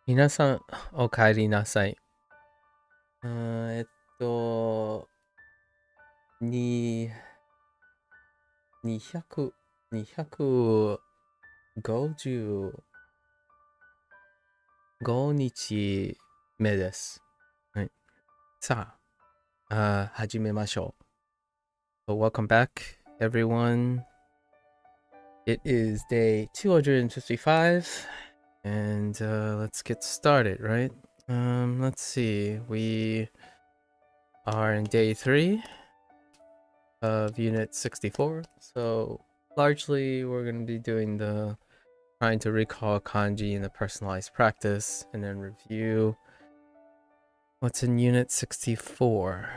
皆さん、お帰りなさい。えっと、に、200、255日目です。はい。さあ、始めましょう。So welcome back, everyone. It is day 255, and let's get started, right? Let's see. We are in day 3 of unit 64. So largely we're going to be doing the trying to recall kanji in the personalized practice and then review what's in unit 64.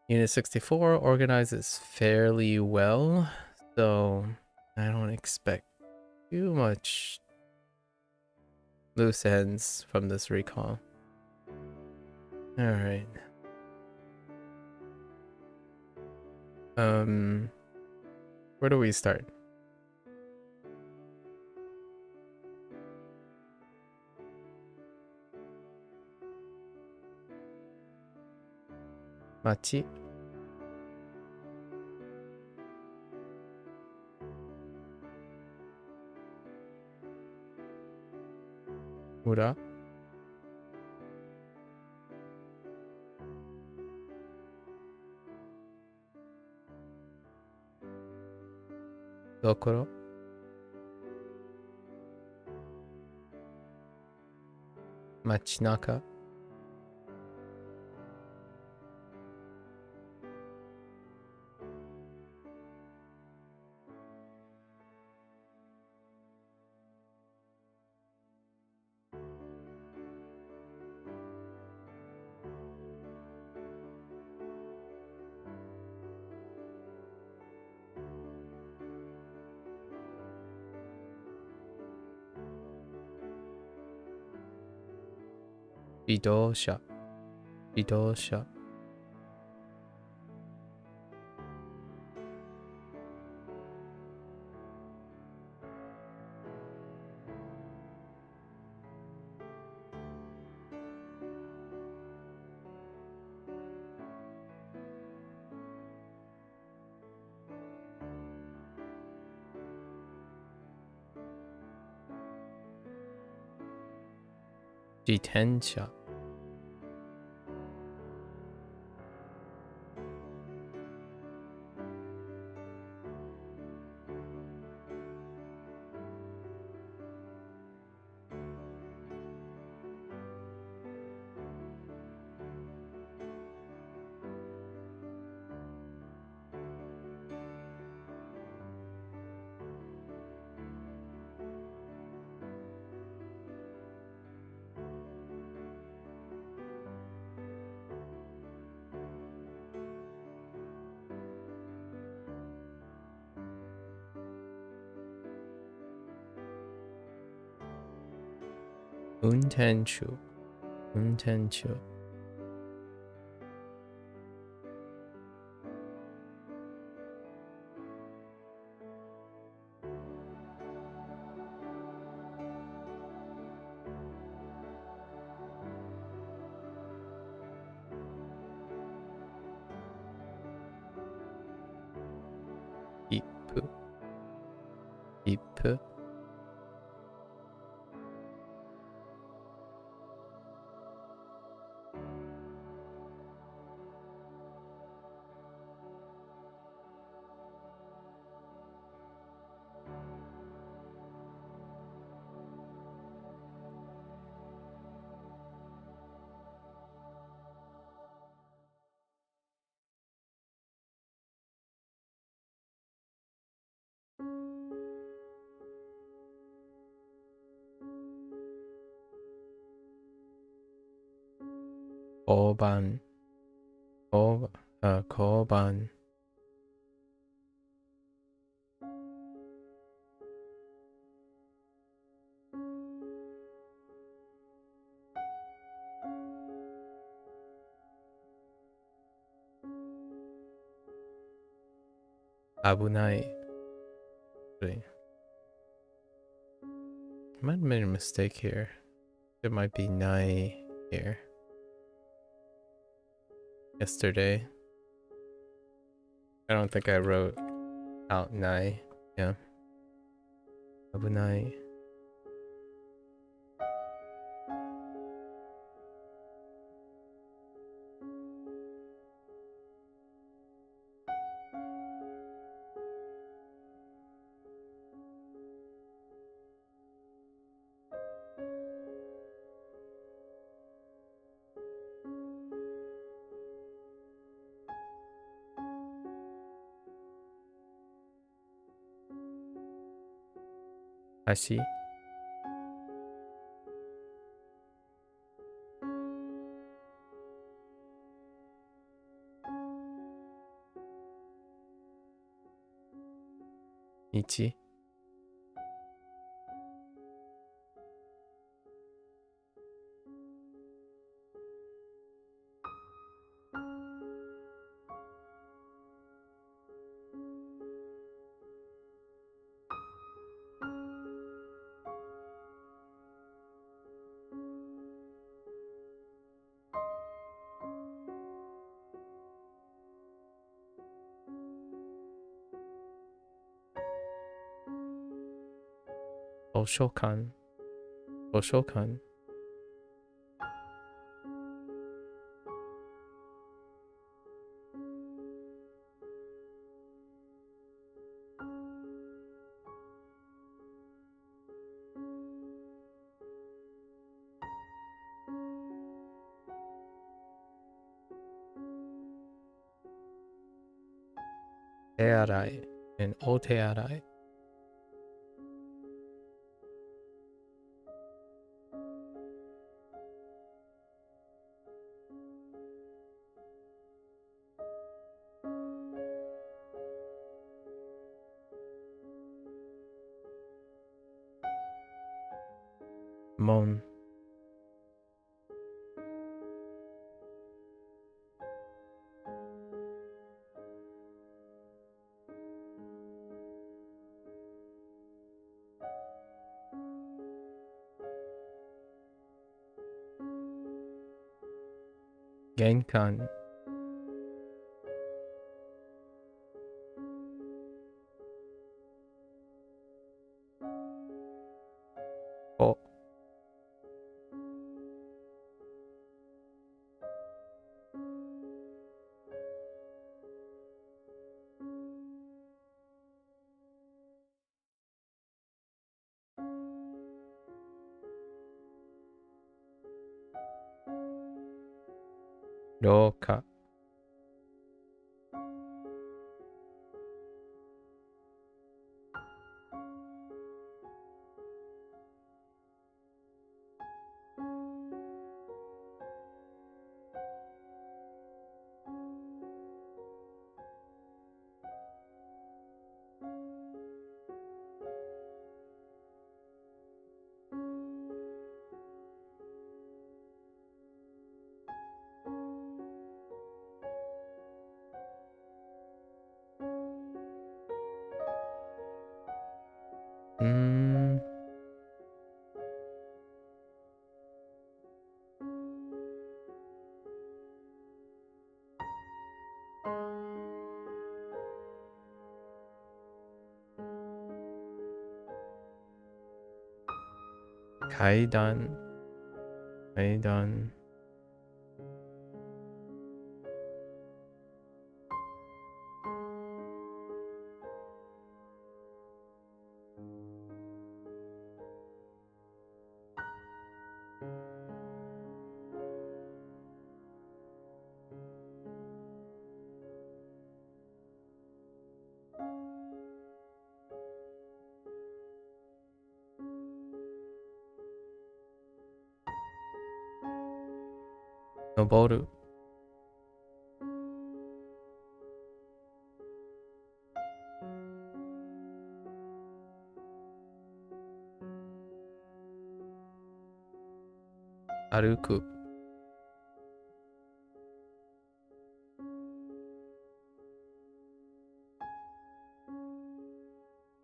Unit 64 organizes fairly well, so I don't expect too much loose ends from this recall. Alright. Where do we start? Machi? Ura? Dokoro? Machinaka? Bidosha. Bidosha. Jitensha. Untenshu. Untenshu. Ippu. Ippu. Koban. Koban. Abunai. might have made a mistake here. There might be nai here. Yesterday. I don't think I wrote out nai. Yeah. Abunai. Hashi. Ichi. Oshokan. Oshokan. Tearai and otearai. Mon. Genkan. O. Roka. Kaidan. Kaidan. Noboru. Aruku.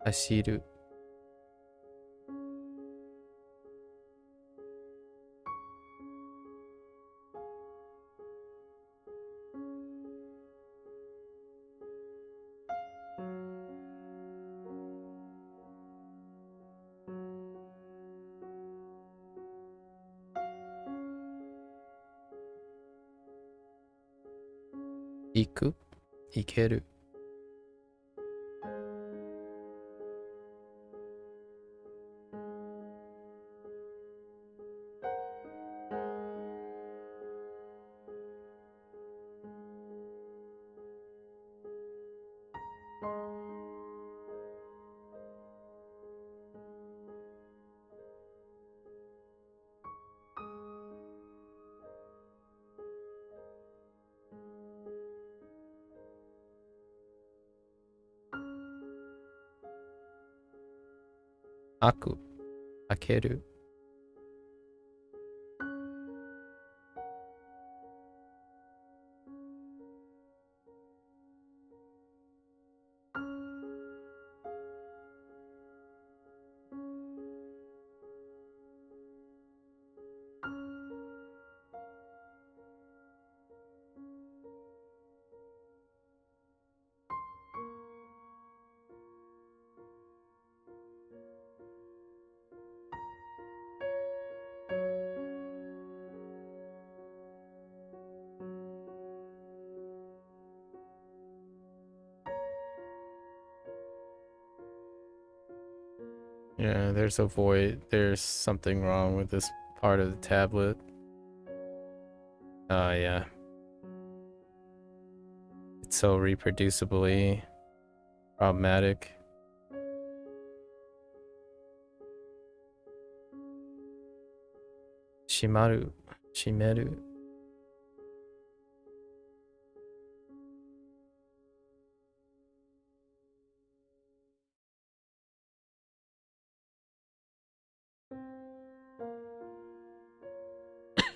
Hashiru. 行く、行ける。開く、開ける。Yeah, there's a void. There's something wrong with this part of the tablet. Yeah. It's so reproducibly problematic. Shimaru, shimeru.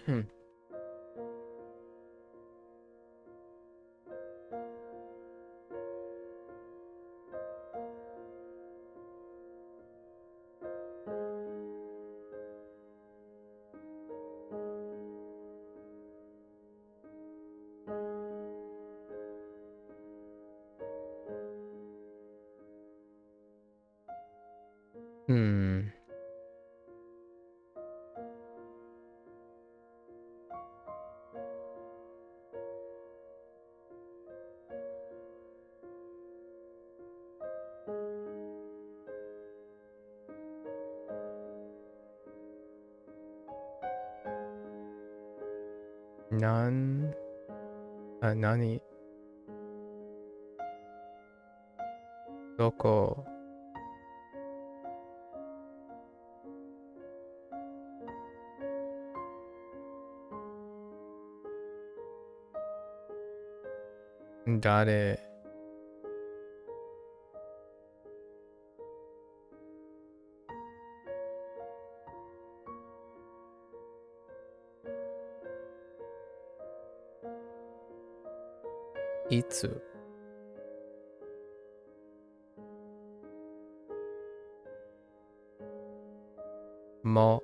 Hmm. Nani? Doko? Dare? Itsu? Mo?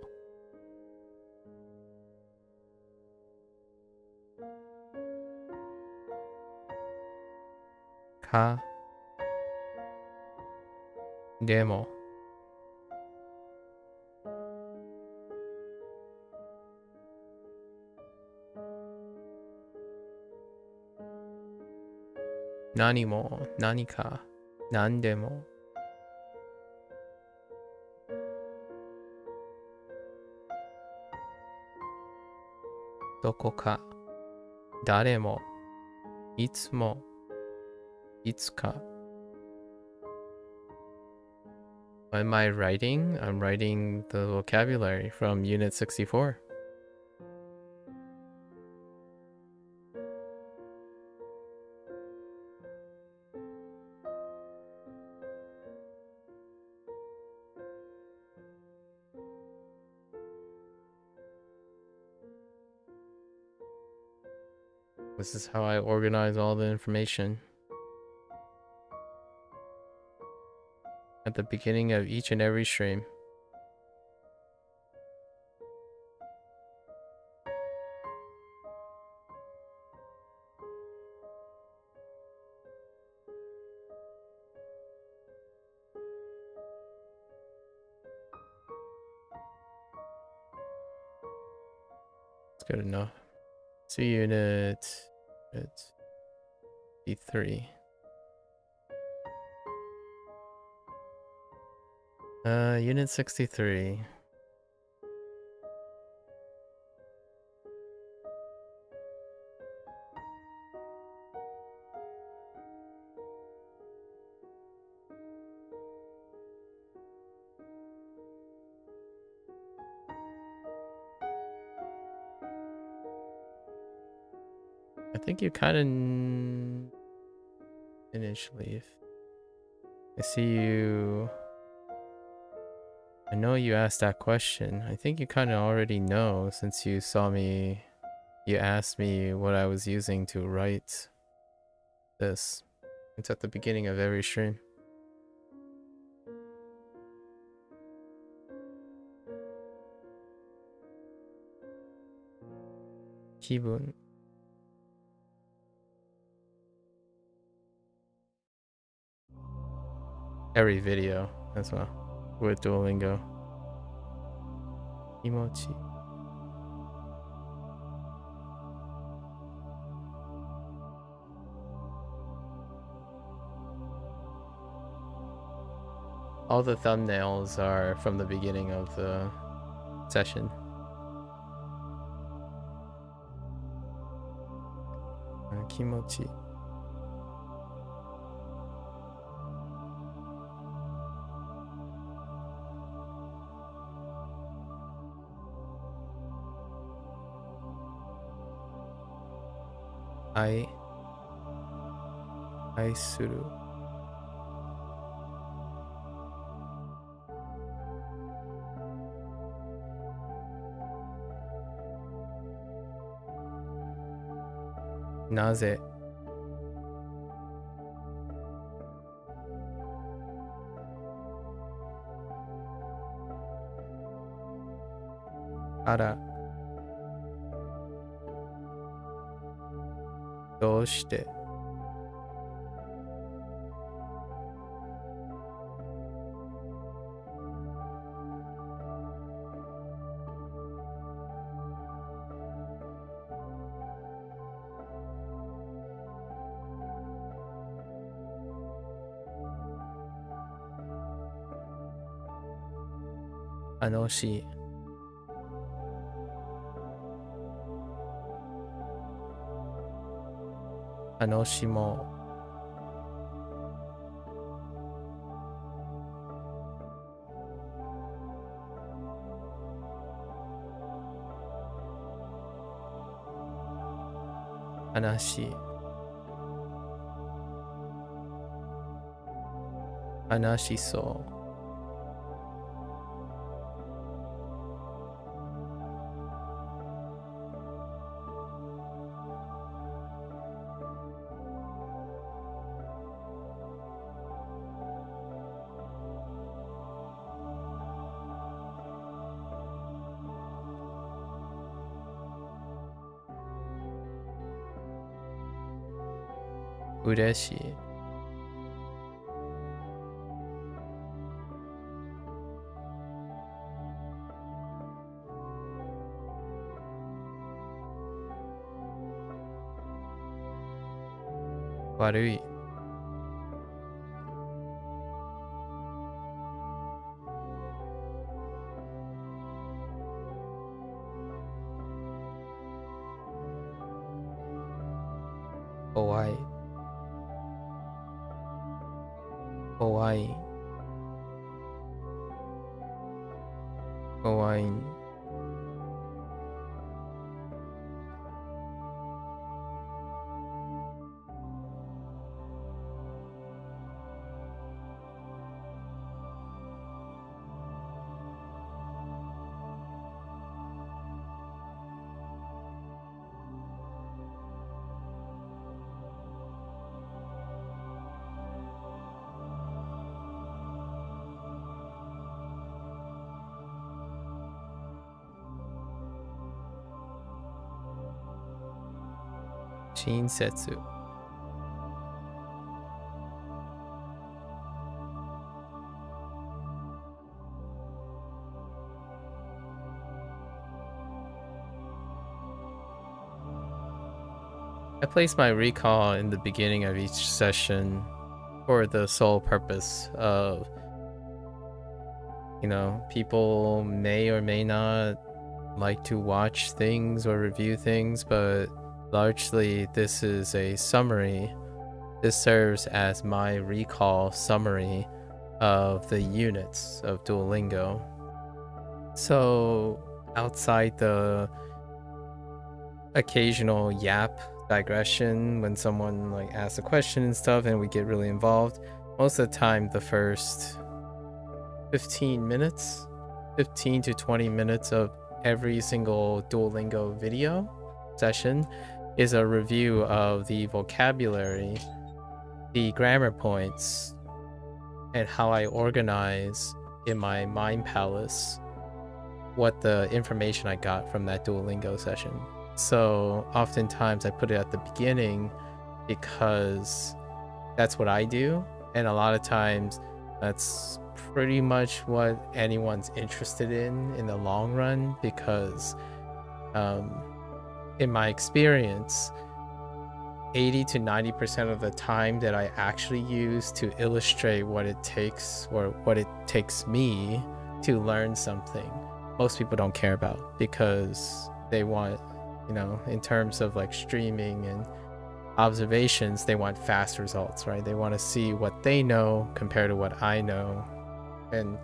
Ka? Demo? Nani mo? Nani ka? Nandemo? Doko ka? Dare mo? Itsu mo? Itsuka? What am I writing? I'm writing the vocabulary from Unit 64. This is how I organize all the information. At the beginning of each and every stream. It's good enough. See unit. 63. Unit 63. I think you kind of initially. I see you. I know you asked that question. I think you kind of already know since you saw me. You asked me what I was using to write this. It's at the beginning of every stream. Kibun. Every video as well with Duolingo. Emoji. All the thumbnails are from the beginning of the session. Kimochi. I suru. Naze. Ara. Doshite. Anoshi. Anoshimo. Anashi. Anashiso. Ureshi. Warui. Owai. Owai. Owain. Shinsetsu. place my recall in the beginning of each session for the sole purpose of, you know, people may or may not like to watch things or review things, but largely this is a summary. This serves as my recall summary of the units of Duolingo. So outside the occasional yap digression when someone like asks a question and stuff and we get really involved, most of the time the first 15 to 20 minutes of every single Duolingo video session is a review of the vocabulary, the grammar points, and how I organize in my mind palace what the information I got from that Duolingo session. So oftentimes I put it at the beginning because that's what I do, and a lot of times that's pretty much what anyone's interested in the long run, because in my experience, 80 to 90% of the time that I actually use to illustrate what it takes, or what it takes me to learn something, most people don't care about, because they want, you know, in terms of like streaming and observations, they want fast results, right? They want to see what they know compared to what I know. And,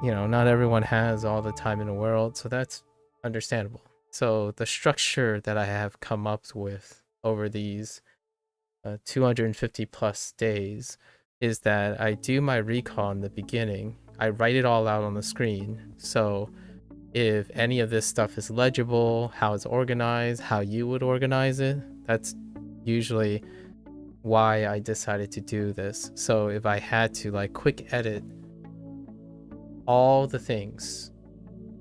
you know, not everyone has all the time in the world, so that's understandable. So the structure that I have come up with over these 250 plus days is that I do my recall in the beginning. I write it all out on the screen. So if any of this stuff is legible, how it's organized, how you would organize it, that's usually why I decided to do this. So if I had to like quick edit all the things,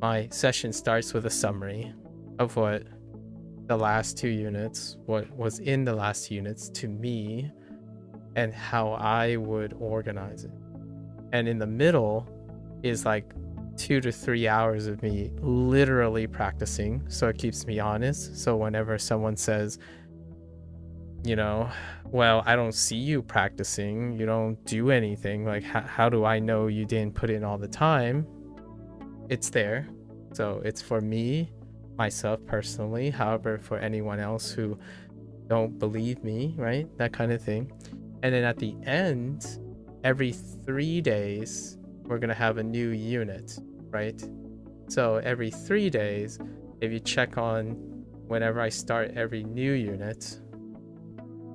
my session starts with a summary of what the last 2 units, what was in the last 2 units to me, and how I would organize it. And in the middle is like 2 to 3 hours of me literally practicing, so it keeps me honest. So whenever someone says, you know, well, I don't see you practicing, you don't do anything, like how do I know you didn't put in all the time? It's there. So it's for me, myself personally. However, for anyone else who don't believe me, right, that kind of thing. And then at the end, every 3 days we're gonna have a new unit, right? So every 3 days, if you check on whenever I start every new unit,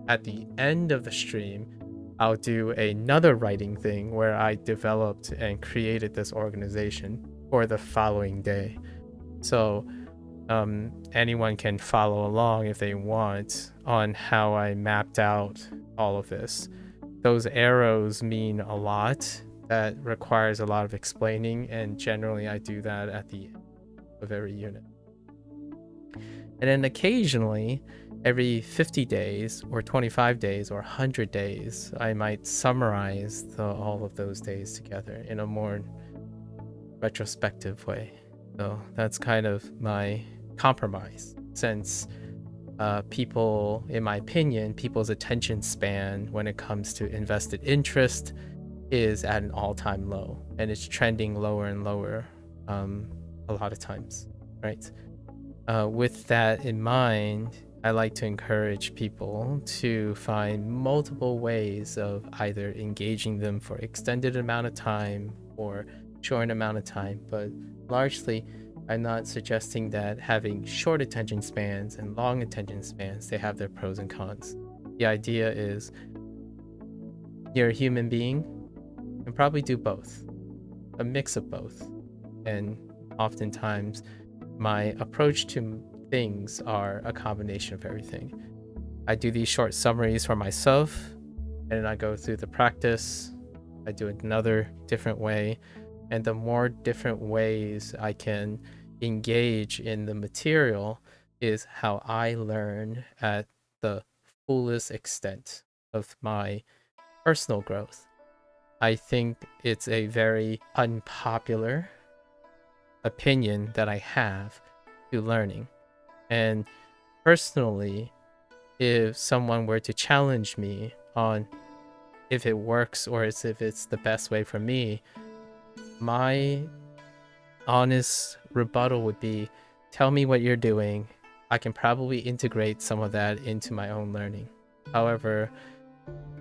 at the end of the stream, I'll do another writing thing where I developed and created this organization for the following day. So anyone can follow along if they want on how I mapped out all of this. Those arrows mean a lot. That requires a lot of explaining, and generally I do that at the end of every unit. And then occasionally, every 50 days or 25 days or 100 days, I might summarize all of those days together in a more retrospective way. So that's kind of my compromise, since people, in my opinion, people's attention span when it comes to invested interest is at an all-time low, and it's trending lower and lower a lot of times, right? With that in mind, I like to encourage people to find multiple ways of either engaging them for extended amount of time or short amount of time, but largely I'm not suggesting that having short attention spans and long attention spans, they have their pros and cons. The idea is you're a human being and probably do both, a mix of both. And oftentimes my approach to things are a combination of everything. I do these short summaries for myself, and then I go through the practice. I do it another different way. And the more different ways I can engage in the material is how I learn at the fullest extent of my personal growth. I think it's a very unpopular opinion that I have to learning. And personally, if someone were to challenge me on if it works or if it's the best way for me, my honest rebuttal would be, tell me what you're doing. I can probably integrate some of that into my own learning. However,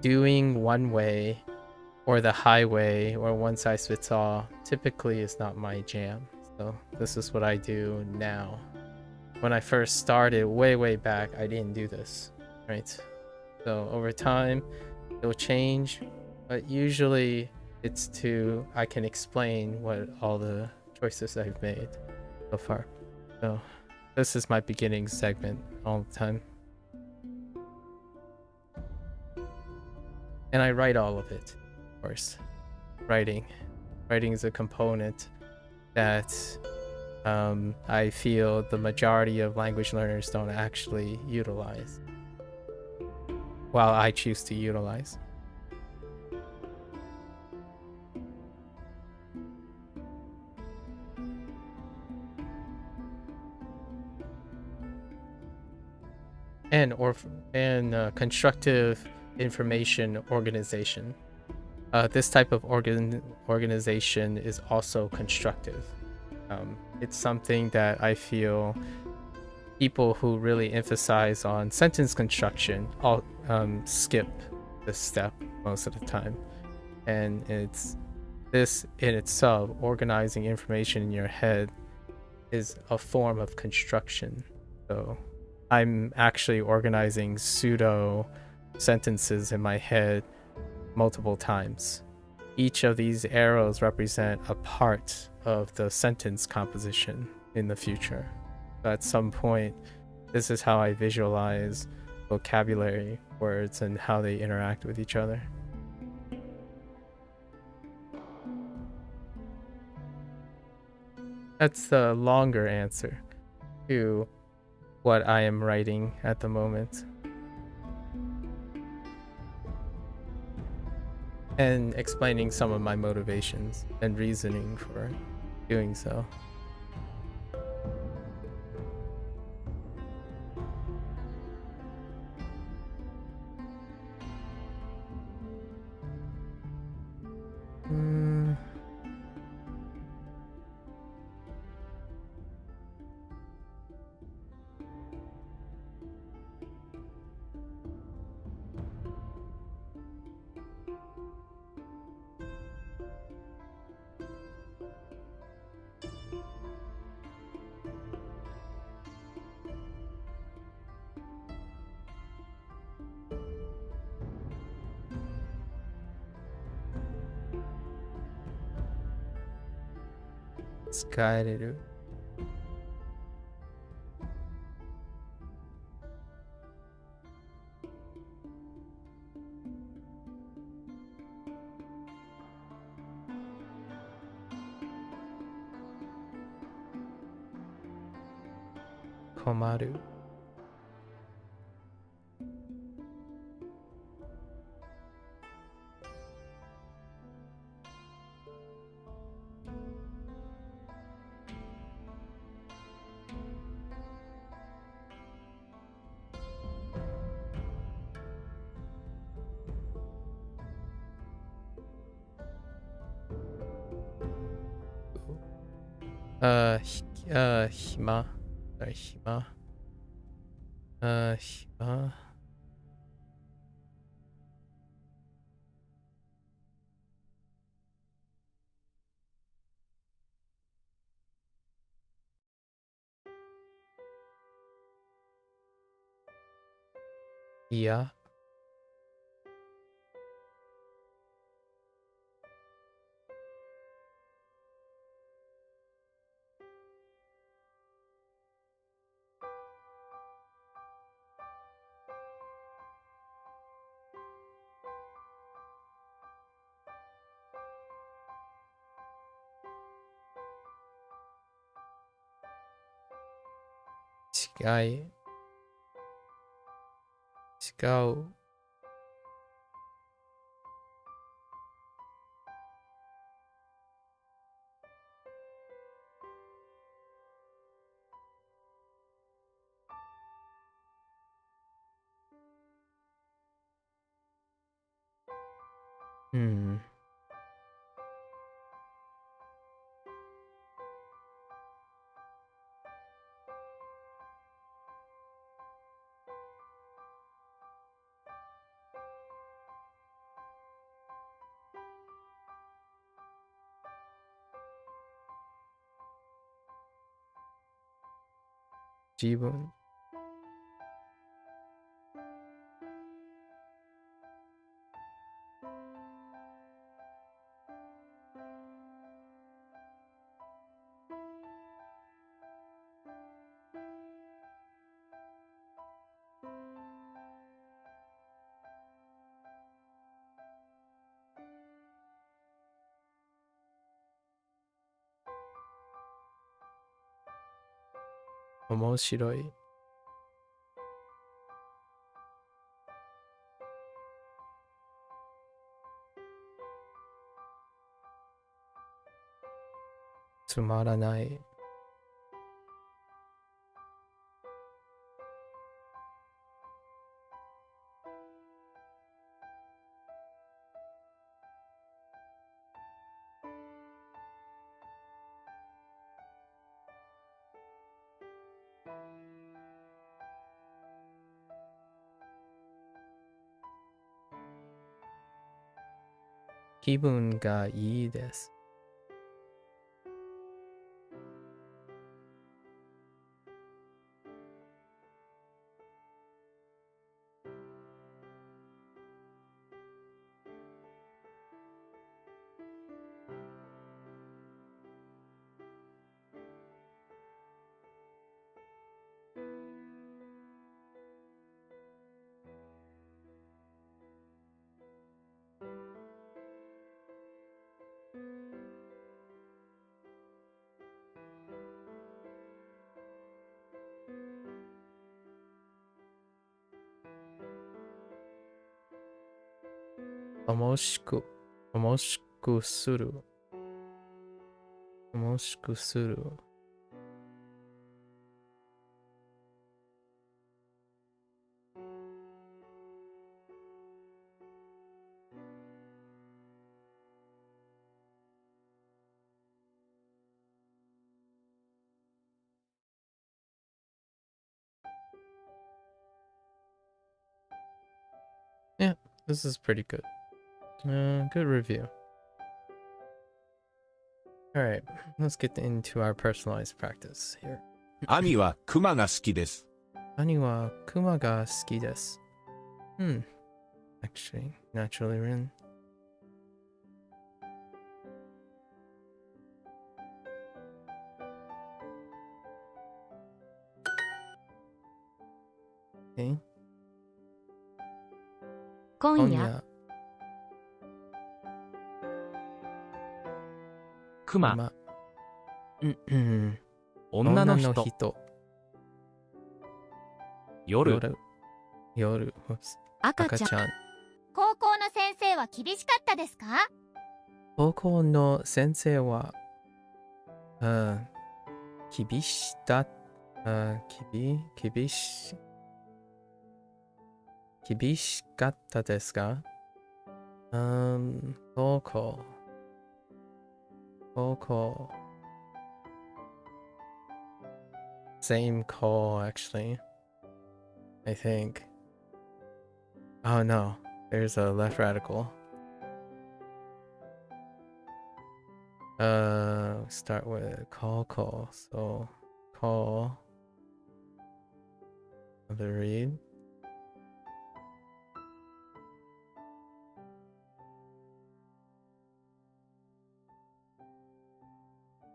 doing one way or the highway or one size fits all typically is not my jam. So this is what I do now. When I first started way back, I didn't do this, right? So over time, it'll change, but usually it's I can explain what all the choices I've made so far. So this is my beginning segment all the time. And I write all of it, of course. Writing is a component that I feel the majority of language learners don't actually utilize, while I choose to utilize. And constructive information organization. This type of organization is also constructive. It's something that I feel people who really emphasize on sentence construction all skip this step most of the time. And it's this in itself, organizing information in your head, is a form of construction. So I'm actually organizing pseudo sentences in my head multiple times. Each of these arrows represent a part of the sentence composition in the future. So at some point, this is how I visualize vocabulary, words, and how they interact with each other. That's the longer answer to what I am writing at the moment. And explaining some of my motivations and reasoning for doing so. Guided. Komaru. Hima. Sorry, Hima. Hima. Yeah. Chigai. Chigao. Hmm. Jibun. 面白い。つまらない。気分がいいです。面しくする。面しくする。Yeah, this is pretty good. Good review. Alright, let's get into our personalized practice here. 兄はクマが好きです。兄はクマが好きです。Actually, naturally written. Okay. 今夜。クマ、女の女の人、人。夜、夜。赤ちゃん。高校の先生は厳しかったですか？高校の先生は、厳しかったですか？高校。Same call, actually. I think. Oh no, there's a left radical. Start with call. So, call. The read.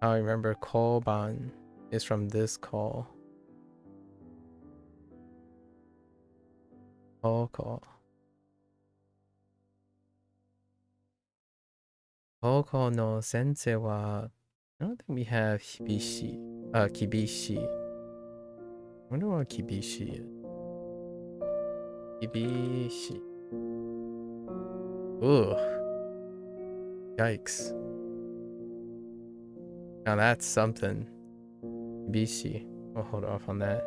I remember Calmant is from this call. Call. Call no sensei wa. I don't think we have Hibishi. Kibishi. I wonder what Kibishi is. Kibishi. Ugh. Yikes. Now that's something. Kibishi. I'll hold off on that.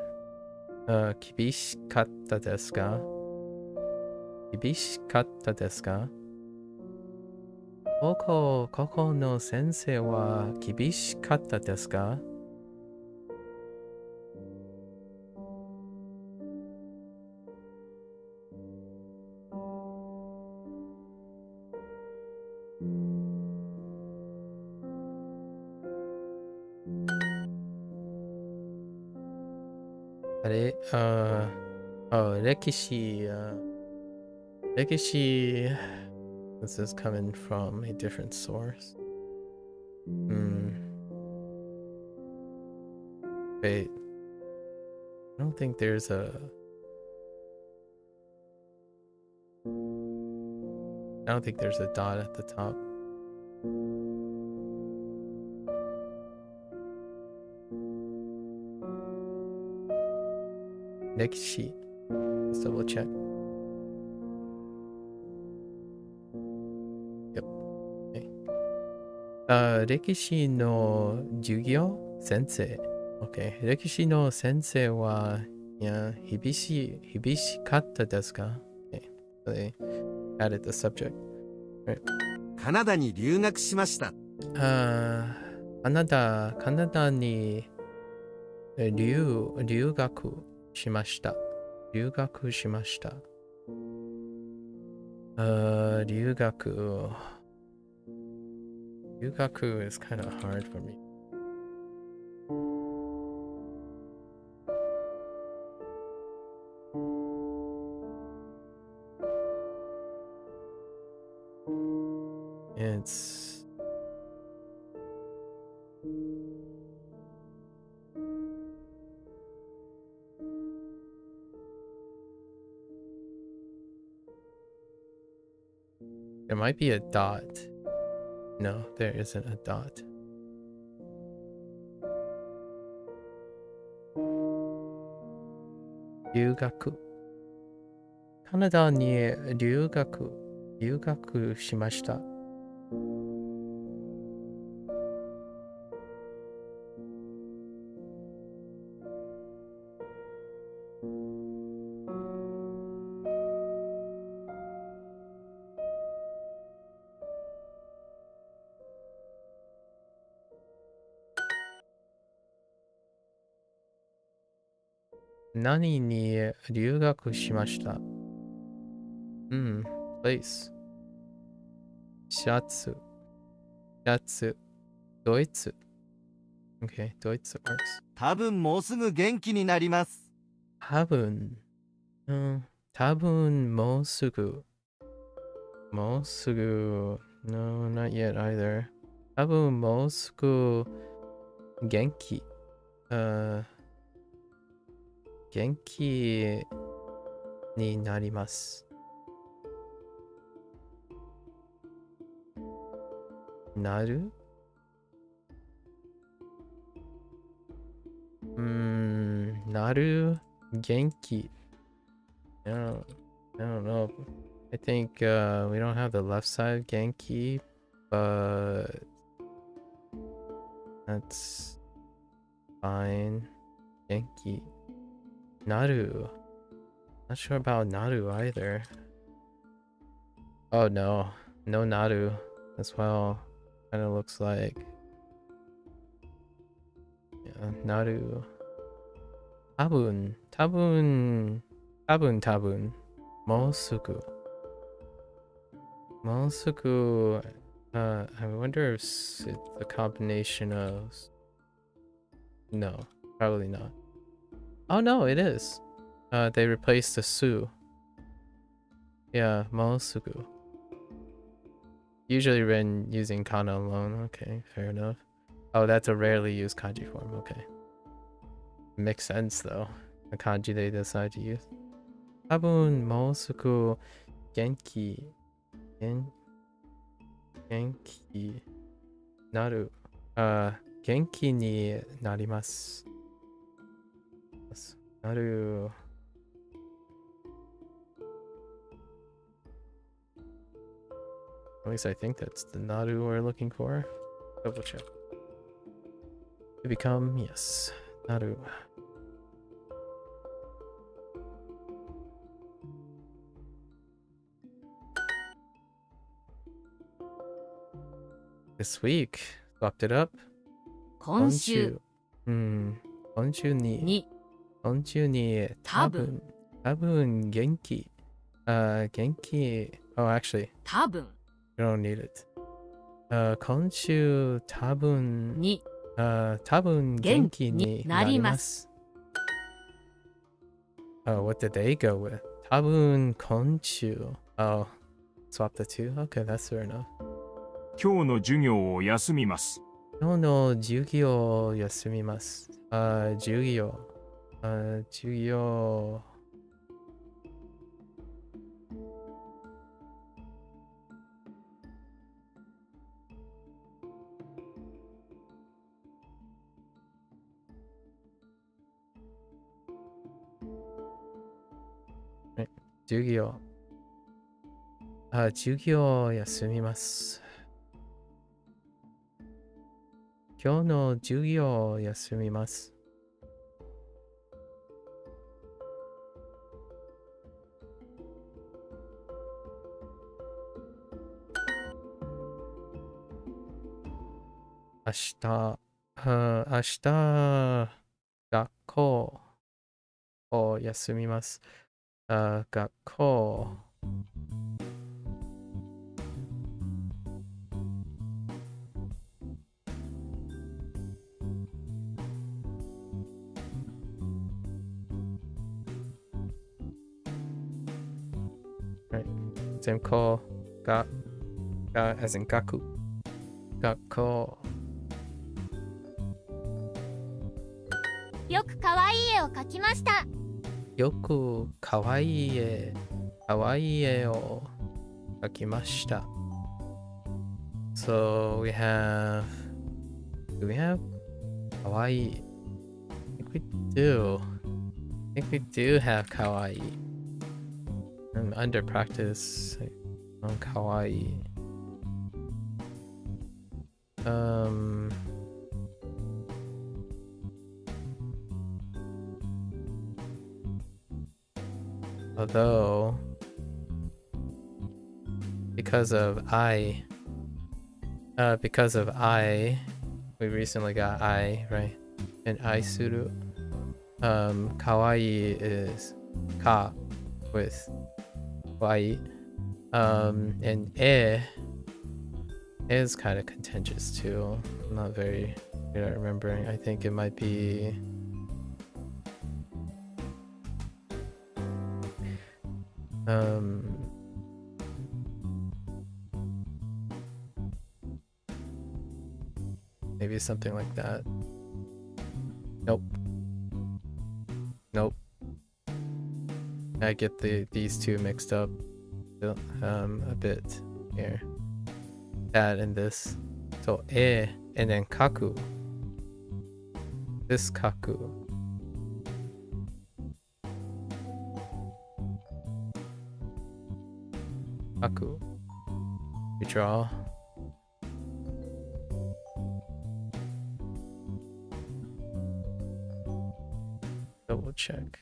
Kibishikatta desu ka? Kibishikatta desu ka? ここの先生は厳しかったですか？あれ、歴史、歴史 This is coming from a different source. Wait. I don't think there's a... I don't think there's a dot at the top. Nekishi. Let's double check. Yep. Okay. 歴史の授業先生。Okay. 歴史の先生は、いや、厳しかったですか？ Okay. So they added the subject. Right. カナダに留学しました。カナダに留学しました。留学しました。留学 is kind of hard for me. It's there might be a dot. No, there isn't a dot. Ryugaku. カナダに留学しました。何に留学しました？place。シャツ、ドイツ。Okay, ドイツ works。多分もうすぐ元気になります。多分もうすぐ。No, not yet either. 多分もうすぐ元気。元気になります。なる？なる元気。I don't know. I think we don't have the left side Genki, but that's fine. Genki. Naru. Not sure about Naru either. Oh no. No Naru as well. Kind of looks like. Yeah, Naru. Tabun. Mosuku. I wonder if it's a combination of... No, probably not. Oh no, it is. They replaced the su. Yeah, Mosuku. Usually written using kana alone. Okay, fair enough. Oh, that's a rarely used kanji form. Okay. Makes sense though. The kanji they decide to use. Tabun Mosuku Genki. Genki naru. Genki ni narimasu. Naru. At least I think that's the naru we're looking for. Double check. To become, yes, naru. This week, swapped it up. 今週今週に多分元気。元気。Oh, actually, 多分 you don't need it. 今週多分に元気になります。Oh, what did they go with? 多分今週。Oh, swap the two? Okay, that's fair enough. 今日の授業を休みます。今日の授業を休みます。授業。授業。授業を休みます。今日の授業を休みます。明日、学校を休みます。学校。全校が as in 学校。よくかわいい絵を描きました。よくかわいい絵を描きました。So do we have かわいい I think we do have かわいい。I'm under practice on かわいい。Although, because of I, we recently got I, right? And I suru. Kawaii is ka with kawaii. And is kind of contentious too. I'm not very good at remembering. I think it might be maybe something like that. Nope. I get these two mixed up a bit here. That and this. So and then kaku. This kaku. Kaku. We draw. Double check.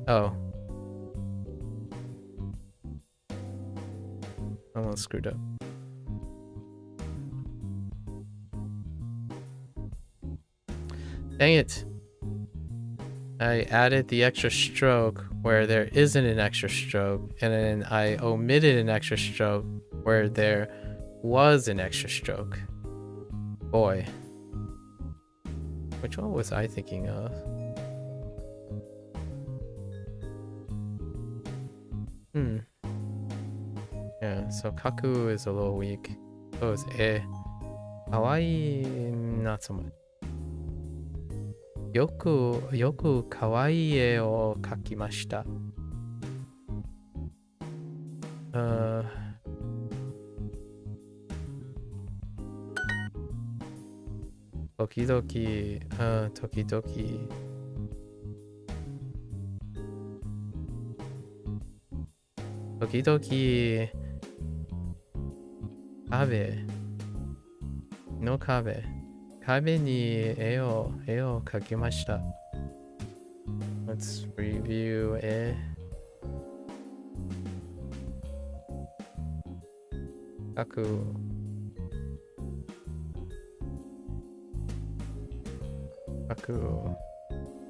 Oh. Almost screwed up. Dang it. I added the extra stroke where there isn't an extra stroke, and then I omitted an extra stroke where there was an extra stroke. Boy. Which one was I thinking of? Yeah, so kaku is a little weak. So is kawaii, not so much. Yoku kawaii e o kakimashita. Tokidoki. Kabe. 壁に絵を描きました。Let's review 絵。描く。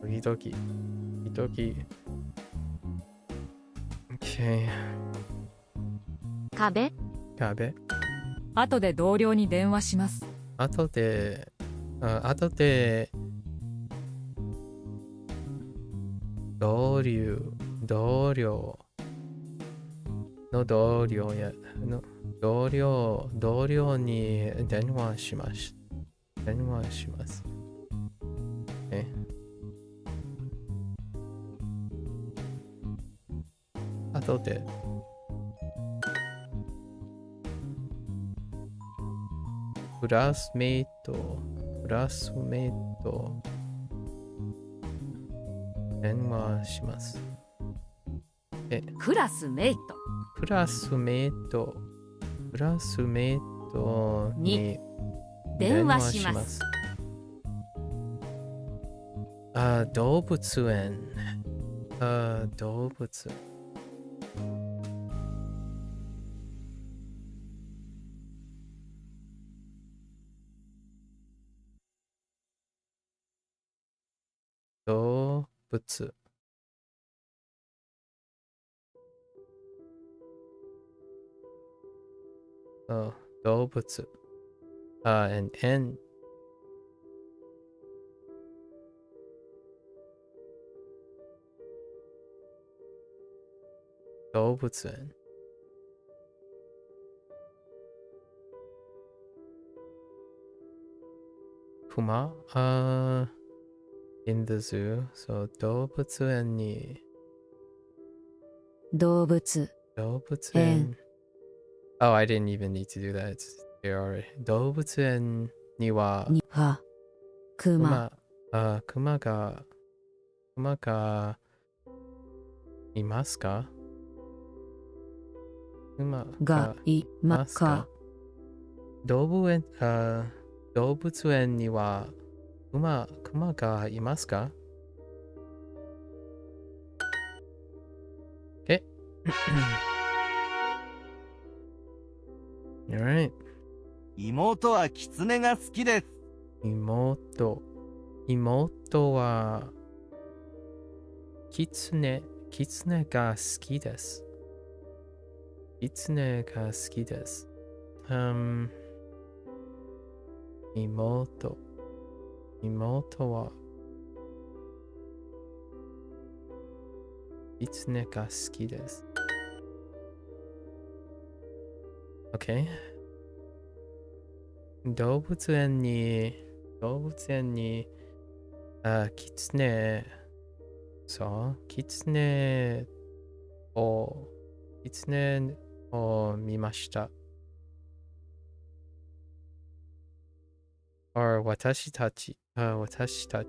時々。Okay. 壁。後で同僚に電話します。後で同僚に電話します。後でクラスメイト電話します。クラスメイト。クラスメイトに電話します。動物園。動物。動物。動物。and N。動物園。熊in the zoo. So 動物園に動物園。Oh, I didn't even need to do that. It's there already. 動物園には熊がいますか？熊がいますか？動物園には熊がいますか？ Okay. Alright. 妹はキツネが好きです。妹はキツネが好きです。妹はキツネが好きです。OK。動物園にキツネを見ました。or 私たち。私た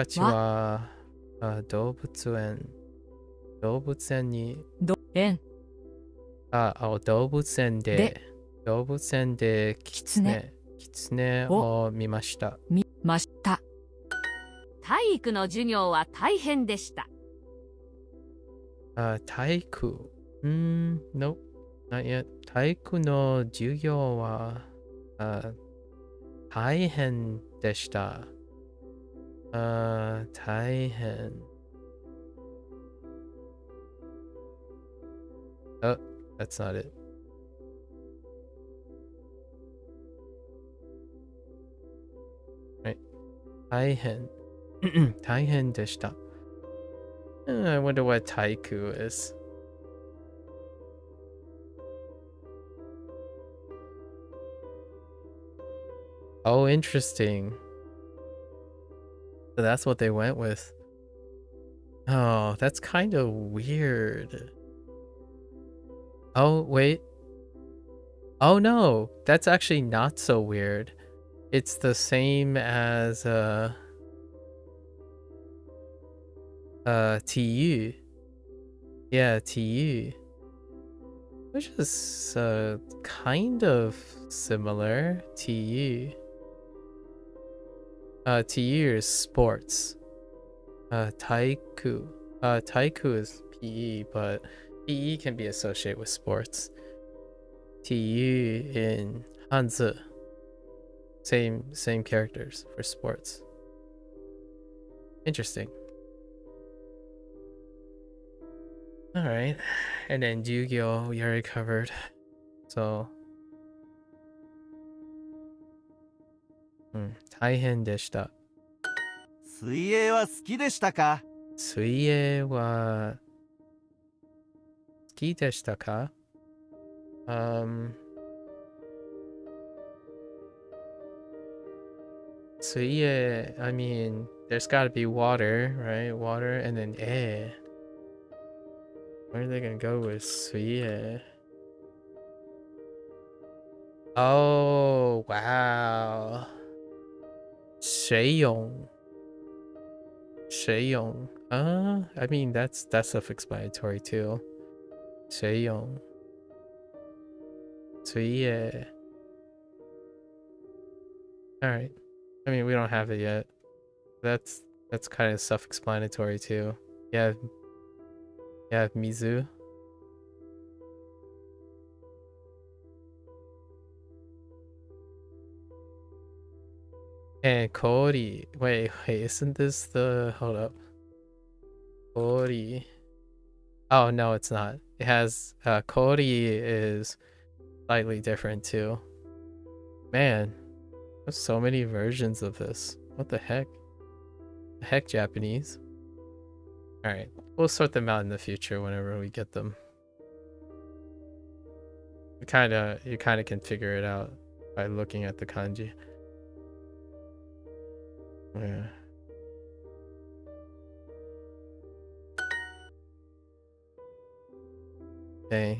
ちは動物園に動物園でキツネを見ました。体育の授業は大変でした。体育 No, not yet. 体育の授業は大変でした。大変。Oh, that's not it. Right. 大変。大変でした。I wonder what 体育 is. Oh, interesting. So that's what they went with. Oh, that's kind of weird. Oh, wait. Oh no, that's actually not so weird. It's the same as TU. Yeah, TU. which is kind of similar. TU. TU is sports. Taiku. Taiku is PE, but PE can be associated with sports. TU in Hanzi. Same characters for sports. Interesting. Alright. And then Yu-Gi-Oh! We already covered. So 大変でした。水泳は好きでしたか？水泳は好きでしたか？水泳, I mean, there's gotta be water, right? Water and then air. Where are they gonna go with 水泳? Oh, wow. 水泳. 水泳. I mean, that's self-explanatory too. 水泳. 水泳. Alright. I mean, we don't have it yet. That's kind of self-explanatory too. Yeah, Mizu. And Cody. Wait, isn't this the... Hold up. Cody. Oh, no, it's not. It has... Cody is slightly different too. Man, there's so many versions of this. What the heck? The heck, Japanese? Alright, we'll sort them out in the future whenever we get them. You kinda can figure it out by looking at the kanji. Yeah. Okay.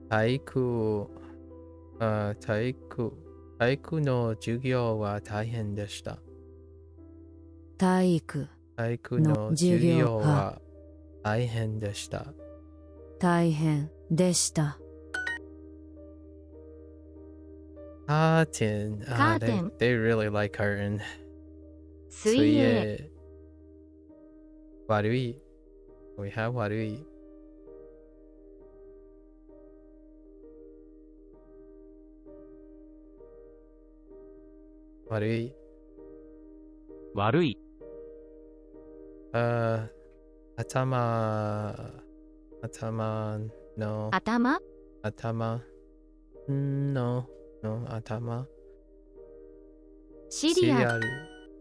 体育の授業は大変でした。体育体育の授業は大変でした。大変でした。Curtain. Curtain. They really like curtain. 水泳。悪い。We have 悪い。悪い。悪い。頭 no 頭 no 頭シリアル。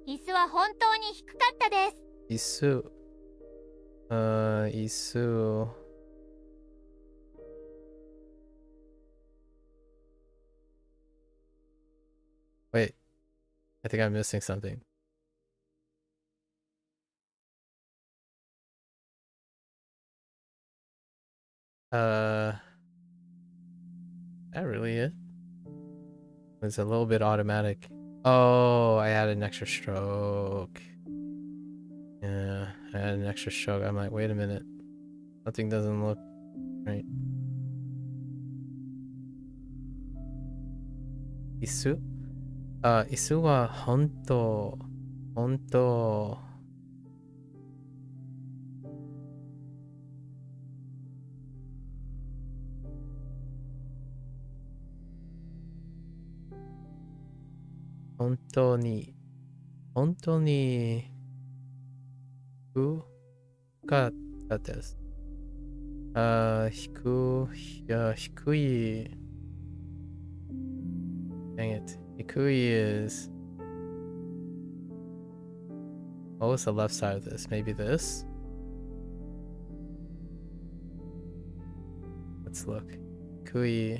椅子は本当に低かったです。椅子 Wait, I think I'm missing something. That really it? It's a little bit automatic. Oh, I added an extra stroke. Yeah, I added an extra stroke. I'm like, wait a minute. Something doesn't look right. Isu? Isu wa honto. Honto ni 低かったです。低い Dang it. 低い is... What was the left side of this? Maybe this? Let's look. 低い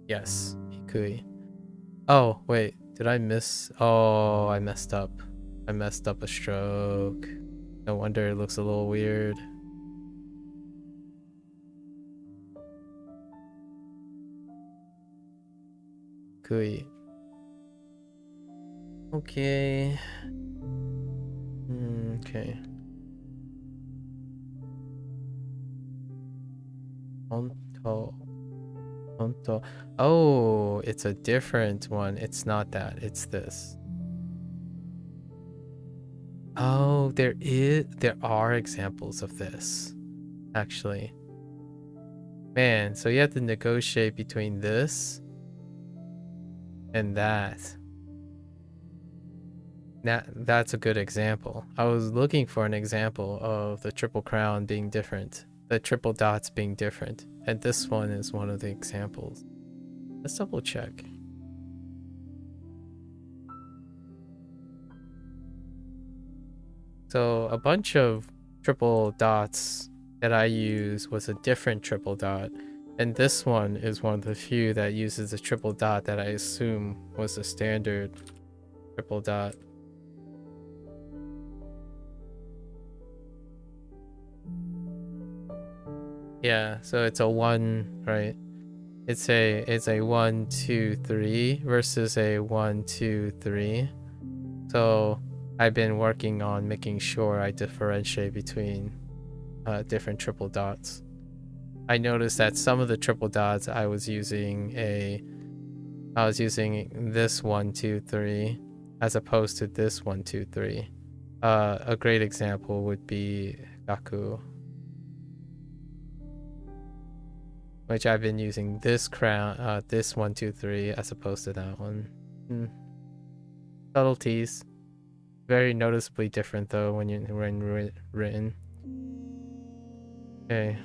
Yes. 低い Oh, wait. Did I miss? Oh, I messed up. I messed up a stroke. No wonder it looks a little weird. Kui. Okay. Okay. Honto. Honto. Oh, it's a different one. It's not that. It's this. Oh, there are examples of this, actually. Man, so you have to negotiate between this and that. That's a good example. I was looking for an example of the triple crown being different, the triple dots being different, and this one is one of the examples. Let's double check. So a bunch of triple dots that I use was a different triple dot, and this one is one of the few that uses a triple dot that I assume was a standard triple dot. Yeah, so it's a 1, right? It's a 1, 2, 3 versus a 1, 2, 3. So I've been working on making sure I differentiate between different triple dots. I noticed that some of the triple dots I was using this 1, 2, 3 as opposed to this 1, 2, 3. A great example would be Gaku, which I've been using this crown, this 1, 2, 3 as opposed to that one. Subtleties. Very noticeably different though when written. Okay.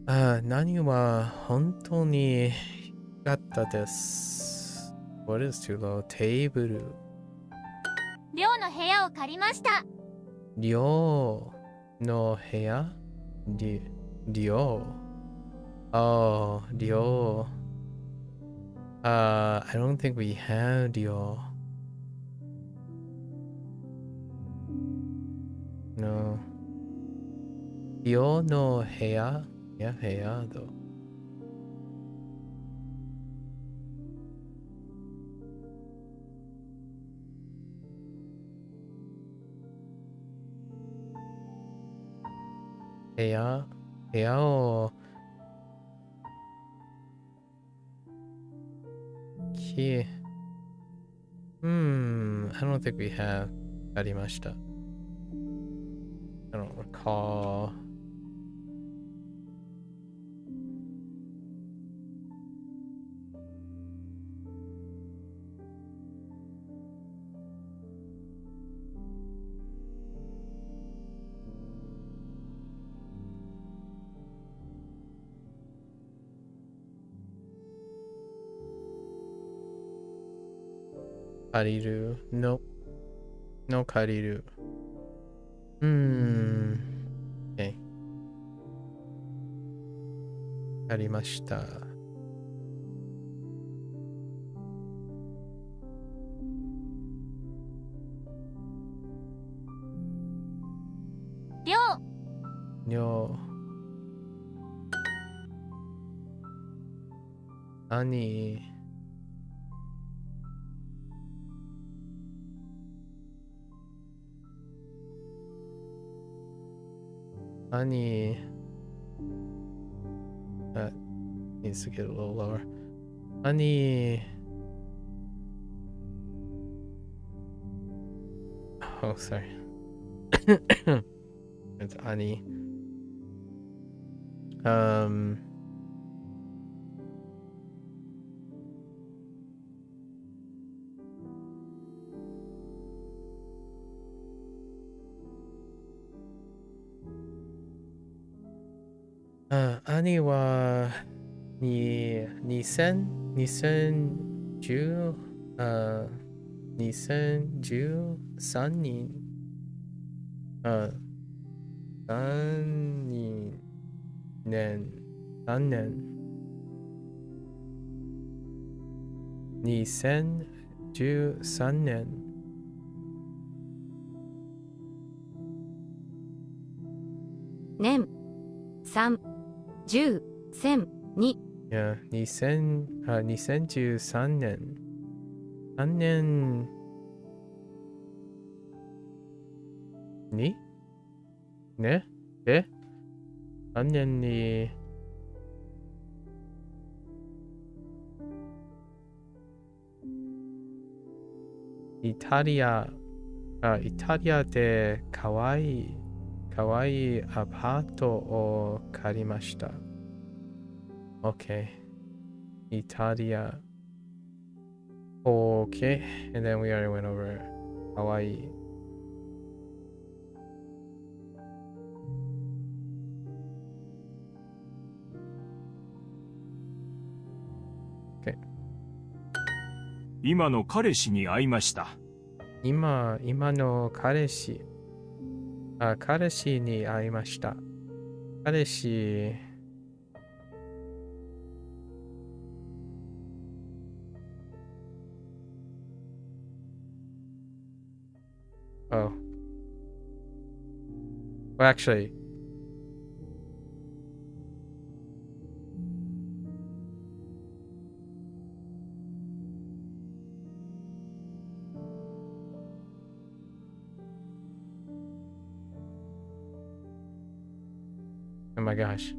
Nani wa hontou ni hikatta desu. What is too low? Table. 寮の部屋を借りました。寮の部屋？寮。Oh, Ryo. I don't think we have Ryo. No. Ryo no heya? Yeah, heya though. Heya? Heya o key. I don't think we have arimashita. I don't recall. Kariru. Nope. No kariru. Okay. Karimashita. Ryo. Ani. Ani. That needs to get a little lower. Ani. Oh, sorry. It's Ani. Ani wa 2013人3年2013年年3 10 1000 2 Yeah, 2013年3年にねで、何年にイタリアでかわいいアパートを借りました。OK。イタリア。OK。And then we already went over かわいい。OK。今の彼氏に会いました。今の彼氏に会いました。彼氏Oh. Well, actually, oh my gosh.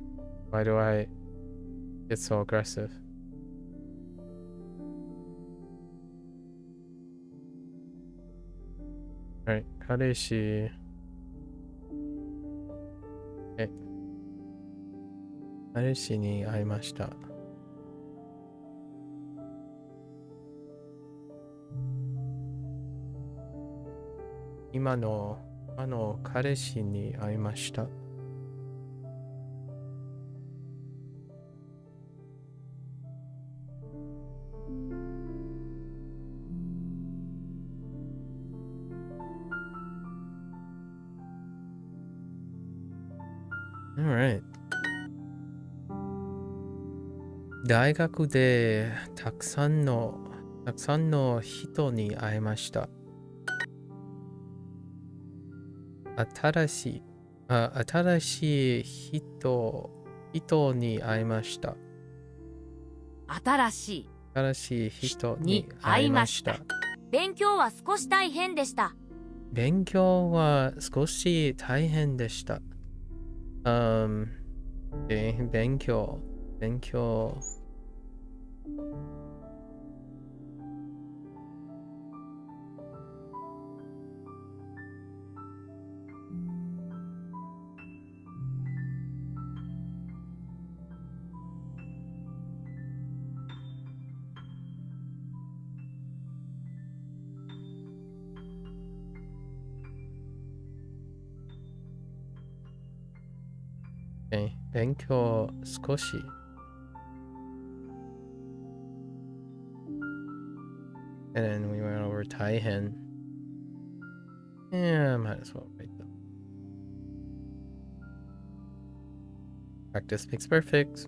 Why do I get so aggressive? Alright, 彼氏に会いました。今の彼氏に会いました。Alright. 大学でたくさんの人に会いました。新しい人に会いました。新しい人に会いました。勉強は少し大変でした。勉強は少し大変でした。勉強。勉強少し。And then we went over 大変。Yeah, might as well write them. Practice makes perfect.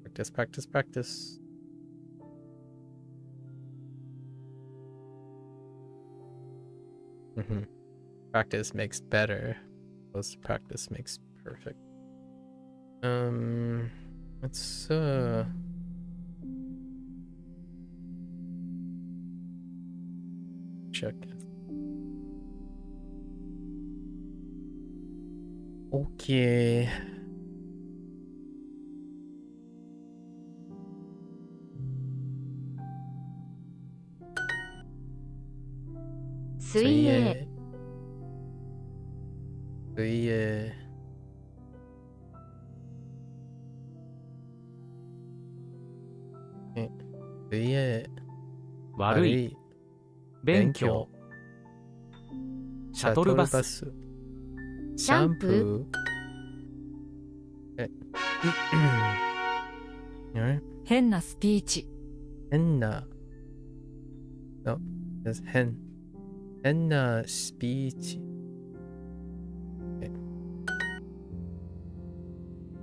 Practice. Practice makes better. Practice makes perfect. Let's check it. Okay.水泳。悪い。勉強。シャトルバス。シャンプー。変なスピーチ。変なスピーチ。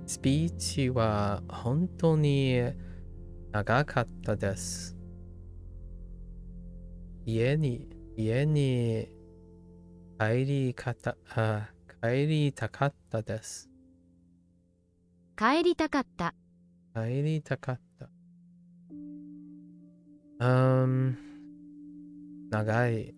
スピーチは本当に長かったです。家に帰りたかったです。帰りたかった。長い。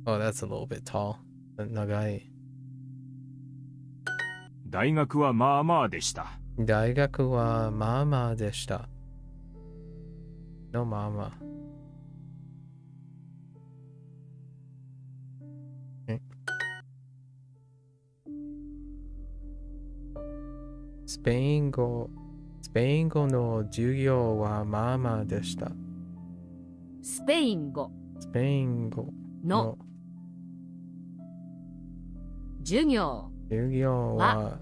Oh, that's a little bit tall. 長い。大学はまあまあでした。大学はまあまあでした。のまあまあ。スペイン語の授業はまあまあでした。スペイン語スペイン語の授業は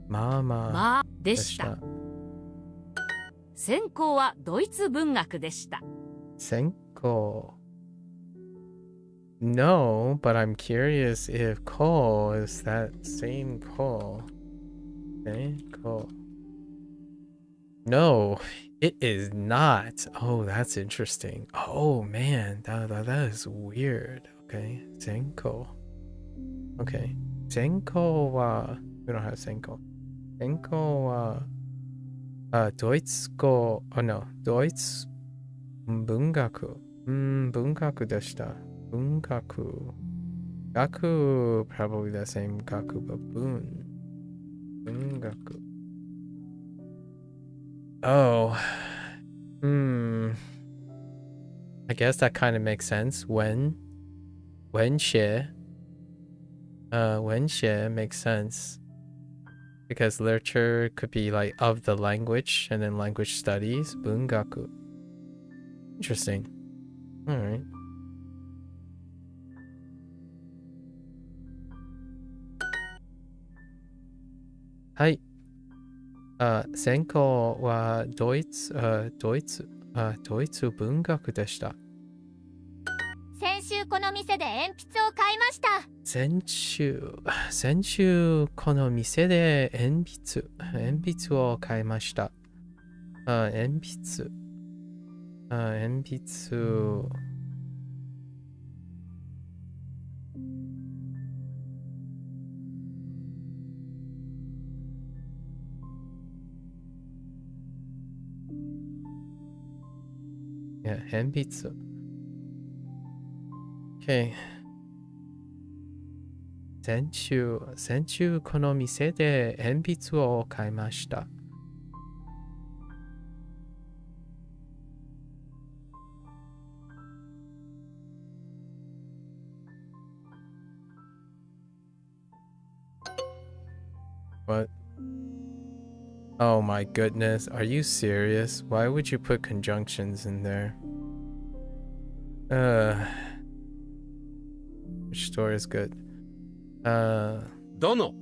まあまあでした。専攻はドイツ文学でした。専攻 No, but I'm curious if Cole is that same Cole. Okay, Cole. No, it is not. Oh, that's interesting. Oh man, that is weird. Okay, Senko. Okay, Senko wa we don't have Senko. Senko wa Deutsch oh no, Deutsch 文学 文学でした。文学 Gaku probably the same Gaku but文学 Oh, I guess that kind of makes sense. When she makes sense because literature could be like of the language and then language studies. Bungaku. Interesting. All right. Hi. 専攻はドイツ文学でした。先週この店で鉛筆を買いました。先週この店で鉛筆を買いました。鉛筆。Yeah, 鉛筆。Okay. 先週この店で鉛筆を買いました。What? Oh my goodness, are you serious? Why would you put conjunctions in there? Which store is good? どの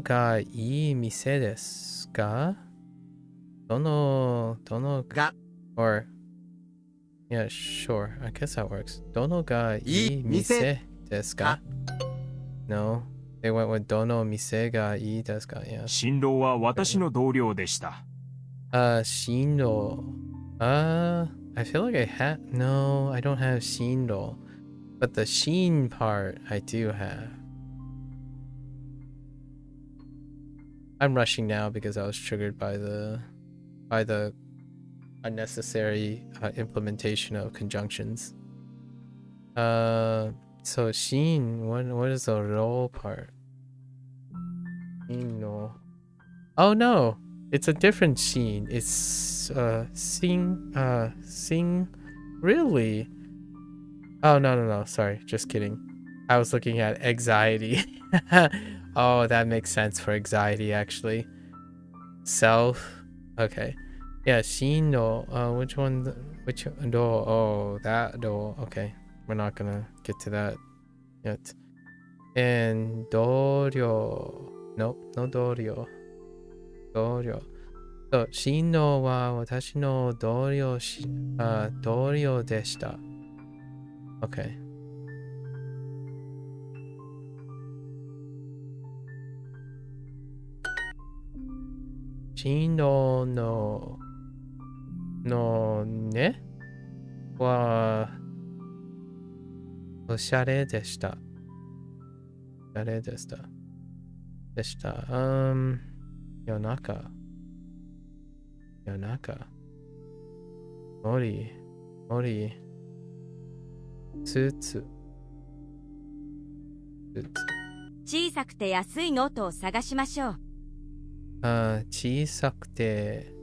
がいい店ですか？どのが or yeah, sure. I guess that works. どのがいい店ですか？ No. They went with どの店がいいですか？ Yeah. 新郎は私の同僚でした。新郎。I feel like no, I don't have 新郎. But the sheen part, I do have. I'm rushing now because I was triggered by the unnecessary implementation of conjunctions. So sheen, what is the roll part? No. Oh no, it's a different sheen. It's sing. Really? Oh no, sorry, just kidding. I was looking at anxiety. Oh, that makes sense for anxiety actually. Self. Okay. Yeah, sheen no. Which one? Which door? Oh, that door. Okay. We're not gonna get to that yet. And doryo. Nope, no doryo. So, 新郎は私の同僚でした。Okay.新郎のねはおしゃれでした。夜中。スーツ。小さくて安いノートを探しましょう。小さくて、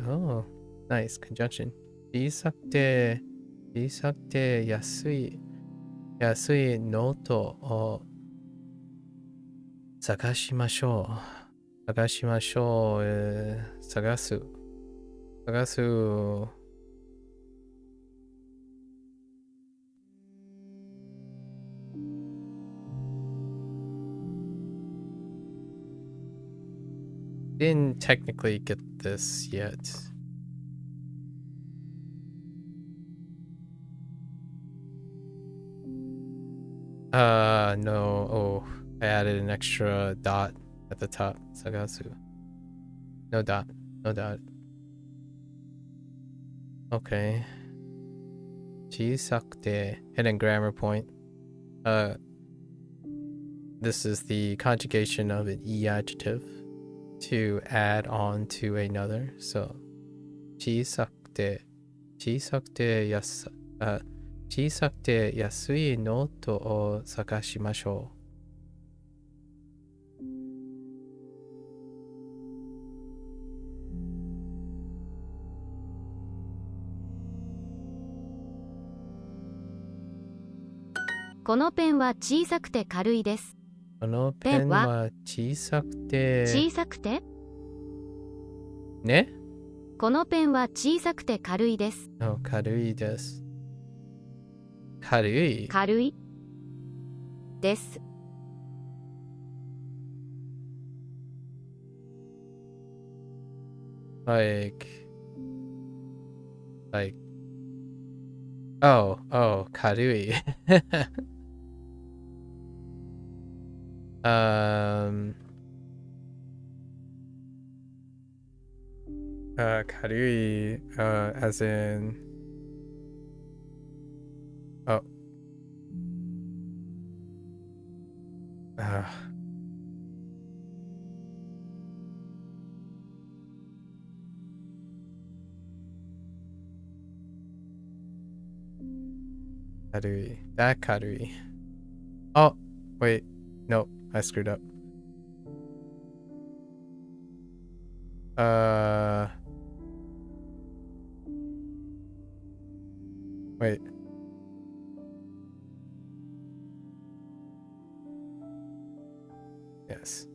oh, nice conjunction. 小さくて安いノートを探しましょう。探す。Didn't technically get this yet. No. Oh, I added an extra dot at the top. Sagasu. No dot. Okay. Chisakute. Hidden grammar point. This is the conjugation of an e adjective to add on to another. So, chisakute yasui noto o sakashimashou. Ko no pen wa chisakute karui desu. このペンは小さくてね。このペンは小さくて軽いです。軽いです。軽いです。like oh,軽い軽いas in軽い。Oh, wait. No, I screwed up. Wait. Yes.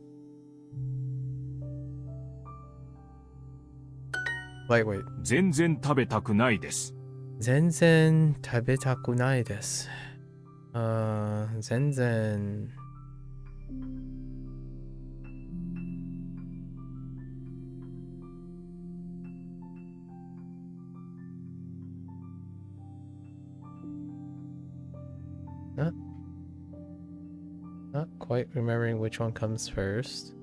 Lightweight. 全然食べたくないです。全然食べたくないです。全然。Not quite remembering which one comes first.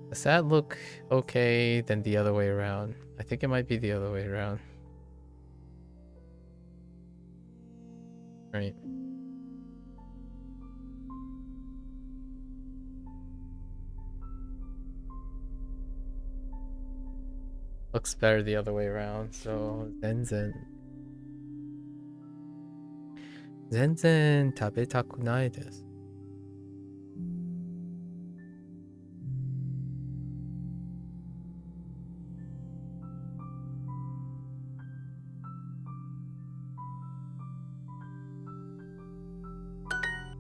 Does that look okay than the other way around? I think it might be the other way around. Right. Looks better the other way around, so 全然食べたくないです。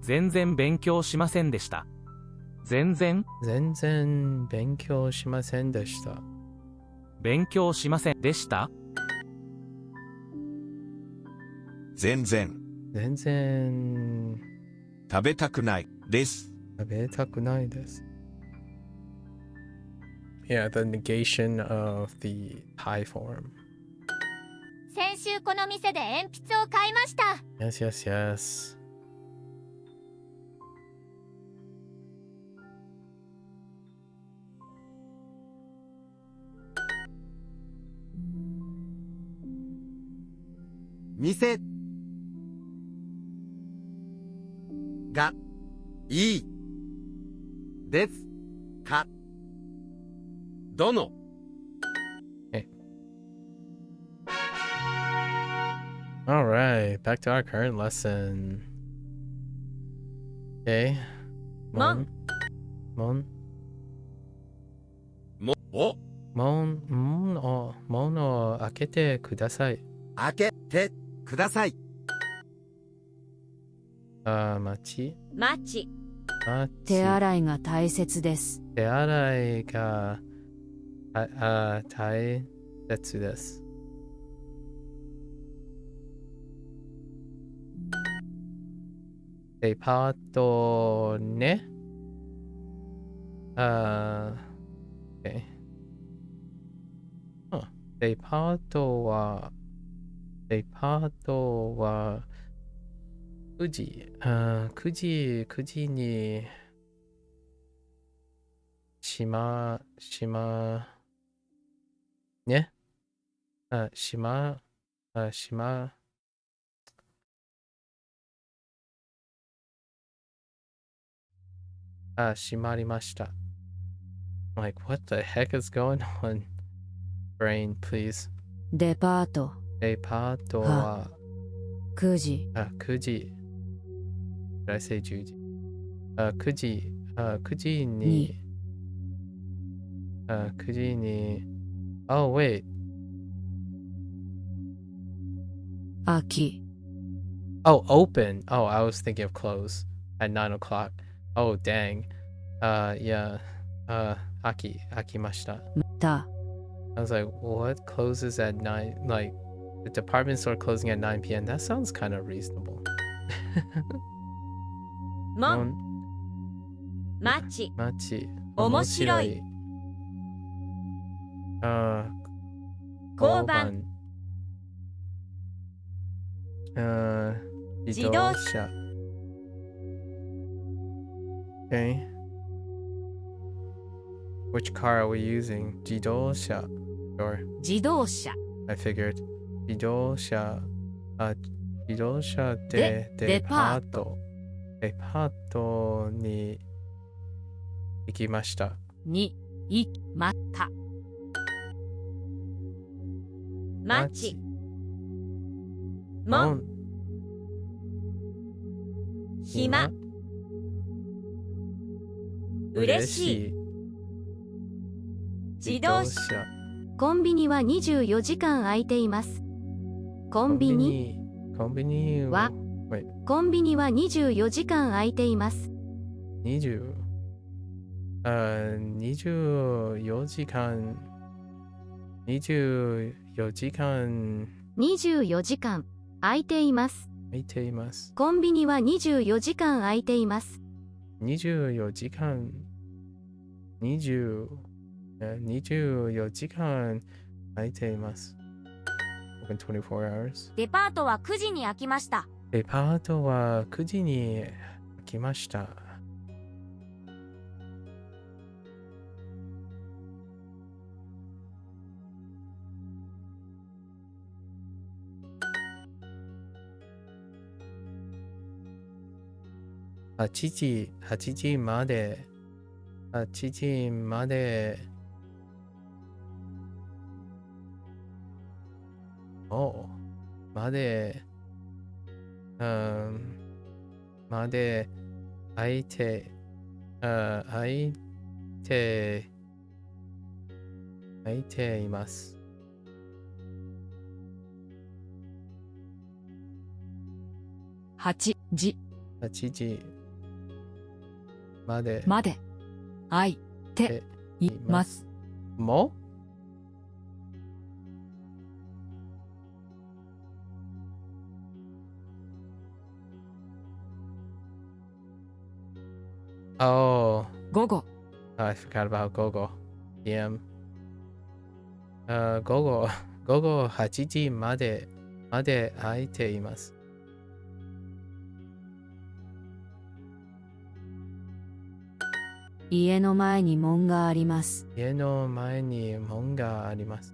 全然勉強しませんでした。全然勉強しませんでした。勉強しませんでした。全然食べたくないです。食べたくないです。Yeah, the negation of the high form. 先週この店で鉛筆を買いました。Yes. 店がいいですか？殿。All right, back to our current lesson. Okay. Mon. Mon. お、門を開けてください。開けてください。待待ち。手洗いが大切です。手洗いが大切です。デパートね。OK。デパートは9時。9時にね。閉まりました。Like, what the heck is going on? Brain, please. デパートデパートは9時。9時。Did I say 10時？9時。9時に。9時に。Oh, wait. 秋。Oh, open. Oh, I was thinking of close at 9 o'clock. Oh, dang. Yeah. 開きました。た。I was like, what closes at 9? Like, the department store closing at 9 p.m. That sounds kind of reasonable. 門。待ち。面白い。交番。自動車。Okay. Which car are we using? 自動車。Sure. 自動車。I figured. 自動車でデパート。デパートに行きました。また。待ち。門。暇。嬉しい。自動車。コンビニは24時間空いています。コンビニは24時間空いています。24時間空いています。空いています。コンビニは24時間空いています。24時間空いています。Open 24 hours. デパートは9時に開きました。デパートは9時に開きました。8時まで空いています。8時まで空いています。もOh, 午後 I forgot about 午後 PM. 午後8時まで空いています。家の前に門があります。家の前に門があります。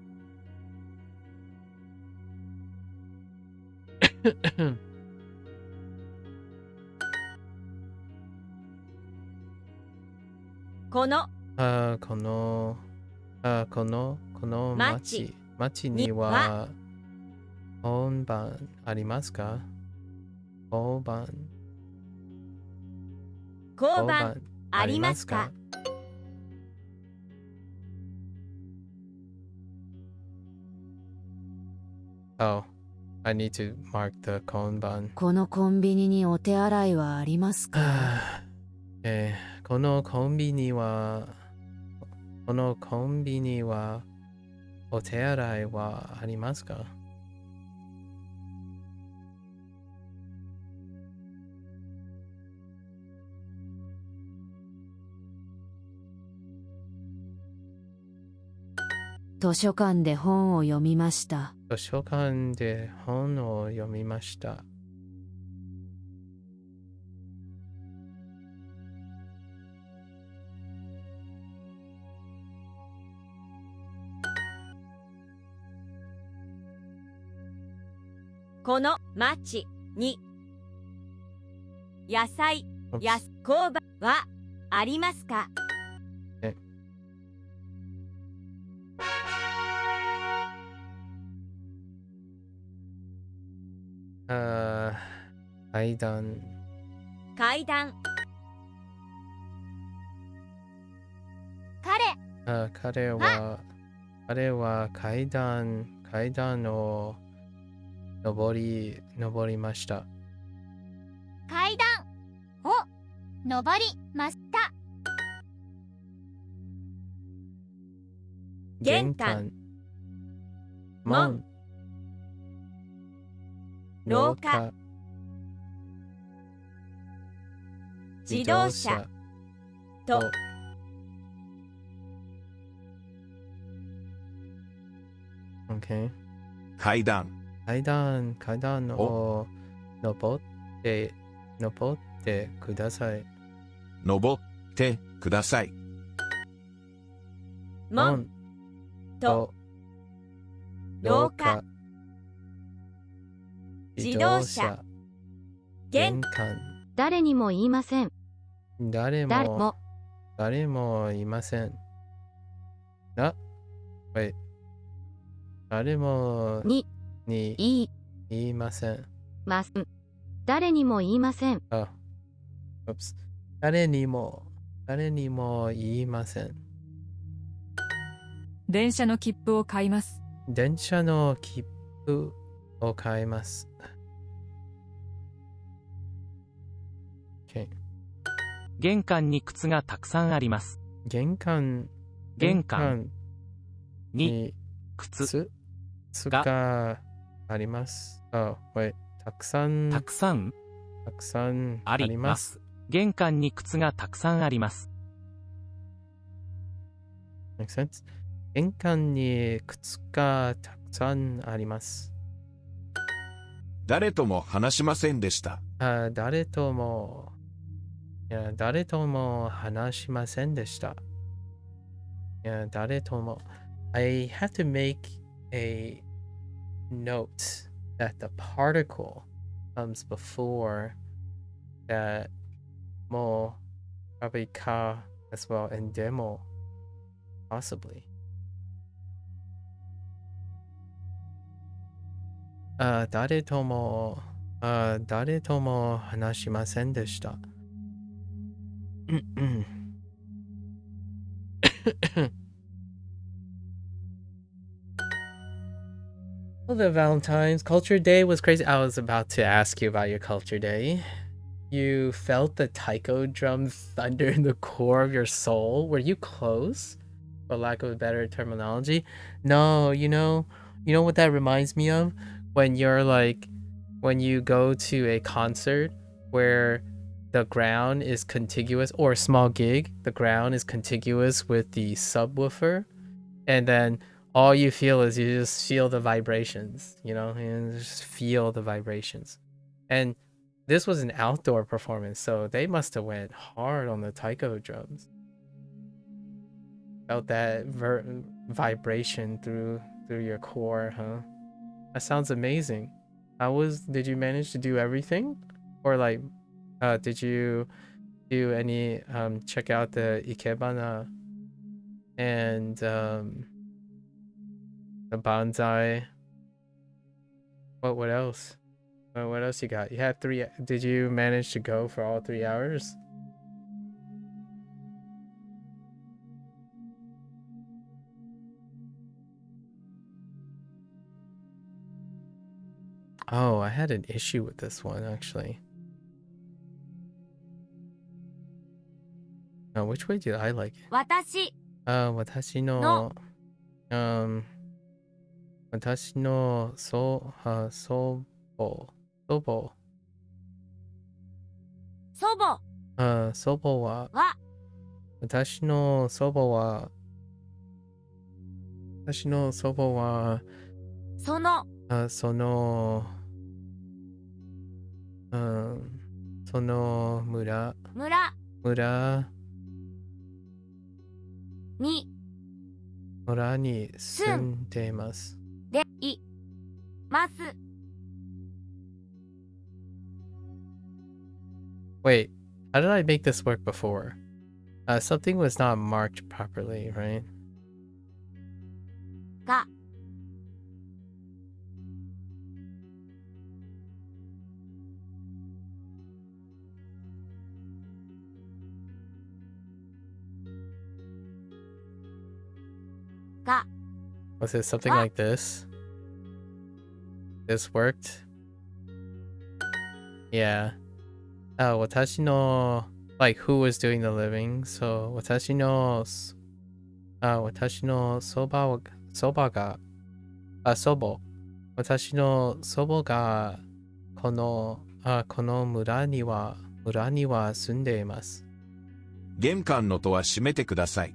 このこの町には本番ありますか？交番交番ありますか？ Oh, I need to mark the 交番。このコンビニにお手洗いはありますか？このコンビニはお手洗いはありますか？図書館で本を読みました。図書館で本を読みました。この町に野菜Oops. 交番はありますか？階段階段彼は階段を登りました。階段を登りました。玄関門廊下自動車とOK。階段階段を登ってください。登ってください。門と廊下自動車玄関誰にも言いません。誰もいません。Wait。誰もに言いいません。ます。誰にも言いません。Oops。誰にも言いません。電車の切符を買います。電車の切符を買います。Okay。玄関に靴がたくさんあります。玄関に靴があります。wait。たくさんあります。玄関に靴がたくさんあります。Make sense？ 玄関に靴がたくさんあります。誰とも話しませんでした。誰とも話しませんでした。誰とも。I had to make a note that the particle comes before that mo, probably ka as well, and demo, possibly. 誰とも話しませんでした。Well, the Valentine's Culture Day was crazy. I was about to ask you about your Culture Day. You felt the taiko drum thunder in the core of your soul. Were you close? For lack of a better terminology. No, you know what that reminds me of? When you go to a concert where the ground is contiguous, or a small gig, the ground is contiguous with the subwoofer, and then all you feel is you just feel the vibrations, and just feel the vibrations. And this was an outdoor performance, so they must have went hard on the taiko drums. Felt that vibration through your core, huh? That sounds amazing. Did you manage to do everything? Or did you do any check out the ikebana and the bonsai. What else? What else you got? You have 3. Did you manage to go for all 3 hours? Oh, I had an issue with this one actually. Oh, which way did I like it? 私私の私の祖母祖母祖母はは私の祖母はそのそのその村にに住んでいます。でいます。Wait, how did I make this work before? Something was not marked properly, right? がが Was it something like this? This worked? Yeah. Oh, 私の like who was doing the living? So 私の私の祖母が祖母私の祖母がこの村には住んでいます。玄関の戸は閉めてください。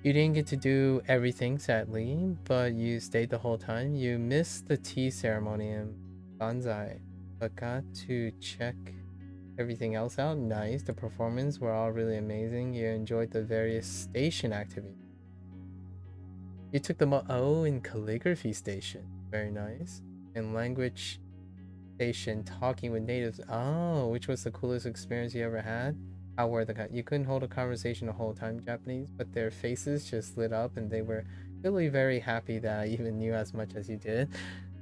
You didn't get to do everything, sadly, but you stayed the whole time. You missed the tea ceremony in Banzai, but got to check everything else out. Nice. The performances were all really amazing. You enjoyed the various station activities. You took them all in calligraphy station. Very nice. And language station, talking with natives. Oh, which was the coolest experience you ever had? How were you couldn't hold a conversation the whole time, Japanese, but their faces just lit up and they were really very happy that I even knew as much as you did.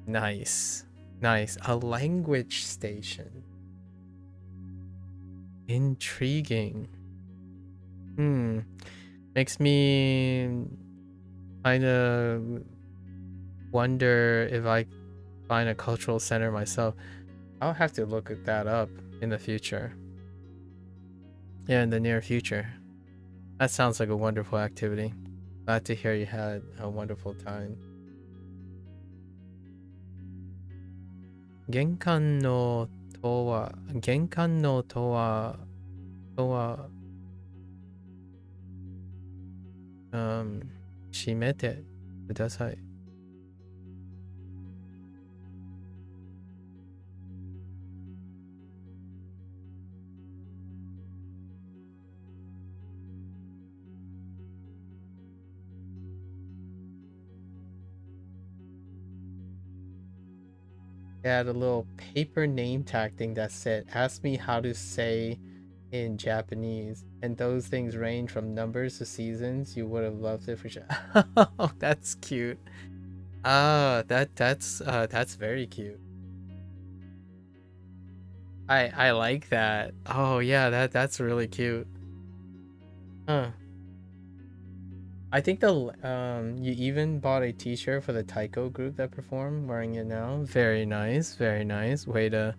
Nice. Nice. A language station. Intriguing. Makes me kind of wonder if I find a cultural center myself. I'll have to look at that up in the future. Yeah, in the near future. That sounds like a wonderful activity. Glad to hear you had a wonderful time. 玄関の戸は閉めてください。It had a little paper name tag thing that said, ask me how to say in Japanese. And those things range from numbers to seasons. You would have loved it for sure. Oh, that's cute. That's very cute. I like that. Oh yeah, that's really cute. Huh. I think you even bought a t-shirt for the Taiko group that performed, wearing it now. Very nice, very nice. Way to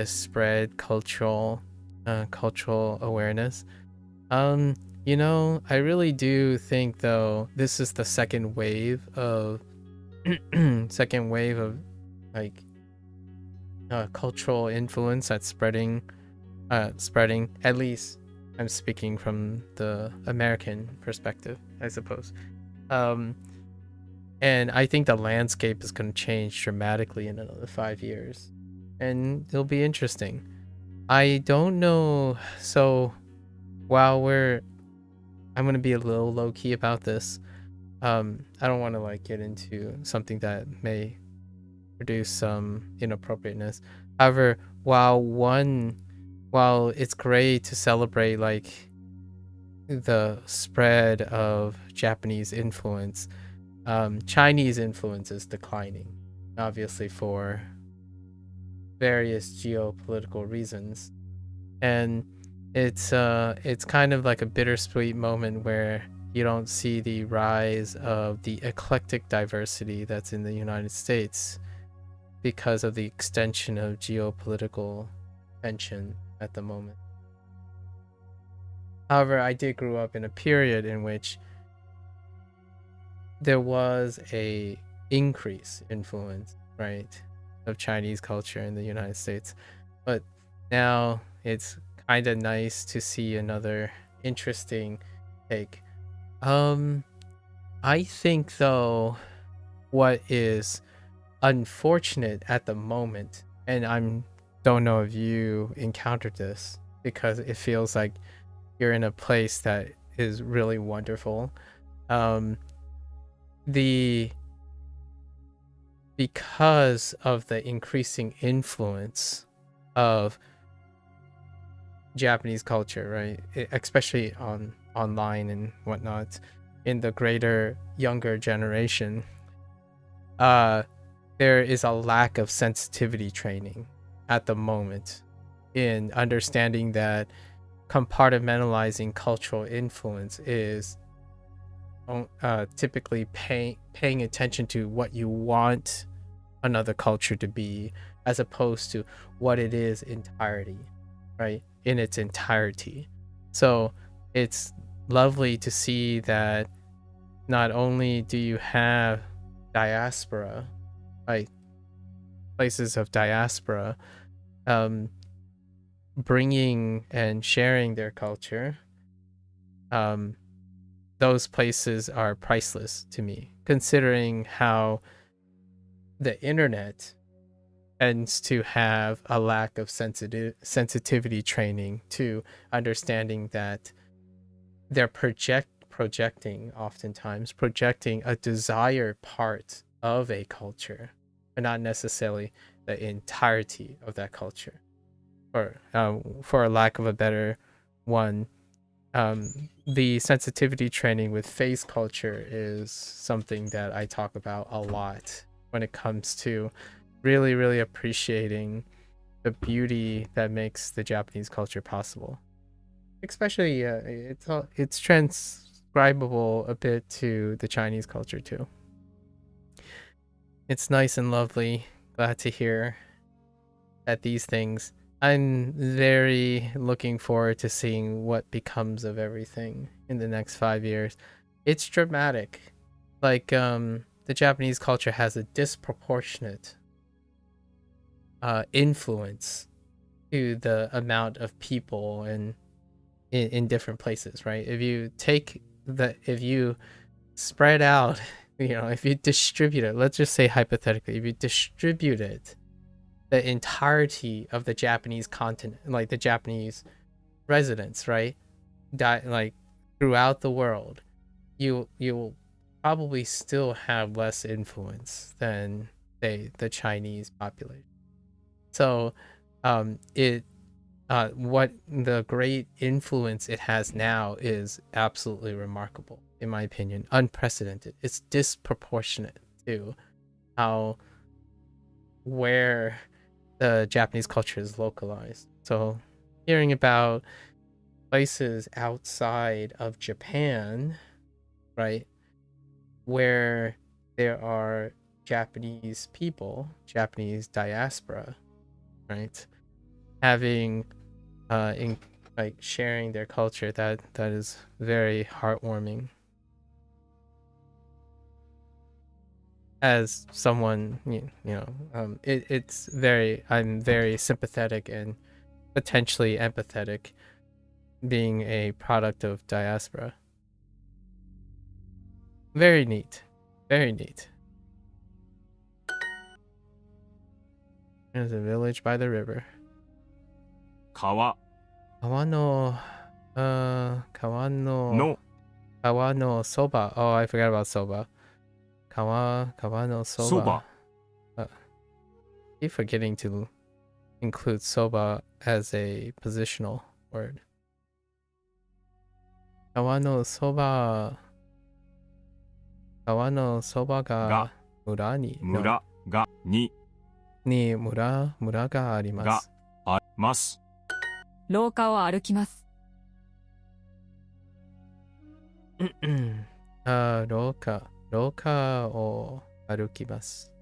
spread cultural awareness. You know, I really do think though this is the second wave of like cultural influence that's spreading at least. I'm speaking from the American perspective, I suppose. And I think the landscape is going to change dramatically in another 5 years. And it'll be interesting. I don't know. So while I'm going to be a little low key about this. I don't want to like get into something that may produce some inappropriateness. However, while it's great to celebrate like the spread of Japanese influence, Chinese influence is declining, obviously for various geopolitical reasons, and it's kind of like a bittersweet moment where you don't see the rise of the eclectic diversity that's in the United States because of the extension of geopolitical tension at the moment. However, I did grow up in a period in which there was a increase influence, right, of Chinese culture in the United States. But now it's kind of nice to see another interesting take. I think though what is unfortunate at the moment, and don't know if you encountered this because it feels like you're in a place that is really wonderful. Because of the increasing influence of Japanese culture, right, especially online and whatnot, in the greater younger generation, there is a lack of sensitivity training at the moment in understanding that compartmentalizing cultural influence is typically paying attention to what you want another culture to be as opposed to what it is entirety, right, in its entirety. So it's lovely to see that not only do you have diaspora, right, places of diaspora bringing and sharing their culture, those places are priceless to me, considering how the internet tends to have a lack of sensitivity training to understanding that they're oftentimes projecting a desired part of a culture, but not necessarily the entirety of that culture. Or for a lack of a better one, the sensitivity training with face culture is something that I talk about a lot when it comes to really, really appreciating the beauty that makes the Japanese culture possible. Especially, it's transcribable a bit to the Chinese culture too. It's nice and lovely. Glad to hear that these things. I'm very looking forward to seeing what becomes of everything in the next 5 years. It's dramatic. Like, the Japanese culture has a disproportionate influence to the amount of people and in different places, right? If you spread out, if you distribute it, let's just say hypothetically, if you distribute it, the entirety of the Japanese continent, like the Japanese residents, right, like throughout the world, you will probably still have less influence than, say, the Chinese population. So what the great influence it has now is absolutely remarkable, in my opinion, unprecedented. It's disproportionate to where the Japanese culture is localized. So hearing about places outside of Japan, right, where there are Japanese people, Japanese diaspora, right, having sharing their culture, that is very heartwarming. As someone, I'm very sympathetic and potentially empathetic, being a product of diaspora. Very neat. Very neat. There's a village by the river. 川 川の soba. Oh, I forgot about soba. Kawa no soba. Keep forgetting to include soba as a positional word. 川のそばが村に村がに村がありまがす。あります。廊下を歩きます。廊下を歩きます。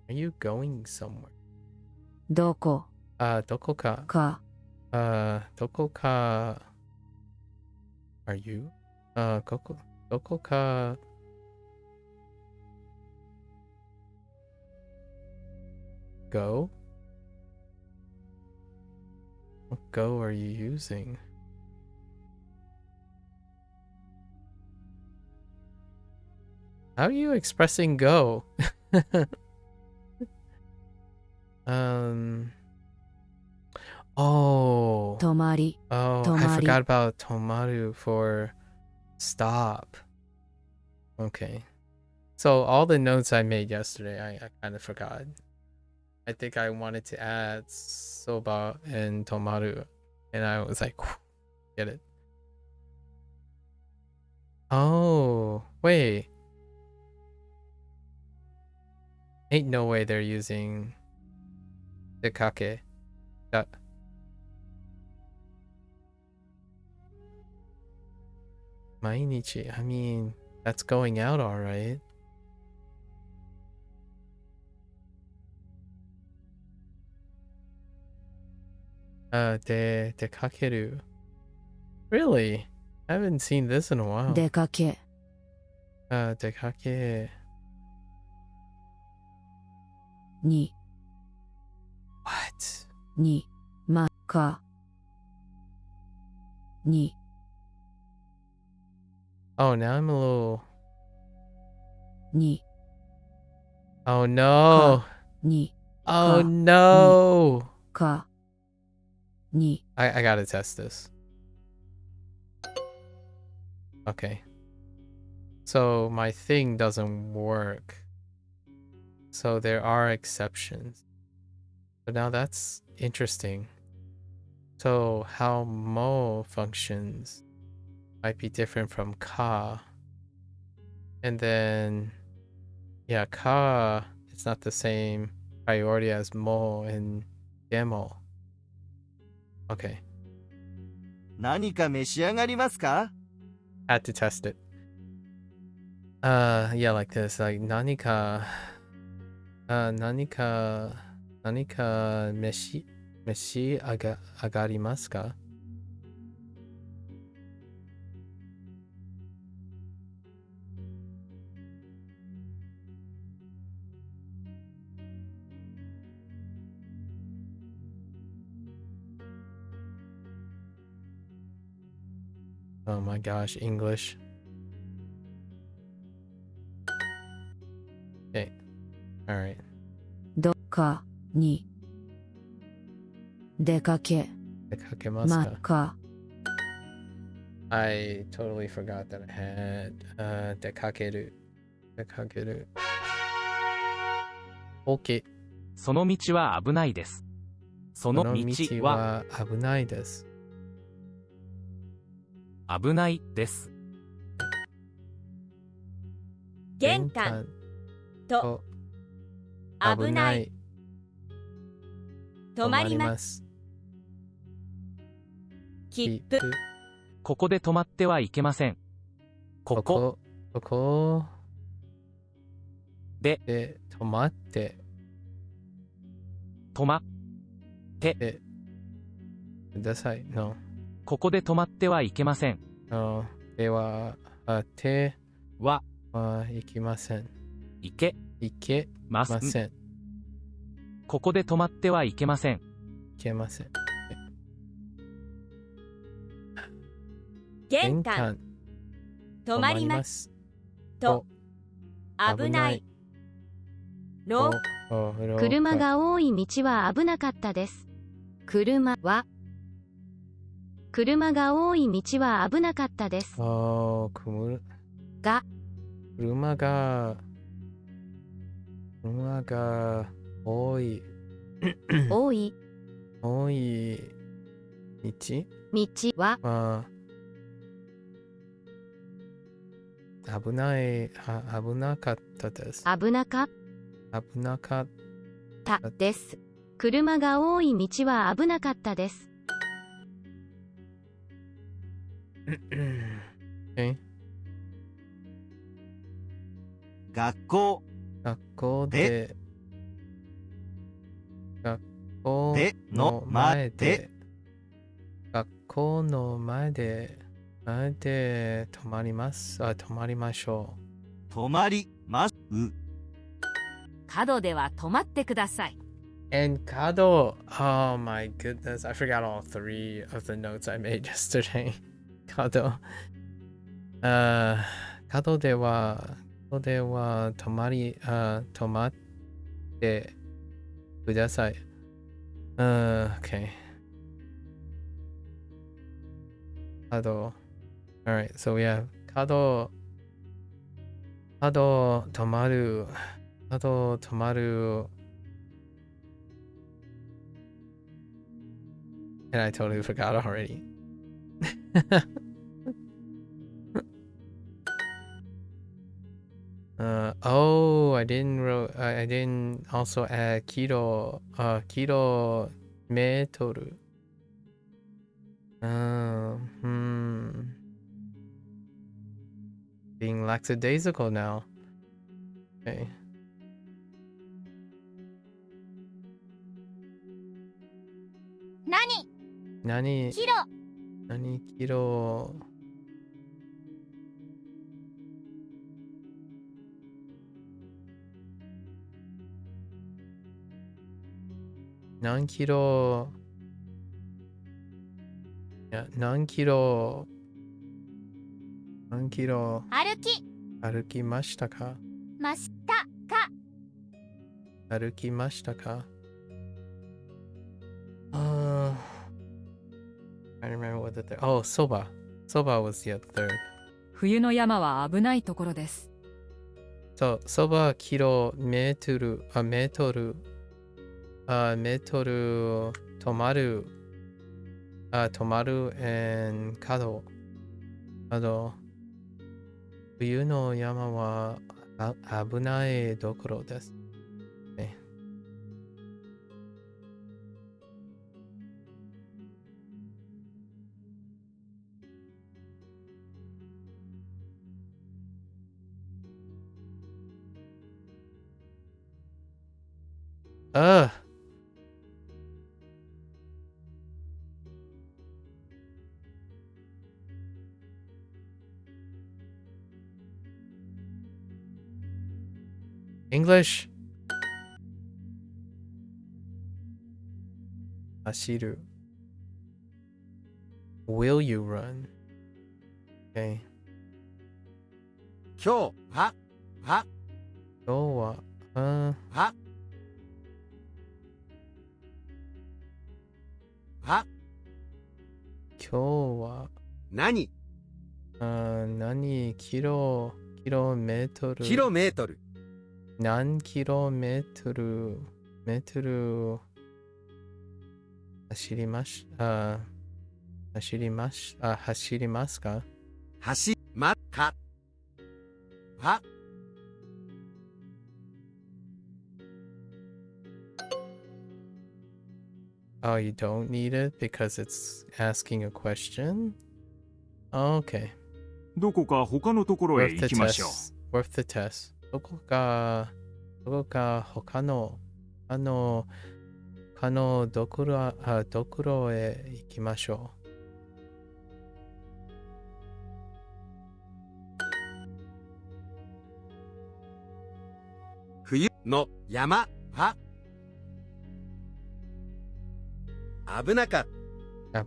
Are you going somewhere? どこどこか。かどこか。Are you? どこか。Go? What go are you using? How are you expressing go? Oh, 泊まり I forgot about tomaru for stop. Okay. So all the notes I made yesterday, I kind of forgot. I think I wanted to add soba and tomaru, and I was like, get it. Oh, wait. Ain't no way they're using the kake. That Mainichi, I mean, that's going out all right. Dekakeru. Really? I haven't seen this in a while. 出かけ dekake. に What? にまかに Oh, now I'm a little... に Oh no. に Oh no. かに I gotta test this. Okay. So my thing doesn't work. So there are exceptions. So now that's interesting. So how mo functions might be different from ka. And then, yeah, ka, it's not the same priority as mo and demo. Okay. 何か召し上がりますか？ Had to test it. Yeah, like this. Like, 何か召し上がりますか? Oh my gosh, English. Okay. All right. どかに出かけ出かけますか? か I totally forgot that I had 出かける OK. その道は危ないです。その道は危ないです。危ないです。玄関と危ない止まります。切符ここで止まってはいけません。ここで止まって止まってください。No. ここで止まってはいけません。No. では、手はいきません。いけません。ここで止まってはいけません。いけません。玄関止まりますと危ない車が多い道は危なかったです。車が多い道は危なかったです。車が多い多い多い道道はは危なかったです。危なかっ危なかったです。車が多い道は危なかったです。okay. 学校学校で学校の前で学校の前で止まります。止まりましょ止まります角では止まってください。う。And Kado, oh my goodness, I forgot all three of the notes I made yesterday. Kado. 角では止まってください。Okay. Kado. Alright, so we have Kado 止まる and I totally forgot already. I didn't also add kilo meter. Being lackadaisical now. Okay. 何キロ何キロ何キロ何キロ歩きましたかましたか歩きましたかI remember what the third. Oh, soba. Soba was the third. 冬の山は危ないところです。So, soba kilometer, meter, tomaru, and kado. 冬の山は危ないところです。ね。English. 走る Will you run? Okay. 今日は今日はは今日は何何キロメートル何キロメートル走りますかはOh, you don't need it because it's asking a question? Okay. どこか他のところへ Worth 行 the きましょう。 test. Worth the test. どこか他のどころへ行きましょ冬の山は危なかっう。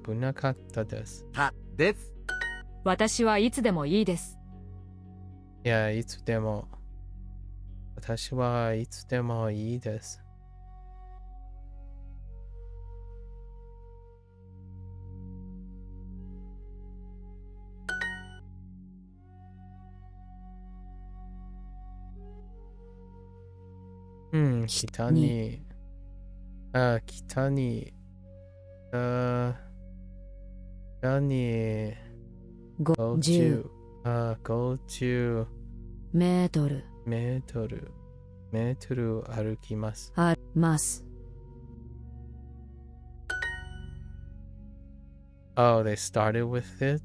危なかったです。たです。私はいつでもいいです。いや、いつでも。私はいつでもいいです。北に北に、北に、50 50メートルメートル歩きます。あります。Oh, they started with it?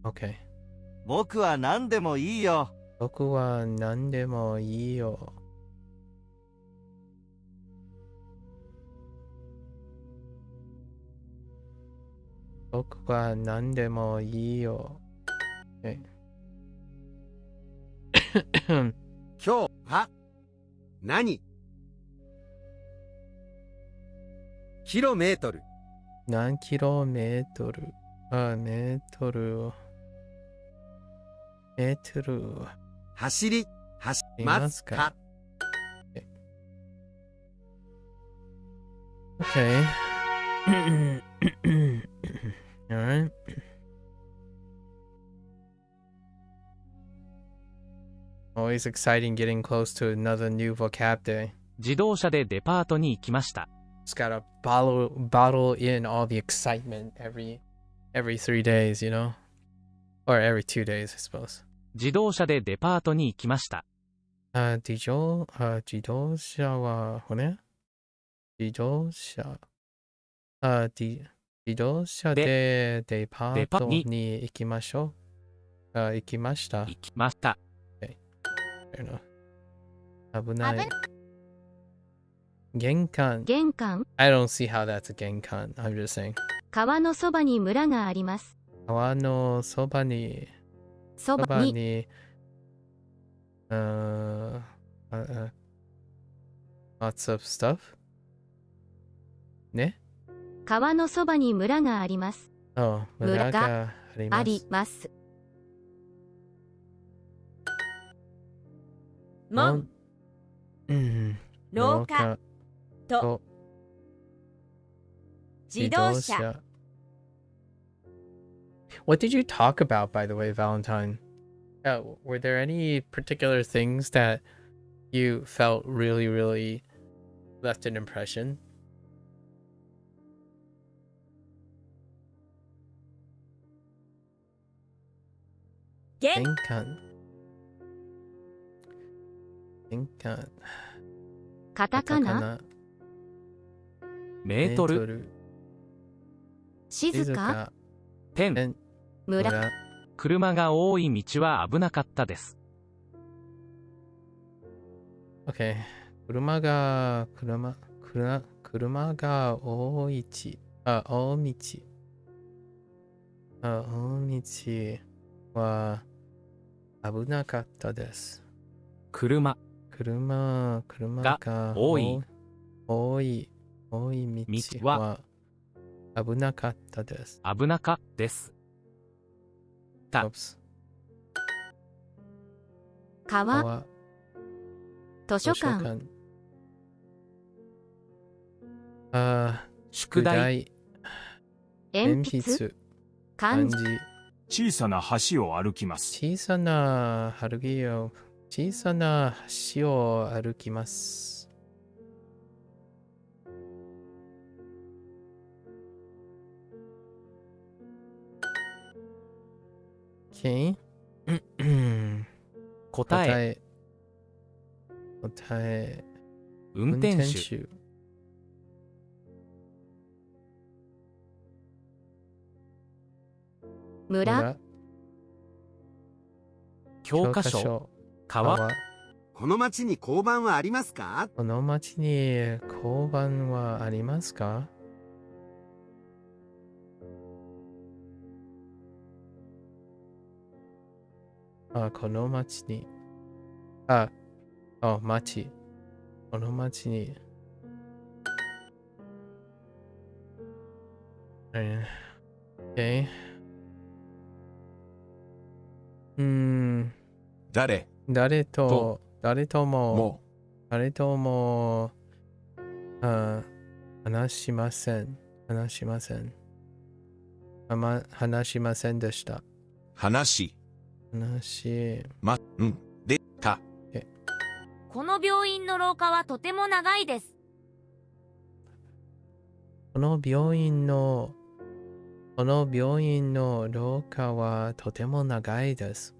Okay. 僕は何でもいいよ。僕は何でもいいよ。僕は何でもいいよ。Okay. 今日は何キロメートル何キロメートルメートル走りますか Okay. Alright. Always exciting getting close to another new vocab day. 自動車でデパートに行きました。Just gotta bottle in all the excitement every 3 days, you know? Or every 2 days, I suppose. 自動車でデパートに行きました。自動車は骨自動車でデパートに行きましょう。行きました。行きました。危ない。玄関。I don't see how that's a 玄関。I'm just saying. 川のそばに村があります。川のそばに。lots of stuff? ね。川のそばに村があります。村があります。門、廊下と自動車。What did you talk about, by the way, Valentine? Were there any particular things that you felt really, really left an impression? Genkan. カタカナ。メートル。静か。ペン。村。車が多い道は危なかったです。Okay. 車が多い大道は危なかったです。車が多い道は危なかったです。危なかです。川。図書館。宿題。鉛筆。漢字。小さな橋を歩きます。小さな橋を歩きます。Okay. 答え。運転手。村。教科書。川。この町に交番はありますか？この町に交番はありますか？この町に。町。この町に。Okay. 誰とも話しませんでした。でた。この病院の廊下はとても長いです。この病院の廊下はとても長いです。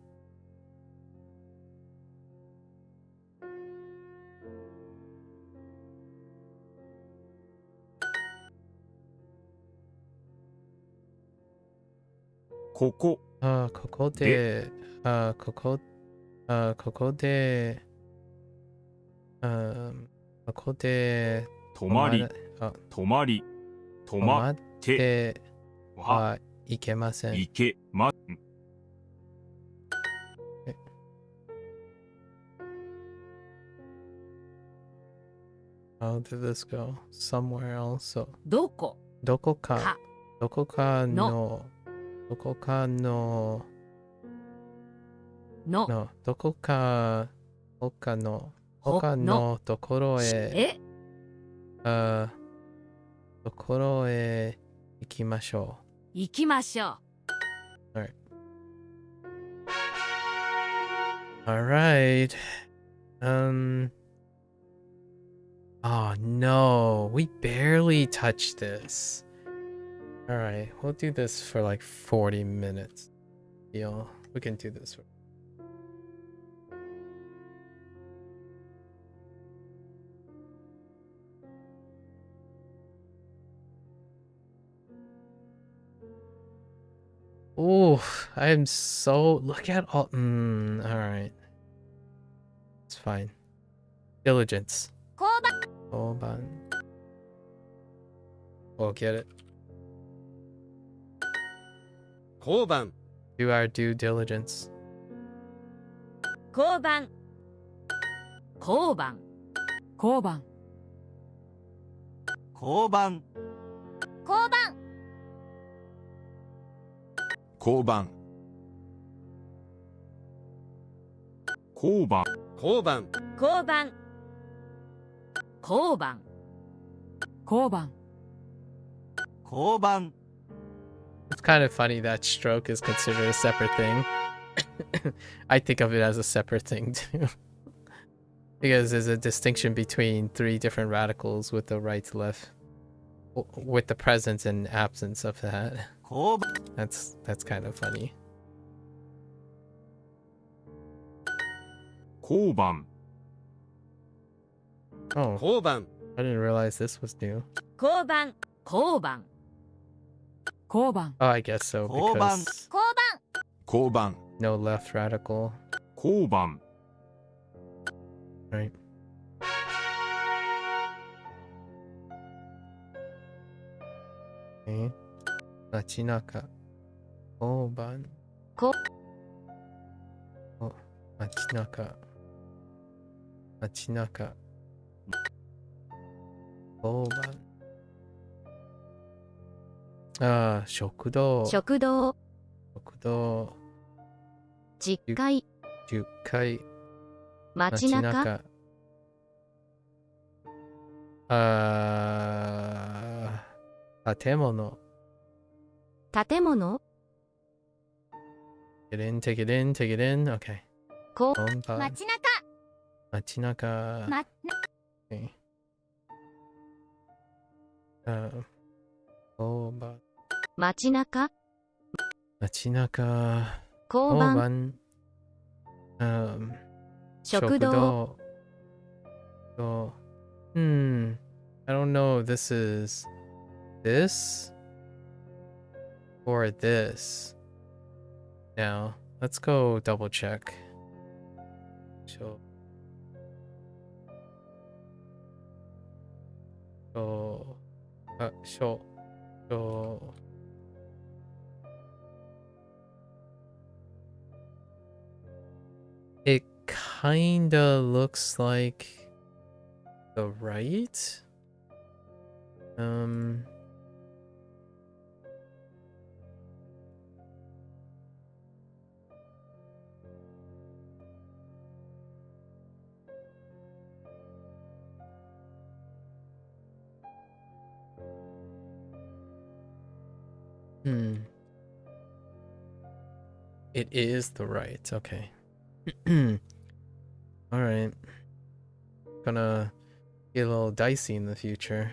ここここで、ここで、泊まりってはいけません。いけま How did this go? Somewhere else. どこどこかのどこかのところへ行きましょう。行きましょう。Alright. Oh no, we barely touched this. Alright, we'll do this for like 40 minutes. Deal. We can do this. Oh, I am so... Look at all... alright. It's fine. Diligence. 交番. We'll get it. 交番 Do our due diligence. 交番交番交番交番交番交番交番交番交番交番交番交番 It's kind of funny that stroke is considered a separate thing. I think of it as a separate thing too. Because there's a distinction between three different radicals with the right to left. With the presence and absence of that. 交番 That's kind of funny. 交番 Oh, 交番 I didn't realize this was new. 交番交番交番 Oh, I guess so, 交番 because 交番交番 no left radical. 交番 Right. Okay. 街中交番こお街中交番ああ食堂食堂10階10階街中建物建物 Take it in. Okay. こ本番街中街中ま Okay. 交番街中街中交番食堂 I don't know if this is this or this. Now, let's go double check. So, it kinda looks like the right. It is the right. Okay. All right. Gonna get a little dicey in the future.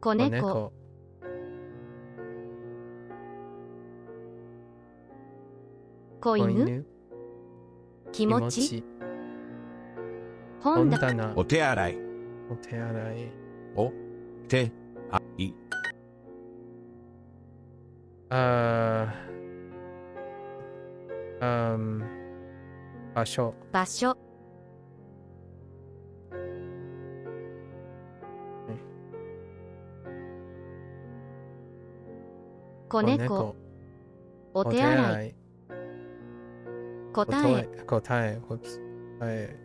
子猫、子子犬、気持ち、本棚、お手洗い。お手洗い。お手あい。場所。場所、子猫、お手洗い、答え、答え、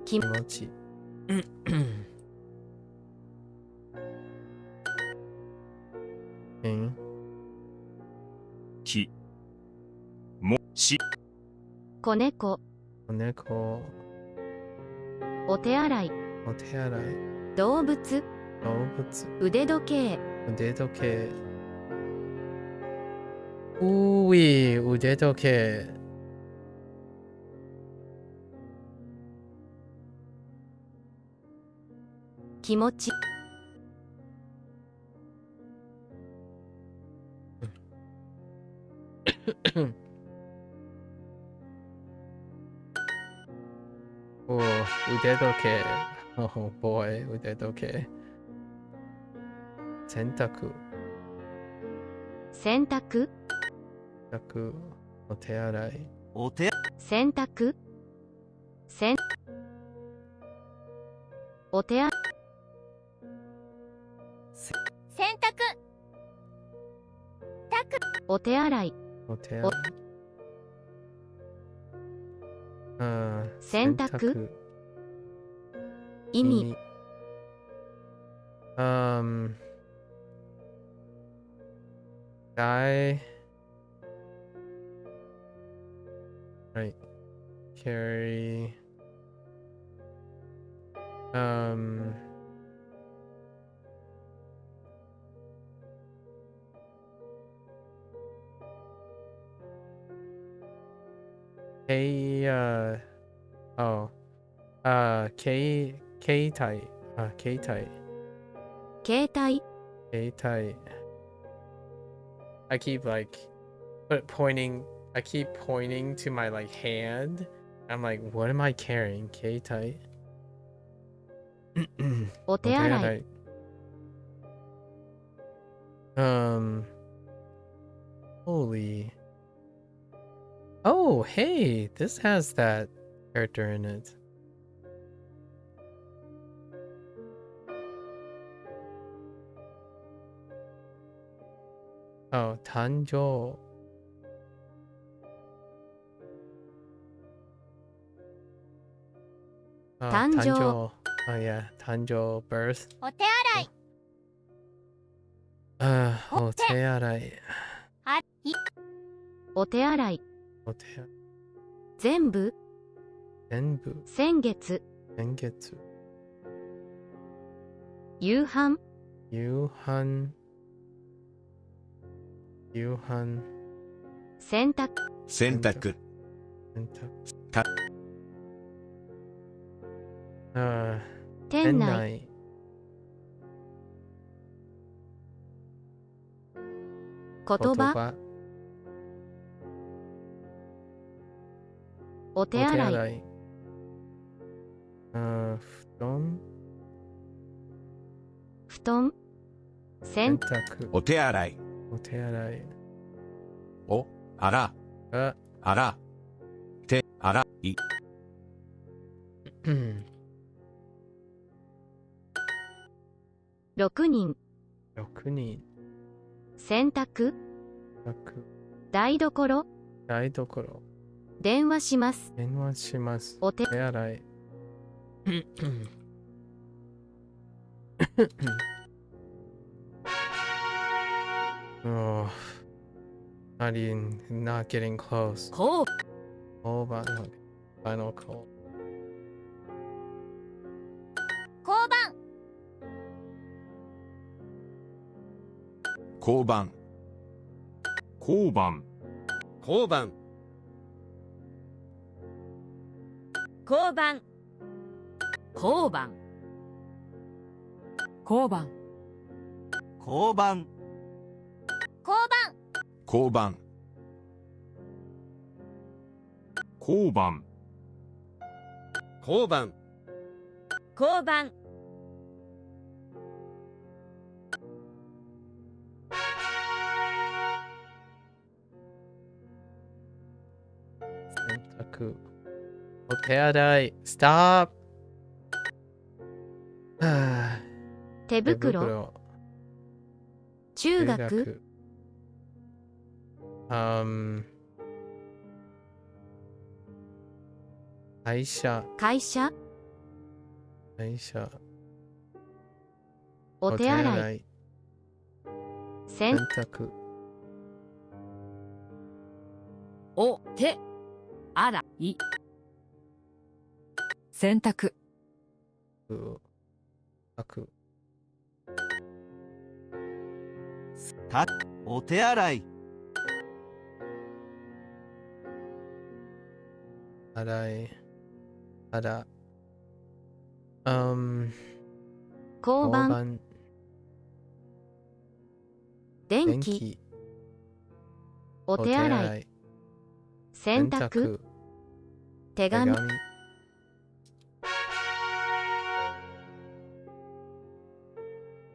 気気持ち。きもし子猫、子猫、お手洗い、お手洗い、動物、動物、腕時計、腕時計。うい、腕時計。気持ち、おお、腕時計。Oh boy、腕時計。洗濯、洗濯、お手洗い、お手洗濯、洗、お手洗い、洗濯お手洗い、お手洗い。洗濯、意味、die, right, carry, K, K 体、K 体、携帯、 K 体。I keep pointing to my like hand. I'm like, what am I carrying? K 体。お手洗い、Holy. Oh, hey, this has that character in it. Oh, 誕生。誕生。Oh yeah, 誕生 birth. お手洗いお手洗い。あいお手洗い、お手洗い。全部、全部。先月、先月。夕飯、夕飯。夕飯。洗濯、洗濯。洗濯。た店内、言葉、お手洗い、布団、布団、洗濯、お手洗い。お手洗い。お、あら、あら、手、あら、い。6人、 6人。洗濯、台所、台所。電話します。電話します。お手洗い。Oh, not getting close. こう Over, final call. 交番交番。交番交番交番交番交番交番交番交番、交番、交番、交番、洗濯。お手洗い。Stop! は手ぁ。袋。中学。会社。会社。会社。お手洗い。洗濯。お手洗い。洗濯。お手洗い洗い。交番。電気。お手洗い。洗濯。手紙。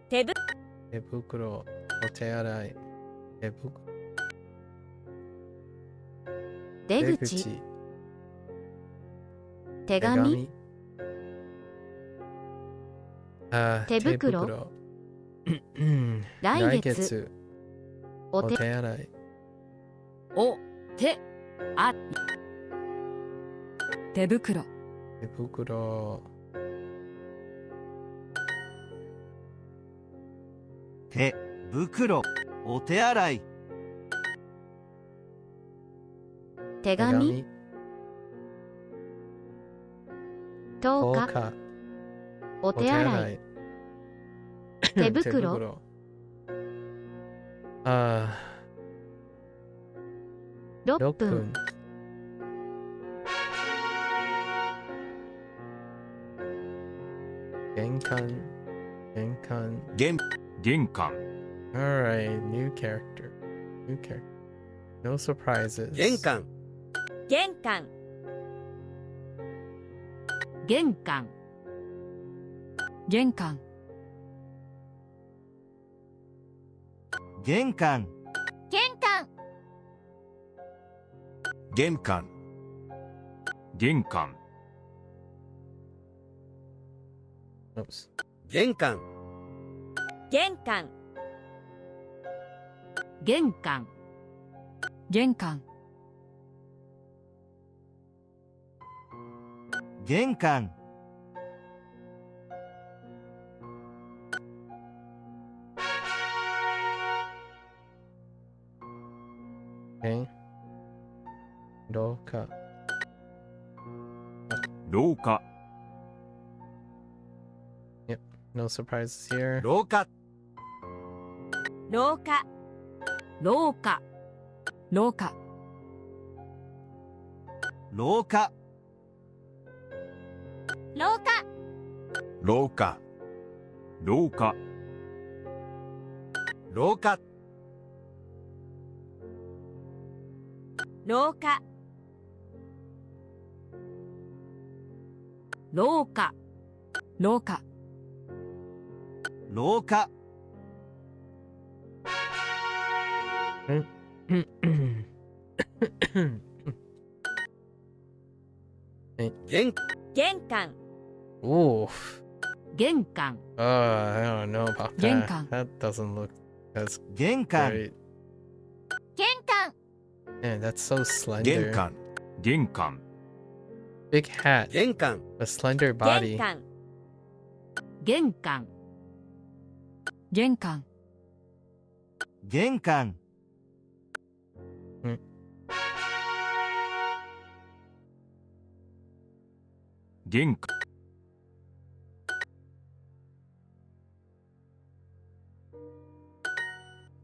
手袋。お手洗い。手袋。出口。手紙。手袋。来月。お手洗い。お手洗い。手袋。手袋。手袋お手洗い手紙。10日。お手洗い。手袋。6分。玄関。玄関、 Alright, new character. No surprises. 玄関、玄関、玄関。玄関。玄関玄関玄関、玄関、 Oops. 玄関、玄関、玄関。玄関。玄関Okay. 廊下。廊下、 No surprises here. 廊下、廊下、廊下。廊下。廊下廊下廊下、廊下、廊下、廊下、廊下。廊下。廊下玄玄関、 Ooh. 玄関。 I don't know about that. 玄関。 That doesn't look as 玄関 great. 玄関 Man, that's so 玄 slender. 関、玄関、 Big hat, 玄関、 a slender 玄 body. 関、玄関。玄関。玄関玄関、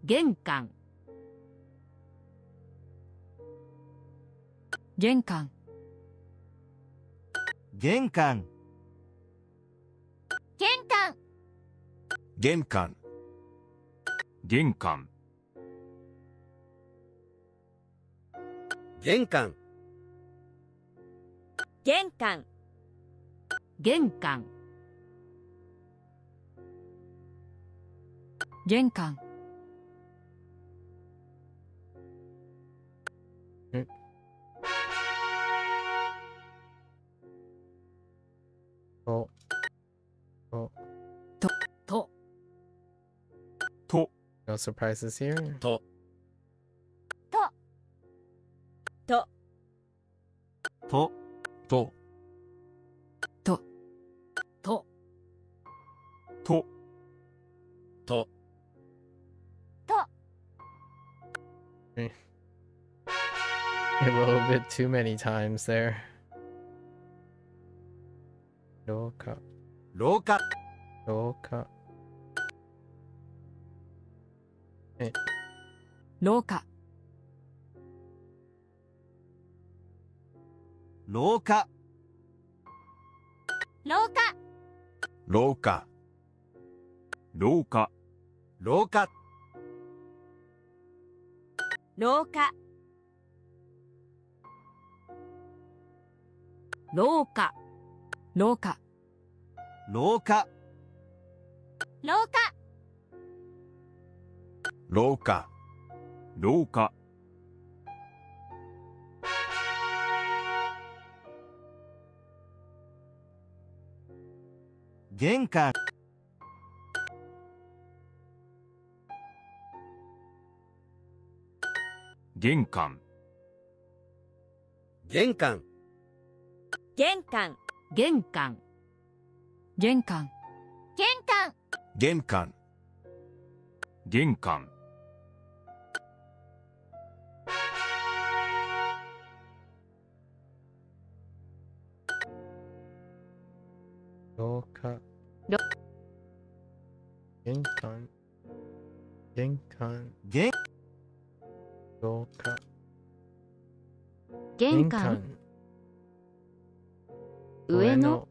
玄関。玄関。玄関玄関玄関、玄関、玄関、玄関、玄関、玄関、と、と、と、 no surprises here. と、と、と、と、と、と、と、と、 A little bit too many times there. 廊下、廊下、廊下、廊下、廊下、廊下、廊下、廊下、廊下、廊下、廊下、廊下、廊下、廊下、廊下、廊下、玄関、玄関、玄関、玄関、玄関、玄関、玄関、玄関、玄関、廊下、ろ玄関、玄関、玄、廊下、玄関、上の、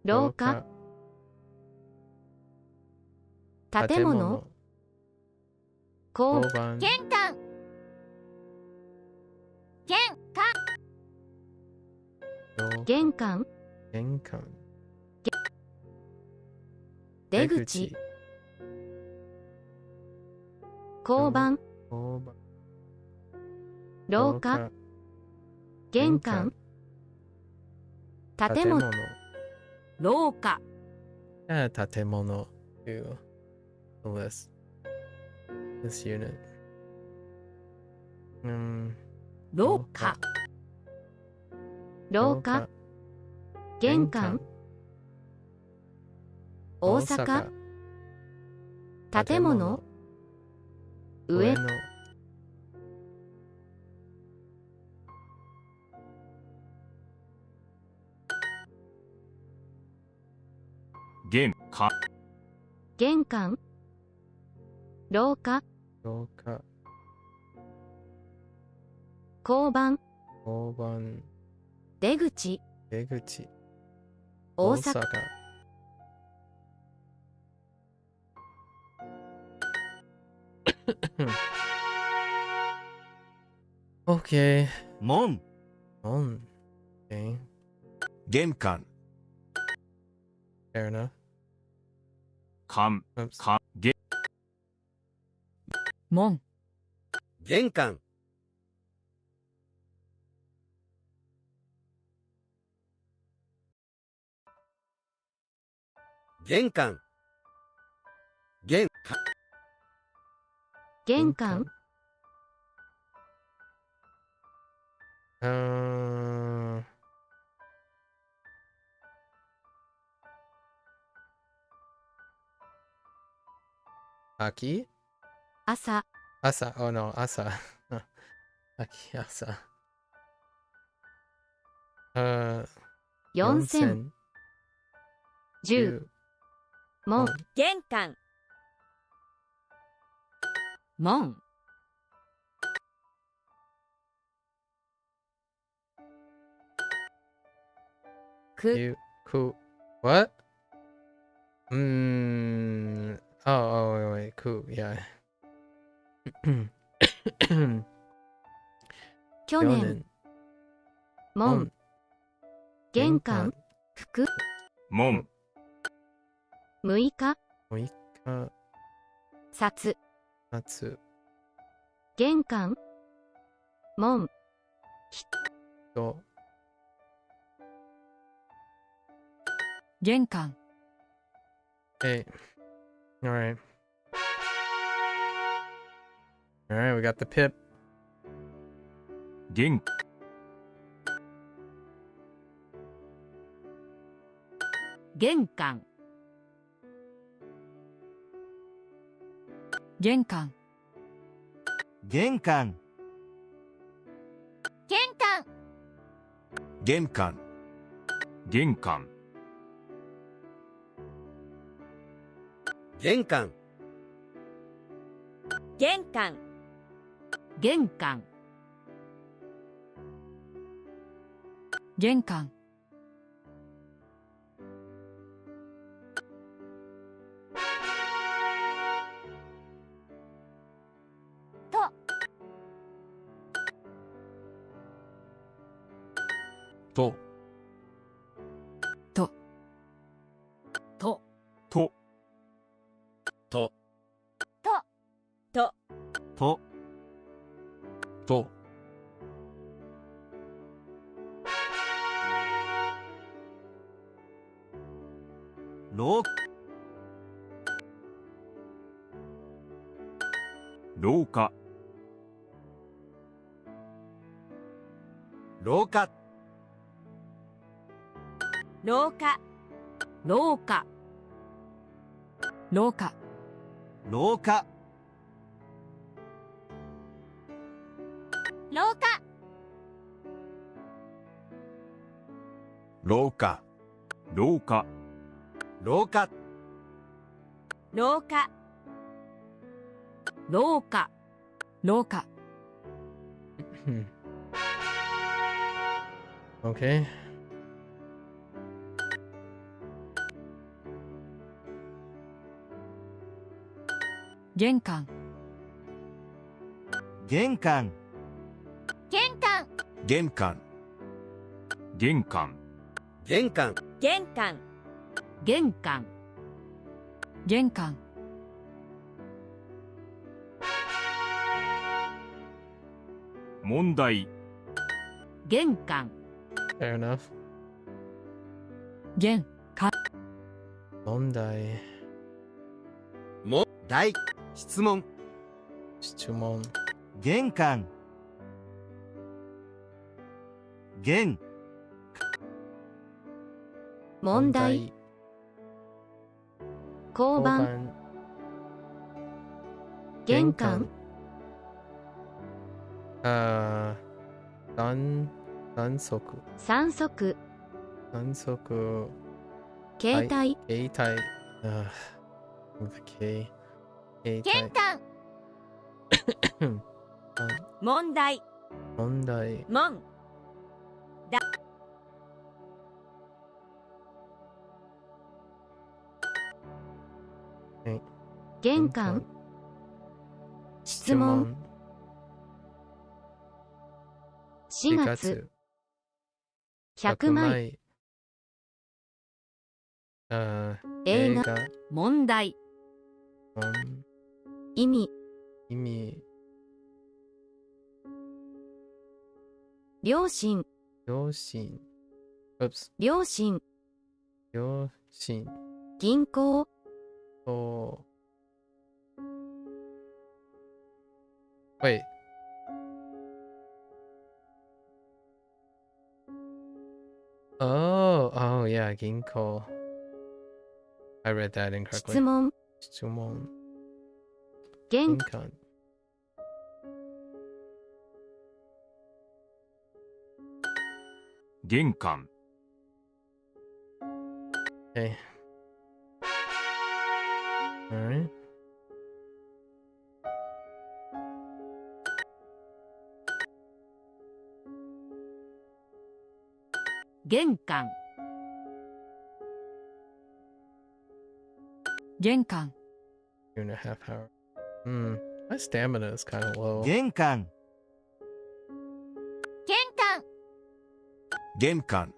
廊下、建物、交交番、玄関、玄関、廊玄関、玄関、出口、交番、交番、廊下、玄関、建物、廊下、建物 to the list. This unit. 廊下、廊下、玄関、大阪、建物、上、玄関、玄関、廊下、廊下、交番、交番、出口、出口、大阪、 Okay. 門、門. Okay. 玄関、 Fair enough. 関、 Oops. 関、玄、門、玄関、玄関、玄関、玄関、秋朝、朝。Oh no, 朝。秋、朝。4000、10、門、玄関、門、く、く、what? wait, cool. Yeah. 去年、門、玄関、服、門、6日、 6日、札、夏、玄関、門、と、玄関、 Hey. All right. All right, we got the pip. 玄、玄関、玄関、玄関、玄関、玄関、玄関、玄関、玄関、玄関、玄関、と、と、と、と、と、と、と、と、廊廊下、廊下、廊下、廊下、廊下、廊下、廊下、廊下、廊下、廊下、廊下、廊下、廊下、 Okay. 玄関、玄関、玄関、玄関、玄関、玄関、玄関、玄関、玄関、問題、玄関、 Fair enough. 玄関、問題、も、題、質問、質問、玄関、玄、問題、交番、玄関、短足、三足、短足、携帯、携帯、with a K、携帯、玄関、問題、問題、門、玄関、質問、4月、100枚、映画、問題、意味、意味、両親、両親、Oops、両親、両親銀行、と、Wait. Oh, yeah, 銀行。I read that incorrectly. 質問、質問、玄玄関、玄関、 Okay. Alright. 玄関、玄関、2.5 hours. My stamina is kind of low. 玄関、玄関、玄関、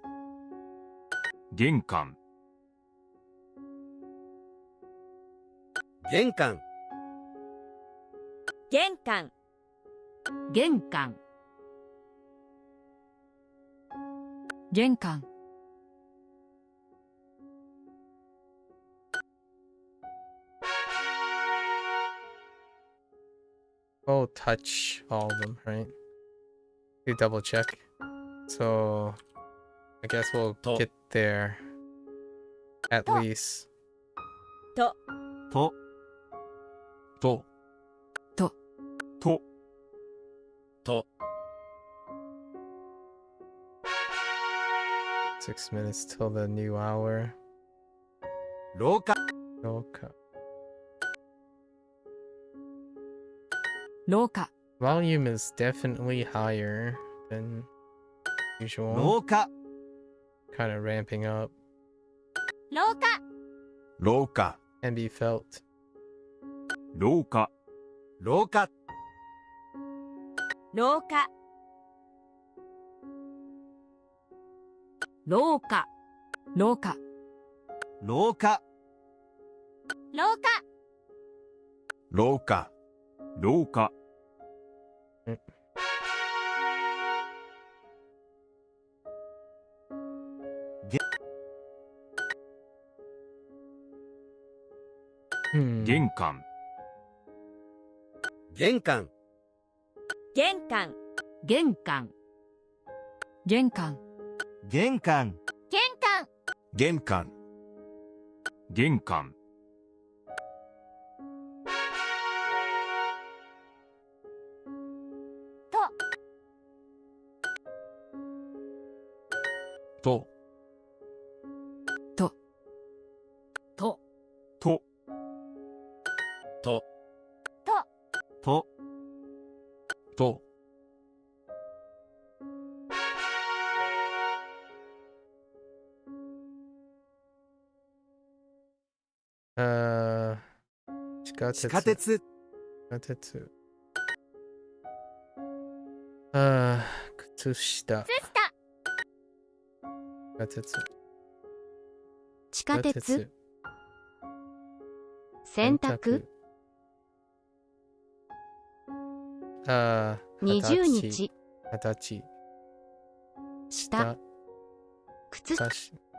玄関、玄関、玄関、玄関、玄関、Oh, touch all of them, right? You double check. So I guess we'll To. get there at To. least. と、と、と、と、と、 6 minutes till the new hour. 廊下、 Okay. 廊下、 Volume is definitely higher than usual. 廊下、 Kind of ramping up. 廊下、廊下、 Can be felt. 廊下、廊下、廊下、廊下、廊下、廊下、廊下、廊下、廊下、玄関、玄関、玄関、玄関、玄関、玄関、玄関、玄関、玄関、と、と、と、と、と、と、と、地下鉄。地下鉄、地下鉄。靴下。靴下、地下鉄。地下鉄、洗濯、20日、 20日。下、靴下、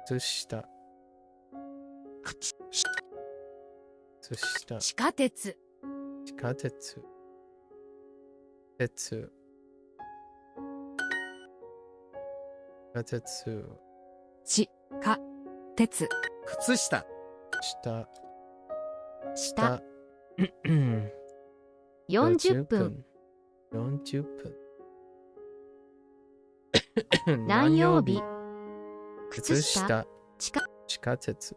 靴下。口、靴下。地下鉄、地下鉄。鉄。地下鉄。地下鉄、靴下、下。下、40分、 40分。何曜日、靴靴下、下。地下、地下鉄。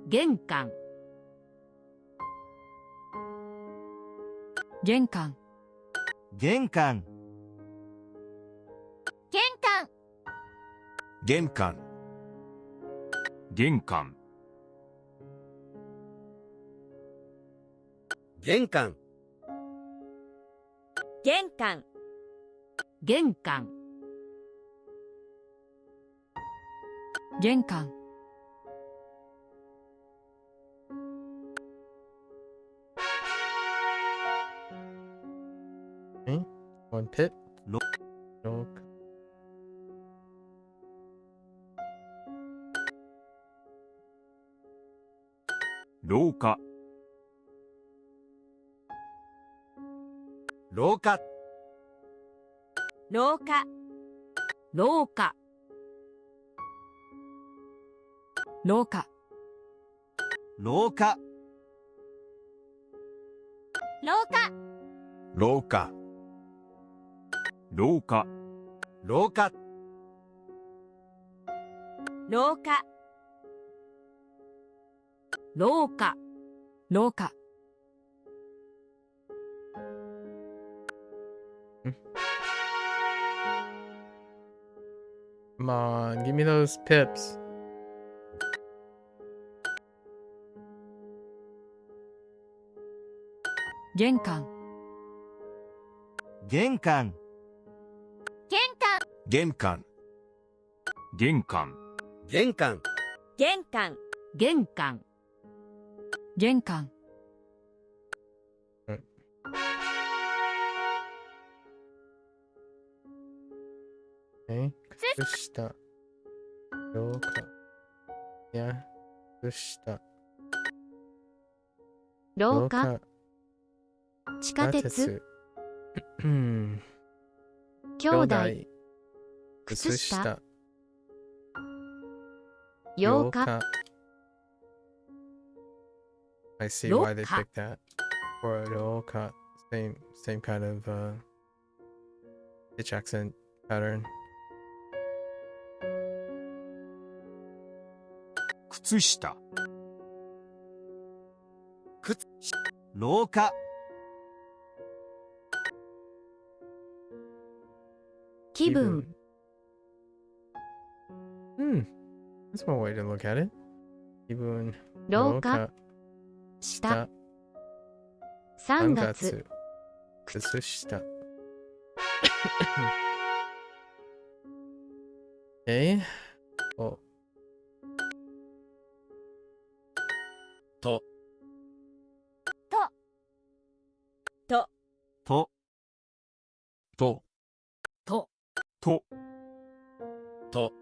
玄関、玄関、玄関、玄関、玄関、玄関、玄関、玄関、玄関、玄関、 One pit. Lo- Look. 廊下、廊下、廊下、廊下、廊下、廊下、廊下、廊下、廊下、廊下、廊下、廊下、廊下、Come on, give me those pips. 玄関、玄関、玄関、玄関、玄関、玄関、玄関、玄関、玄関、 Okay. 靴下。廊下。いや、靴下。廊下、地下鉄、うん。兄弟、靴下。洋歌、 I see why they picked that. For Ryoka, same kind of pitch accent pattern. 靴下、廊下、気分、 That's one way to look at it. Even 廊下、下、3月、靴下。Okay. Oh. と、と、と、と、と、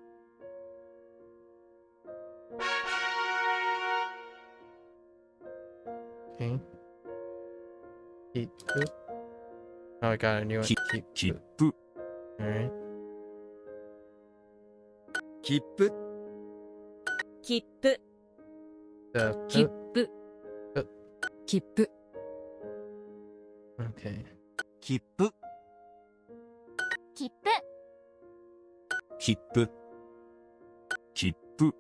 Okay. Keep. Oh, I got a new one. 切符、 Alright. 切符、切符、 切符、切符、 Okay. 切符、切符、切符、切符、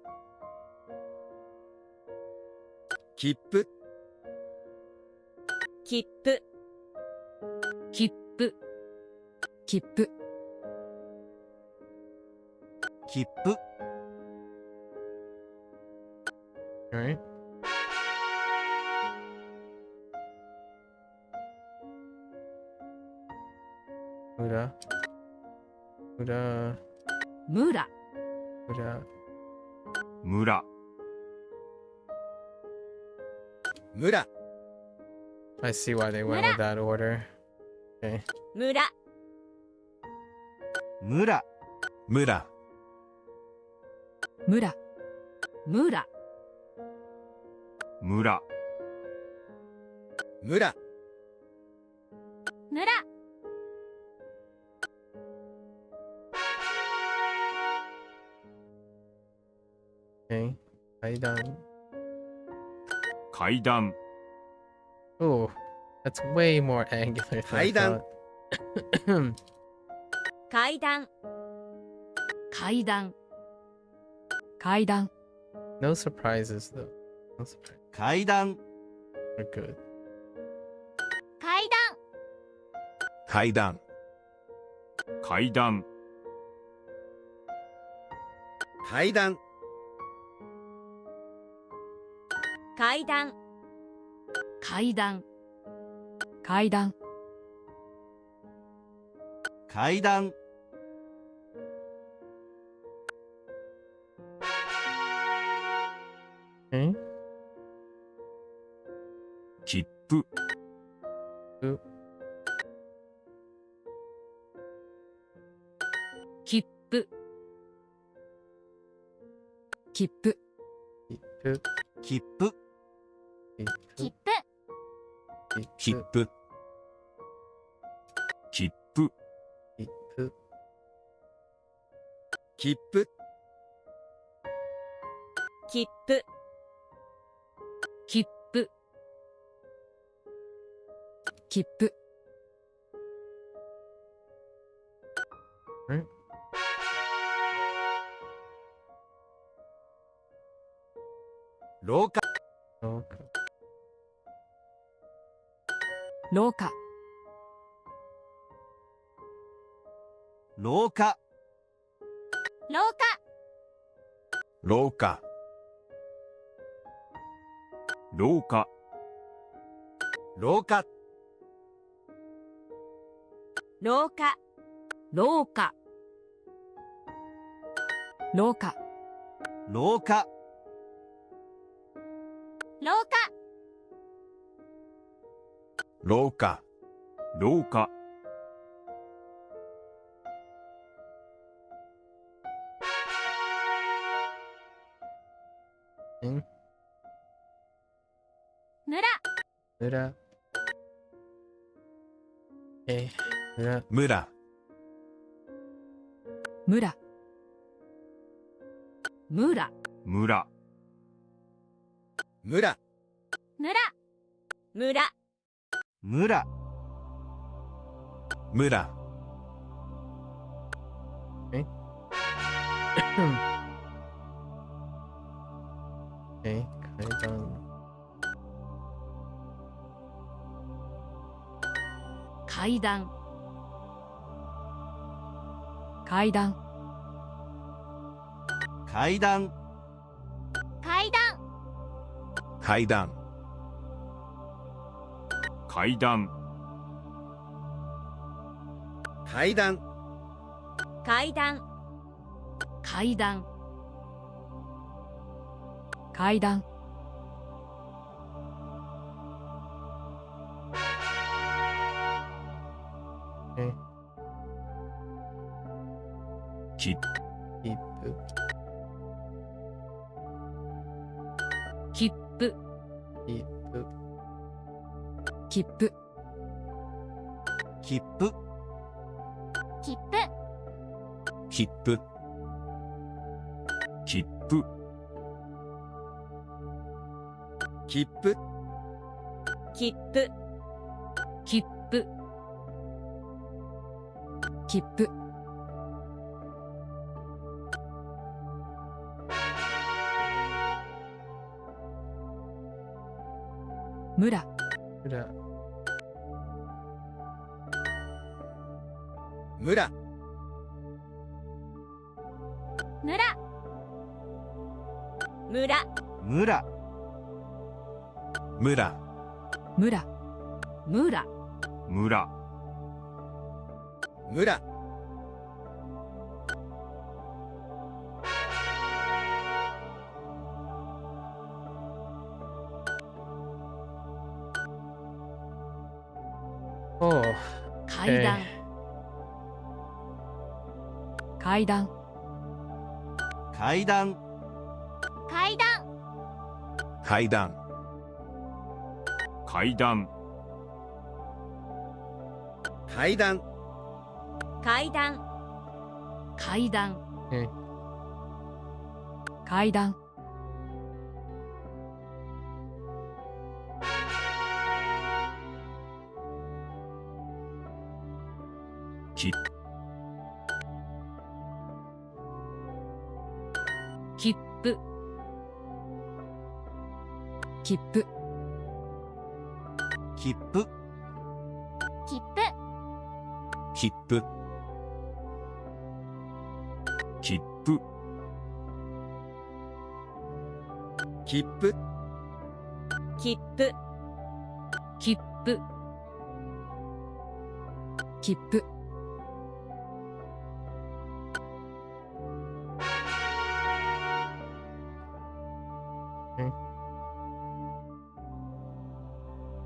切符、切符、切符、切符、切符、 Alright. 裏。村、村、村、 I see why they went with that order. Okay. 村、村、村、村、村、村、村、村、 Okay. 階段。階段、 Oh, that's way more angular than I 階段。 thought. 階段、階段、階段、 No surprises though. No surprise. 階段、 We're good. 階段、階段、階段、階段、階段、階段、階段、階段、 Okay. 切符、切符、切符、切符、切符、切符、切符、切符、切符、切符、切符、 廊下、廊下、廊下、廊下廊下、廊下、廊下、廊下、廊下廊下廊下廊下廊下、廊下、ん村村。村。村、村村村、村、村村、村村、階段。階段階段階段階段階段、階段、階段、階段、階段階段切切符。切符切符。切符切符切符切符、切符、切符、切符、切符切符村村。村、村村、村村、村村村、村、Oh, 階段階段階段階段階段、階段、階段、階段、階段うん階段切切符切符切符切符切符、切符、切符、切符、切符切符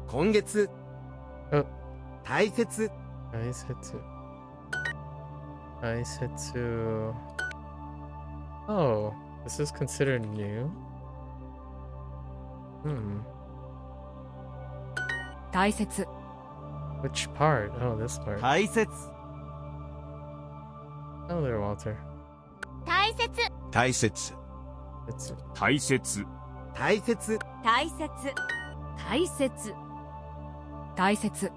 今月、あ大切、大切。大切。Oh, this is considered new?大切 Which part? Oh, this part. 大切 Oh, there, Walter. 大切大切、 It's 大切、大切、大切、大切大切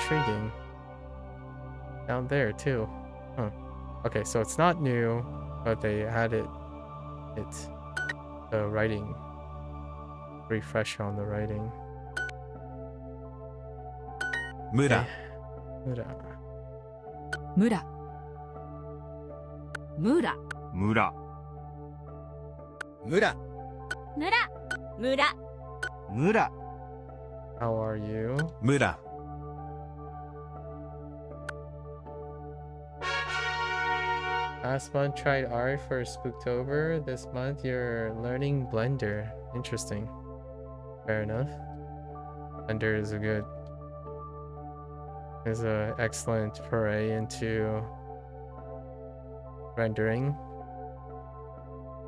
intriguing. Down there too. Huh. Okay, so it's not new, but they added it. The writing. Refresh on the writing. 村、村。村村村村村村村 How are you? 村 Last month tried art for Spooktober. This month you're learning Blender. Interesting. Fair enough. Blender is a excellent foray into rendering.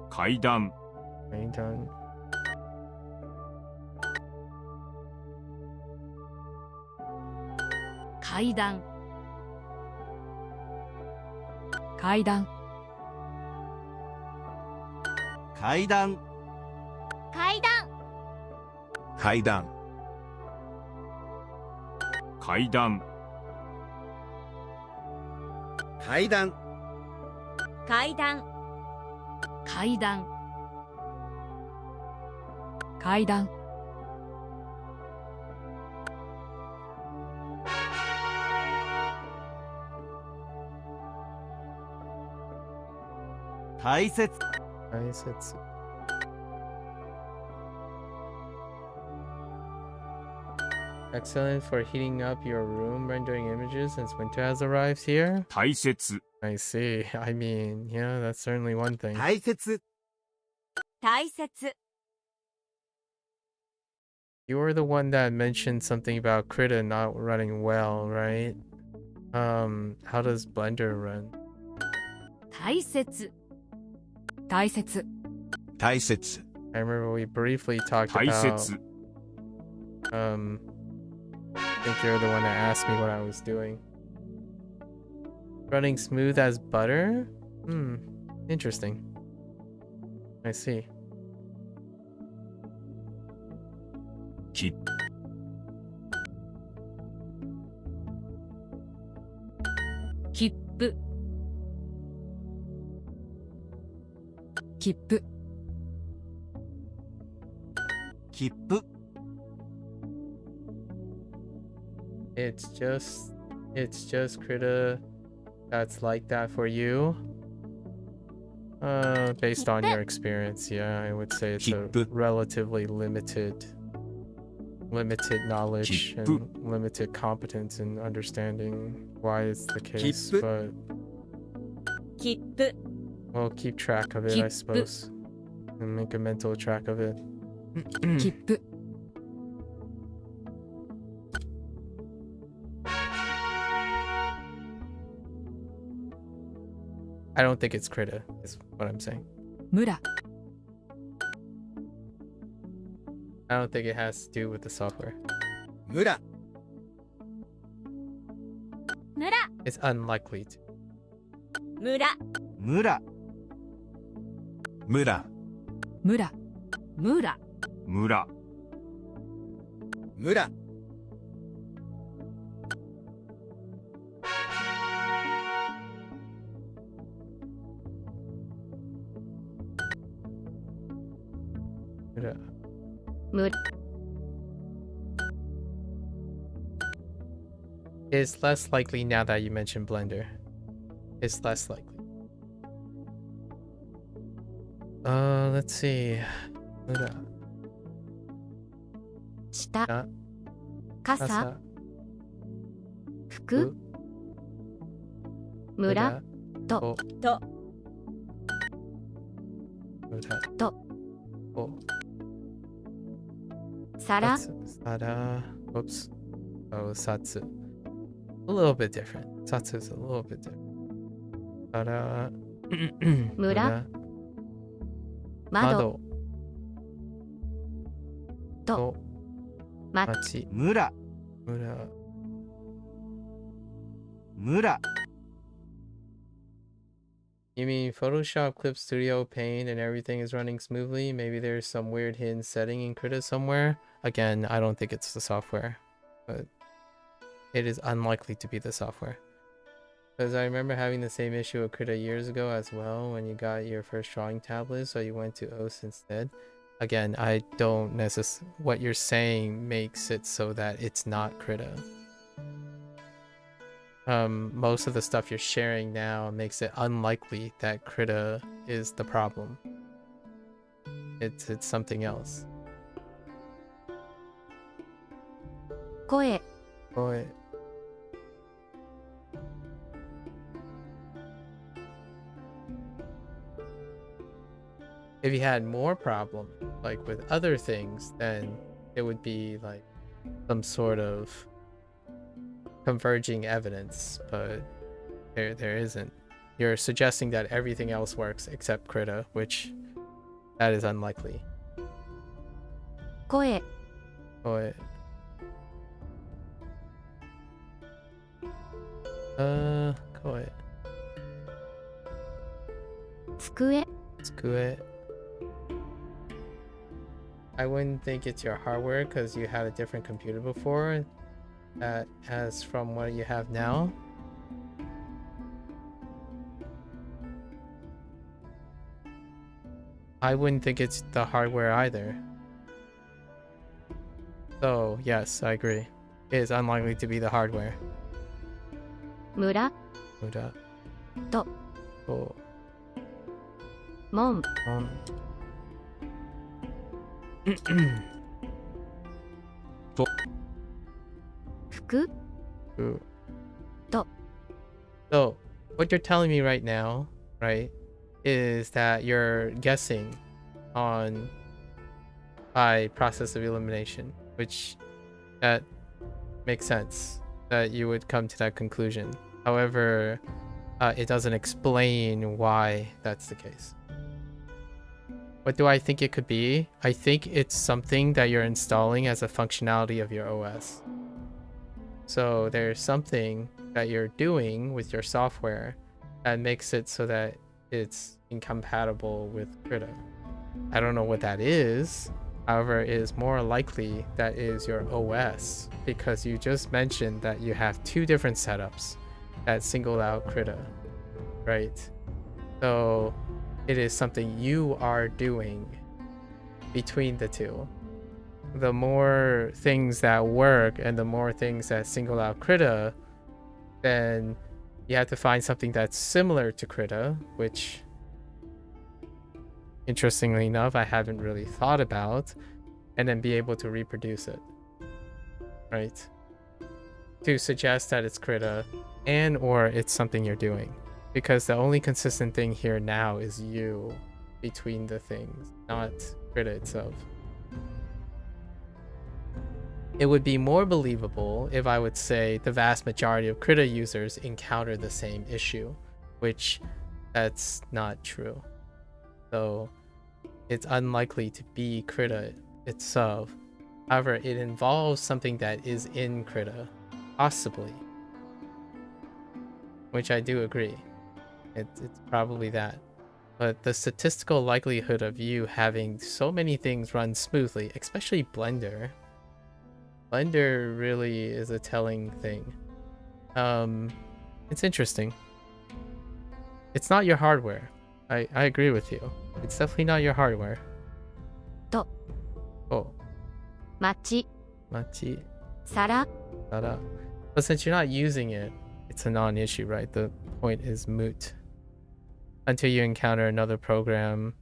階段 Right, done. 階段階段階段階段階段階段階段階段階段階段大切大切 Excellent for heating up your room, rendering images since winter has arrived here. 大切 I see. I mean, yeah, that's certainly one thing. 大切大切 You were the one that mentioned something about Krita not running well, right? How does Blender run? 大切大切大切 I remember we briefly talked 大 about 切 I think you're the one that asked me what I was doing. Running smooth as butter? Interesting. I see. 切切符切符切符 It's just Krita that's like that for you. Based on your experience, yeah, I would say it's a relatively limited knowledge and limited competence in understanding why it's the case, but 切符 we'll keep track of it, I suppose, and make a mental track of it. 切符 I don't think it's Krita, is what I'm saying. 村 I don't think it has to do with the software. 村 村 It's unlikely to. 村村村村村村村 村 It's less likely now that you mention Blender. It's less likely. Let's see. 下傘傘服村とととお皿 Sada. Whoops. Oh, Satsu. A little bit different. Satsu is a little bit different. Sada. 村窓 Mado. と Machi. 村 Mura. 村 You mean Photoshop, Clip Studio, Paint, and everything is running smoothly? Maybe there's some weird hidden setting in Krita somewhere? Again, I don't think it's the software, but it is unlikely to be the software. Because I remember having the same issue with Krita years ago as well when you got your first drawing tablet, so you went to OS instead. Again, I don't necessarily... What you're saying makes it so that it's not Krita. most of the stuff you're sharing now makes it unlikely that Krita is the problem. It's something else. 声 Boy. If you had more problem, like with other things, then it would be like some sort of converging evidence, but there isn't. You're suggesting that everything else works except Krita, which that is unlikely. 声 Boy. 声 机 机 I wouldn't think it's your hardware because you had a different computer before as from what you have now. I wouldn't think it's the hardware either. So yes, I agree. It is unlikely to be the hardware. 村 Muda. と Oh. 門 服 Ooh. と So, what you're telling me right now, right, is that you're guessing on by process of elimination, which that makes sense that you would come to that conclusion. However, it doesn't explain why that's the case. What do I think it could be? I think it's something that you're installing as a functionality of your OS. So there's something that you're doing with your software that makes it so that it's incompatible with Krita. I don't know what that is. However, it is more likely that is your OS because you just mentioned that you have two different setups that single out Krita, right? So it is something you are doing between the two. The more things that work and the more things that single out Krita, then you have to find something that's similar to Krita, which interestingly enough I haven't really thought about, and then be able to reproduce it, right? To suggest that it's Krita and or it's something you're doing, because the only consistent thing here now is you between the things, not Krita itself. It would be more believable if I would say the vast majority of Krita users encounter the same issue, which that's not true. So it's unlikely to be Krita itself. However, it involves something that is in Krita, possibly, which I do agree. It's probably that. But the statistical likelihood of you having so many things run smoothly, especially Blender really is a telling thing. It's interesting. It's not your hardware. I agree with you. It's definitely not your hardware. と Oh, 町 machi, 皿 dada. But since you're not using it, it's a non-issue, right? The point is moot. Until you encounter another program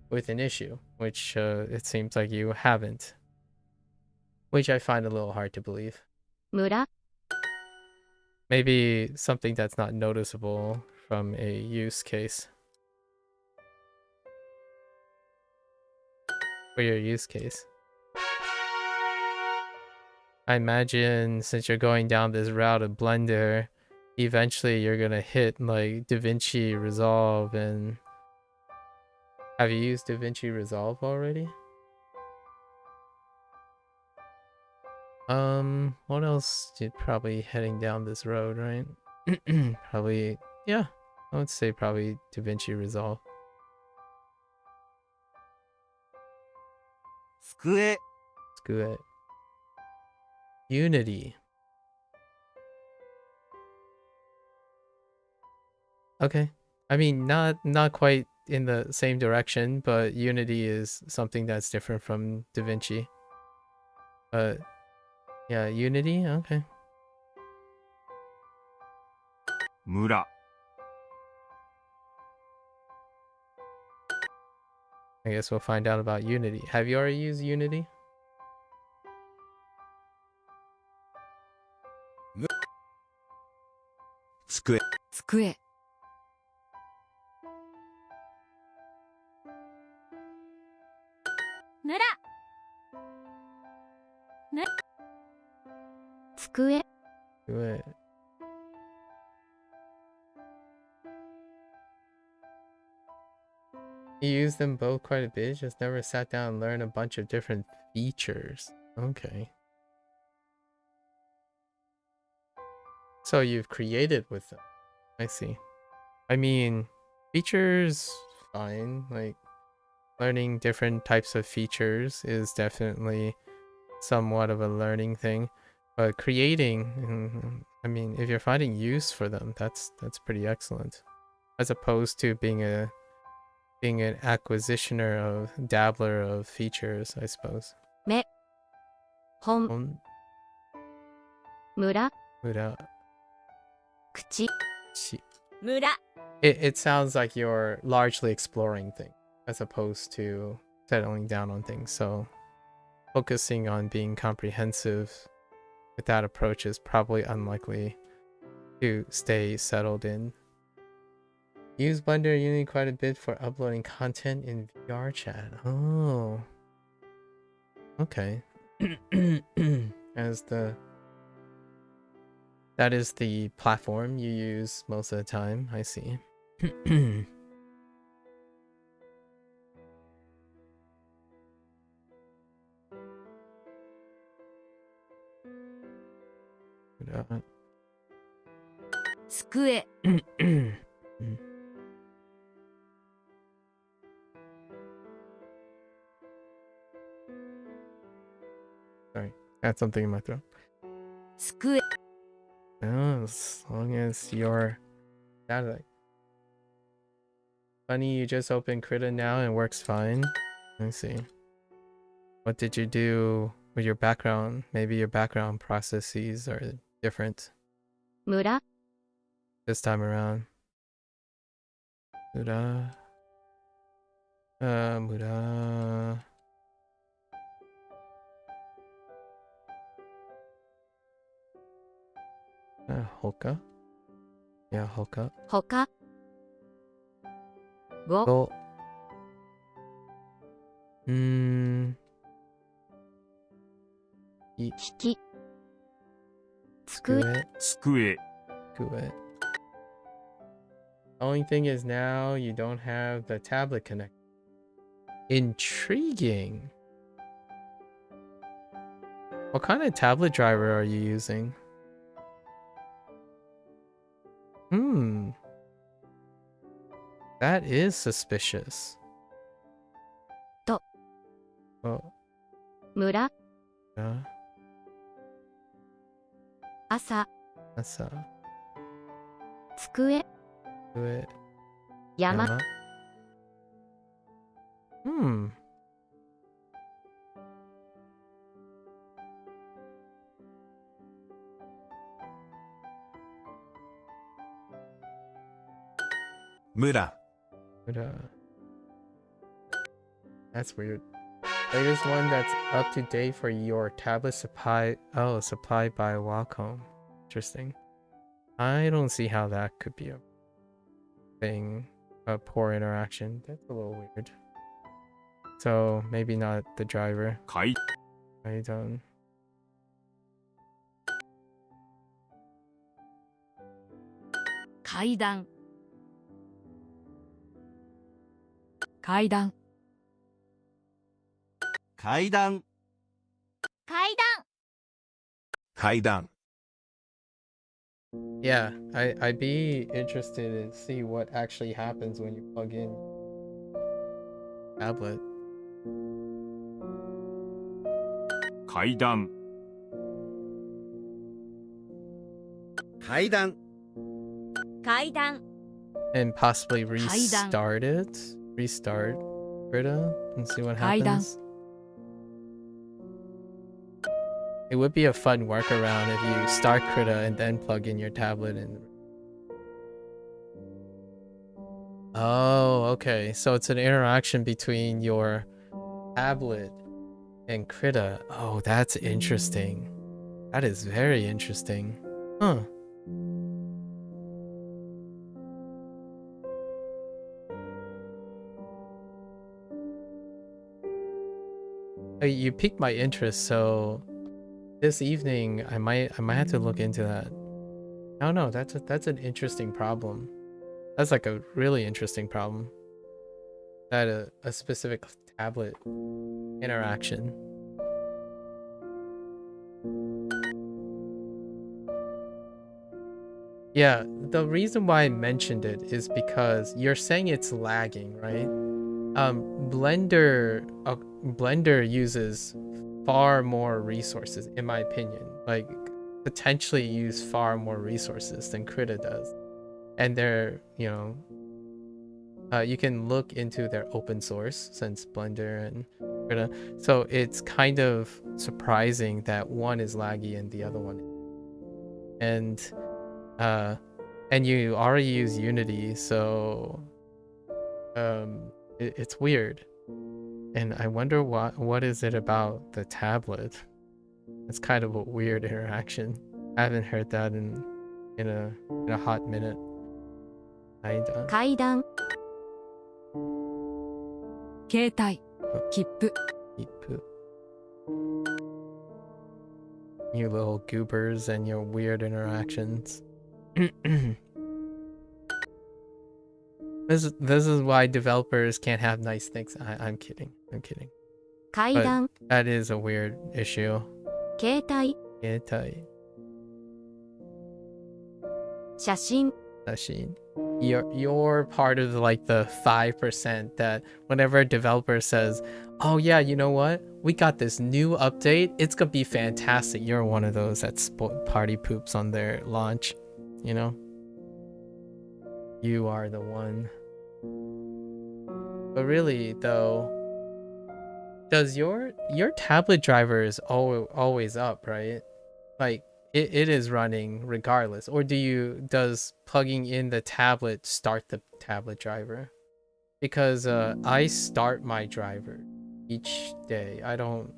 with an issue, which it seems like you haven't. Which I find a little hard to believe. 村 Maybe something that's not noticeable from a use case. For your use case. I imagine since you're going down this route of Blender, eventually you're gonna hit like DaVinci Resolve. And have you used DaVinci Resolve already? What else? You're probably heading down this road, right? Probably, yeah. I would say probably DaVinci Resolve. 机 Screw it. Unity. Okay. I mean, not quite in the same direction, but Unity is something that's different from DaVinci. But yeah, Unity, okay. 村 I guess we'll find out about Unity. Have you already used Unity?机机。村机 Good. You use them both quite a bit, just never sat down and learned a bunch of different features. Okay. So you've created with them. I see. I mean, features, fine. Like, learning different types of features is definitely somewhat of a learning thing. But creating, I mean, if you're finding use for them, that's pretty excellent. As opposed to being an acquisitioner of dabbler of features, I suppose. 目本 On 村 Muda 口 chi. 村 It sounds like you're largely exploring things as opposed to settling down on things. So focusing on being comprehensive with that approach is probably unlikely to stay settled in. Use Blender and Unity quite a bit for uploading content in VR chat. Oh. Okay. That is the platform you use most of the time, I see.机。 Sorry, I had something in my throat. 机。 Oh, as long as you're that funny, you just open Krita now and works fine. I see. What did you do with your background? Maybe your background processes are different 村 this time around. Muda. Muda. Hoka? Yeah, Hoka. 他 5 Go. 引き机 机 Good. Only thing is now you don't have the tablet connect. Intriguing. What kind of tablet driver are you using? That is suspicious. To. Oh. 村 Yeah. 朝 Asa. 机 Good. 山 村 That's weird. Latest one that's up to date for your tablet supply. Oh, supplied by Wacom. Interesting. I don't see how that could be a thing. A poor interaction. That's a little weird. So maybe not the driver. 階 I don't. 階段。階段。階段階段階段 Yeah, I'd be interested to see what actually happens when you plug in tablet. 階段階段 階段 And possibly Kaidan. restart it. Restart Krita and see what Kaidan. happens. It would be a fun workaround if you start Krita and then plug in your tablet and Oh, okay. So it's an interaction between your tablet and Krita. Oh, that's interesting. That is very interesting. Huh. You piqued my interest, so this evening I might have to look into that. I don't know. That's an interesting problem. That's like a really interesting problem. That a specific tablet interaction. Yeah, the reason why I mentioned it is because you're saying it's lagging, right? Blender uses far more resources, in my opinion. Like, potentially use far more resources than Krita does. And they're, you know, you can look into their open source since Blender and Krita. So it's kind of surprising that one is laggy and the other one isn't. And you already use Unity, so it's weird. And I wonder what is it about the tablet? It's kind of a weird interaction. I haven't heard that in a hot minute. 階段 携帯切符 You little goobers and your weird interactions. This is why developers can't have nice things. I'm kidding. 階 But 段 that is a weird issue. 携帯 写真 You're part of like the 5% that whenever a developer says, oh yeah, you know what, we got this new update, it's gonna be fantastic. You're one of those that party poops on their launch, you know. You are the one. But really though, does your tablet driver is always up, right? Like it is running regardless, or does plugging in the tablet start the tablet driver? Because I start my driver each day. I don't,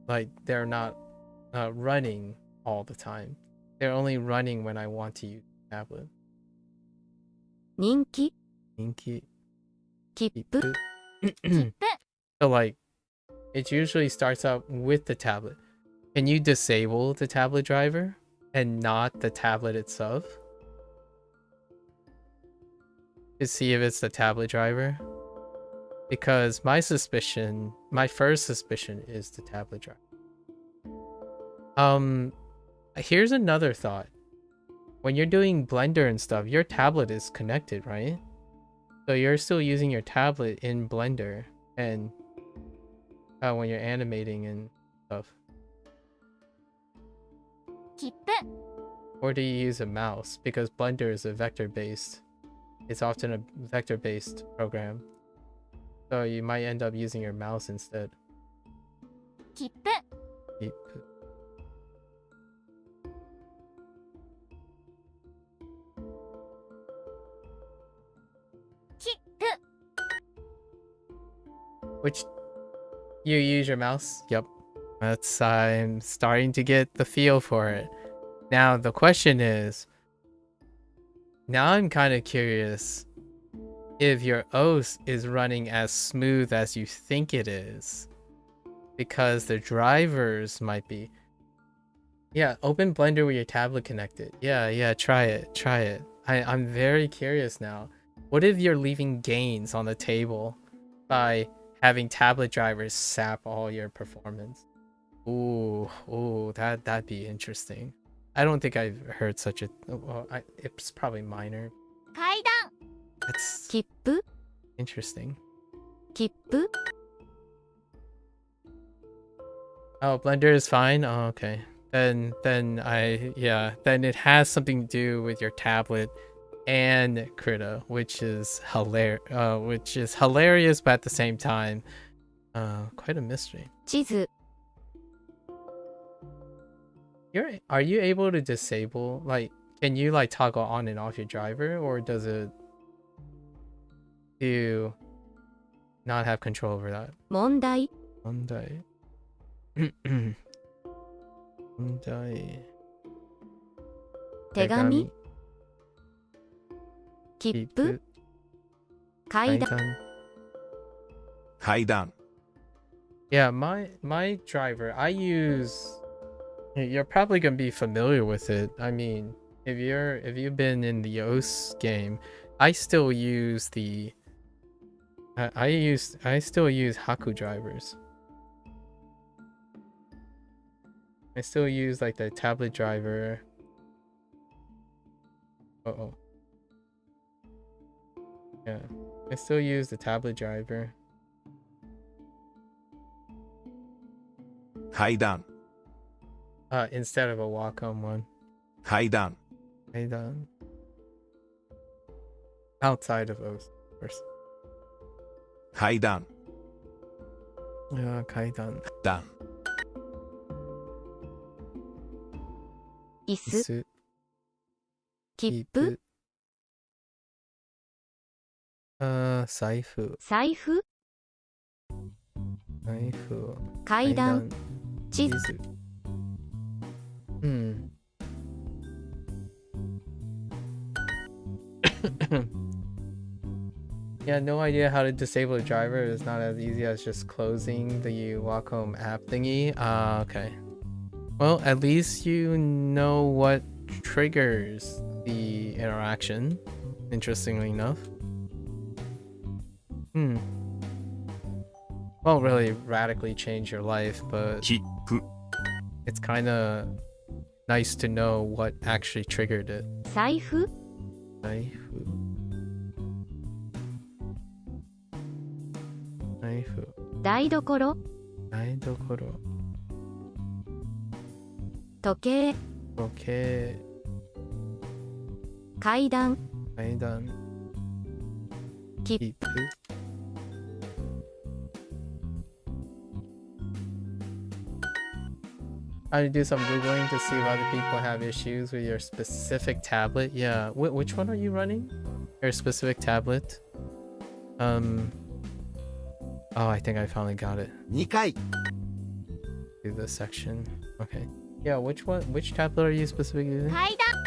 like, they're not running all the time. They're only running when I want to use the tablet. 人気 Keep. 切符 So like it usually starts out with the tablet. Can you disable the tablet driver and not the tablet itself to see if it's the tablet driver? Because my first suspicion is the tablet driver. Here's another thought. When you're doing Blender and stuff, your tablet is connected, right? So you're still using your tablet in Blender and when you're animating and stuff. 切符 Or do you use a mouse? Because Blender is a vector-based. It's often a vector-based program. So you might end up using your mouse instead. 切符 切符 Which you use your mouse? Yep. I'm starting to get the feel for it. Now the question is, now I'm kind of curious if your OS is running as smooth as you think it is, because the drivers might be. Yeah, open Blender with your tablet connected. Yeah, try it. I'm very curious now. What if you're leaving gains on the table by having tablet drivers sap all your performance? Ooh, that'd be interesting. I don't think I've heard such a. Well, it's probably minor. 階段 That's 切符 interesting. 切符 Oh, Blender is fine. Oh, okay. Then it has something to do with your tablet and Krita, which is hilarious, but at the same time, quite a mystery. 地図 Are you able to disable, like, can you like toggle on and off your driver, or does it to not have control over that. 問題 Monday. Monday. 手紙切符階段 階段 Yeah, my driver, I use. You're probably gonna be familiar with it. I mean, if you've been in the OS game, I still use the. I still use Haku drivers. I still use like the tablet driver. Uh-oh. Yeah, I still use the tablet driver. 階段 Instead of a walk-on one. 階段 Outside of OS, of course. 階段 Yeah, kaidan. 段椅子 Isu. 切符 財布 財布 財布 階段地図 Hmm. Yeah, no idea how to disable a driver. It's not as easy as just closing the walk home app thingy. Okay. Well, at least you know what triggers the interaction, interestingly enough. Won't really radically change your life, but 切符 it's kind of nice to know what actually triggered it. 財布 Knife. Knife. 台所 Naidokoro. 時計 Okay. 階段 Kaidan. 切 Keep. I do some googling to see if other people have issues with your specific tablet. Yeah, which one are you running? Your specific tablet? Oh, I think I finally got it. 2回 Do this section. Okay. Yeah, which tablet are you specifically using? 階段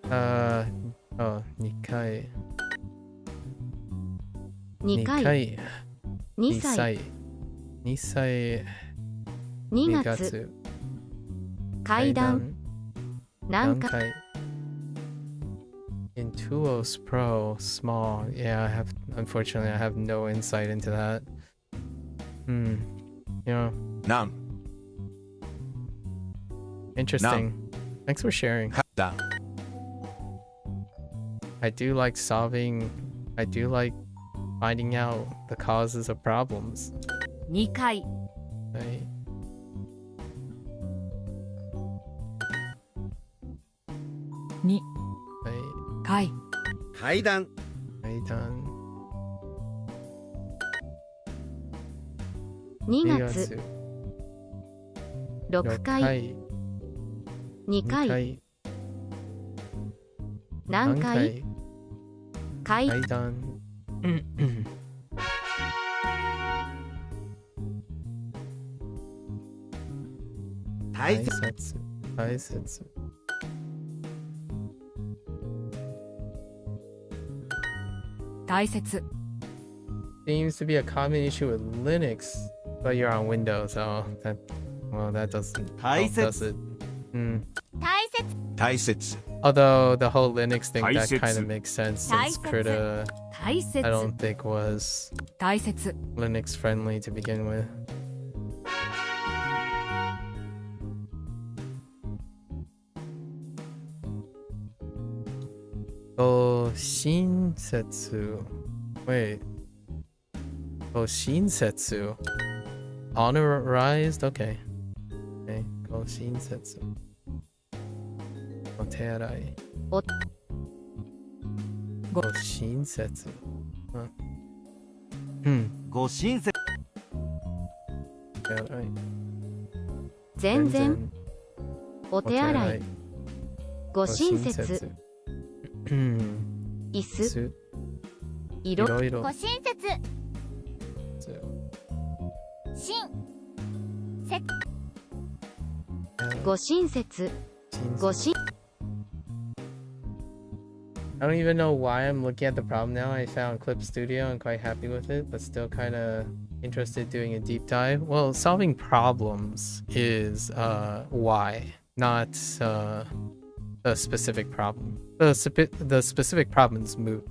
Kaidan. Oh, 2回。2回2歳2歳2月階段何回 In Tuos Pro small. Yeah, unfortunately I have no insight into that. Yeah. なん Interesting. Thanks for sharing. だ I do like finding out the causes of problems. 2回 Right? 2 Right. 回階段 Right done. 2月6回2回何回階 Right done. 大切大切大切 Seems to be a common issue with Linux, but you're on Windows, so that doesn't help, does it? 大切大切 Although the whole Linux thing, that 大切 kind of makes sense since 大切 Krita 大切 I don't think was 大切 Linux friendly to begin with. Shinsetsu. Wait. Shinsetsu. Honorized? Okay. Okay. Shinsetsu. Otearai. お Shinsetsu. Huh. ご親切 Otearai. 全然お手洗いご親切。椅子。色。ご親切。親。切。ご親切。ご親。I don't even know why I'm looking at the problem now. I found Clip Studio and quite happy with it, but still kind of interested doing a deep dive. Well, solving problems is why, not the specific problem. The specific problem is moot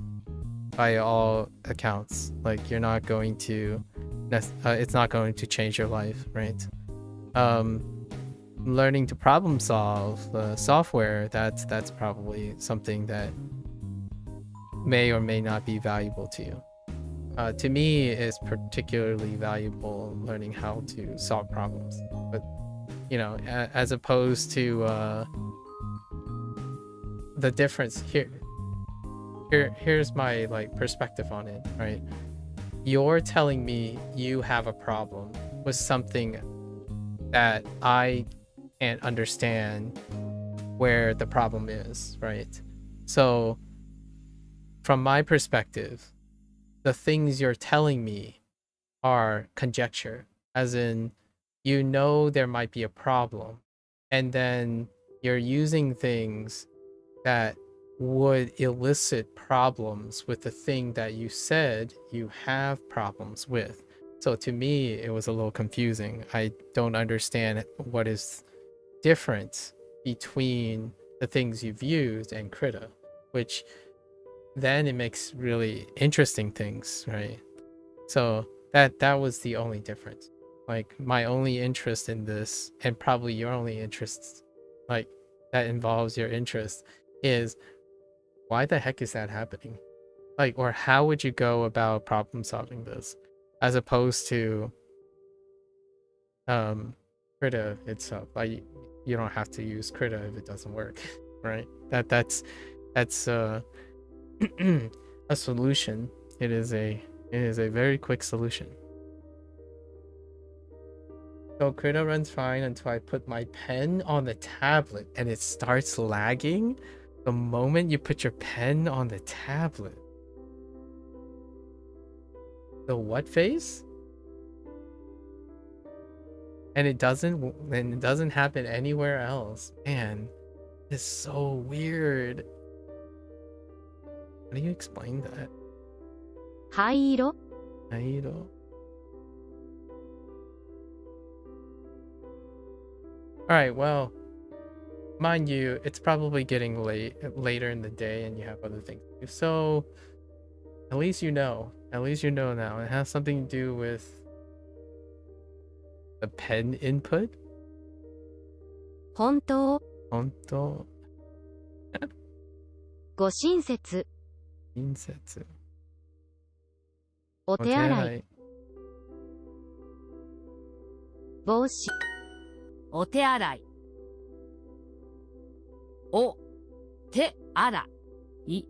by all accounts. Like, you're not going to it's not going to change your life, right? Learning to problem solve software, that's probably something that may or may not be valuable to you. To me, it's particularly valuable learning how to solve problems, but you know, as opposed to the difference here's my like perspective on it, right? You're telling me you have a problem with something that I can't understand where the problem is, right? So from my perspective, the things you're telling me are conjecture, as in, you know, there might be a problem, and then you're using things that would elicit problems with the thing that you said you have problems with. So to me, it was a little confusing. I don't understand what is different between the things you've used and Krita, which then it makes really interesting things, right? So that was the only difference. Like, my only interest in this, and probably your only interest, like that involves your interest, is why the heck is that happening? Like, or how would you go about problem solving this, as opposed to Krita itself? Like, you don't have to use Krita if it doesn't work, right? That's a solution. It is a very quick solution. So Krita runs fine until I put my pen on the tablet and it starts lagging the moment you put your pen on the tablet. The what phase? And it doesn't happen anywhere else. Man, it's so weird. How do you explain that? 灰色。灰色. Alright, well, mind you, it's probably getting later in the day and you have other things to do. So, at least you know. At least you know now. It has something to do with the pen input. 本当。本当。ご親切。親切。お手洗い。帽子。お手洗い。お手洗い。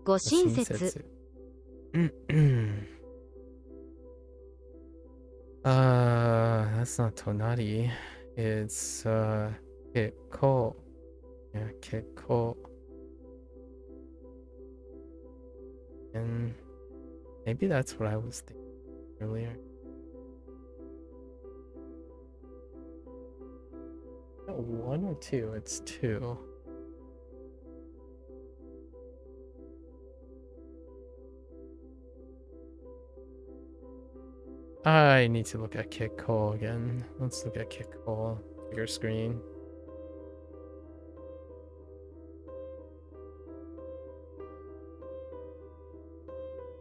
ご親切。That's not tonari. It's kekko. Yeah, kekko. And maybe that's what I was thinking earlier. One or two? It's two. I need to look at Kikko again. Let's look at Kikko. Bigger screen.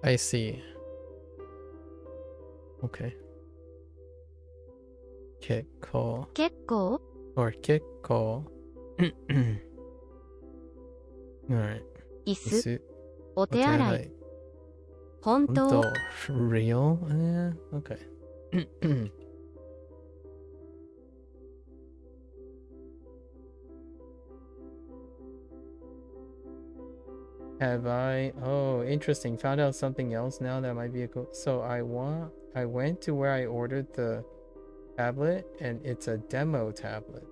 I see. Okay. Kikko. 結構 Or Kikko. Alright. 椅子。お手洗い。本当。Real? Yeah, okay. Have I? Oh, interesting. Found out something else now that might be a cool. So I went to where I ordered the tablet and it's a demo tablet.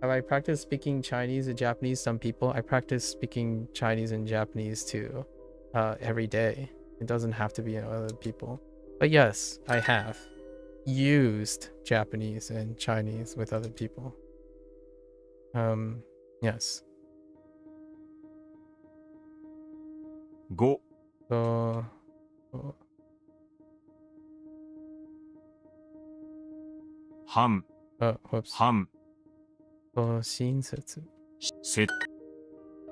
Have I practiced speaking Chinese and Japanese? Some people. I practice speaking Chinese and Japanese too, every day. It doesn't have to be other people. But yes, I have used Japanese and Chinese with other people. Yes. 5、 So, 半、 whoops. 半、親切。せ、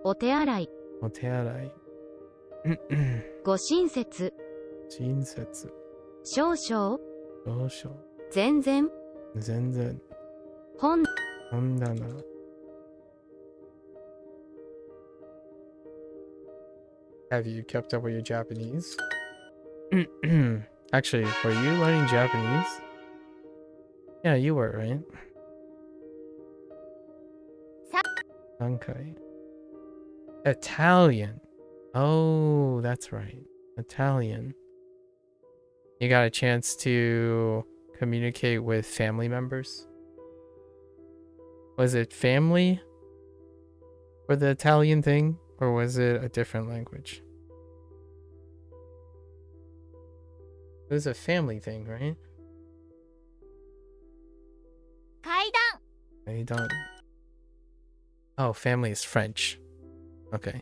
お手洗い。お手洗い。ご親切。親切。少々。少々。全然。全然。本棚。Have you kept up with your Japanese? Actually, were you learning Japanese? Yeah, you were, right? 3回. Italian. Oh, that's right. Italian. You got a chance to communicate with family members? Was it family for the Italian thing, or was it a different language? It was a family thing, right? 階段 I don't. Oh, family is French. Okay.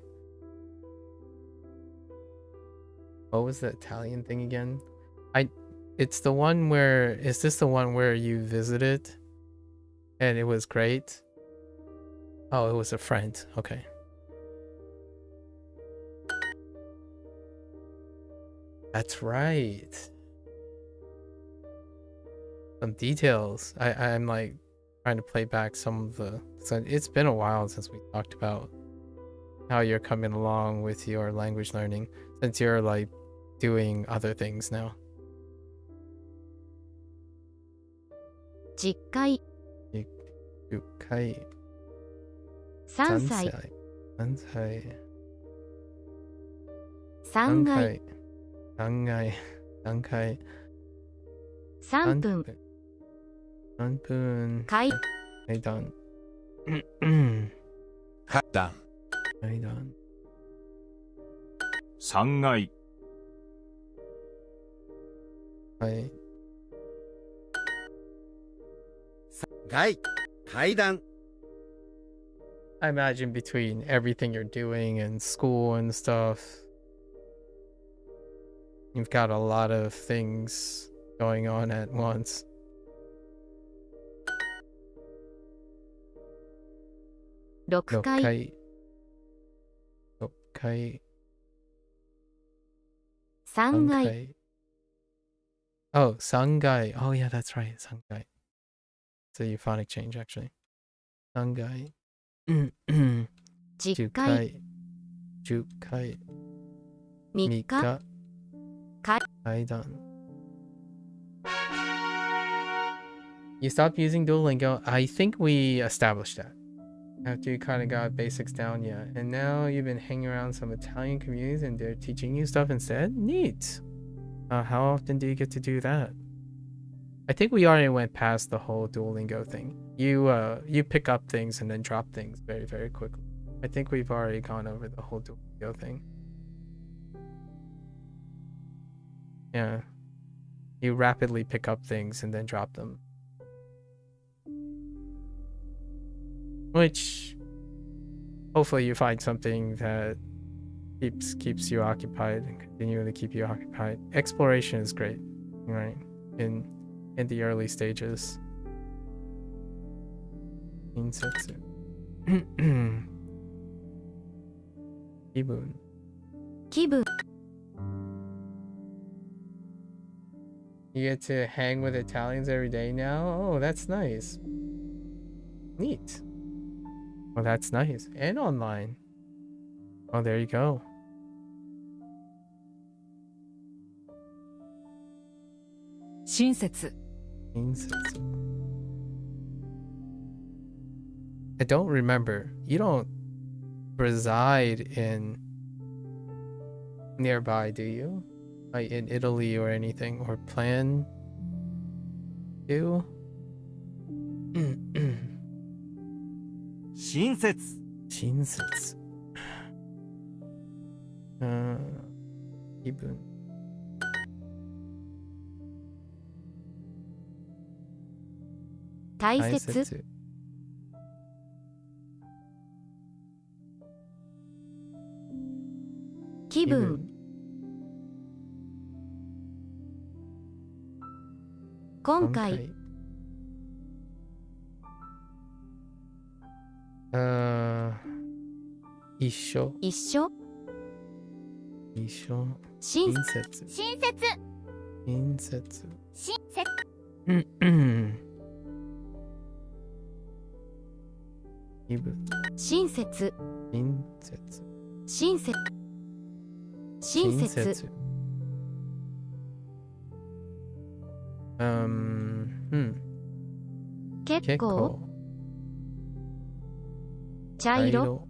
What was the Italian thing again? It's the one where, is this the one where you visited and it was great? Oh, it was a friend. Okay. That's right. Some details. I'm like trying to play back some of the, so it's been a while since we talked about how you're coming along with your language learning, since you're like doing other things now. 10回。10回。3歳。3歳。 3階。 3階。3階。 3分。 3分。階段。階段。階段。 3階、 はい。階段 I imagine between everything you're doing and school and stuff, you've got a lot of things going on at once. 6 6回。回。6回。 3 3階。回。Oh, 3階. Oh yeah, that's right. 3階. It's a euphonic change actually. 3階. 10回。 10回。 3 3日。日。階 階段. You stopped using Duolingo. I think we established that. After you kind of got basics down, yeah. And now you've been hanging around some Italian communities and they're teaching you stuff instead? Neat. How often do you get to do that? I think we already went past the whole Duolingo thing. You pick up things and then drop things very, very quickly. I think we've already gone over the whole Duolingo thing. Yeah. You rapidly pick up things and then drop them. Which, hopefully you find something that keeps you occupied and continually keep you occupied. Exploration is great, right? In the early stages. 近接気分 気分。 You get to hang with Italians every day now? Oh, that's nice. Neat. Well, that's nice. And online. Oh, there you go. Shinsetsu. I don't remember. You don't reside in nearby, do you? Like in Italy or anything, or plan to? 親切。親切。気分。大切。気分。今回。一緒。一緒。一緒。親切。親切。親切。親切。気分。親切。親切。親切。親切。結構。茶色。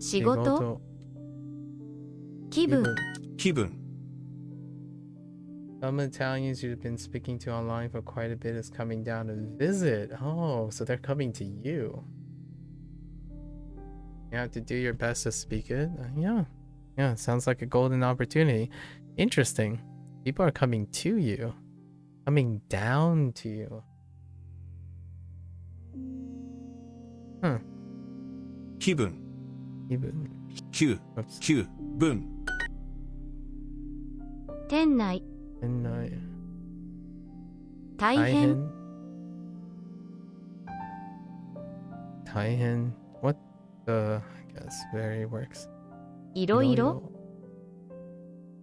仕事。気分。気分。 Some Italians you've been speaking to online for quite a bit is coming down to visit. Oh, so they're coming to you. You have to do your best to speak it. Yeah, sounds like a golden opportunity. Interesting. People are coming to you. Coming down to you. Huh. 気分。気分。気分。店内。店内。大変。大変。What the, I guess, very works. いろいろ。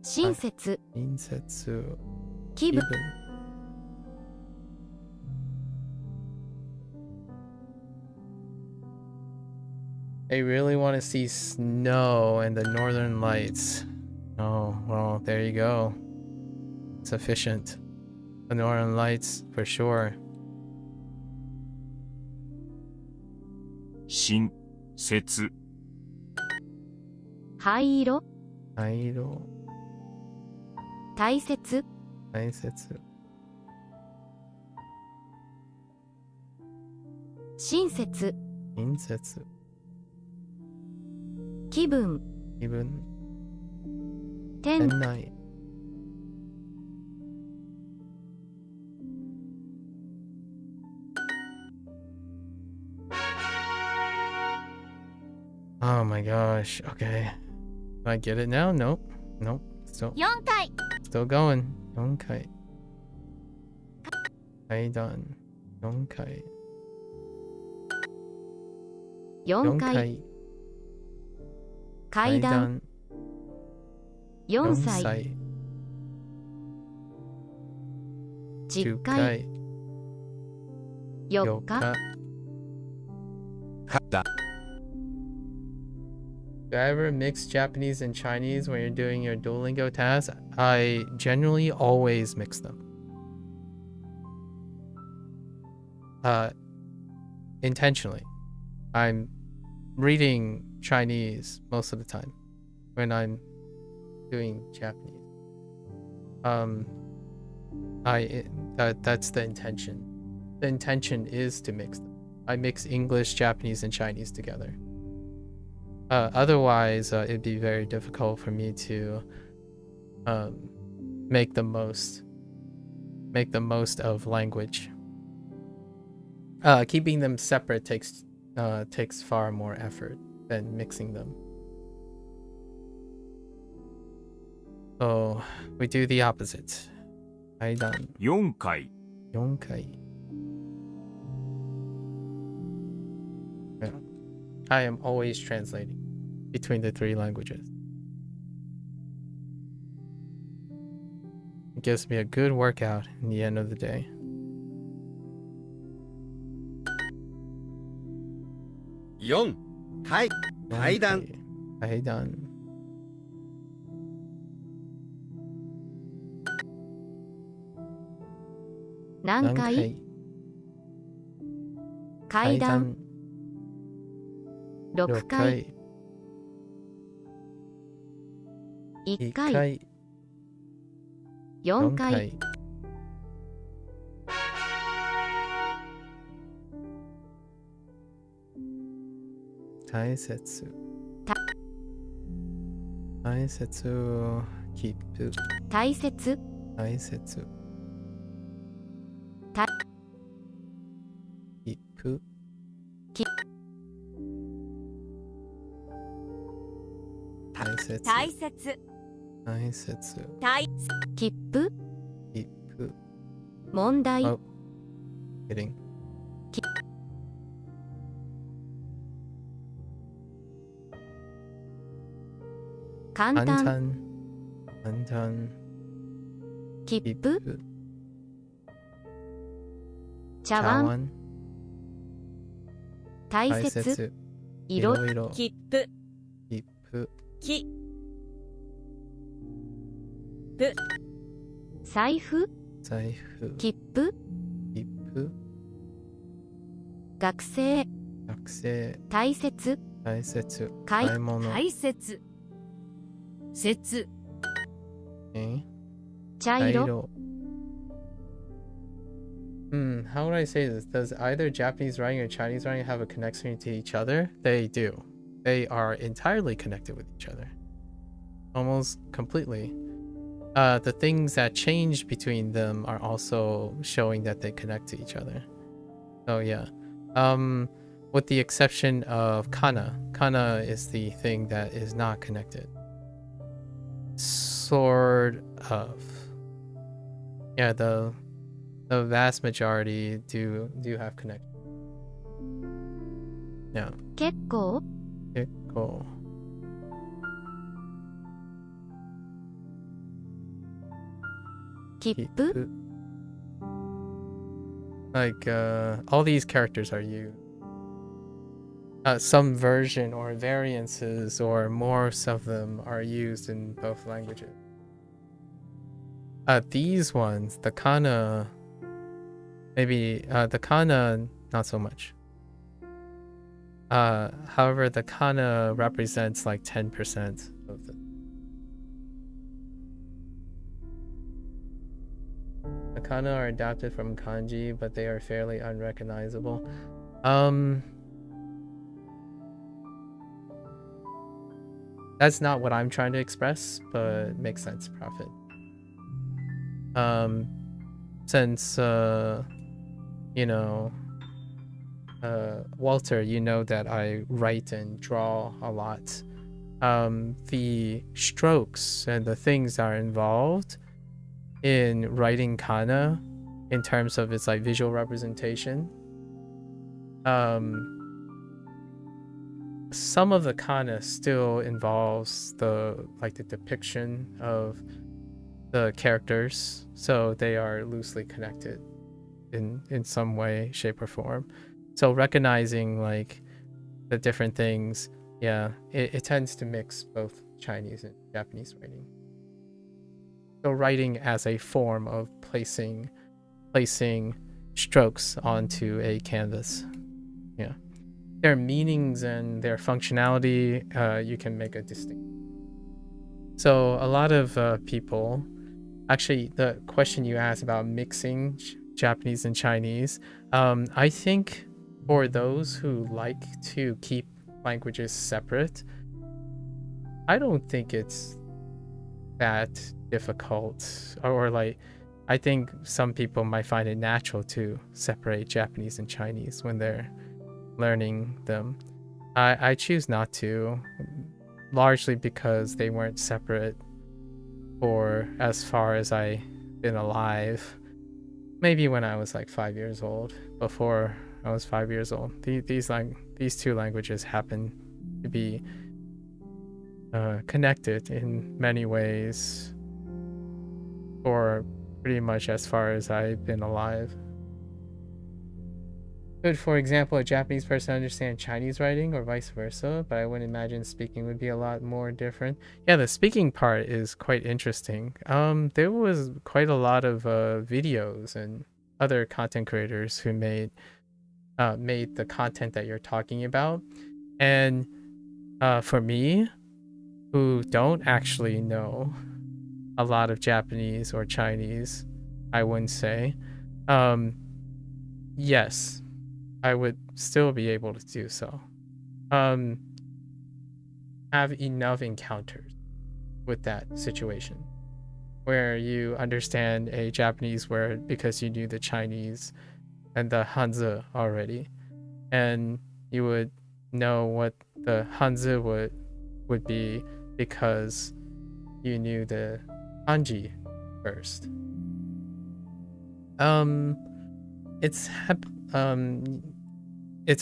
親切。親切。気分。They really want to see snow and the northern lights. Oh, well, there you go. Sufficient. The northern lights, for sure. 親切。灰色。灰色。大切。大切。親切。親切。気分。気分。店内。Oh my gosh. Okay. Do I get it now? Nope. Nope. Still 4回。still going. 4回。階段。4回。4回。階段。4歳。10回。4日。Do I ever mix Japanese and Chinese when you're doing your Duolingo tasks? I generally always mix them. Intentionally. I'm reading Chinese most of the time when I'm doing Japanese. That's the intention. The intention is to mix them. I mix English, Japanese, and Chinese together. Otherwise, it'd be very difficult for me to make the most of language. Keeping them separate takes far more effort than mixing them. So we do the opposite. 階段。4回。4回。Yeah. I am always translating between the three languages. It gives me a good workout in the end of the day. 4階段。階段。何回。階段。6回。1回。4回。大切。た大切を keep。大切。大切。た keep。き大切。大切大切。大切符 keep。問題 Oh. Kidding。簡単簡単。切符茶碗大大切切。いろいろ。切符切符。き財布財布。切符切符。学生学生。大切大切。買い買い物。大切。切。茶色 How would I say this? Does either Japanese writing or Chinese writing have a connection to each other? They do. They are entirely connected with each other. Almost completely. The things that change between them are also showing that they connect to each other. So yeah. With the exception of kana. Kana is the thing that is not connected. Sort of. Yeah, the vast majority do have connection. Yeah. 結構結構。切符 Like all these characters are used. Some version or variances or morphs of them are used in both languages. These ones, the kana, maybe the kana not so much. However, the kana represents like 10% of the. The kana are adapted from kanji, but they are fairly unrecognizable. That's not what I'm trying to express, but makes sense, Prophet. Since you know, Walter, you know that I write and draw a lot. The strokes and the things that are involved in writing kana in terms of its like visual representation, some of the kana still involves the depiction of the characters, so they are loosely connected in some way, shape, or form. So recognizing like the different things, yeah, it tends to mix both Chinese and Japanese writing. So writing as a form of placing strokes onto a canvas. Yeah. Their meanings and their functionality, you can make a distinction. So a lot of people, actually the question you asked about mixing Japanese and Chinese, I think for those who like to keep languages separate, I don't think it's that difficult, or like I think some people might find it natural to separate Japanese and Chinese when they're learning them. I choose not to, largely because they weren't separate for as far as I've been alive. Maybe when I was like 5 years old. Before I was 5 years old, these two languages happen to be connected in many ways for pretty much as far as I've been alive. Could, for example, a Japanese person understand Chinese writing or vice versa, but I wouldn't imagine speaking would be a lot more different. Yeah, the speaking part is quite interesting. There was quite a lot of videos and other content creators who made the content that you're talking about. And for me, who don't actually know a lot of Japanese or Chinese, I wouldn't say, yes, I would still be able to do so. have enough encounters with that situation where you understand a Japanese word because you knew the Chinese and the Hanzi already, and you would know what the Hanzi would be because you knew the kanji first. It's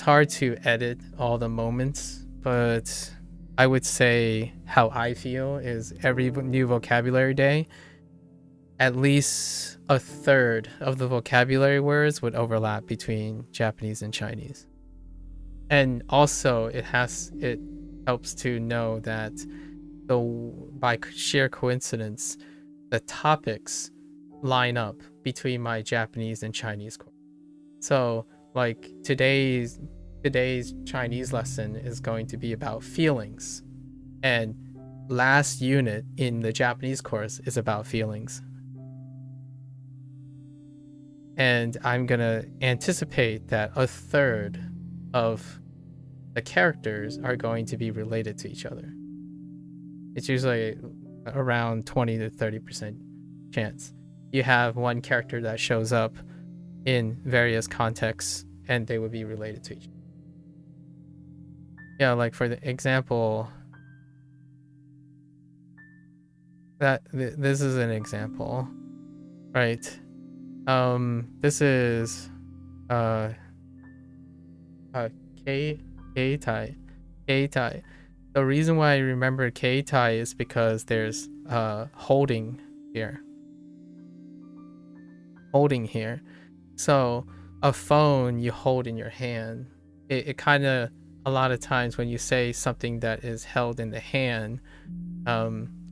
hard to edit all the moments, but I would say how I feel is every new vocabulary day, at least a third of the vocabulary words would overlap between Japanese and Chinese. And also it helps to know that by sheer coincidence, the topics line up between my Japanese and Chinese course. So like today's Chinese lesson is going to be about feelings, and last unit in the Japanese course is about feelings. And I'm gonna anticipate that a third of the characters are going to be related to each other. It's usually around 20 to 30% chance. You have one character that shows up in various contexts and they would be related to each other. Yeah, like for the example, this is an example, right? This is Keitai. The reason why I remember Keitai is because there's holding here. So a phone you hold in your hand, it kind of, a lot of times when you say something that is held in the hand,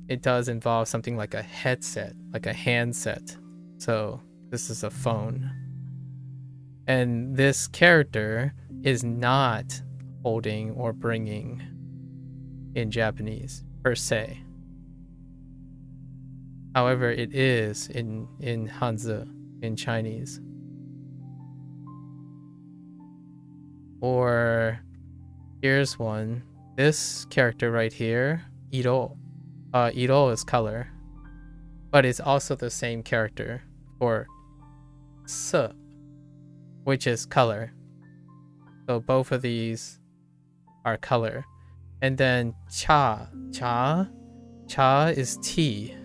it does involve something like a headset, like a handset. So this is a phone. And this character is not holding or bringing in Japanese per se. However, it is in Hanzi, in Chinese. Or here's one. This character right here, Iro. Iro is color, but it's also the same character for S, which is color. So both of these are color. And then cha is tea.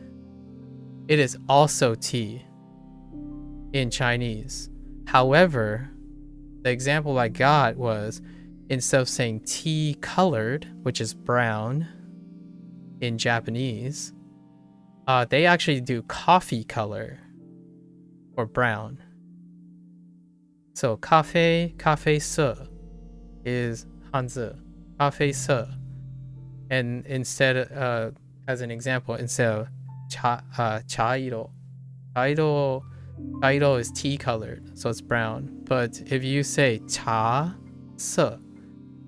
It is also tea in Chinese. However, the example I got was, instead of saying tea colored, which is brown in Japanese, they actually do coffee color or brown. So cafe su is Hanzi, cafe su. And instead, as an example, instead of chairo is tea colored, so it's brown. But if you say cha su,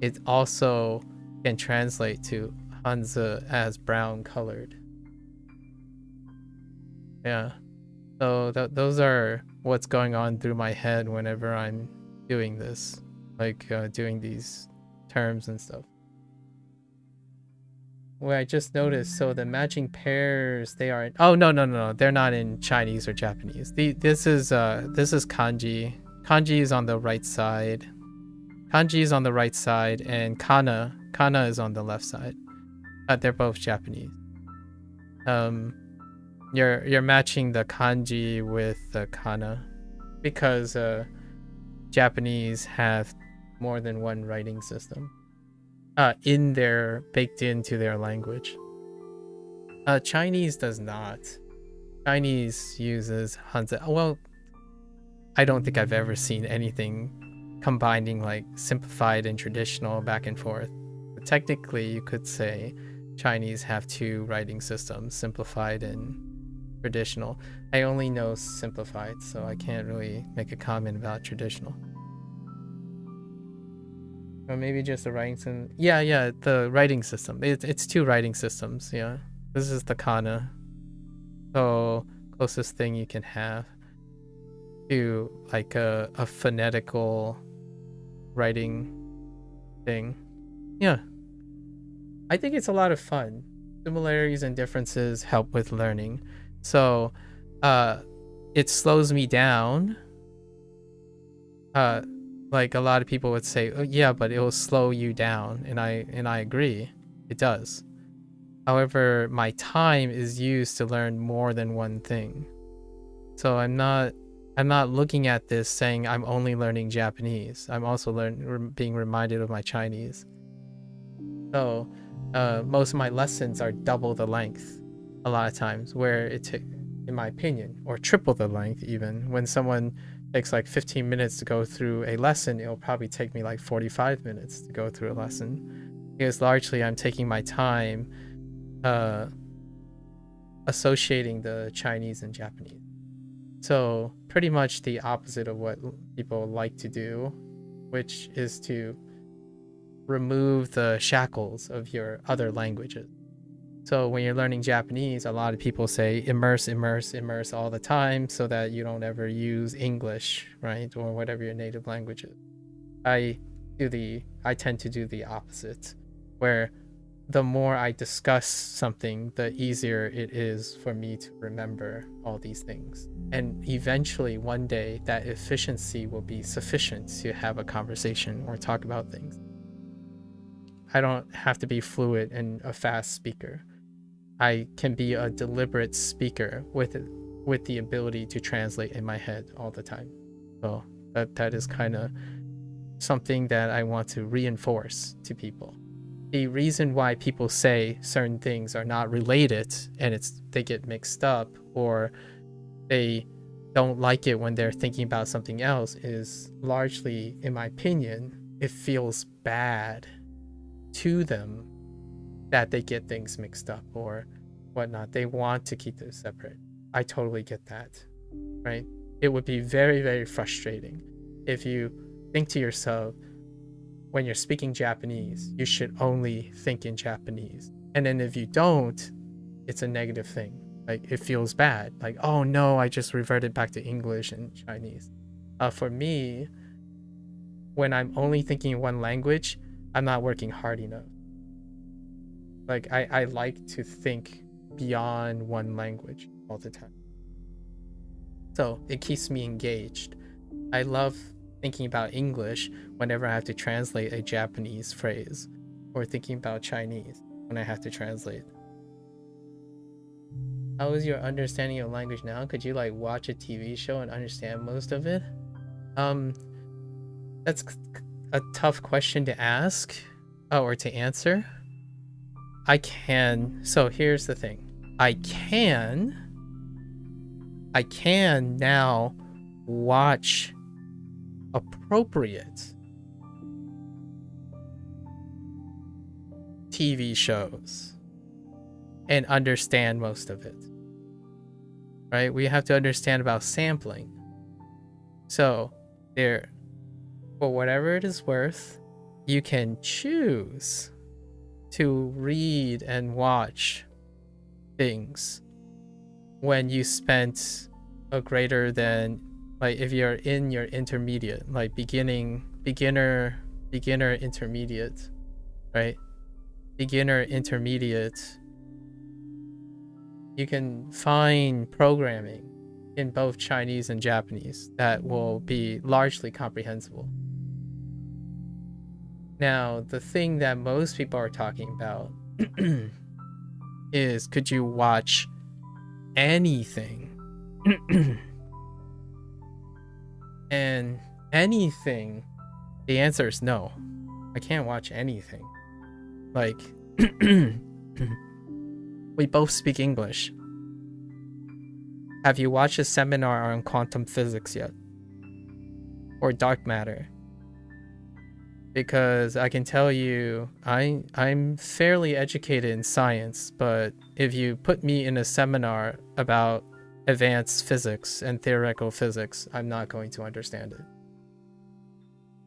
it also can translate to Hanzi as brown colored. Yeah. So those are what's going on through my head whenever I'm doing this, like doing these terms and stuff. Well, I just noticed, so the matching pairs, they are, oh no, they're not in Chinese or Japanese. This is kanji. Kanji is on the right side. Kanji is on the right side, and kana is on the left side. They're both Japanese. You're matching the kanji with the kana because Japanese have more than one writing system baked into their language. Chinese does not. Chinese uses Hanzi. Well, I don't think I've ever seen anything combining like simplified and traditional back and forth. But technically, you could say Chinese have two writing systems, simplified and traditional. I only know simplified, so I can't really make a comment about traditional. Or maybe just the writing system. Yeah, the writing system. It's two writing systems, yeah. This is the kana. So, closest thing you can have to like a phonetical writing thing. Yeah. I think it's a lot of fun. Similarities and differences help with learning. So it slows me down. Like a lot of people would say, oh, yeah, but it will slow you down, and I agree, it does. However, my time is used to learn more than one thing. So I'm not looking at this saying I'm only learning Japanese. I'm also being reminded of my Chinese. So most of my lessons are double the length a lot of times, where in my opinion, or triple the length even. When someone takes like 15 minutes to go through a lesson, it'll probably take me like 45 minutes to go through a lesson, because largely I'm taking my time associating the Chinese and Japanese. So pretty much the opposite of what people like to do, which is to remove the shackles of your other languages. So when you're learning Japanese, a lot of people say immerse, immerse, immerse all the time so that you don't ever use English, right? Or whatever your native language is. I tend to do the opposite, where the more I discuss something, the easier it is for me to remember all these things. And eventually, one day, that efficiency will be sufficient to have a conversation or talk about things. I don't have to be fluent and a fast speaker. I can be a deliberate speaker with the ability to translate in my head all the time. So that is kind of something that I want to reinforce to people. The reason why people say certain things are not related and they get mixed up, or they don't like it when they're thinking about something else, is largely, in my opinion, it feels bad to them that they get things mixed up or whatnot. They want to keep them separate. I totally get that, right? It would be very, very frustrating if you think to yourself, when you're speaking Japanese, you should only think in Japanese. And then if you don't, it's a negative thing. Like, it feels bad. Like, oh no, I just reverted back to English and Chinese. For me, when I'm only thinking in one language, I'm not working hard enough. Like, I like to think beyond one language all the time. So it keeps me engaged. I love thinking about English whenever I have to translate a Japanese phrase, or thinking about Chinese when I have to translate. How is your understanding of language now? Could you like watch a TV show and understand most of it? That's a tough question to ask, or to answer. I can. So here's the thing. I can now watch appropriate TV shows and understand most of it, right? We have to understand about sampling. So there, for whatever it is worth, you can choose to read and watch things when you spent a greater than, like, if you're in your intermediate, like beginner, intermediate, right? Beginner, intermediate, you can find programming in both Chinese and Japanese that will be largely comprehensible. Now, the thing that most people are talking about is, could you watch anything? And anything, the answer is no. I can't watch anything. Like, we both speak English. Have you watched a seminar on quantum physics yet? Or dark matter? Because I can tell you, I'm fairly educated in science, but if you put me in a seminar about advanced physics and theoretical physics, I'm not going to understand it.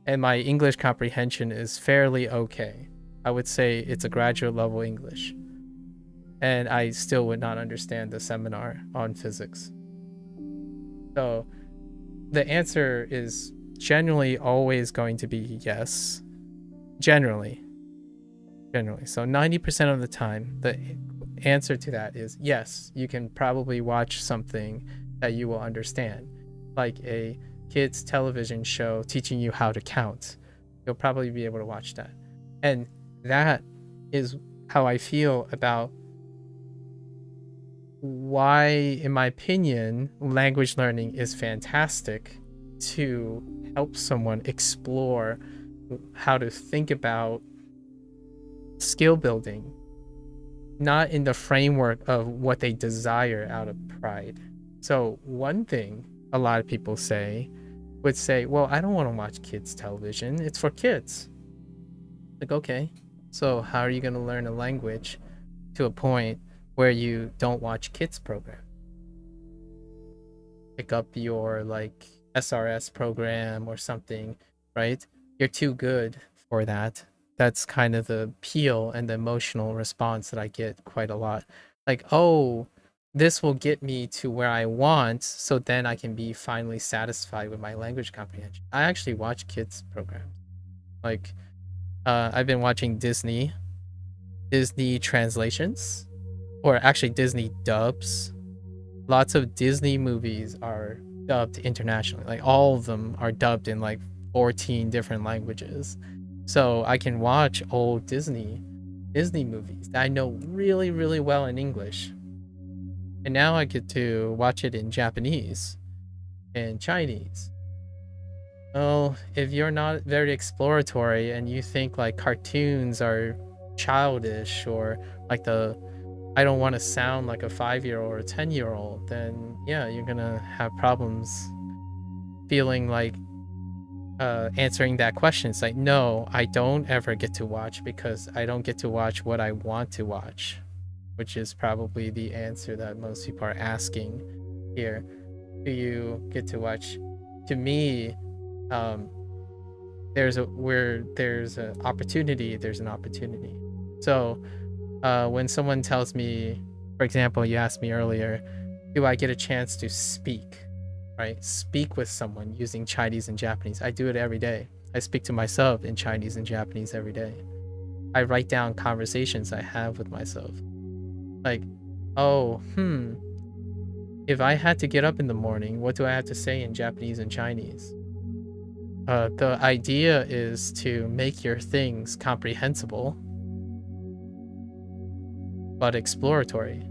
And my English comprehension is fairly okay. I would say it's a graduate level English. And I still would not understand the seminar on physics. So the answer is generally always going to be yes. Generally. generally. So 90% of the time, the answer to that is yes, you can probably watch something that you will understand, like a kids television show teaching you how to count. You'll probably be able to watch that. And that is how I feel about why, in my opinion, language learning is fantastic to help someone explore how to think about skill building, not in the framework of what they desire out of pride. So one thing a lot of people would say, well, I don't want to watch kids television, it's for kids. Like, okay, so how are you going to learn a language to a point where you don't watch kids program? Pick up your like SRS program or something, right? You're too good for that. That's kind of the appeal and the emotional response that I get quite a lot. Like, oh, this will get me to where I want, so then I can be finally satisfied with my language comprehension. I actually watch kids programs. Like, I've been watching Disney translations, or actually Disney dubs. Lots of Disney movies are dubbed internationally. Like, all of them are dubbed in like 14 different languages. So I can watch old Disney movies that I know really, really well in English. And now I get to watch it in Japanese and Chinese. Well, if you're not very exploratory and you think like cartoons are childish, or like I don't want to sound like a 5-year-old or a 10-year-old, then yeah, you're gonna have problems feeling like answering that question. It's like, no, I don't ever get to watch because I don't get to watch what I want to watch, which is probably the answer that most people are asking here. Do you get to watch? To me, there's an opportunity. So when someone tells me, for example, you asked me earlier, do I get a chance to speak? Right? Speak with someone using Chinese and Japanese. I do it every day. I speak to myself in Chinese and Japanese every day. I write down conversations I have with myself. Like, oh, if I had to get up in the morning, what do I have to say in Japanese and Chinese? The idea is to make your things comprehensible, but exploratory.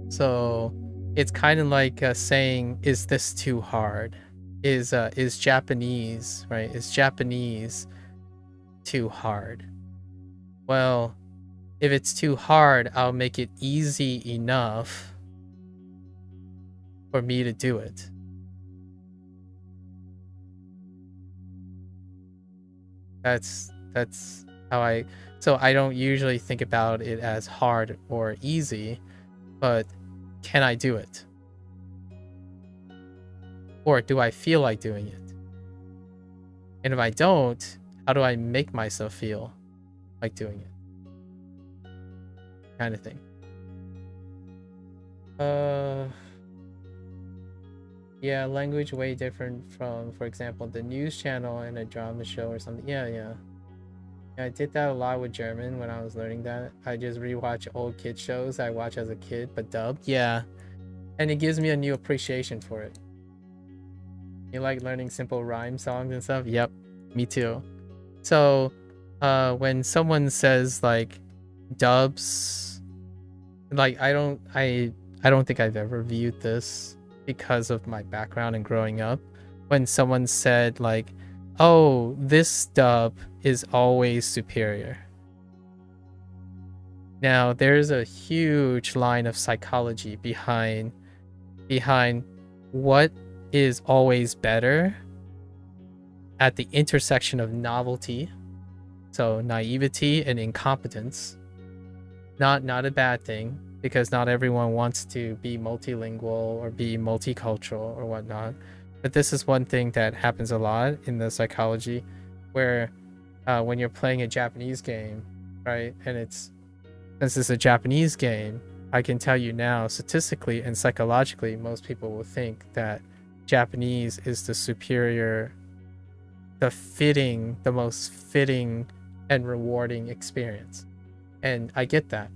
So it's kind of like saying, is this too hard? Is Japanese, right? Is Japanese too hard? Well, if it's too hard, I'll make it easy enough for me to do it. That's how so I don't usually think about it as hard or easy, but can I do it? Or do I feel like doing it? And if I don't, how do I make myself feel like doing it? Kind of thing. Yeah, language way different from, for example, the news channel and a drama show or something. Yeah, I did that a lot with German when I was learning that. I just rewatch old kid shows I watched as a kid, but dubbed. Yeah, and it gives me a new appreciation for it. You like learning simple rhyme songs and stuff? Yep, me too. So when someone says like dubs, like I don't think I've ever viewed this because of my background and growing up. When someone said like, oh, this dub is always superior. Now there's a huge line of psychology behind what is always better at the intersection of novelty, so naivety and incompetence. Not a bad thing, because not everyone wants to be multilingual or be multicultural or whatnot. But this is one thing that happens a lot in the psychology, where when you're playing a Japanese game, right, and since it's a Japanese game, I can tell you now, statistically and psychologically, most people will think that Japanese is the superior the most fitting and rewarding experience. And I get that.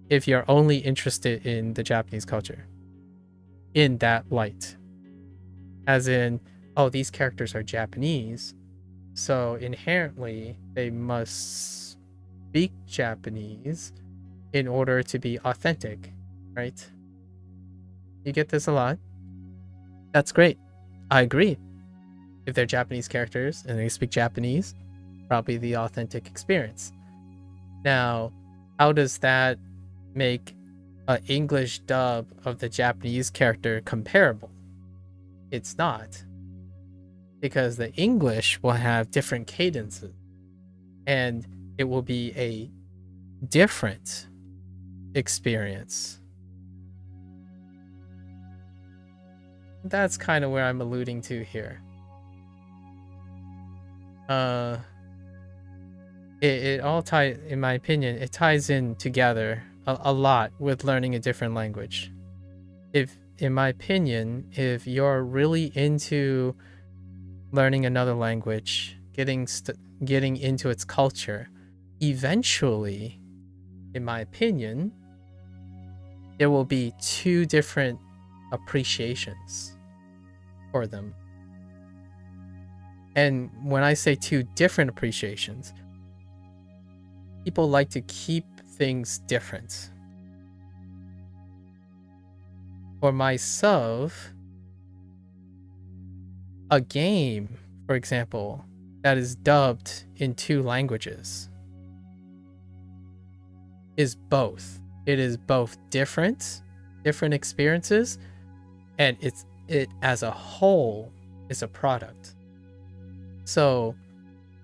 If you're only interested in the Japanese culture in that light, as in, oh, these characters are Japanese, so inherently they must speak Japanese in order to be authentic, right? You get this a lot. That's great. I agree. If they're Japanese characters and they speak Japanese, probably the authentic experience. Now, how does that make an English dub of the Japanese character comparable? It's not. Because the English will have different cadences and it will be a different experience. That's kind of where I'm alluding to here. It all ties, in my opinion, it ties in together a lot with learning a different language. In my opinion, if you're really into learning another language, getting into its culture, eventually, in my opinion, there will be two different appreciations for them. And when I say two different appreciations, people like to keep things different. For myself, a game, for example, that is dubbed in two languages is both. It is both different experiences, and it as a whole is a product. So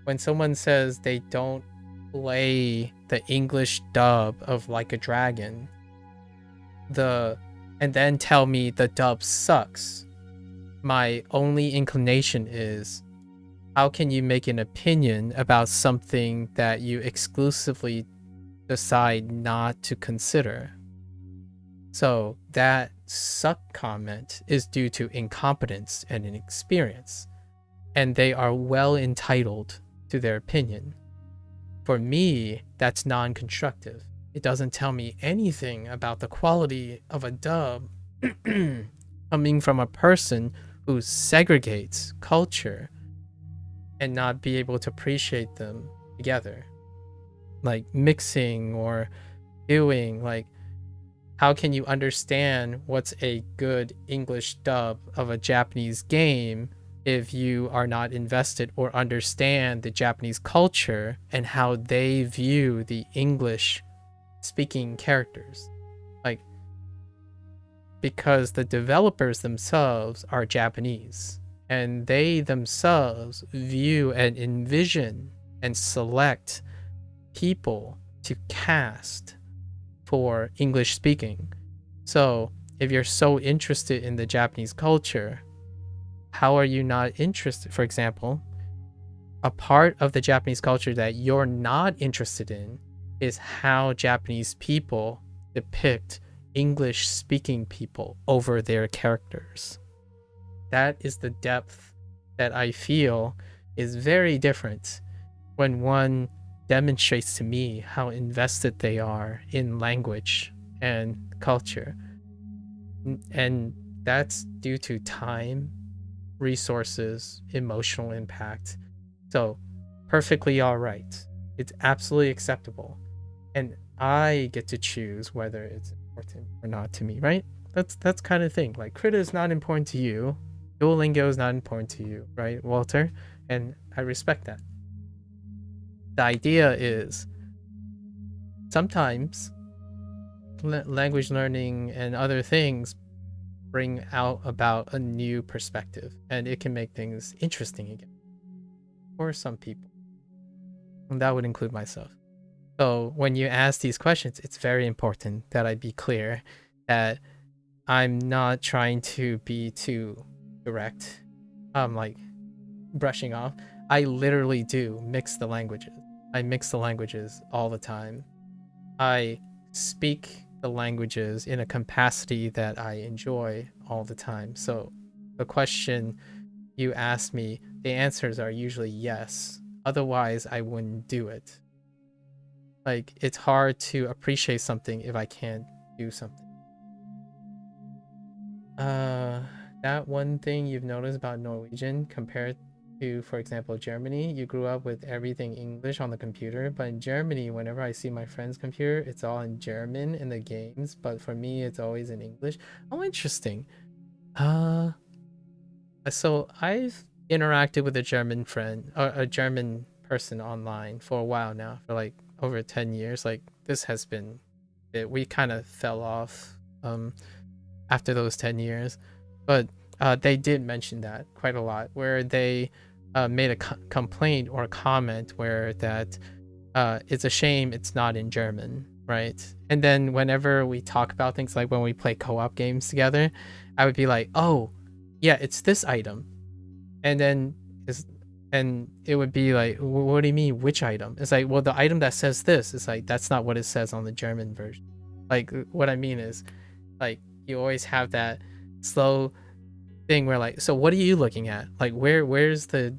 when someone says they don't play the English dub of Like a Dragon, and then tell me the dub sucks, my only inclination is, how can you make an opinion about something that you exclusively decide not to consider? So that suck comment is due to incompetence and inexperience, and they are well entitled to their opinion. For me, that's non-constructive. It doesn't tell me anything about the quality of a dub coming from a person who segregates culture and not be able to appreciate them together. Like mixing or doing, like, how can you understand what's a good English dub of a Japanese game if you are not invested or understand the Japanese culture and how they view the English speaking characters? Like, because the developers themselves are Japanese and they themselves view and envision and select people to cast for English speaking. So if you're so interested in the Japanese culture, how are you not interested? For example, a part of the Japanese culture that you're not interested in is how Japanese people depict English speaking people over their characters. That is the depth that I feel is very different when one demonstrates to me how invested they are in language and culture. And that's due to time, resources, emotional impact. So perfectly all right. It's absolutely acceptable. And I get to choose whether it's important or not to me, right? That's kind of thing. Like, Krita is not important to you. Duolingo is not important to you, right, Walter? And I respect that. The idea is sometimes language learning and other things bring out about a new perspective, and it can make things interesting again for some people. And that would include myself. So when you ask these questions, it's very important that I be clear that I'm not trying to be too direct, like brushing off. I literally do mix the languages. I mix the languages all the time. I speak the languages in a capacity that I enjoy all the time. So the question you asked me, the answers are usually yes. Otherwise, I wouldn't do it. Like, it's hard to appreciate something if I can't do something. That one thing you've noticed about Norwegian compared to, for example, Germany, you grew up with everything English on the computer, but in Germany, whenever I see my friend's computer, it's all in German in the games, but for me, it's always in English. Oh, interesting. So I've interacted with a German friend, or a German person online for a while now, for like over 10 years. Like, this has been it. We kind of fell off after those 10 years, but they did mention that quite a lot, where they made a complaint or a comment where that it's a shame it's not in German, right? And then whenever we talk about things, like when we play co-op games together, I would be like, oh yeah, it's this item, and then it would be like, what do you mean, which item? It's like, well, the item that says this, it's like, that's not what it says on the German version. Like, what I mean is, like, you always have that slow thing where, like, so what are you looking at? Like, where's the,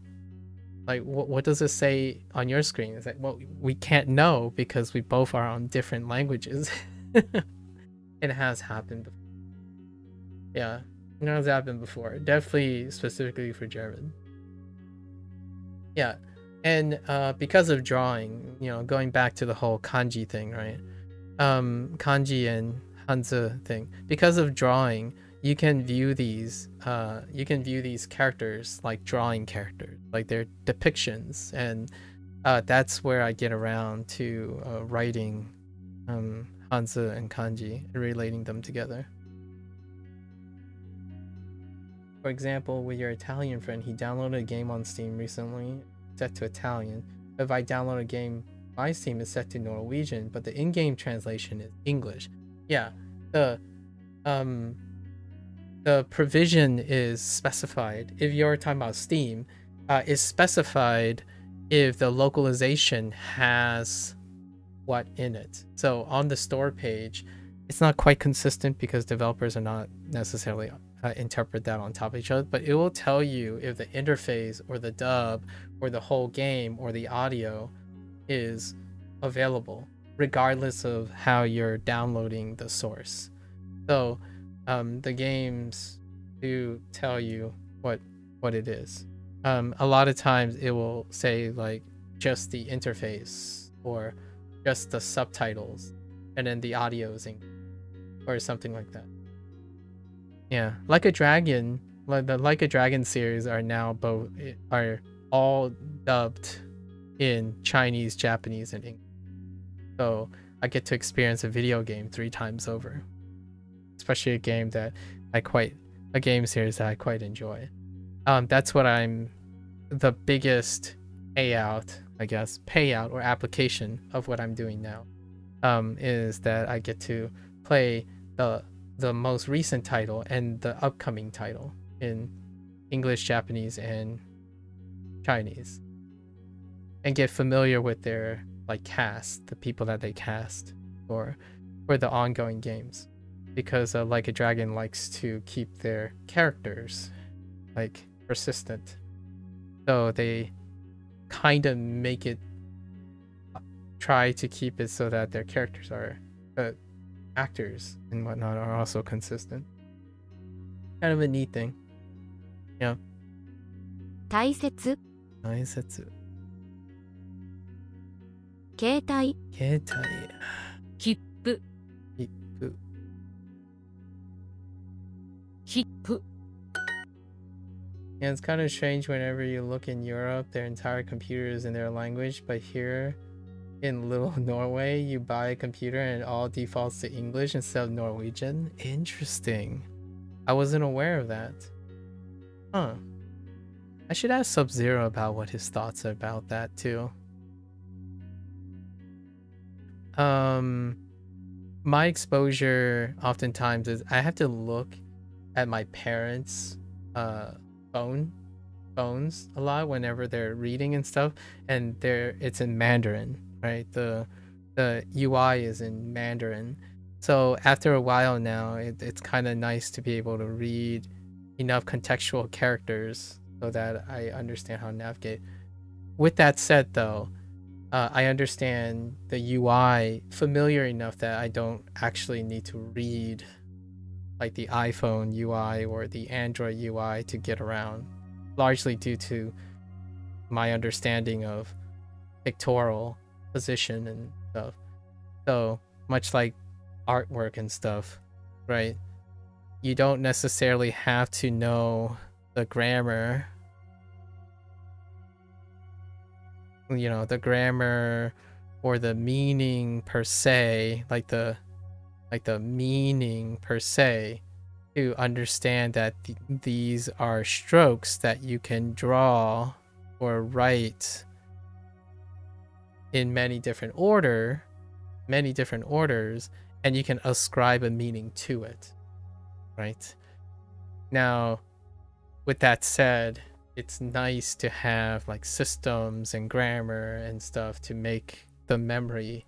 like, what does it say on your screen? It's like, well, we can't know because we both are on different languages. It has happened before. Yeah, it has happened before. Definitely specifically for German. Yeah, and because of drawing, you know, going back to the whole kanji thing, right? Kanji and Hanzi thing. Because of drawing, you can view these characters like drawing characters, like they're depictions, and that's where I get around to writing Hanzi and kanji and relating them together. For example, with your Italian friend, he downloaded a game on Steam recently set to Italian. If I download a game, my Steam is set to Norwegian, but the in-game translation is English. Yeah, the provision is specified. If you're talking about Steam, is specified if the localization has what in it. So on the store page, it's not quite consistent because developers are not necessarily interpret that on top of each other, but it will tell you if the interface or the dub or the whole game or the audio is available, regardless of how you're downloading the source. So the games do tell you what it is. A lot of times it will say like just the interface or just the subtitles, and then the audio is English or something like that. Yeah, Like a Dragon, the Like a Dragon series are all dubbed in Chinese, Japanese, and English. So I get to experience a video game 3 times over, especially a game series that I quite enjoy. That's what the biggest payout or application of what I'm doing now, is that I get to play the most recent title and the upcoming title in English, Japanese, and Chinese, and get familiar with their like cast, the people that they cast for the ongoing games, because Like a Dragon likes to keep their characters like persistent, so they kind of make it, try to keep it so that their characters are actors and whatnot are also consistent. Kind of a neat thing. Yeah. 大切 携帯 切符切符 Yeah, it's kind of strange whenever you look in Europe, their entire computer is in their language, but here in little Norway, you buy a computer and it all defaults to English instead of Norwegian. Interesting. I wasn't aware of that. Huh. I should ask Sub-Zero about what his thoughts are about that too. My exposure oftentimes is I have to look at my parents' phones a lot whenever they're reading and stuff, and it's in Mandarin, right? The UI is in Mandarin. So after a while now, it's kind of nice to be able to read enough contextual characters so that I understand how to navigate. With that said, though, I understand the UI familiar enough that I don't actually need to read like the iPhone UI or the Android UI to get around, largely due to my understanding of pictorial position and stuff. So much like artwork and stuff, right? You don't necessarily have to know the grammar, the grammar or the meaning per se, like the meaning per se, to understand that these are strokes that you can draw or write in many different orders, and you can ascribe a meaning to it, right? Now, with that said, it's nice to have like systems and grammar and stuff to make the memory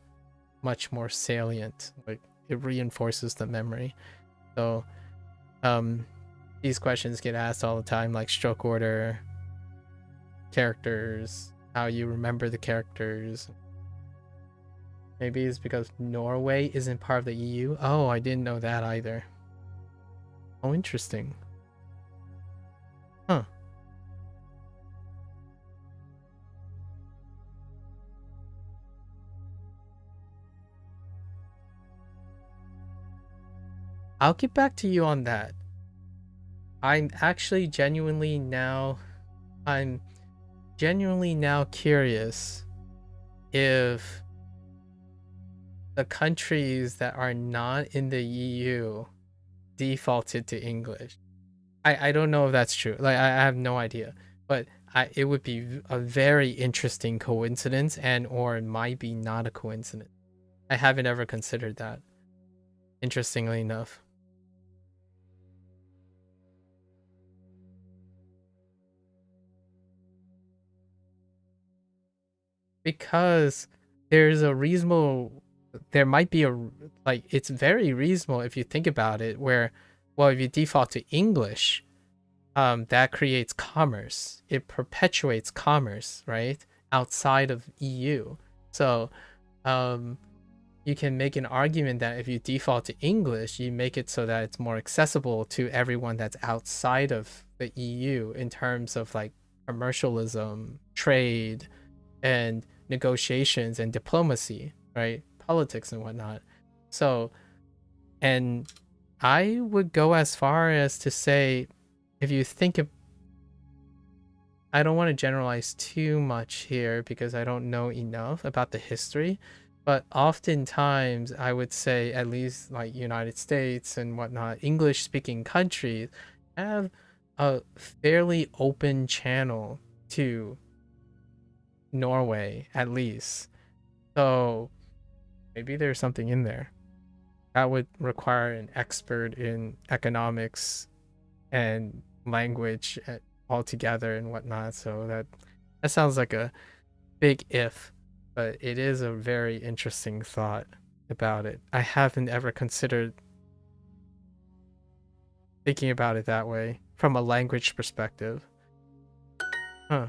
much more salient. Like, it reinforces the memory. So these questions get asked all the time, like stroke order, characters, how you remember the characters. Maybe it's because Norway isn't part of the EU. Oh, I didn't know that either. Oh, interesting. Huh. I'll get back to you on that. I'm genuinely now curious if the countries that are not in the EU defaulted to English. I don't know if that's true. Like, I have no idea, but it would be a very interesting coincidence, and or it might be not a coincidence. I haven't ever considered that, interestingly enough. Because there might be it's very reasonable if you think about it, where, well, if you default to English, that creates commerce. It perpetuates commerce, right? Outside of EU. So you can make an argument that if you default to English, you make it so that it's more accessible to everyone that's outside of the EU in terms of like commercialism, trade, and negotiations and diplomacy, right? Politics and whatnot. So, and I would go as far as to say, if you think of, I don't want to generalize too much here because I don't know enough about the history, but oftentimes I would say, at least like United States and whatnot, English speaking countries have a fairly open channel to Norway, at least. So maybe there's something in there. That would require an expert in economics and language altogether and whatnot. So that sounds like a big if, but it is a very interesting thought about it. I haven't ever considered thinking about it that way from a language perspective. Huh.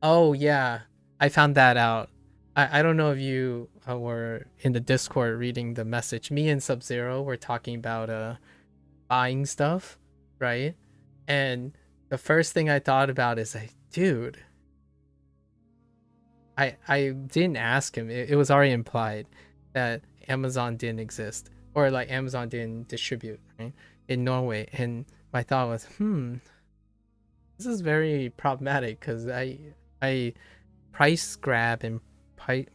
Oh, yeah. I found that out. I don't know if you were in the Discord reading the message. Me and Sub-Zero were talking about buying stuff, right? And the first thing I thought about is like, dude, I didn't ask him. It was already implied that Amazon didn't exist, or like Amazon didn't distribute, right, in Norway. And my thought was, this is very problematic because I price grab and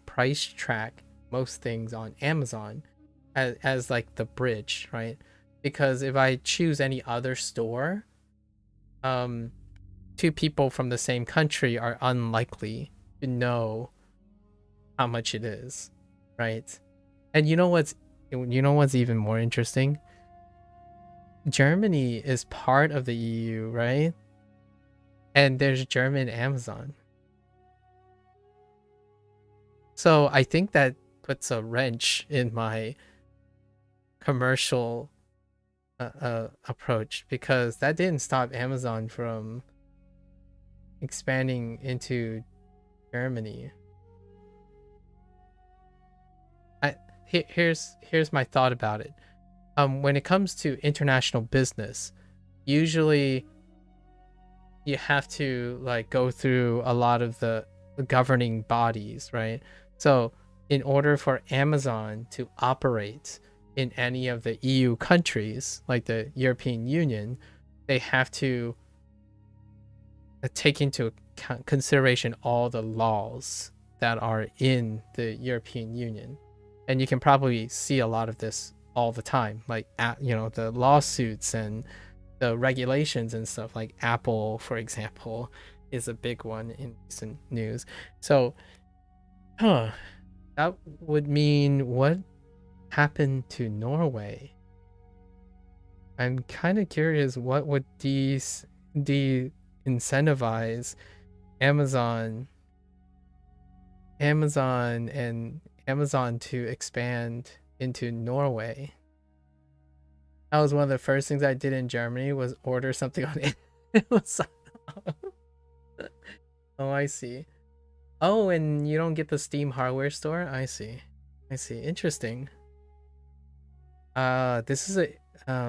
price track most things on Amazon as like the bridge, right? Because if I choose any other store, two people from the same country are unlikely to know how much it is, right? And you know what's even more interesting? Germany is part of the EU, right? And there's German Amazon. So I think that puts a wrench in my commercial approach, because that didn't stop Amazon from expanding into Germany. Here's my thought about it. When it comes to international business, usually you have to like go through a lot of the governing bodies, right? So in order for Amazon to operate in any of the EU countries, like the European Union, they have to take into consideration all the laws that are in the European Union. And you can probably see a lot of this all the time, like the lawsuits and the regulations and stuff. Like Apple, for example, is a big one in recent news. So that would mean what happened to Norway? I'm kind of curious, what would de-incentivize Amazon to expand into Norway? That was one of the first things I did in Germany, was order something on Amazon. Oh, I see. Oh, and you don't get the Steam hardware store? I see. Interesting. This is a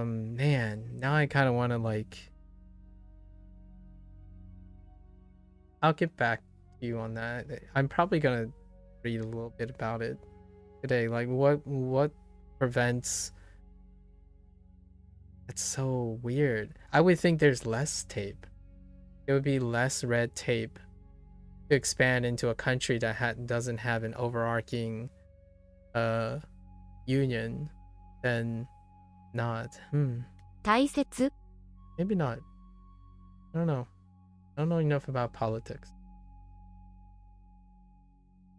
man, now I kind of want to like, I'll get back to you on that. I'm probably gonna read a little bit about it today, like what prevents. It's so weird. I would think there's less tape. It would be less red tape to expand into a country that doesn't have an overarching union than not. 大切 Maybe not. I don't know. I don't know enough about politics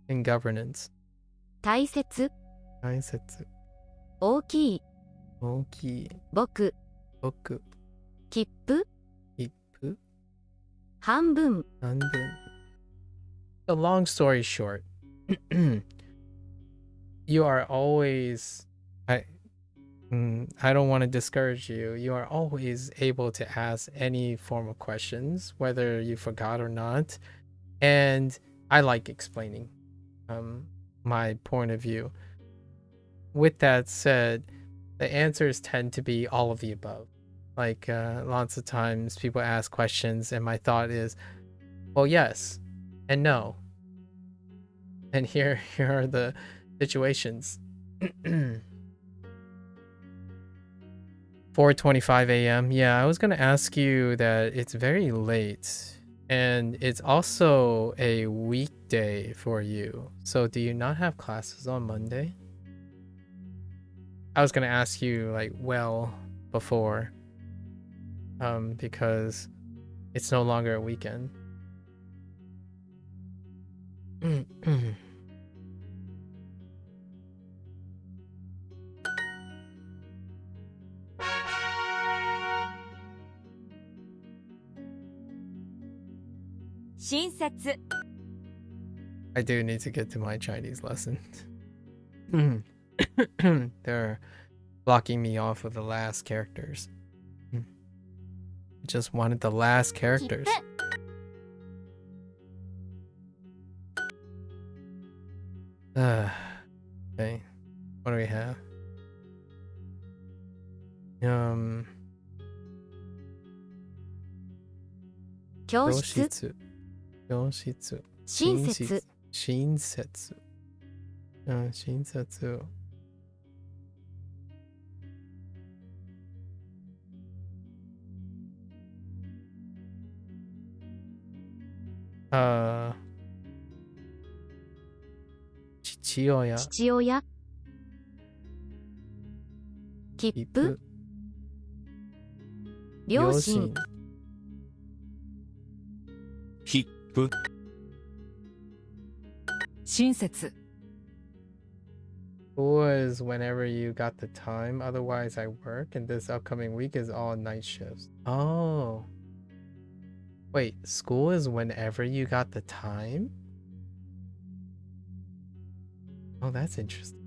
and governance. 大切大切。大きい大きい。僕僕。切符切符。半分半分。The long story short, you are always, I don't want to discourage you. You are always able to ask any form of questions, whether you forgot or not. And I like explaining my point of view. With that said, the answers tend to be all of the above. Like lots of times people ask questions and my thought is, well, yes and no. And here are the situations. 4:25 a.m. Yeah, I was gonna ask you that. It's very late and it's also a weekday for you. So do you not have classes on Monday? I was gonna ask you like well before, because it's no longer a weekend. 親切 I do need to get to my Chinese lesson. They're blocking me off with the last characters. Just wanted the last characters. Okay. What do we have? 教室教室親切親切親切父親父親切符両親切符親切 School is whenever you got the time. Otherwise, I work, and this upcoming week is all night shifts. Oh. Wait, school is whenever you got the time? Oh, that's interesting.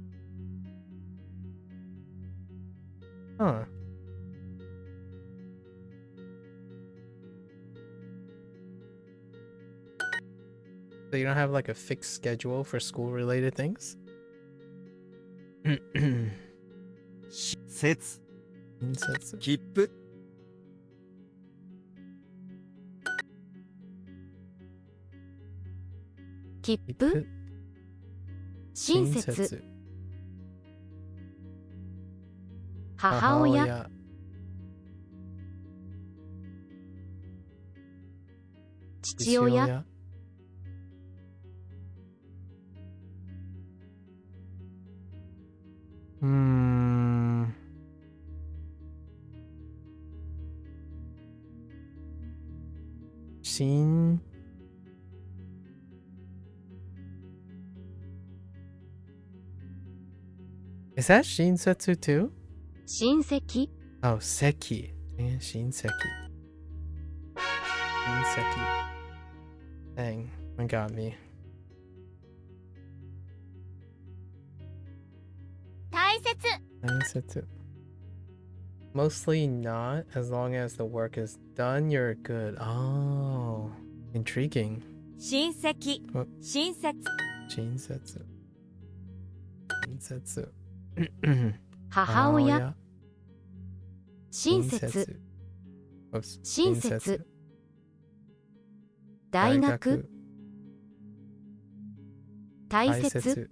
Huh. So you don't have like a fixed schedule for school related things? 節新設切符切符親切母親父親新 Is that 親切 too? 親戚 Oh, 席 親戚 Dang, one got me. 大切 Mostly not, as long as the work is done, you're good. Oh, intriguing. 親戚お親切親切母親親切 Oops. 親切大学大切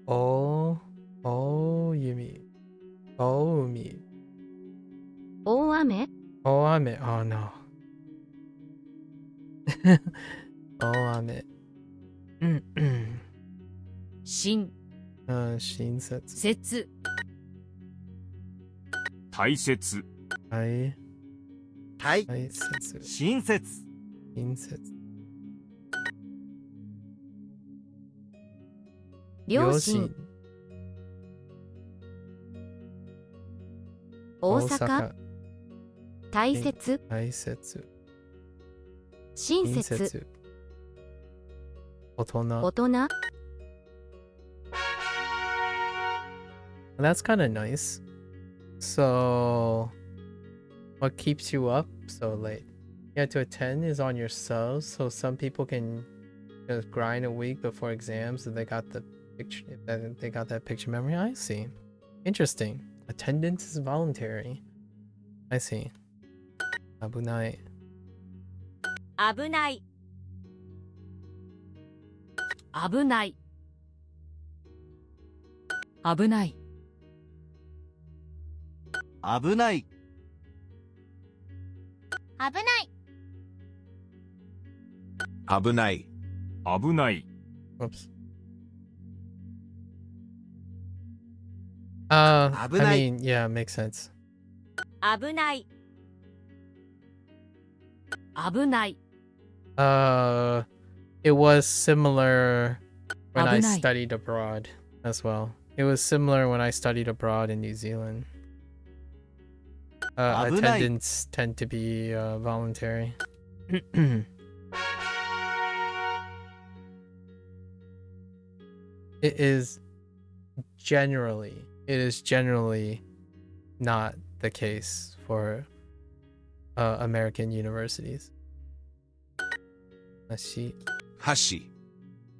お海大海大雨大雨 Oh no 大雨親親切切大切大大大切親切親切両親大阪大切大切親親切切大人大人 That's kind of nice. So, what keeps you up so late? You have to attend is on yourselves, so some people can just grind a week before exams and they got the picture. They got that picture memory. I see. Interesting. Attendance is voluntary. I see. 危ない危ない危ない危ない危ない危ない危ない危ない Oops. 危ない I mean, yeah, makes sense. 危ない危ない It was similar when I 危ない studied abroad as well. It was similar when I studied abroad in New Zealand. 危ない Attendance tend to be voluntary. It is generally not the case for American universities. 箸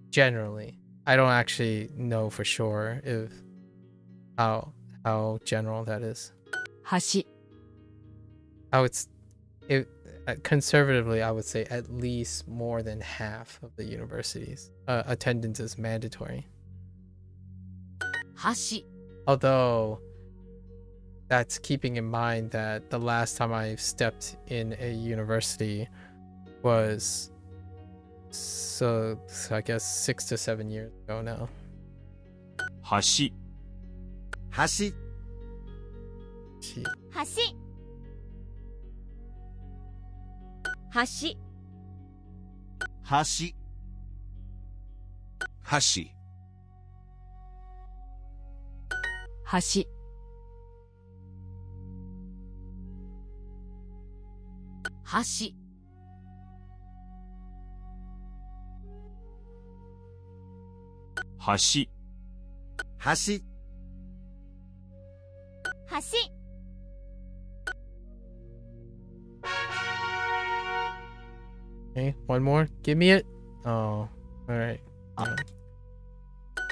Generally, I don't actually know for sure if how general that is. 橋 Conservatively, I would say at least more than half of the universities attendance is mandatory. 橋 Although that's keeping in mind that the last time I stepped in a university was so I guess 6 to 7 years ago now. 橋橋橋橋橋箸橋橋橋橋橋 Okay, one more. Give me it. Oh, alright.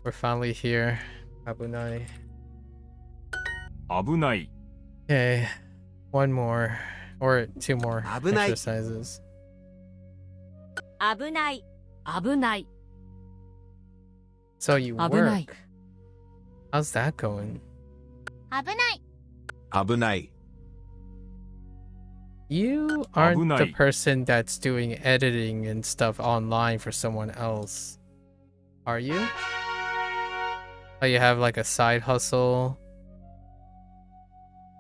We're finally here. Abunai. 危ない。 Okay, one more. Or two more 危ない。 exercises. 危ない。危ない。 So you 危ない。 work. How's that going? 危ない。危ない。 You aren't the 危ない。 person that's doing editing and stuff online for someone else, are you? Oh, you have like a side hustle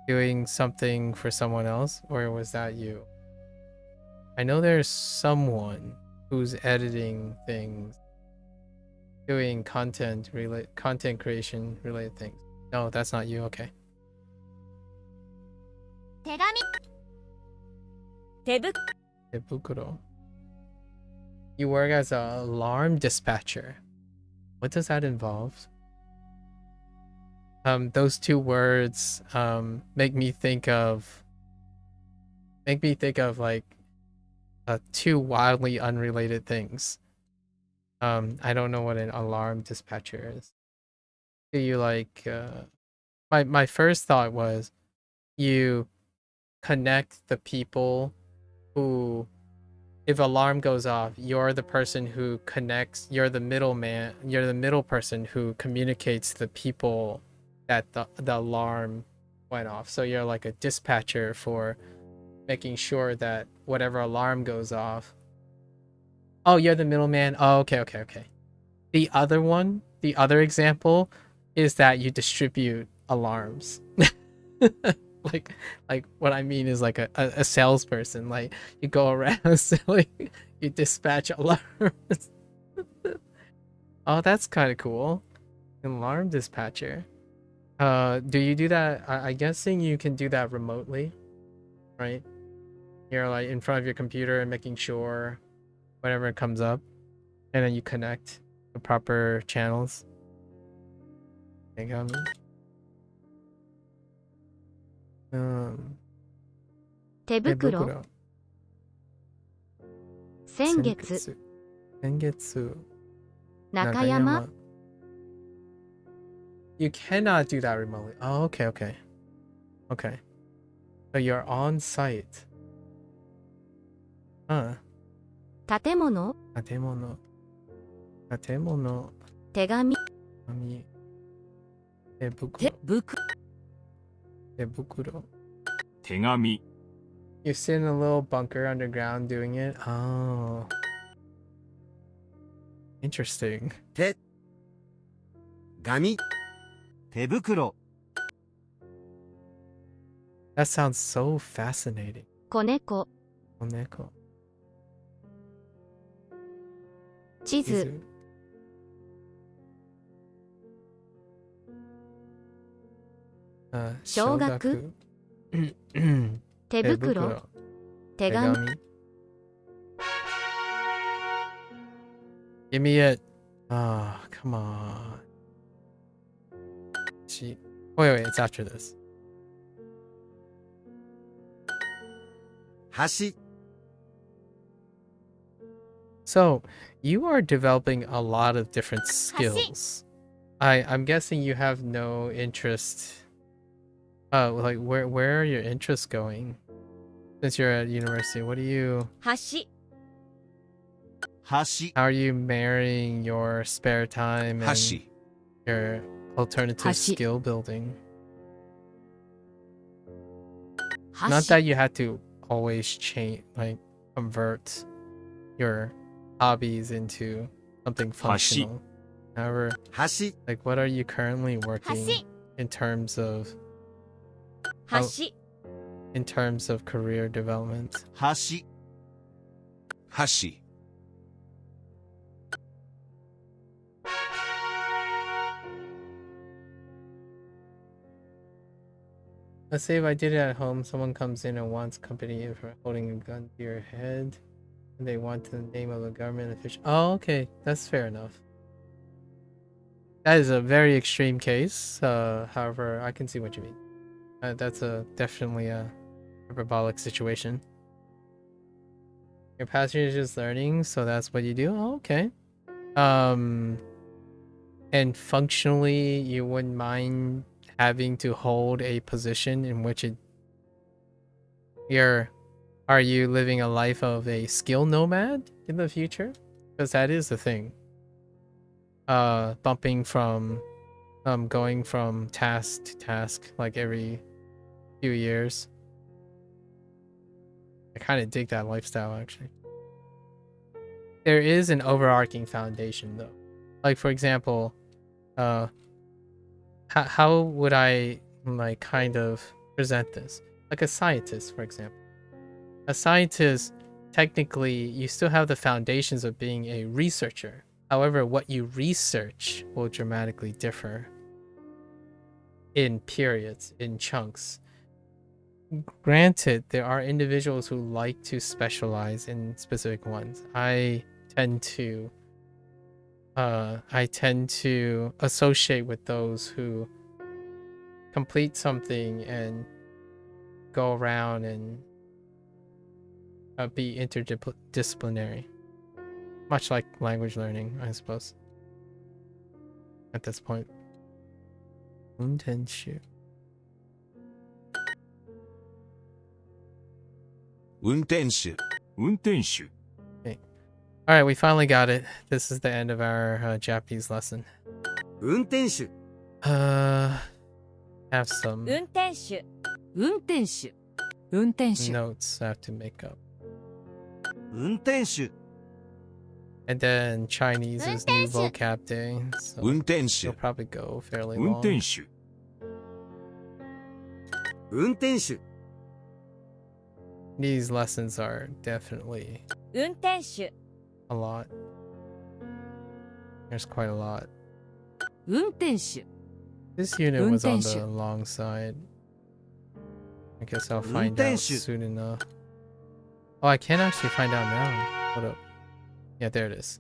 doing something for someone else, or was that you? I know there's someone who's editing things, doing content creation related things. No, that's not you. Okay. 手紙。手袋。 Tebukuro. You work as an alarm dispatcher. What does that involve? Those two words make me think of like two wildly unrelated things. I don't know what an alarm dispatcher is. Do you like my first thought was you connect the people who, if alarm goes off, you're the person who connects, you're the middleman, you're the middle person who communicates to the people that the alarm went off. So you're like a dispatcher for making sure that whatever alarm goes off. Oh, you're the middleman. Oh, okay. The other example is that you distribute alarms. like what I mean is like a salesperson. Like you go around selling, you dispatch alarms. Oh, that's kind of cool. An alarm dispatcher. Do you do that? I'm guessing you can do that remotely, right? You're like in front of your computer and making sure whenever it comes up, and then you connect the proper channels. You got me? 手袋。先月。中山。 You cannot do that remotely. Oh, okay. So you're on site. Huh. 建物。手紙。手袋。手紙。 You sit in a little bunker underground doing it? Oh. Interesting. 手紙。手袋。 That sounds so fascinating. 子猫。地図。小学。手袋。手紙。 Give me it. Oh, come on. Wait, it's after this. 橋。 So, you are developing a lot of different skills. I'm guessing you have no interest. Like where are your interests going? Since you're at university, what do you? 橋。 橋。 How are you marrying your spare time and 箸。 your alternative 橋。 skill building? 橋。 Not that you had to always change, like convert your hobbies into something functional. However, 橋。 like what are you currently working 橋。 in terms of 橋。 in terms of career development? 橋。箸。 Let's say if I did it at home, someone comes in and wants company for holding a gun to your head, and they want the name of a government official. Oh, okay, that's fair enough. That is a very extreme case. However, I can see what you mean. That's definitely a hyperbolic situation. Your passion is just learning, so that's what you do? Oh, okay. And functionally, you wouldn't mind having to hold a position in which are you living a life of a skill nomad in the future? Because that is the thing. Bumping from going from task to task like every few years. I kind of dig that lifestyle, actually. There is an overarching foundation, though. Like, for example, how would I like kind of present this? Like a scientist, for example. A scientist, technically, you still have the foundations of being a researcher. However, what you research will dramatically differ in periods, in chunks. Granted, there are individuals who like to specialize in specific ones. I tend to associate with those who complete something and go around and be interdisciplinary, much like language learning, I suppose. At this point, 運転手 運転手 運転手 Okay. All right, we finally got it. This is the end of our Japanese lesson. 運転手 Have some 運転手運転手運転手 notes I have to make up. 運転手 And then Chinese is new vocab day, so 運転手 it'll probably go fairly 運 long. 転手 運転手 These lessons are definitely 運転手 a lot. There's quite a lot. 運転手 This unit was on the 運転手 long side. I guess I'll find out 運転手 soon enough. Oh, I can't actually find out now. Hold up. Yeah, there it is.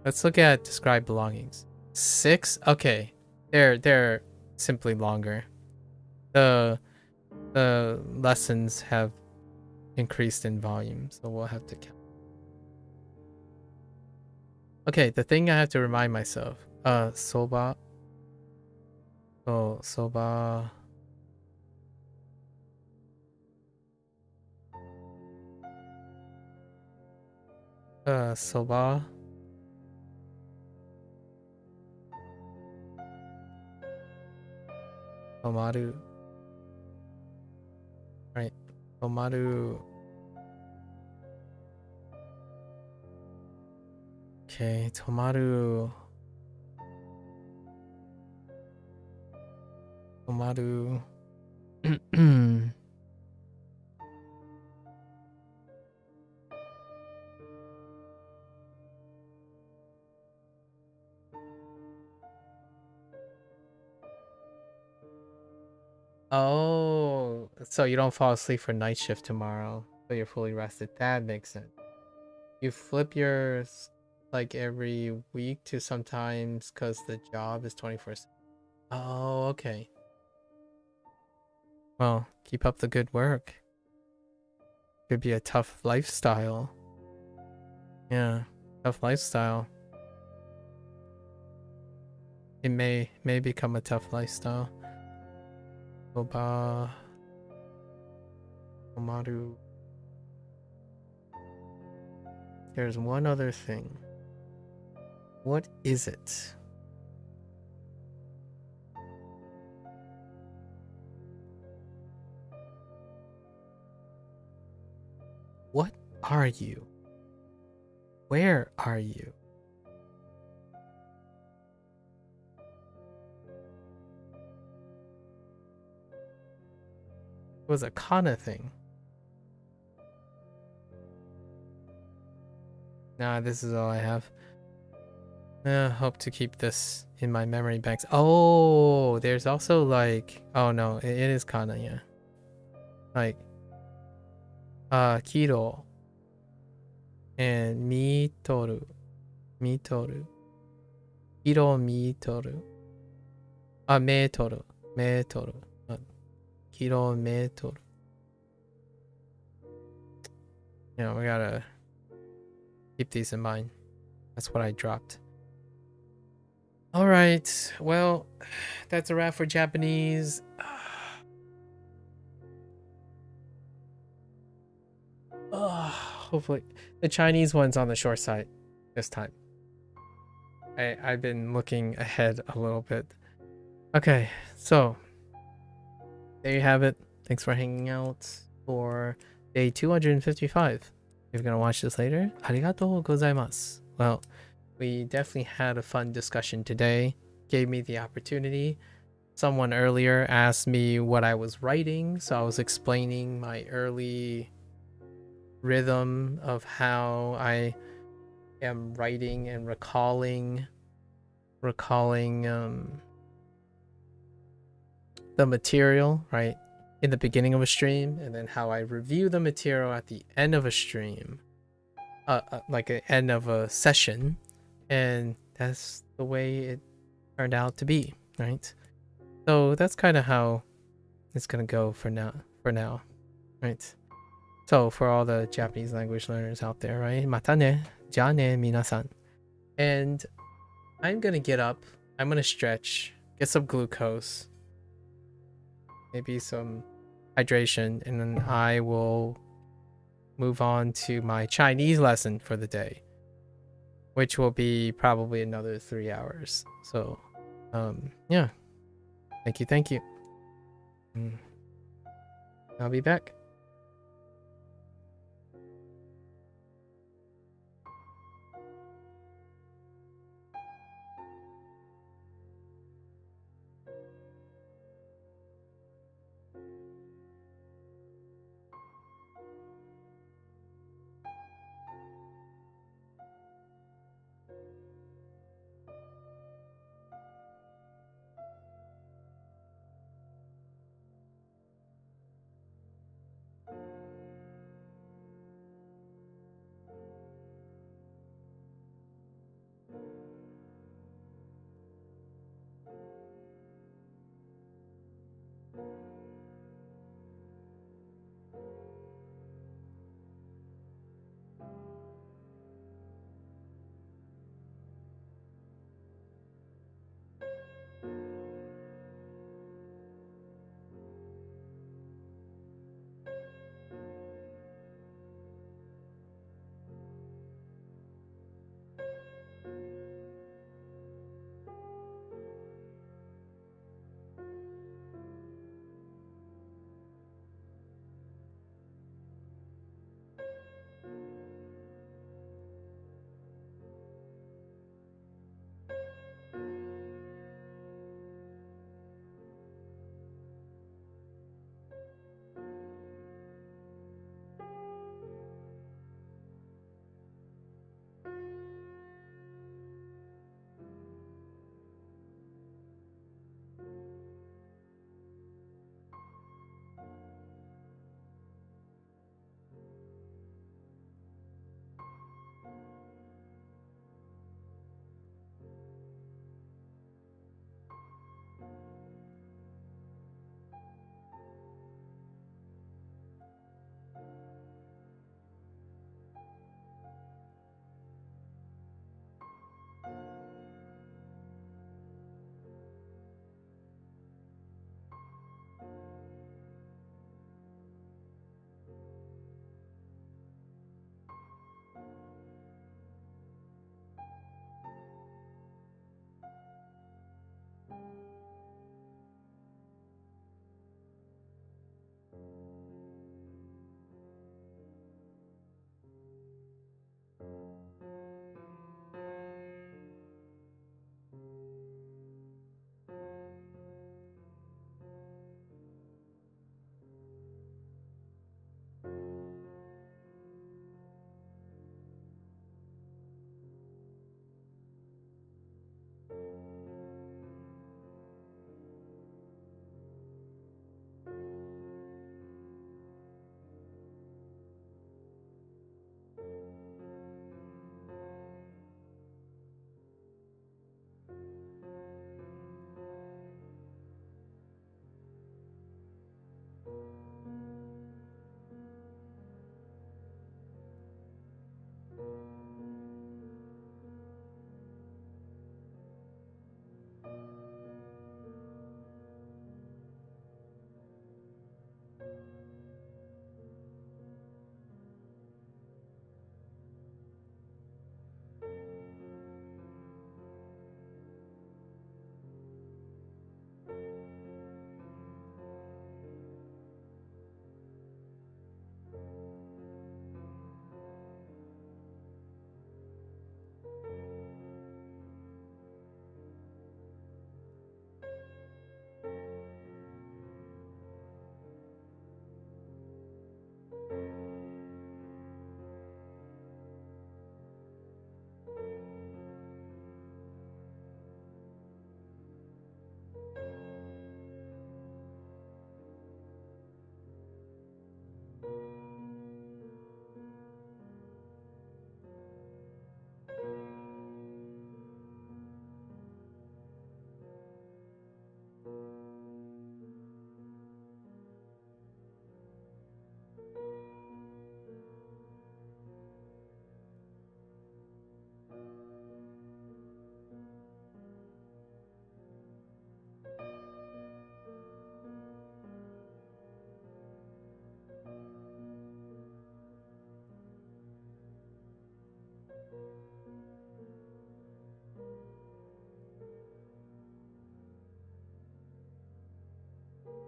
Let's look at describe belongings. 6? Okay. They're simply longer. The lessons have increased in volume, so we'll have to count. Okay, the thing I have to remind myself. Soba. Oh, soba. Soba. Tomaru. Right. Tomaru. Okay, Tomaru. Tomaru. Oh, so you don't fall asleep for night shift tomorrow, so you're fully rested. That makes sense. You flip yours like every week to sometimes because the job is 24/7. Oh, okay. Well, keep up the good work. Could be a tough lifestyle. Yeah, tough lifestyle. It may become a tough lifestyle. Soba. Tomaru. There's one other thing. What is it? What are you? Where are you? It was a kana thing. Nah, this is all I have. Hope to keep this in my memory banks. Oh, there's also like, oh no, it is kana, yeah. Like, kiro and mitoru. Mitoru. Kiro mitoru. Metoru. Metoru. Kilometer. you know, we gotta keep these in mind. That's what I dropped. All right, well, that's a wrap for Japanese. Hopefully the Chinese one's on the short side this time. I've been looking ahead a little bit. Okay, so there you have it. Thanks for hanging out for day 255. If you're gonna watch this later, arigatou gozaimasu. Well, we definitely had a fun discussion today. Gave me the opportunity. Someone earlier asked me what I was writing, so I was explaining my early rhythm of how I am writing and recalling the material, right, in the beginning of a stream, and then how I review the material at the end of a stream, like the end of a session, and that's the way it turned out to be, right? So that's kind of how it's gonna go for now, right? So for all the Japanese language learners out there, right? Mata ne, ja ne, minasan. And I'm gonna get up, I'm gonna stretch, get some glucose, maybe some hydration, and then I will move on to my Chinese lesson for the day, which will be probably another 3 hours. So, yeah. Thank you. I'll be back.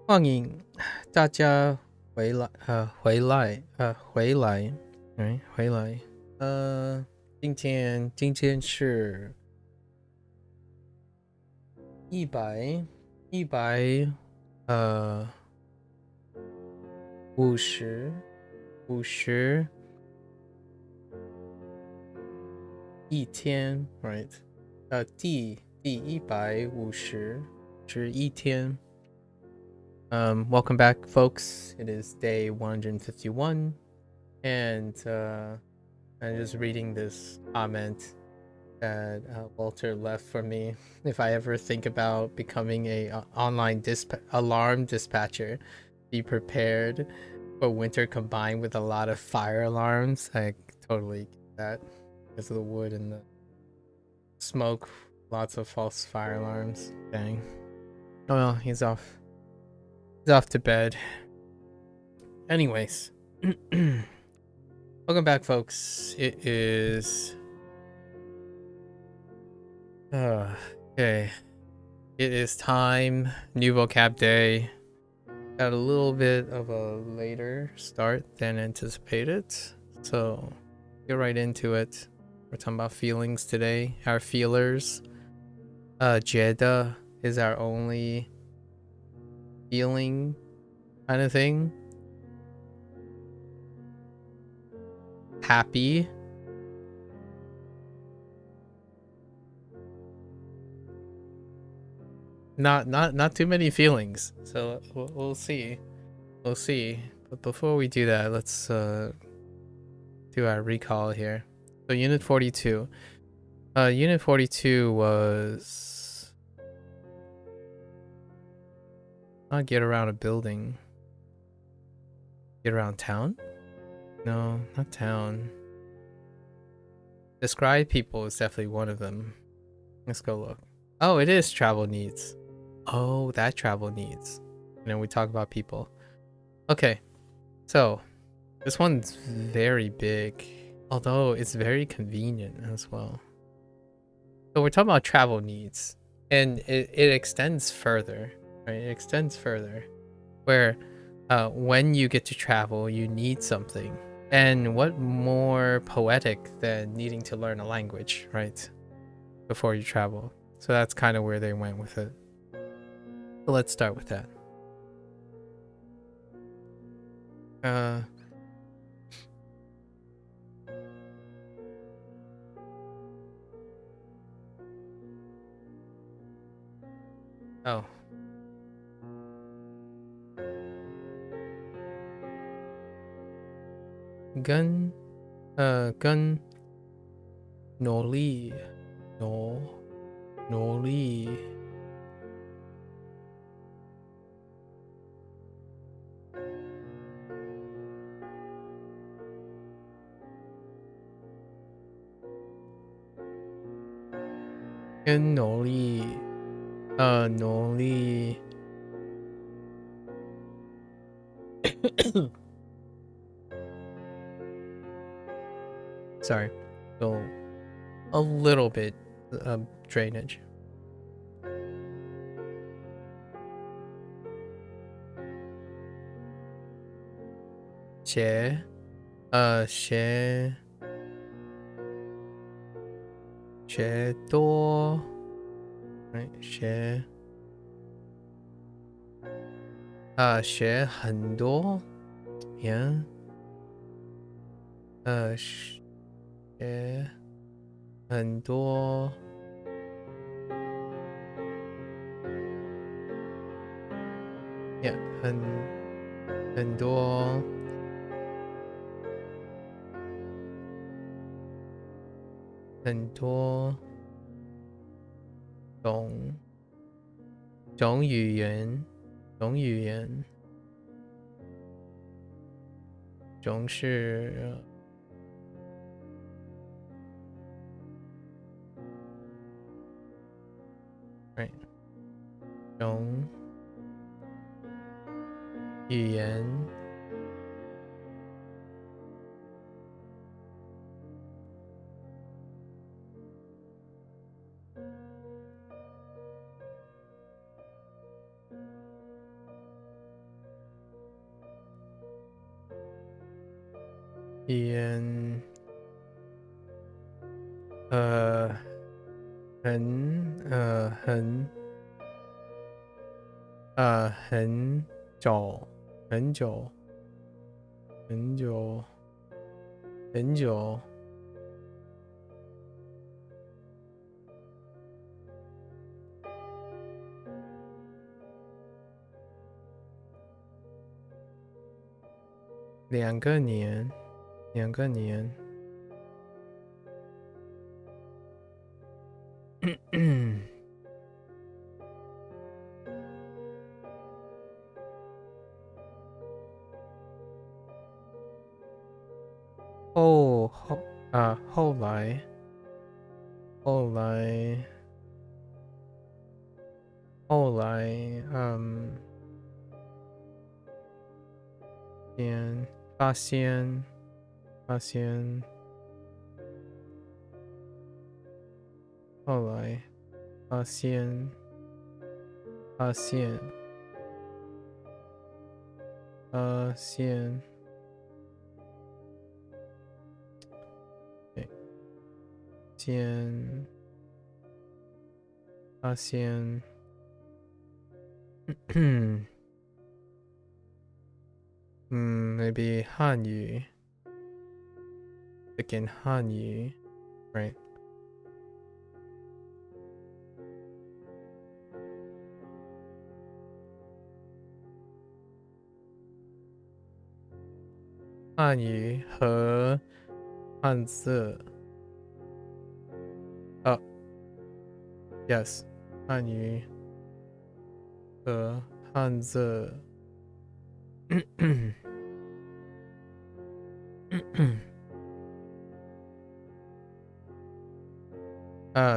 欢迎大家回来，回来，回来。今天是10050一天 ，right？第151天。Welcome back, folks. It is day 151, and I'm just reading this comment that Walter left for me. If I ever think about becoming a online alarm dispatcher, be prepared for winter combined with a lot of fire alarms. I totally get that because of the wood and the smoke. Lots of false fire alarms. Dang. Oh well, he's off. He's off to bed. Anyways, welcome back, folks. It is okay. It is time. New vocab day. Got a little bit of a later start than anticipated, so get right into it. We're talking about feelings today. Our feelers. 觉得 is our only feeling kind of thing. Happy. Not too many feelings. So we'll see. We'll see. But before we do that, let's do our recall here. So unit 42. Unit 42 was not get around a building. Get around town? No, not town. Describe people is definitely one of them. Let's go look. Oh, it is travel needs. Oh, that travel needs. And then we talk about people. Okay, so this one's very big, although it's very convenient as well. So we're talking about travel needs, and it extends further, right? It extends further, where when you get to travel, you need something. And what more poetic than needing to learn a language, right? Before you travel. So that's kind of where they went with it. So let's start with that. Oh. Gun, Noli, Noli. Noli, Noli. Sorry, so a little bit of drainage. Xie,多, right? 学很多 yeah. 学很多 yeah. 很多 很多种语言种是right 种语言边很久很久很久很久2个年后来发现后来发现maybe 汉语 again 汉语 right 汉语和汉字yes 汉语和汉字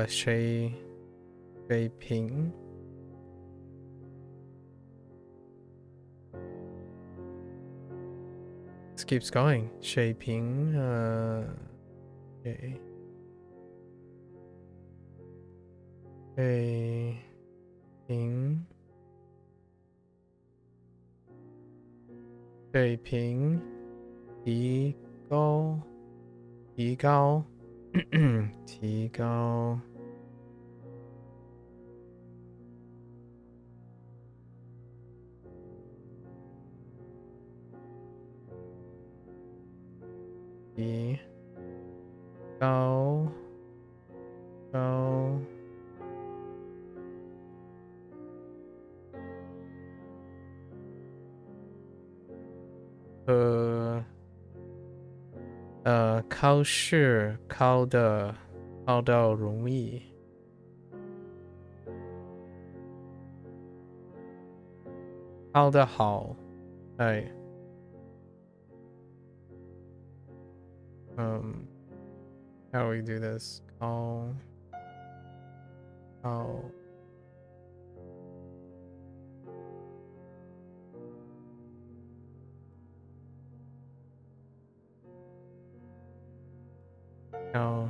水平 This keeps going 水平水平提高提高考试考得容易考得好哎how do we do this 考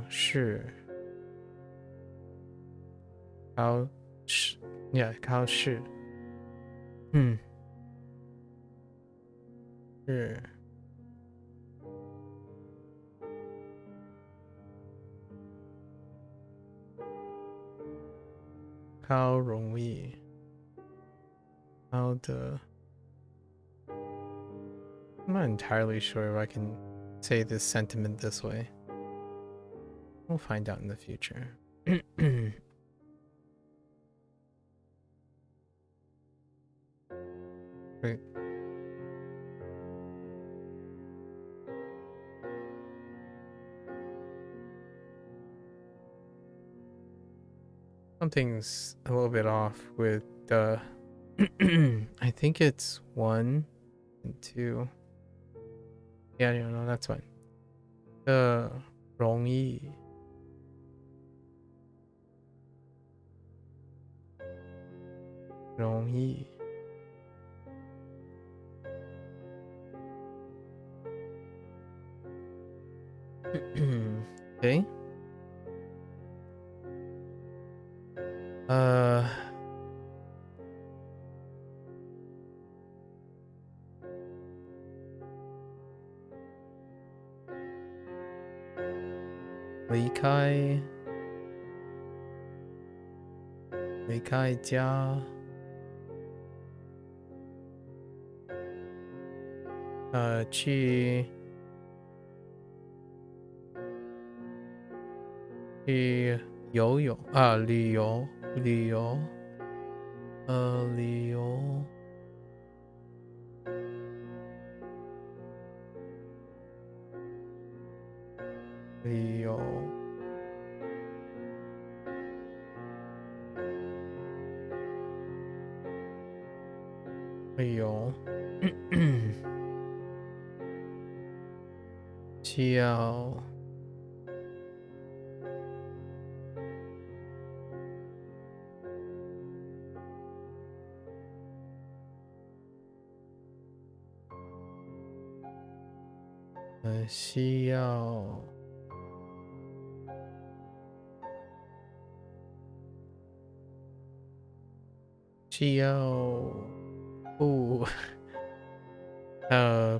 试 yeah 考试是考容易考得 I'm not entirely sure if I can say this sentiment this way. We'll find out in the future. Right. Something's a little bit off with the I think it's 1 and 2. Yeah, no, that's fine. 容易okay. 离开，离开家，去游泳啊，旅游，旅游，旅游，旅游。旅游，需要需要需要不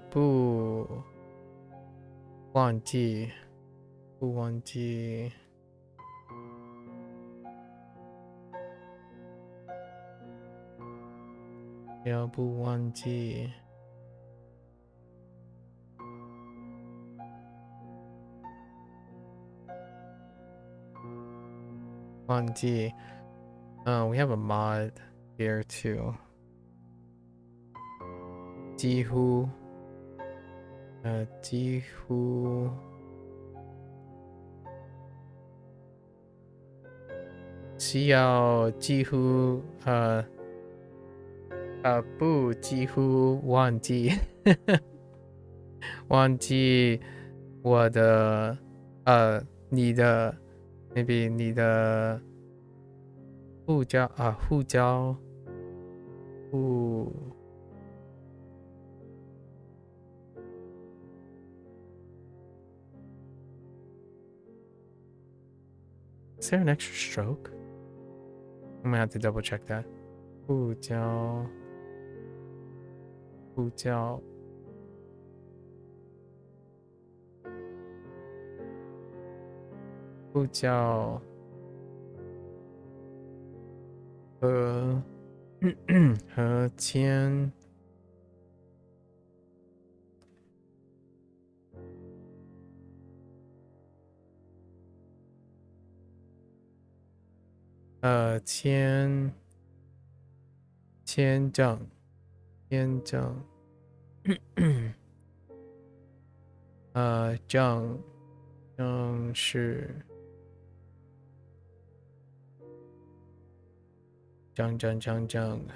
不忘记不忘记要不忘记忘记we have a mod here too. 几乎几乎需要几乎不几乎忘记忘记我的你的 maybe 你的护照护照护Is there an extra stroke? I'm gonna have to double check that. 护照护照护照和和签签证签证正是正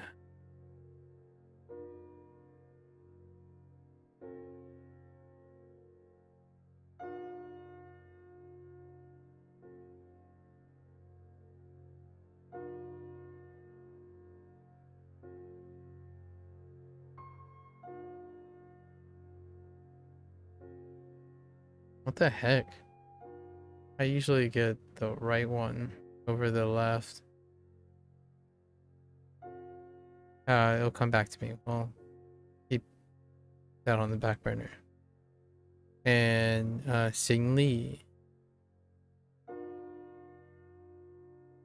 What the heck? I usually get the right one over the left. It'll come back to me. Well, keep that on the back burner. And Xing Li.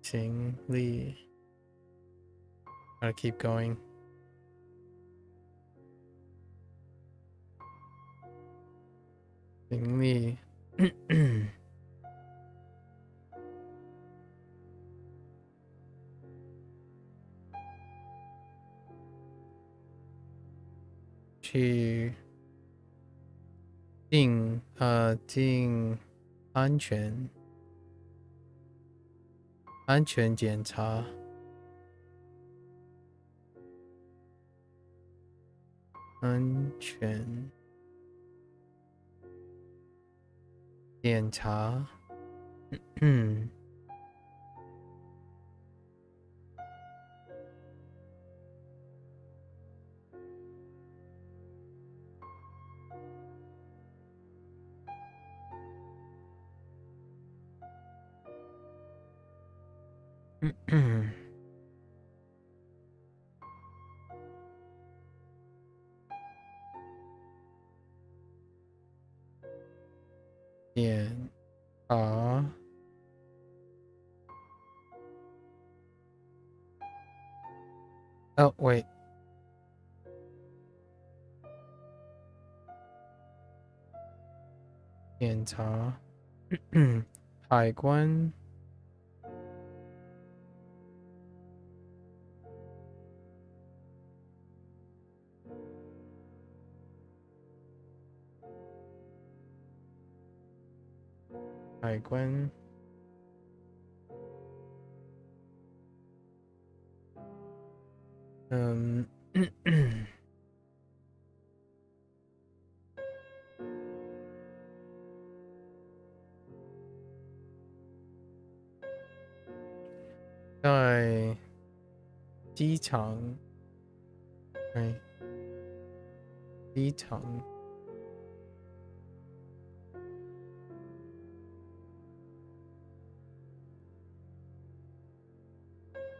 Xing Li. Gotta keep going. Xing Li.去进安全检查安全检查 Ah. Oh, wait. Yenta. 海关 海关 在机场，哎，机场，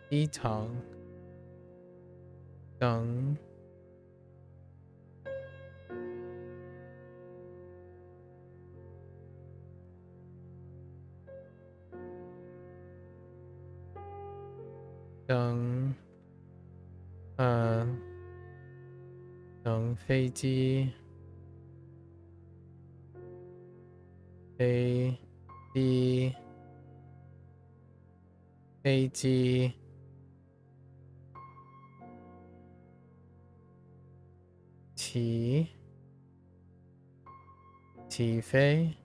机场等等等飞机飞机起飞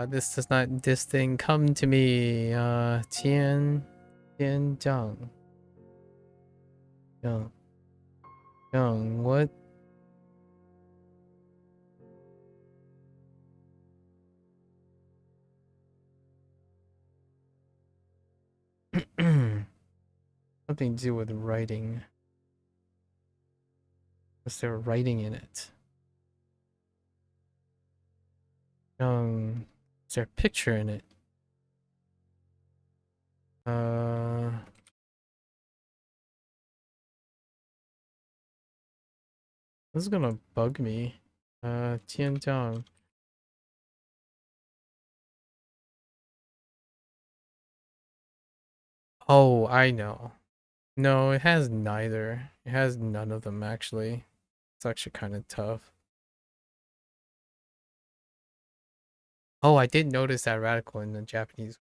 this thing come to me 天降 what something to do with writing. Was there writing in it? Is there a picture in it? This is gonna bug me. 天降 Oh, I know. No, it has neither. It has none of them, actually. It's actually kind of tough. Oh, I did notice that radical in the Japanese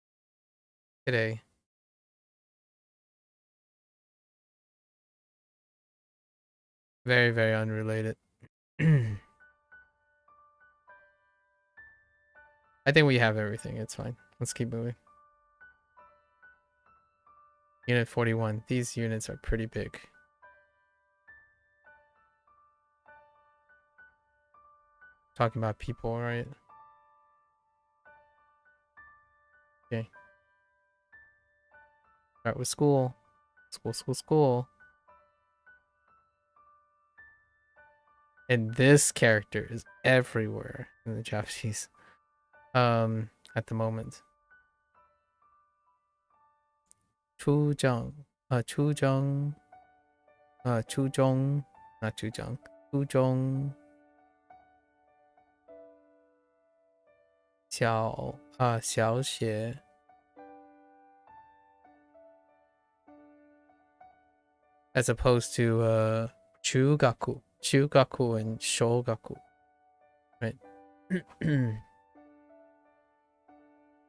today. Very, very unrelated. I think we have everything. It's fine. Let's keep moving. Unit 41. These units are pretty big. Talking about people, right? Okay. Start with school. School. And this character is everywhere in the Japanese. At the moment. Chujang. Chujong. Not Chujang. Chujong. 小写 as opposed to chugaku and shogaku, right?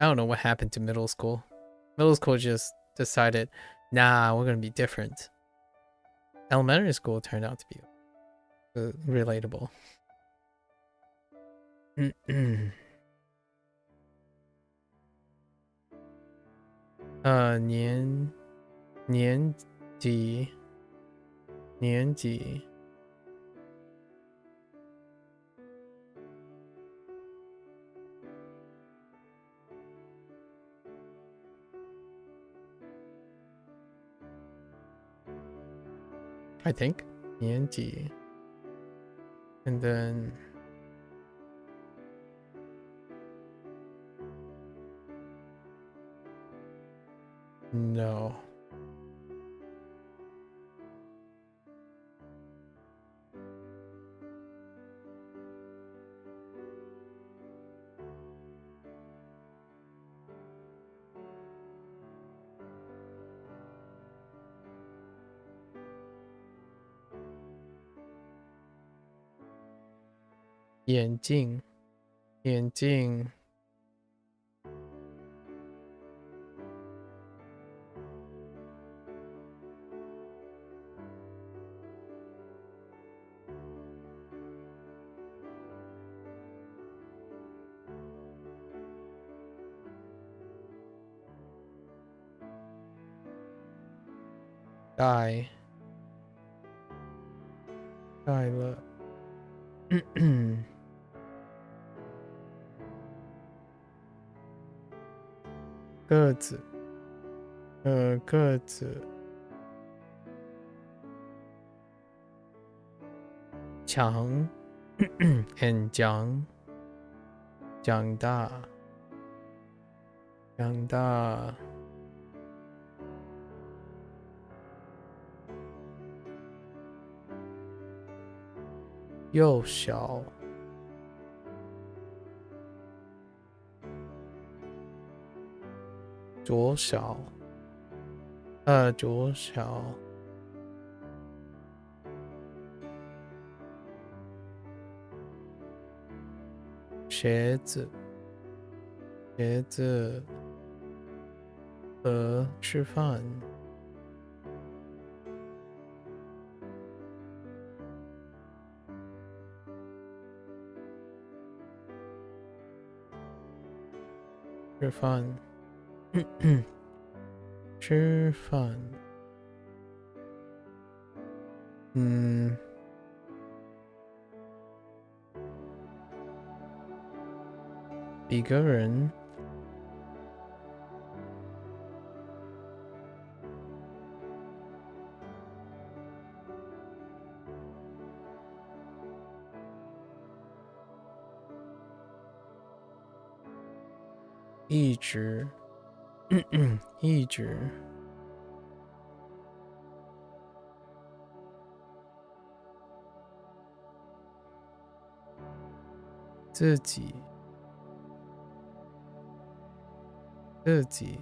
I don't know what happened to middle school. Middle school just decided, nah, we're gonna be different. Elementary school turned out to be relatable. 年级 I think 年级 and then no. 眼镜，眼镜。戴了，个子，个子，强，and 长大，长大。幼小，左小，左小，鞋子，鞋子，和吃饭。吃饭，吃饭，一个人，一直，一直，自己，自己，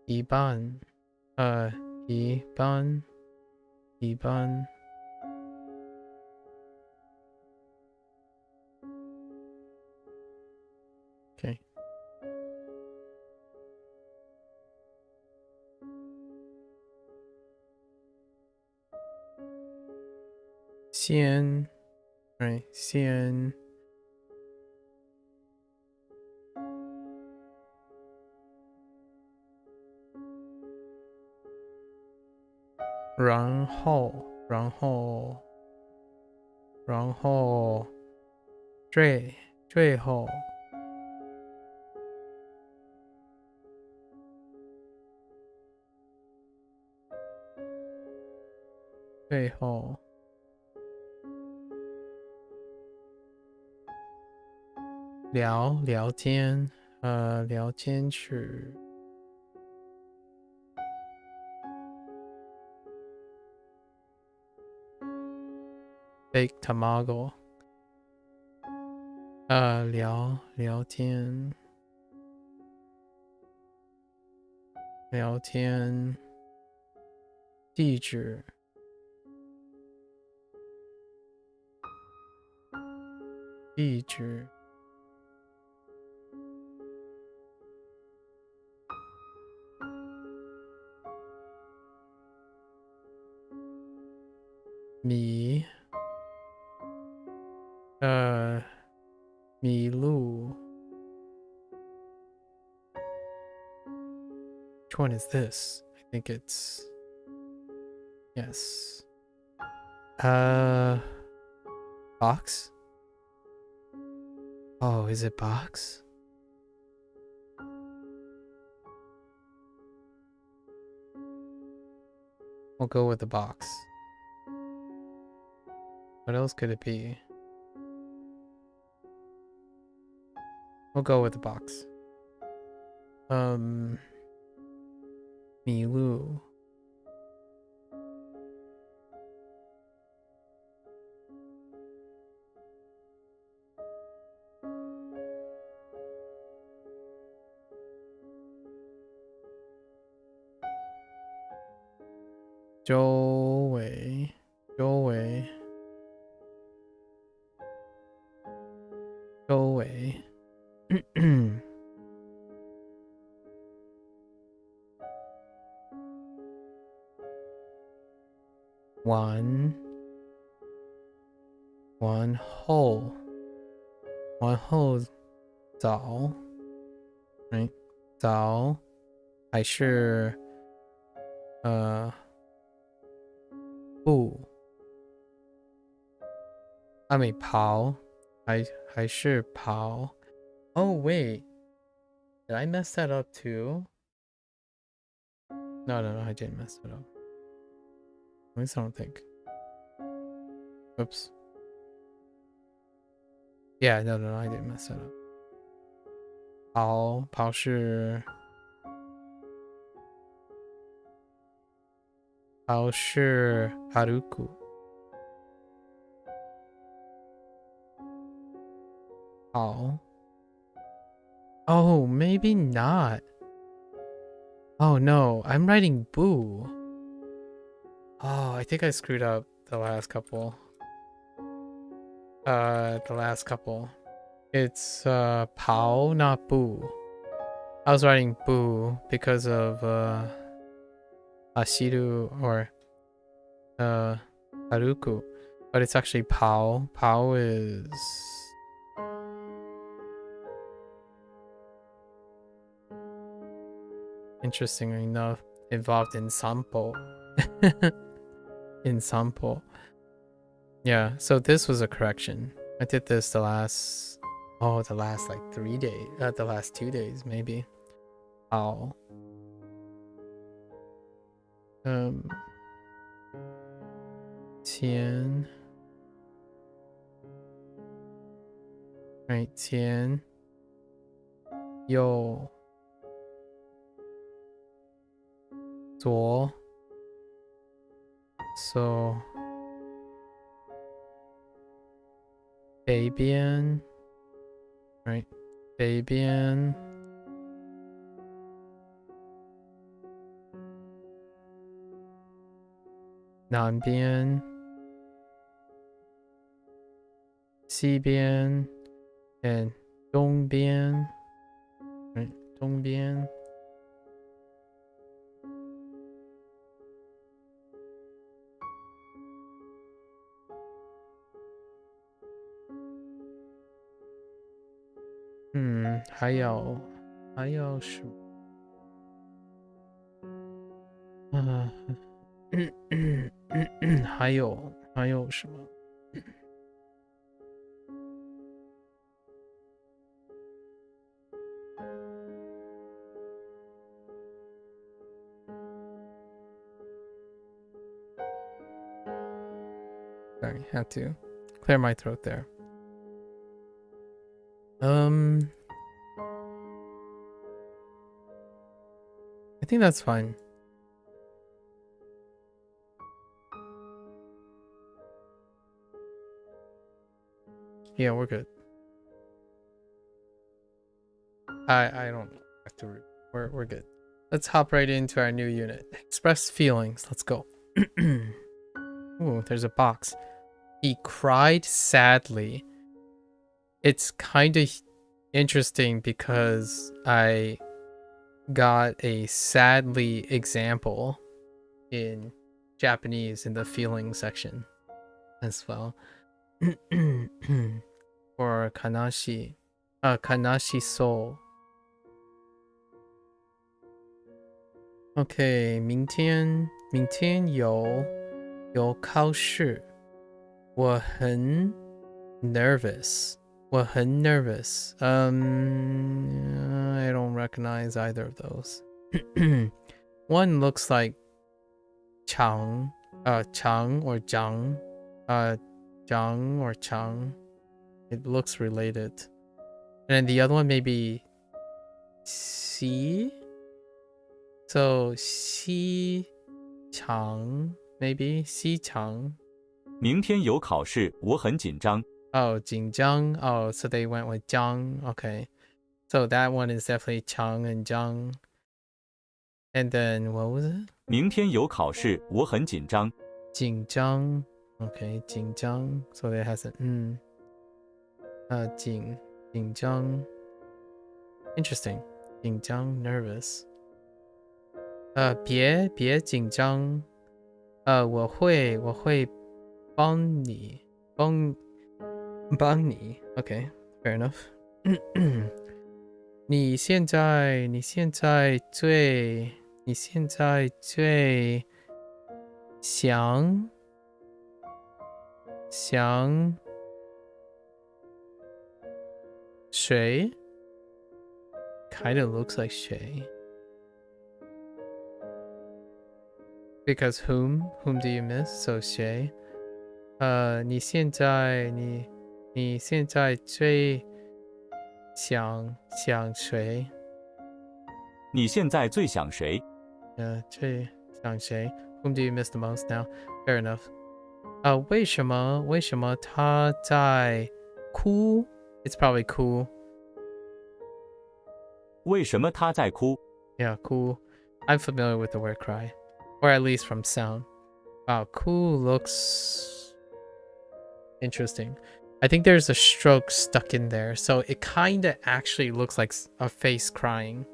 一半，一半，一半。Okay. 先 right 先然后最后聊天聊天去baked tamago 聊天地址迷路 Which one is this? I think it's yes. Box? Oh, is it box? We'll go with the box. What else could it be? We'll go with the box. 迷路。周围，周围，周围。完后早，早还是不？阿美跑还是跑 ？Oh wait, did I mess that up too? No, I didn't mess it up. At least I don't think. Oops. Yeah, no, I didn't mess that up. 跑是歩く。跑。Oh, maybe not. Oh no, I'm writing boo. Oh, I think I screwed up the last couple. It's 跑 not boo. I was writing boo because of ashiru or haruku, but it's actually 跑. 跑 is interestingly enough involved in sampo. In sampo. Yeah, so this was a correction. I did this the last like 3 days, the last 2 days maybe. Ow. Tian. Right, Tian. Yo. 左 So 北边 right 北边南边西边 and 东边 right 东边还有什么？还有什么？Sorry, had to clear my throat there. I think that's fine. Yeah, we're good. I don't have to. We're good. Let's hop right into our new unit. Express feelings. Let's go. Ooh, there's a box. He cried sadly. It's kind of interesting because I got a sadly example in Japanese in the feeling section as well. Or kanashi, kanashi so. Okay, 明天有考试，我很 nervous. I don't recognize either of those. One looks like Chang or Zhang, Zhang or Chang. It looks related. And then the other one maybe Si So 西长 maybe 西长。明天有考试，我很紧张。Oh, 紧张. Oh, so they went with 张. Okay. So that one is definitely 长 and 张. And then what was it? 明天有考试，我很紧张。紧张. Okay, 紧张. So it has a 紧张. Interesting. 紧张 nervous. 别紧张。我会帮你。Okay, fair enough. 你现在最想谁 kind of looks like 谁 because whom do you miss? So 谁你现在最想谁？你现在最想谁？最想谁 ？Whom do you miss the most now? Fair enough. 为什么他在哭 ？It's probably 哭。为什么他在哭 Yeah, 哭。I'm familiar with the word cry, or at least from sound. Wow, 哭 looks interesting. I think there's a stroke stuck in there, so it kind of actually looks like a face crying.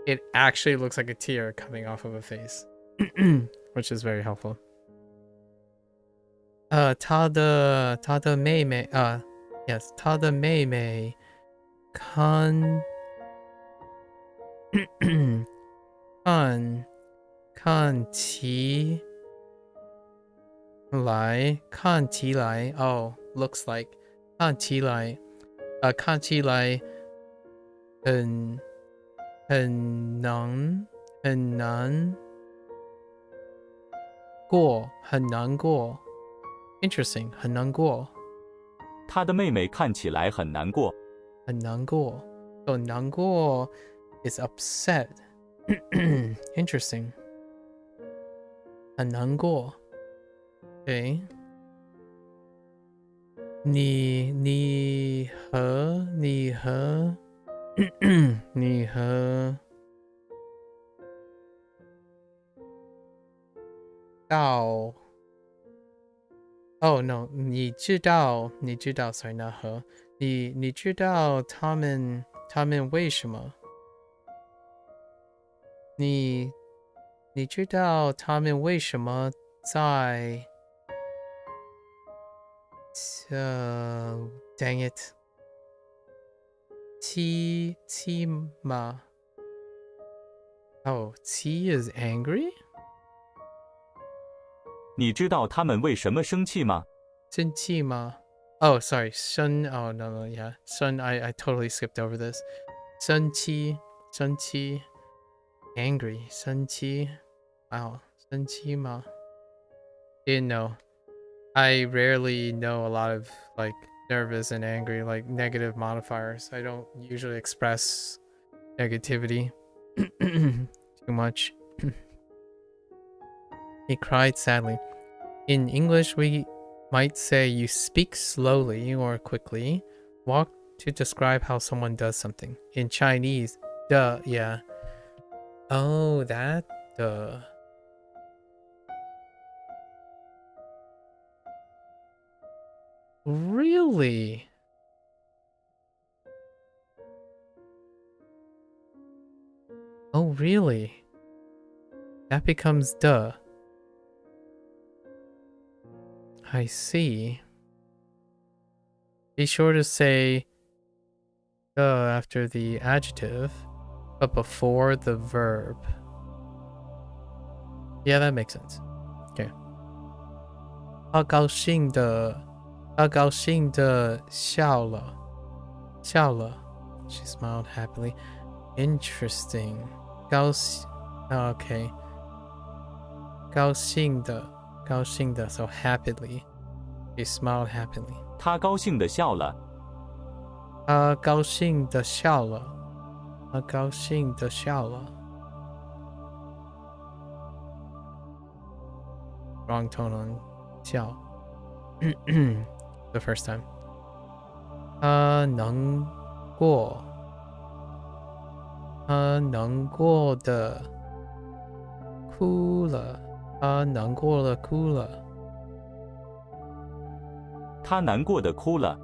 It actually looks like a tear coming off of a face, which is very helpful. 他的妹妹yes, 他的妹妹看起来 oh, looks like 看起来很难过 Interesting 很难过他的妹妹看起来很难过 So 难过 is upset Interesting 很难过 Okay 你和到 Oh no 你知道 sorry not 和你知道他们为什么你知道他们为什么在dang it 七吗 Oh 七 is angry 你知道他们为什么生气吗？生气吗 Oh sorry 生 Oh no yeah 生 I totally skipped over this 生气 angry 生气 Wow 生气吗 Didn't know I rarely know a lot of like nervous and angry, like negative modifiers. I don't usually express negativity too much. He cried sadly. In English, we might say you speak slowly or quickly, walk to describe how someone does something. In Chinese, duh, yeah. Oh, that duh. Really? Oh, really? That becomes duh. I see. Be sure to say duh after the adjective, but before the verb. Yeah, that makes sense. Okay. 他高兴的笑了 She smiled happily. Interesting. Okay. 高兴的 so happily. She smiled happily. 他高兴地笑了。高兴的笑了 wrong tone on 笑 the first time. 他难过的哭了，他难过的哭了，他难过的哭了，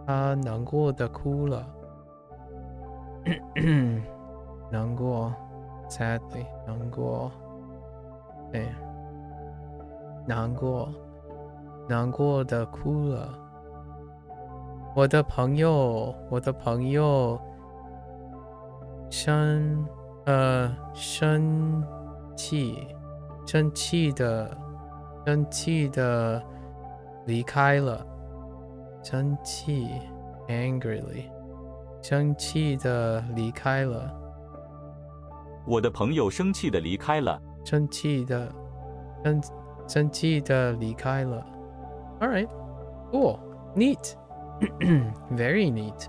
他难过的哭了，难过 sadly 难过，对，难过的哭了。我的朋友生气的离开了，生气 angrily 生气的离开了，我的朋友生气的离开了，生气的离开了。All right, cool, neat. Very neat.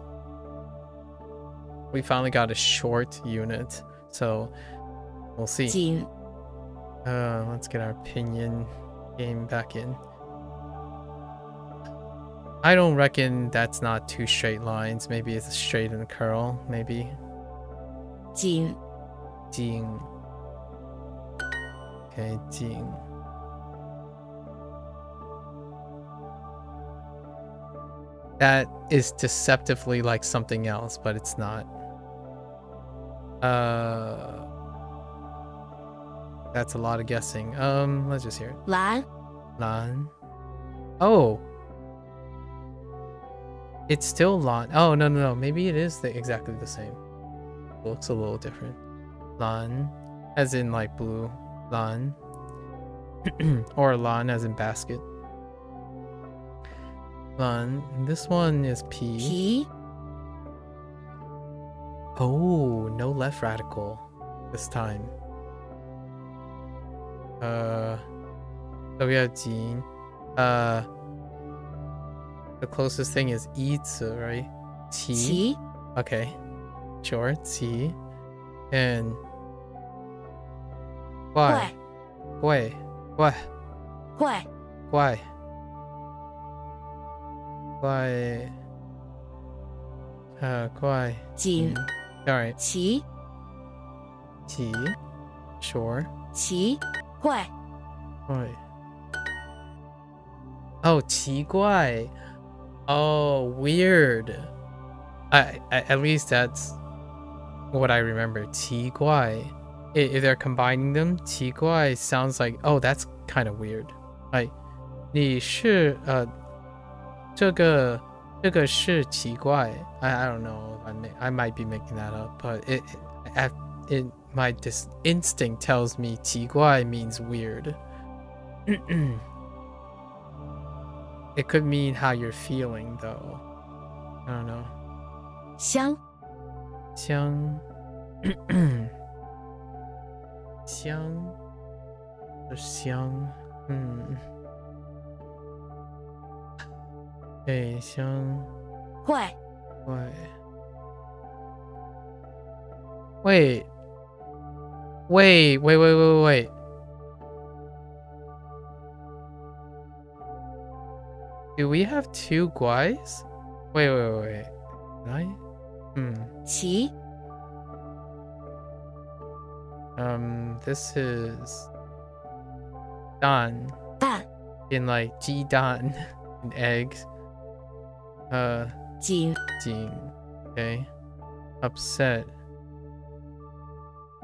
We finally got a short unit, so we'll see. 紧 Let's get our opinion game back in. I don't reckon that's not two straight lines. Maybe it's a straight and a curl. Maybe. 紧 Jing. Okay, Jing. That is deceptively like something else, but it's not. That's a lot of guessing. Let's just hear it. 蓝 Lan. Oh. It's still Lan. Oh, no. Maybe it is exactly the same. Looks a little different. Lan, as in like blue. Lan. Or Lan as in basket. Lan. This one is P. 皮 Oh, no left radical this time. So we have Jin. The closest thing is Itsu, right? Qi. 齐 Okay. Sure, Qi. And 怪 怪 怪 怪 怪 怪 怪 紧 Alright. 齐 Qi. Sure. 奇怪 Right. Oh, 奇怪. Oh, weird. At least that's what I remember. 奇怪. If they're combining them, 奇怪 sounds like, oh, that's kind of weird. Like, 你是这个是奇怪. I don't know. I might be making that up, but my instinct tells me 奇怪 means weird. It could mean how you're feeling, though. I don't know. 香香香香哎香坏坏 Wait. Do we have two guys? Wait. Right? 奇 This is Dan 蛋 in like G Dan in eggs. 紧 Jing. Okay. Upset.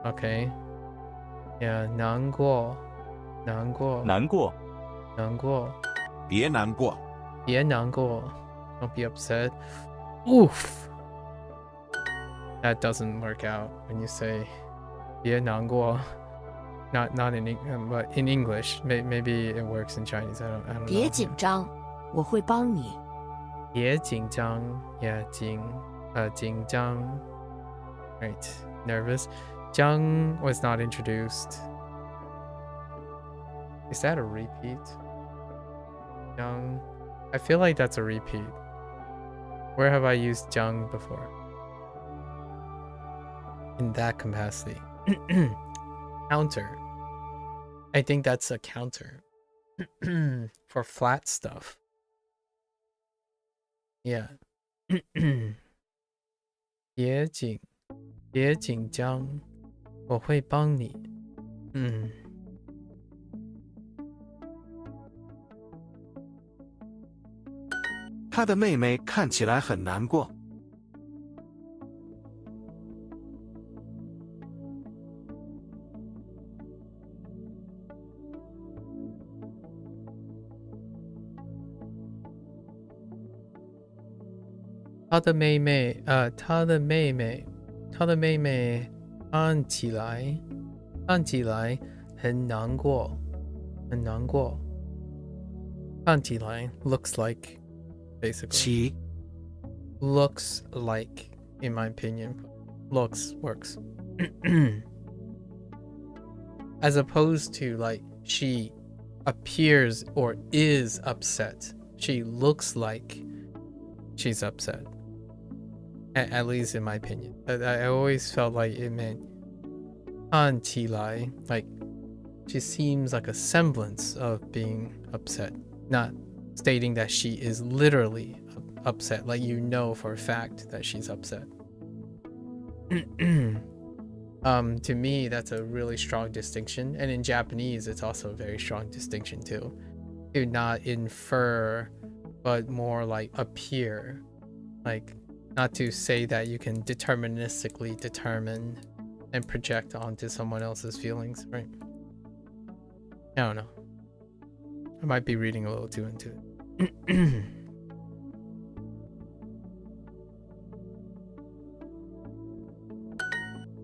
Okay. Yeah, 难过难过别难过，别难过 Don't be upset. Oof. That doesn't work out when you say 别难过. Not but in English. Maybe it works in Chinese. I don't know. 别紧张我会帮你别紧张 Yeah, 紧张 Right. Nervous. Jiang was not introduced. Is that a repeat? Jiang. I feel like that's a repeat. Where have I used Jiang before? In that capacity. Counter. I think that's a counter for flat stuff. Yeah. 别紧张，我会帮你。他的妹妹看起来很难过。他的妹妹看起来很难过。看起来 looks like basically. Looks like, in my opinion. Looks works. As opposed to like she appears or is upset. She looks like she's upset. At least in my opinion. I always felt like it meant 看起来, like she seems like a semblance of being upset, not stating that she is literally upset, like you know for a fact that she's upset. To me, that's a really strong distinction, and in Japanese, it's also a very strong distinction too. To not infer, but more like appear, like not to say that you can deterministically determine and project onto someone else's feelings, right? I don't know. I might be reading a little too into it.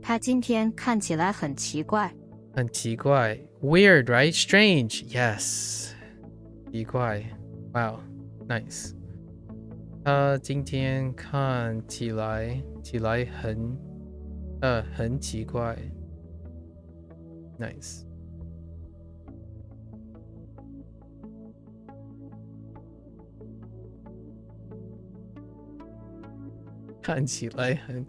他今天看起来很奇怪。很奇怪 Weird, right? Strange. Yes. 奇怪 Wow. Nice. 他今天看起来很奇怪 Nice. 看起来很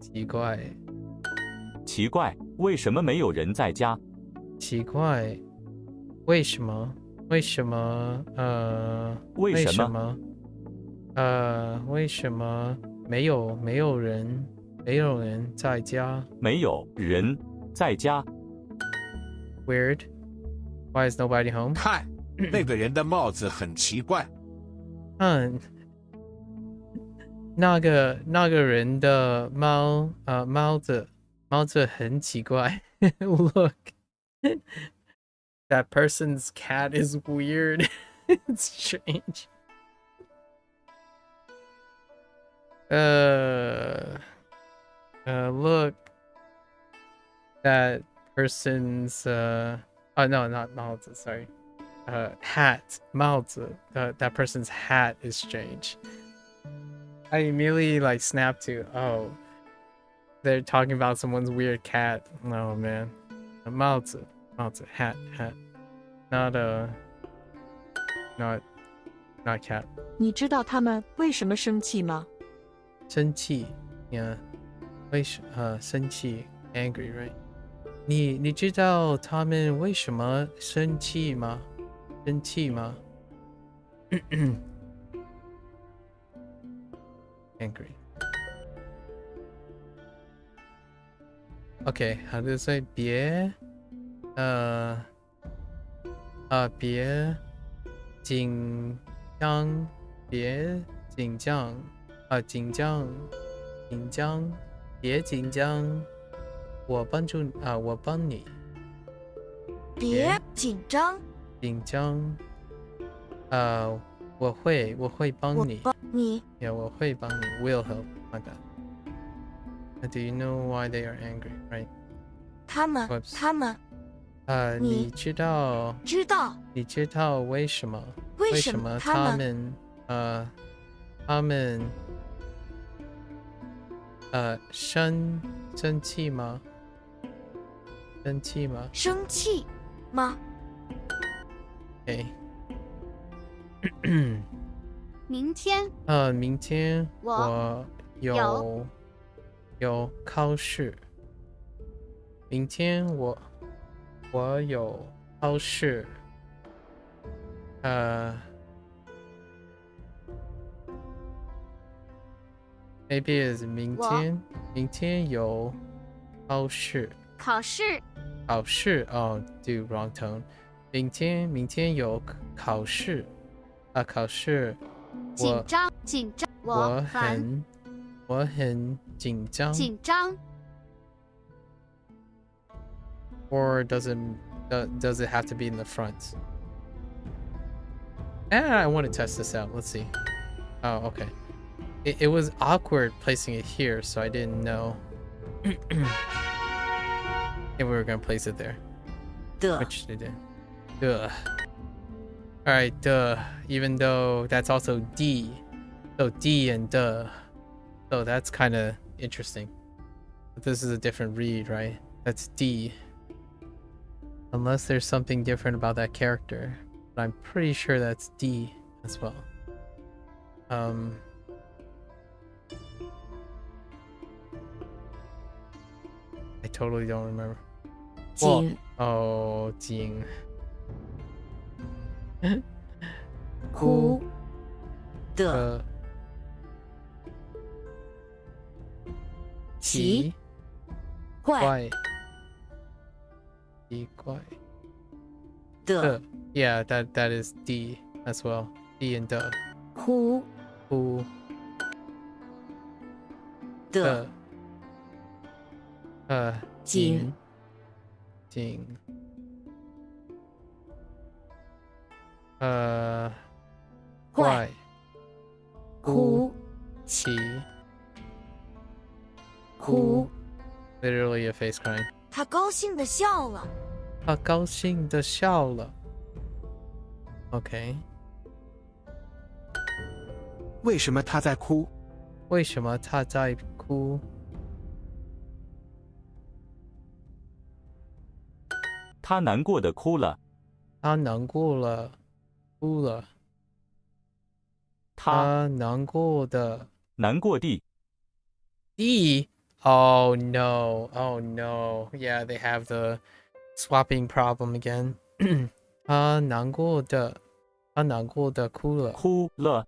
奇怪。奇怪，为什么没有人在家？奇怪，为什么没有人在家？没有人在家。Weird. Why is nobody home? 看，那个人的帽子很奇怪。看，那个人的帽子很奇怪。Look, that person's cat is weird. It's strange. Look, that person's oh no, not 帽子, sorry. Hat, 帽子. That person's hat is strange. I immediately like snapped to, oh, they're talking about someone's weird cat. Oh man. 帽子, hat. Not cat. 你知道他们为什么生气吗？生气 Yeah. 生气 Angry, right? 你知道他们为什么生气吗？Angry. Okay, how do you say 别紧张别紧张我帮你别紧张我会帮你你 Yeah, 我会帮你 Will help. My bad. Do you know why they are angry, right? 他们 Whoops. 你知道为什么他们生气吗？生气吗？ Okay. 明天明天我有有考试。明天我有考试。Maybe is 明天有考试。考试。考试 Oh, do wrong tone. 明天有考试。考试。紧张。我很紧张。紧张。Or does it have to be in the front? I want to test this out. Let's see. Oh, okay. It was awkward placing it here, so I didn't know if we were gonna place it there. Duh. Which they did. Duh. Alright, duh. Even though that's also D. So D and duh. So that's kind of interesting. But this is a different read, right? That's D. Unless there's something different about that character. But I'm pretty sure that's D as well. I totally don't remember. Jing. Oh, Jing. 哭的奇怪奇怪的 Yeah, that is D as well. D and the. 哭的景怪哭奇哭 Literally a face crying. 他高兴的笑了。他高兴的笑了。Okay. 为什么他在哭？为什么他在哭？他难过的哭了。他难过了，哭了。他难过的。难过的。D. Oh no. Oh no. Yeah, they have the swapping problem again. 他难过的。他难过的哭了。哭了。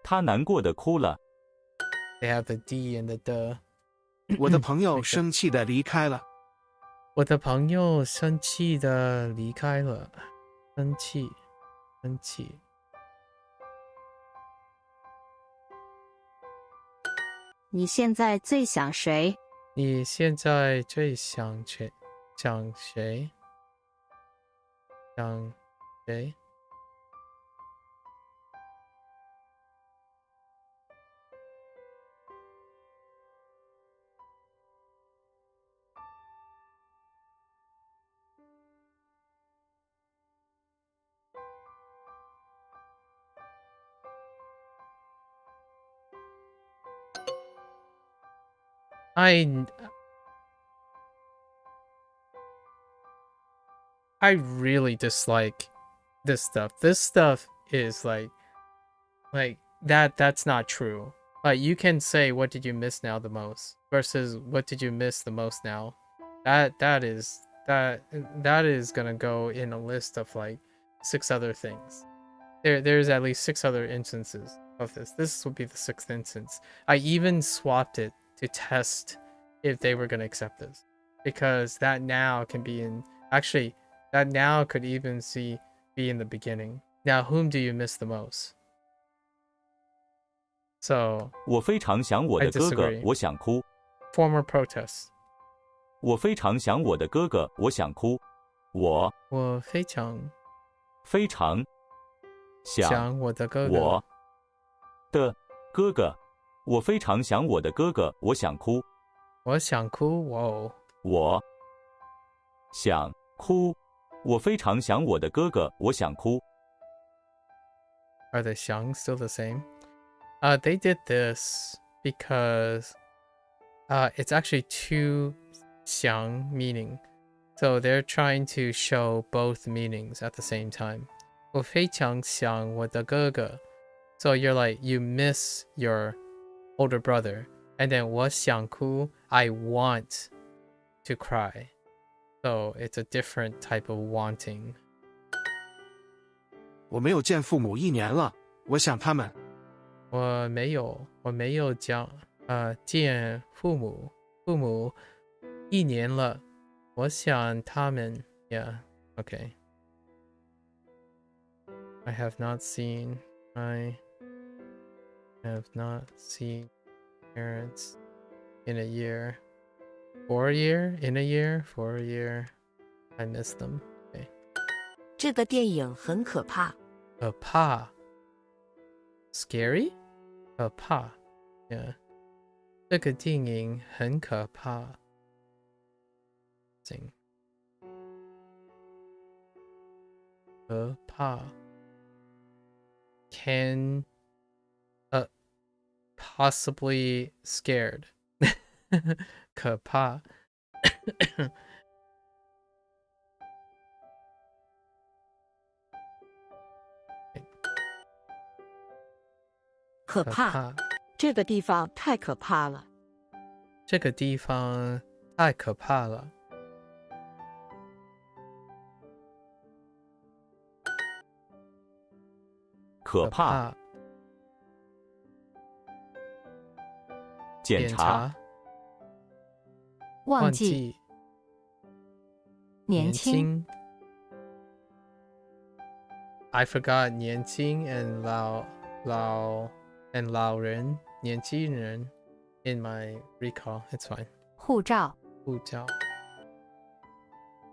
他难过的哭了。They have the D and the 我的朋友生气的离开了。我的朋友生气的离开了。生气。你现在最想谁？你现在最想谁？想谁？想谁？ I really dislike this stuff. This stuff is like that's not true. Like you can say what did you miss now the most versus what did you miss the most now. That is gonna go in a list of like 6 other things. There's at least 6 other instances of this. This would be the 6th instance. I even swapped it to test if they were going to accept this, because that now can be in, actually that now could even be in the beginning. Now whom do you miss the most? So 我非常想我的哥哥，我想哭。 Former protests. 我非常想我的哥哥，我想哭。我非常想我的哥哥。我的哥哥，我非常想我的哥哥，我想哭。我想哭，我想哭，我非常想我的哥哥，我想哭。Are the xiang still the same? They did this because it's actually 2 xiang meaning. So they're trying to show both meanings at the same time. 我非常想我的哥哥. So you're like, you miss your older brother. And then 我想哭 I want to cry. So it's a different type of wanting. 我没有见父母1年了，我想他们。我没有见父母1年了，我想他们。Yeah, okay. I have not seen parents in a year. For a year. I miss them. Okay. 这个电影很可怕。可怕。Scary? 可怕。Yeah. 这个电影很可怕。可怕。Can possibly scared. 可怕。可怕。这个地方太可怕了。这个地方太可怕了。可怕。检查。忘记。年轻。I forgot 年轻 and 老人，年轻人 in my recall. It's fine. 护照。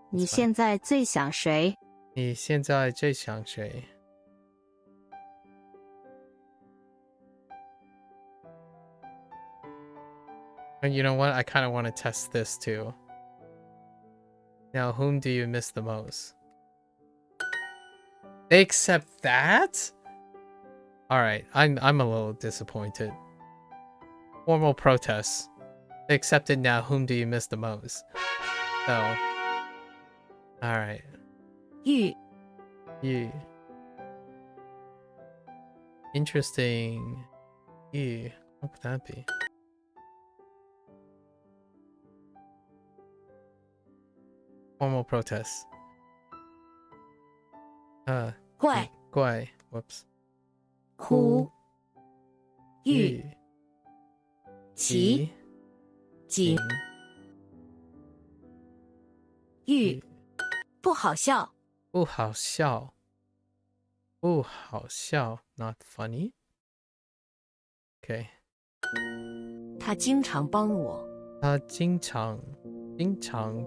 你现在最想谁？你现在最想谁？And you know what? I kind of want to test this too. Now, whom do you miss the most? They accept that? All right, I'm a little disappointed. Formal protests. They accepted now. Whom do you miss the most? So, all right. You. Interesting. You. What would that be? Formal protests. 怪 Whoops. 哭。欲。急。紧。欲。不好笑。不好笑。不好笑 Not funny. Okay. 他经常帮我。他经常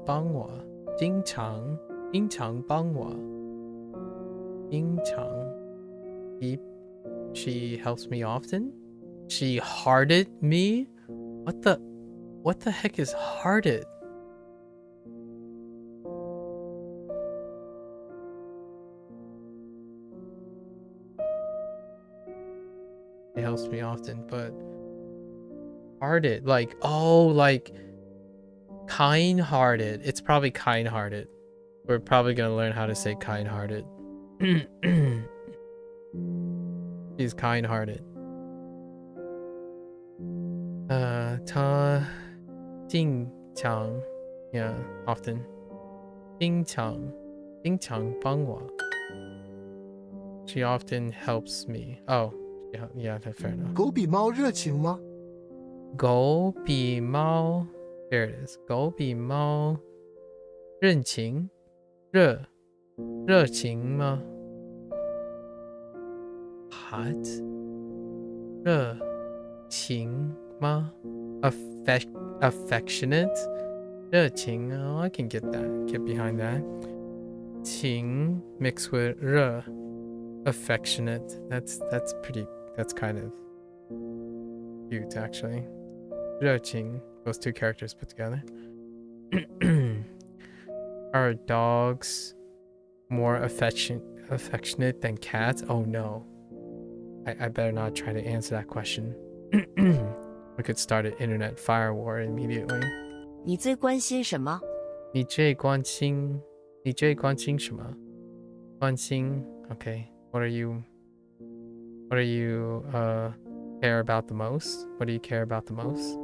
帮我。经常帮我。经常 She helps me often. She hearted me. What the heck is hearted? She helps me often, but hearted, like, oh, like kind-hearted. It's probably kind-hearted. We're probably gonna learn how to say kind-hearted. She's kind-hearted. 她经常 yeah, often 经常帮我 She often helps me. Oh, yeah, fair enough. 狗比猫热情吗？狗比猫 There it is. 狗比猫热情吗？ Hot 热情吗？ Affectionate 热情 Oh, I can get behind that. 情 mixed with 热 affectionate. That's kind of cute actually. 热情 those two characters put together. Are dogs more affectionate than cats? Oh no. I better not try to answer that question. We could start an internet fire war immediately. 你最关心什么？你最关心什么？关心 Okay. What do you care about the most? What do you care about the most?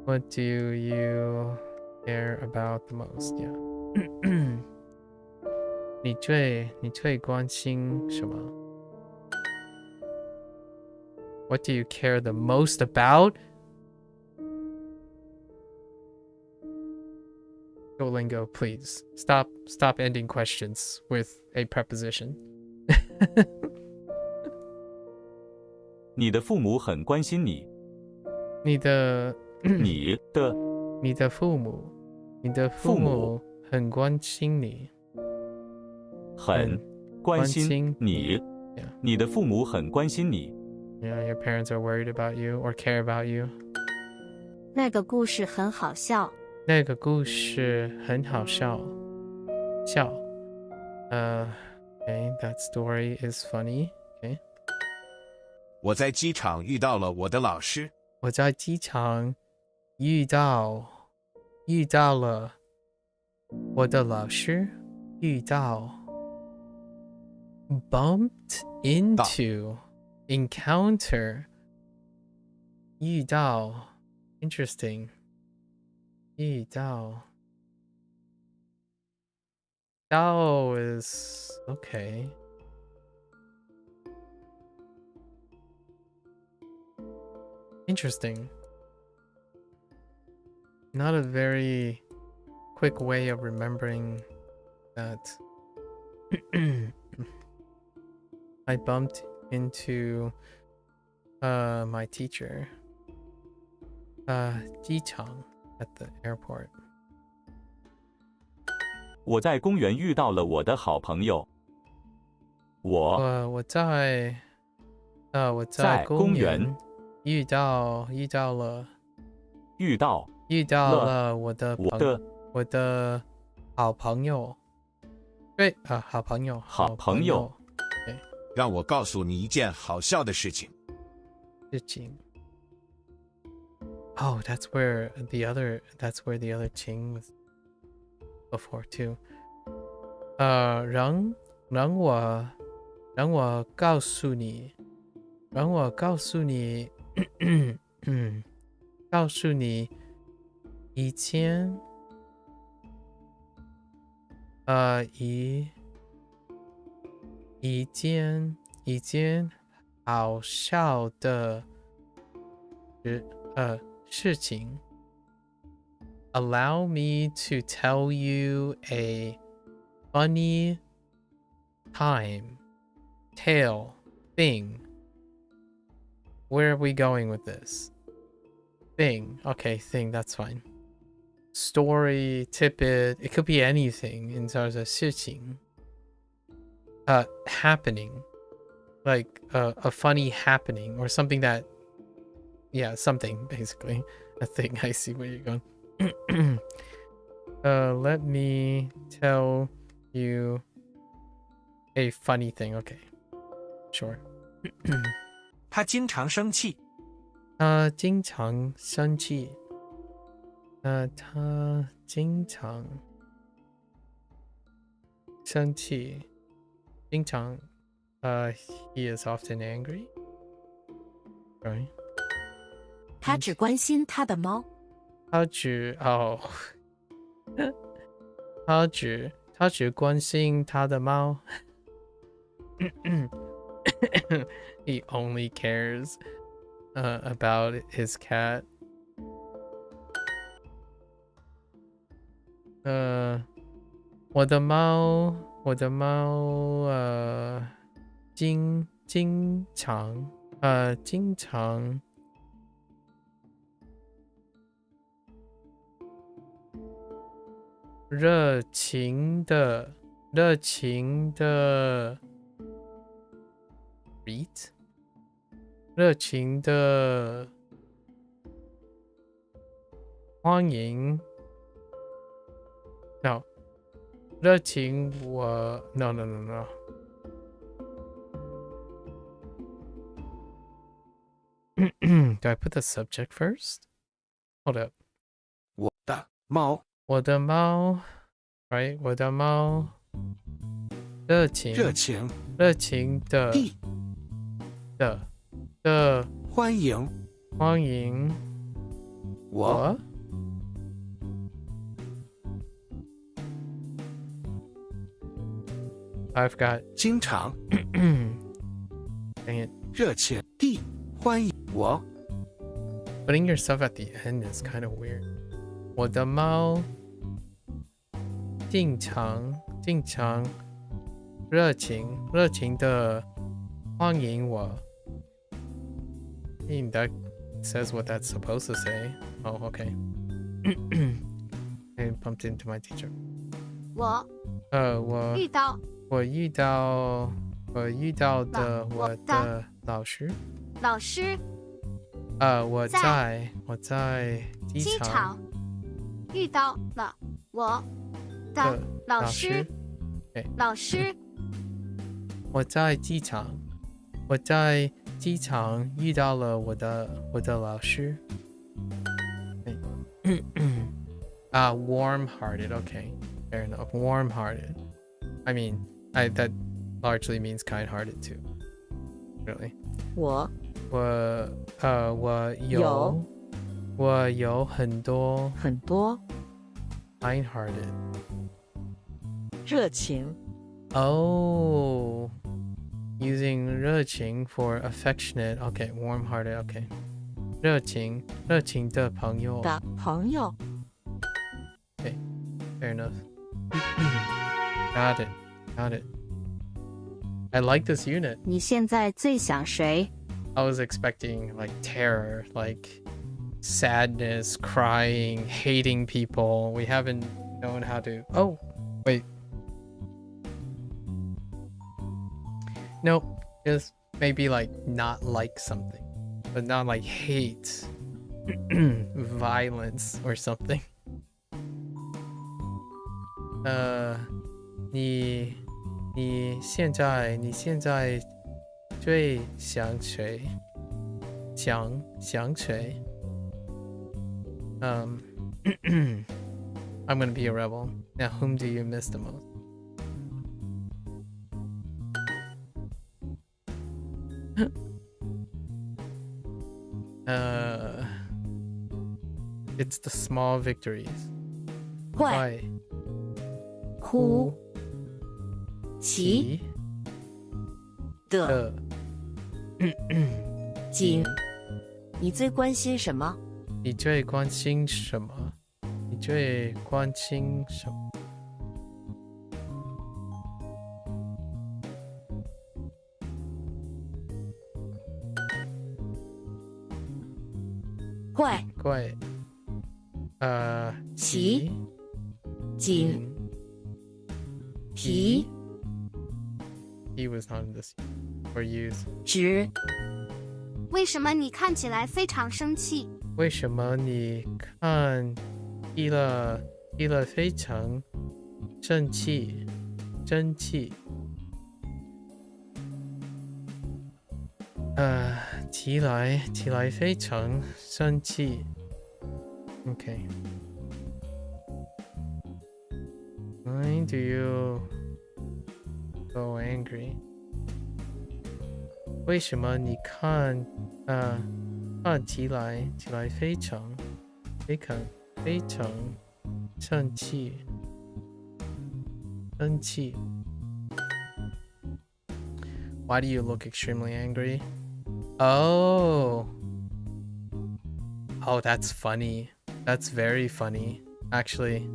What do you care about the most? Yeah. 你最关心什么 What do you care the most about? Duolingo, please stop ending questions with a preposition. 你的父母很关心你。你的父母很关心你。很关心你。Yeah. 你的父母很关心你。Yeah, your parents are worried about you or care about you. 那个故事很好笑。那个故事很好笑。笑。Okay, that story is funny. Okay. 我在机场遇到了我的老师。我在机场遇到了我的老师。遇到 bumped into encounter 遇到 interesting 遇到 Dao is okay. Interesting. Not a very quick way of remembering that. I bumped into my teacher. 机场 at the airport. 我在公园遇到了我的好朋友。我在公园遇到了我的好朋友。对啊，好朋友。对，让我告诉你一件好笑的事情。Oh, that's where the other Qing was before too. 让我告诉你以前一件好笑的事情。Allow me to tell you a funny tale, thing. Where are we going with this? Thing. Okay, thing, that's fine. Story, tidbit, it could be anything in terms of 事情. Happening. Like a funny happening or something that, yeah, something basically. A thing. I see where you're going. Let me tell you a funny thing. Okay, sure. 他经常生气。他经常生气。他经常生气。经常he is often angry. Right. 他只关心他的猫。他只关心他的猫。He only cares about his cat. 我的猫经常热情的 read 热情的欢迎 no 热情我 no Do I put the subject first? Hold up. 我的猫 right? 我的猫热情的欢迎我 I've got 经常 dang it. 热切地欢迎我 Putting yourself at the end is kind of weird. 我的猫经常热情的欢迎我。I mean, that says what that's supposed to say. Oh, okay. I bumped into my teacher. 我我遇到遇到的我的老师。老师我在机场遇到了我的老师。老师，我在机场遇到了我的老师。Warm-hearted. Okay, fair enough. Warm-hearted. I mean, that largely means kind-hearted too. Really. 我有很多kind-hearted. 热情 Oh, using 热情 for affectionate. Okay, warm-hearted. Okay. 热情的朋友。的朋友 Okay, fair enough. Got it. I like this unit. 你现在最想谁 I was expecting like terror, like sadness, crying, hating people. We haven't known how to. Oh, wait. Nope, just maybe like not like something, but not like hate, violence or something. 你现在最想谁？想谁？I'm gonna be a rebel. Now, whom do you miss the most? It's the small victories. 坏呼奇的景你最关心什么你最关心什么？怪奇景题 He was not in this or used. 值为什么你看起来非常生气？为什么你看踢了非常生气？起来非常生气。Okay. Why do you so angry? 为什么你看起来非常生气？Why do you look extremely angry? Oh, that's funny. That's very funny. Actually,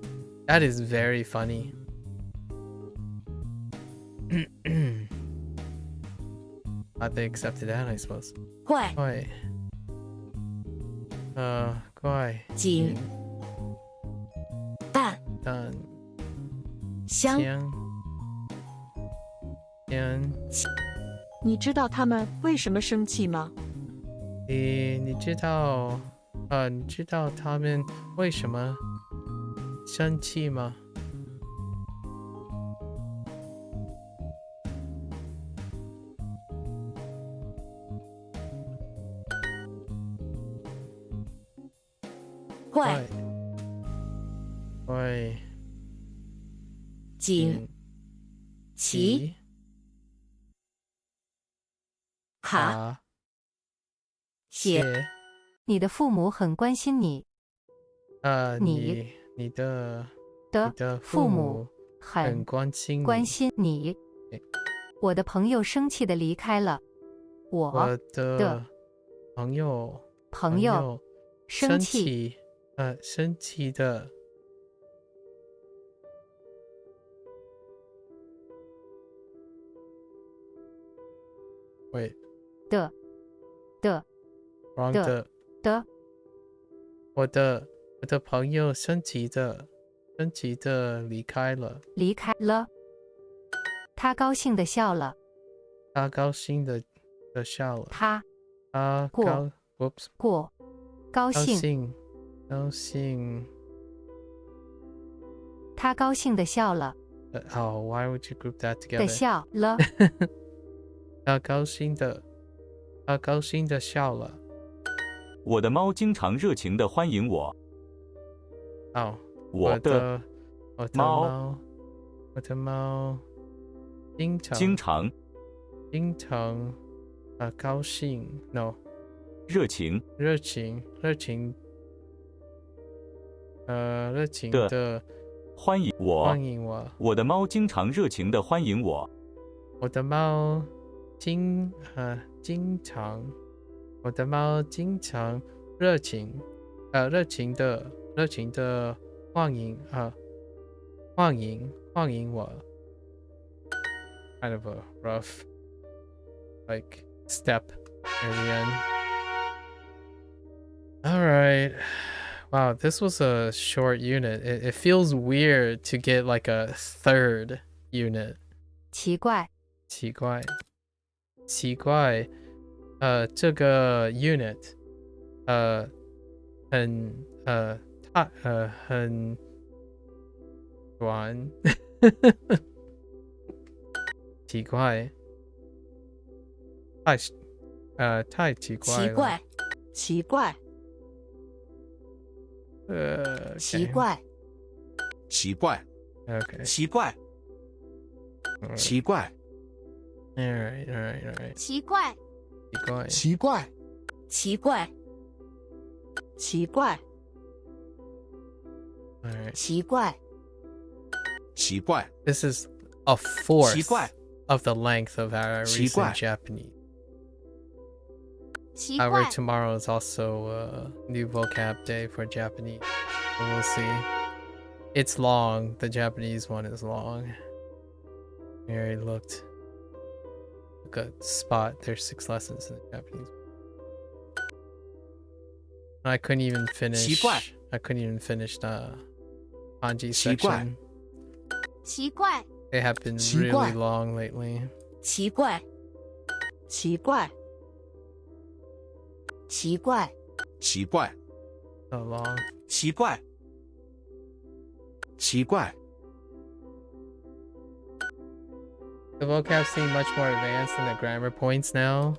that is very funny. Glad they accepted that, I suppose. 怪怪景淡香你知道他们为什么生气吗？你知道他们为什么生气吗？怪景奇卡写你的父母很关心你，你的父母很关心你。我的朋友生气的离开了。我的朋友生气的wait 的 wrong 的我的朋友生气的离开了。他高兴的笑了。他高兴的笑了。他高兴他高兴的笑了。Oh, why would you group that together? 的笑了。他高兴的笑了。我的猫经常热情地欢迎我。哦，我的猫经常高兴 no 热情的欢迎我。我的猫经常热情地欢迎我。我的猫经常热情的欢迎我。Kind of a rough like step near the end. All right. Wow, this was a short unit. It feels weird to get like a third unit. 奇怪这个 unit 很短。奇怪太奇怪了。奇怪Okay. 奇怪 Okay. 奇怪 All right. 奇怪This is a fourth of the length of our recent Japanese. However, tomorrow is also a new vocab day for Japanese. So we'll see. It's long. The Japanese one is long. Mary looked. Look at spot. There's 6 lessons in the Japanese. I couldn't even finish the kanji section. 奇怪 They have been really long lately. 奇怪 So long. 奇怪 The vocab seem much more advanced than the grammar points now.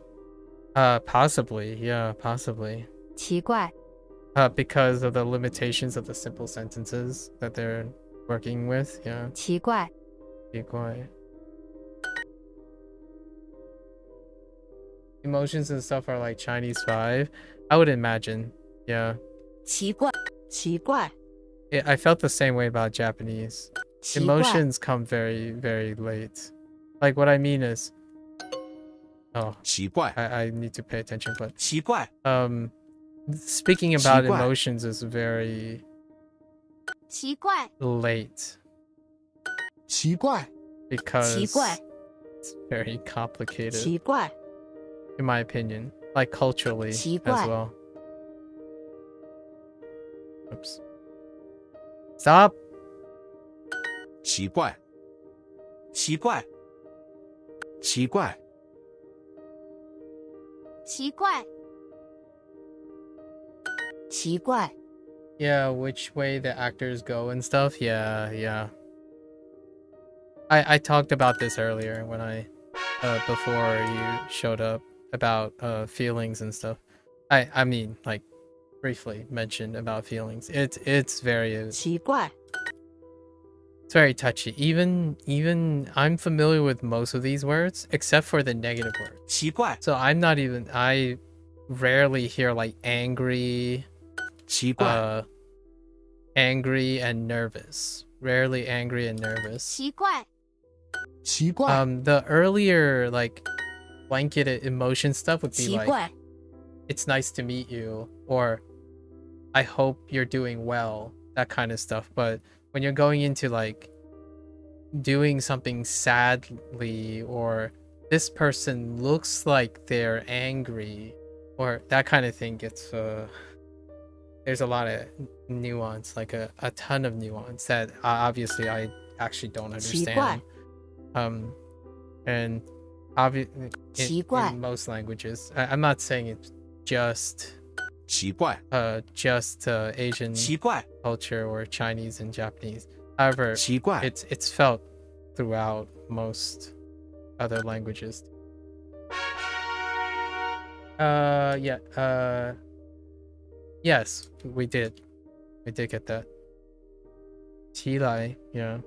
Possibly, yeah, possibly. 奇怪 Because of the limitations of the simple sentences that they're working with, yeah. 奇怪 Be quiet. Emotions and stuff are like Chinese 5. I would imagine, yeah. 奇怪 I felt the same way about Japanese. Emotions come very, very late. Like what I mean is, I need to pay attention, but 奇怪 speaking about emotions is very 奇怪 late 奇怪 because 奇怪 it's very complicated, 奇怪 in my opinion, like culturally 奇 as 怪 well. Oops. Stop. 奇怪 奇怪 Yeah, which way the actors go and stuff. Yeah. I talked about this earlier when I before you showed up about feelings and stuff. I mean, like briefly mentioned about feelings. It's very 奇怪 it's very touchy. Even I'm familiar with most of these words except for the negative words. 奇怪 So I rarely hear like angry, 奇怪 angry and nervous. Rarely angry and nervous. 奇怪，奇怪， The earlier like blanketed emotion stuff would be 奇 like 怪， it's nice to meet you or I hope you're doing well, that kind of stuff. But when you're going into like doing something sadly or this person looks like they're angry or that kind of thing gets there's a lot of nuance, like a ton of nuance that obviously I actually don't understand. And obviously in most languages, I'm not saying it's just 奇怪， just Asian 奇怪， culture or Chinese and Japanese. However, 奇怪， it's felt throughout most other languages. Yes, we did get that. 起来, yeah.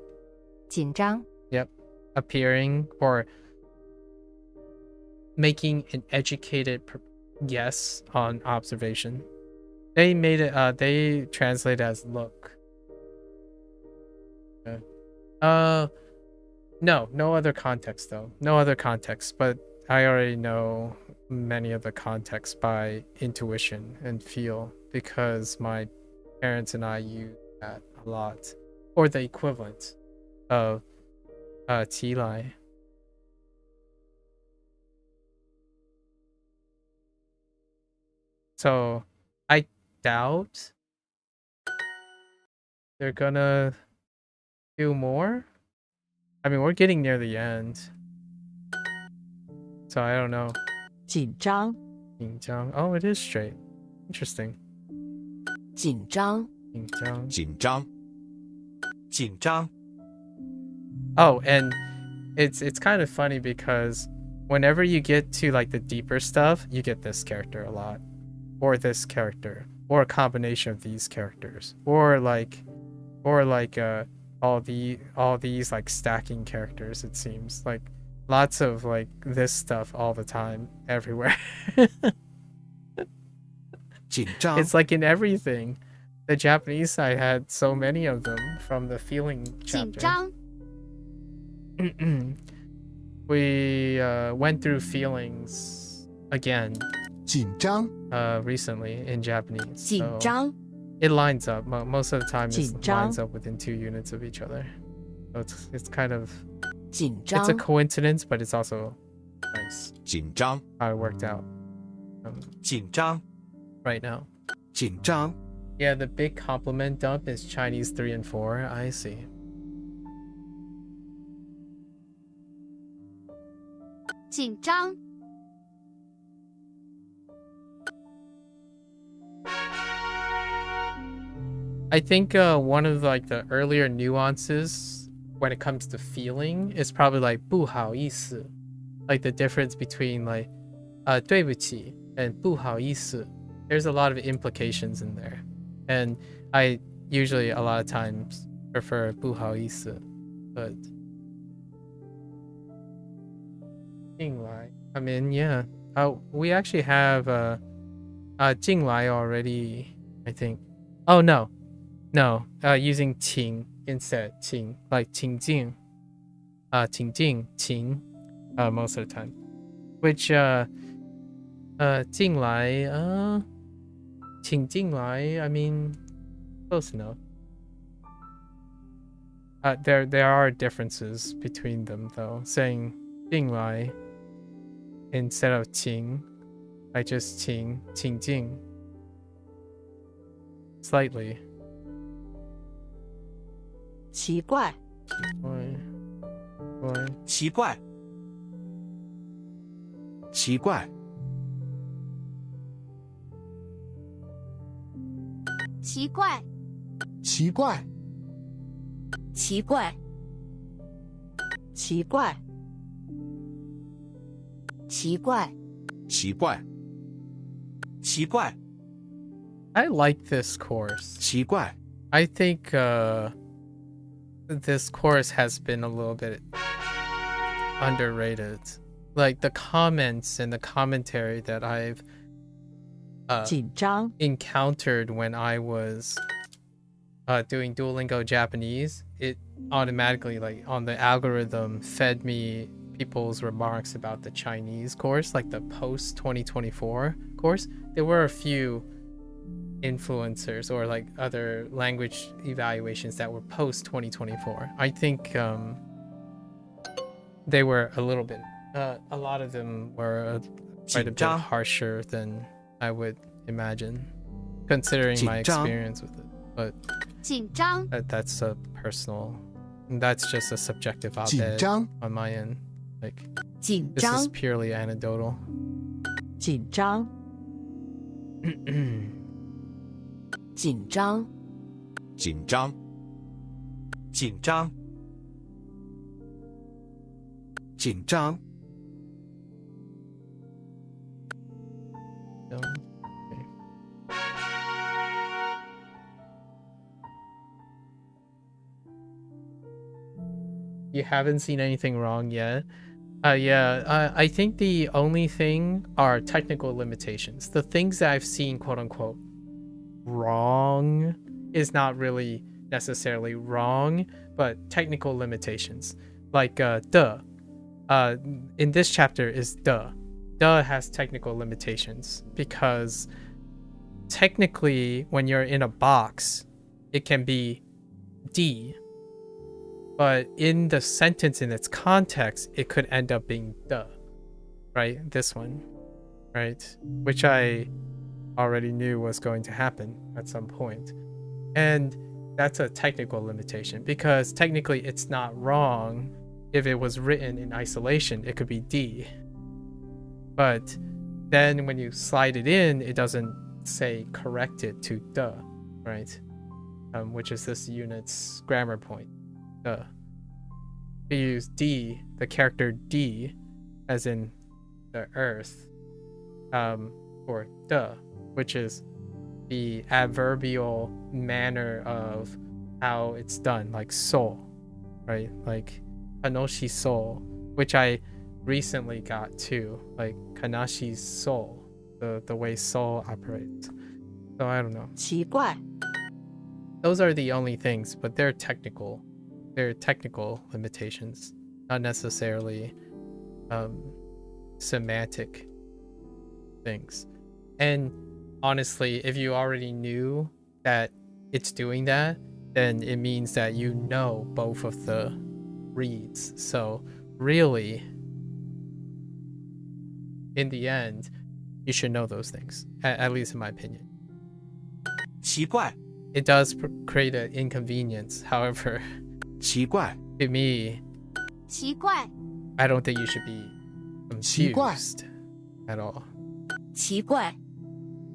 紧张， Yep. Appearing or making an educated guess on observation. They made it they translate as look. No other context though. No other context, but I already know many of the context by intuition and feel because my parents and I use that a lot, or the equivalent of 起来. So I doubt they're gonna do more. I mean, we're getting near the end, so I don't know. 紧张， Oh, it is straight. Interesting. 紧张， 紧张， 紧张， Oh, and it's kind of funny because whenever you get to like the deeper stuff, you get this character a lot, or this character, or a combination of these characters, or like all these like stacking characters. It seems like lots of like this stuff all the time, everywhere. 紧张， It's like in everything. The Japanese side had so many of them from the feeling 紧 chapter. 张， We went through feelings again 紧张， recently in Japanese. 紧 So 张， it lines up. Most of the time, it 紧张。 lines up within 2 units of each other. So it's kind of 紧 it's a 张， coincidence, but it's also nice 紧张， how it worked out 紧张， right now. 紧张， Yeah, the big compliment dump is Chinese 3 and 4. I see. 紧张， I think one of like the earlier nuances when it comes to feeling is probably like 不好意思, like the difference between like 对不起 and 不好意思. There's a lot of implications in there, and I usually a lot of times prefer 不好意思, but 进来, I mean, yeah. We actually have 进来 already, I think. Oh no, using 请 instead, 请 like 请进, 请进 请 most of the time, which 进来 请进来, I mean, close enough. There are differences between them though. Saying 进来 instead of 请, like just 请进 slightly. 奇怪， 奇怪， 奇怪， 奇怪， 奇怪， 奇怪，奇怪，奇怪， 奇怪， 奇怪， I like this course. 奇怪， I think this course has been a little bit underrated. Like the comments and the commentary that I've 紧张， encountered when I was doing Duolingo Japanese, it automatically, like, on the algorithm fed me people's remarks about the Chinese course, like the post 2024 course. There were a few influencers or like other language evaluations that were post 2024. I think they were a little bit a lot of them were quite a bit harsher than I would imagine, considering my experience with it. But that's a personal, that's just a subjective op-ed on my end. Like, this is purely anecdotal. 紧张紧张紧张紧张紧张 You haven't seen anything wrong yet? I think the only thing are technical limitations. The things that I've seen, quote unquote, wrong is not really necessarily wrong, but technical limitations. Like the in this chapter is the has technical limitations because technically when you're in a box it can be D, but in the sentence in its context it could end up being the, right? This one, right? Which I already knew was going to happen at some point. And that's a technical limitation because technically it's not wrong. If it was written in isolation, it could be D. But then when you slide it in, it doesn't say correct it to the, right? Which is this unit's grammar point. The. You use D, the character D, as in the earth, for the, which is the adverbial manner of how it's done, like so, right? Like kanoshi so, which I recently got too, like kanashi so, the way so operates. So I don't know. 奇怪 Those are the only things, but they're technical. They're technical limitations, not necessarily semantic things. And honestly, if you already knew that it's doing that, then it means that you know both of the reads. So really, in the end, you should know those things, at least in my opinion. 奇怪 It does create an inconvenience. However, 奇怪 to me, 奇怪 I don't think you should be 奇怪 confused at all. 奇怪